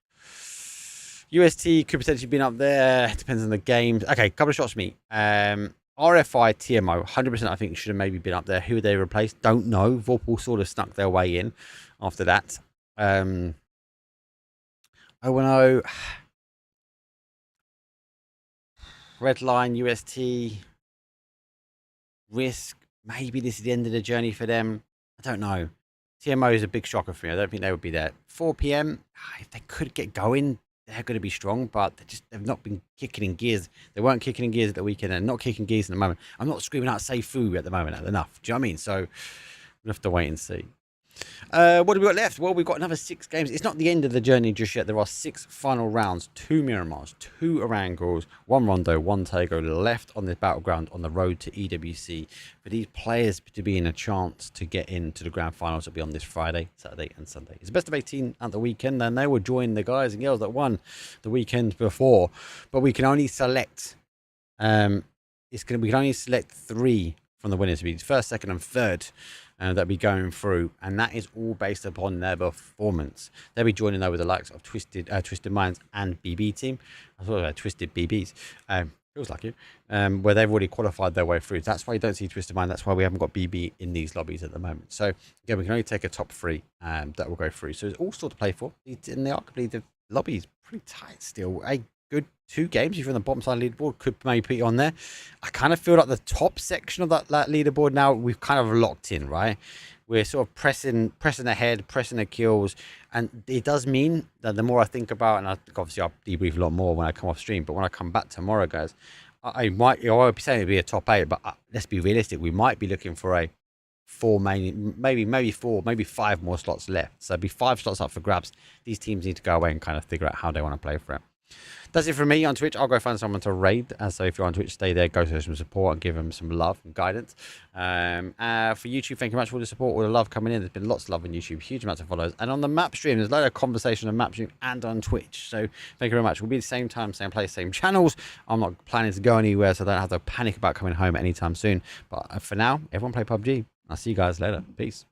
UST could potentially be up there. Depends on the games. Okay, couple of shots for me. RFI, TMO, 100% I think should have maybe been up there. Who they replaced? Don't know. Vorpal sort of snuck their way in after that. ONO, Redline, UST, Risk. Maybe this is the end of the journey for them. I don't know. TMO is a big shocker for me. I don't think they would be there. 4 p.m. If they could get going, they're going to be strong, but they've not been kicking in gears. They weren't kicking in gears at the weekend and not kicking gears at the moment. I'm not screaming out "Save Fu" at the moment enough. Do you know what I mean? So we'll have to wait and see. What have we got left? Well, we've got another 6 games. It's not the end of the journey just yet. There are 6 final rounds, 2 Miramars, 2 Orangles, 1 Rondo, 1 Tego left on this battleground on the road to EWC. For these players to be in a chance to get into the grand finals, it'll be on this Friday, Saturday and Sunday. It's the best of 18 at the weekend, and they will join the guys and girls that won the weekend before. But we can only select we can only select 3 from the winners. It'll be first, second and third. That'll be going through, and that is all based upon their performance. They'll be joining over the likes of Twisted Minds and BB Team. I thought Twisted BBs. Feels like it. Where they've already qualified their way through. That's why you don't see Twisted Mind. That's why we haven't got BB in these lobbies at the moment. So again, we can only take a top 3 that will go through. So it's all sort to play for. In the arguably the lobby is pretty tight still. A good 2 games if you're on the bottom side of the leaderboard could maybe put you on there. I kind of feel like the top section of that leaderboard now we've kind of locked in, right? We're sort of pressing ahead, pressing the kills, and it does mean that the more I think about, and obviously I'll debrief a lot more when I come off stream, but when I come back tomorrow, guys, I won't be saying it'll be a top 8, but let's be realistic. We might be looking for a 4, maybe 4, maybe 5 more slots left. So it'll be 5 slots up for grabs. These teams need to go away and kind of figure out how they want to play for it. That's it from me on Twitch. I'll go find someone to raid. So if you're on Twitch, stay there, go show some support and give them some love and guidance. For YouTube, thank you much for all the support, all the love coming in. There's been lots of love on YouTube, huge amounts of followers. And on the map stream, there's a lot of conversation on map stream and on Twitch. So thank you very much. We'll be the same time, same place, same channels. I'm not planning to go anywhere, so I don't have to panic about coming home anytime soon. But for now, everyone play PUBG. I'll see you guys later. Peace.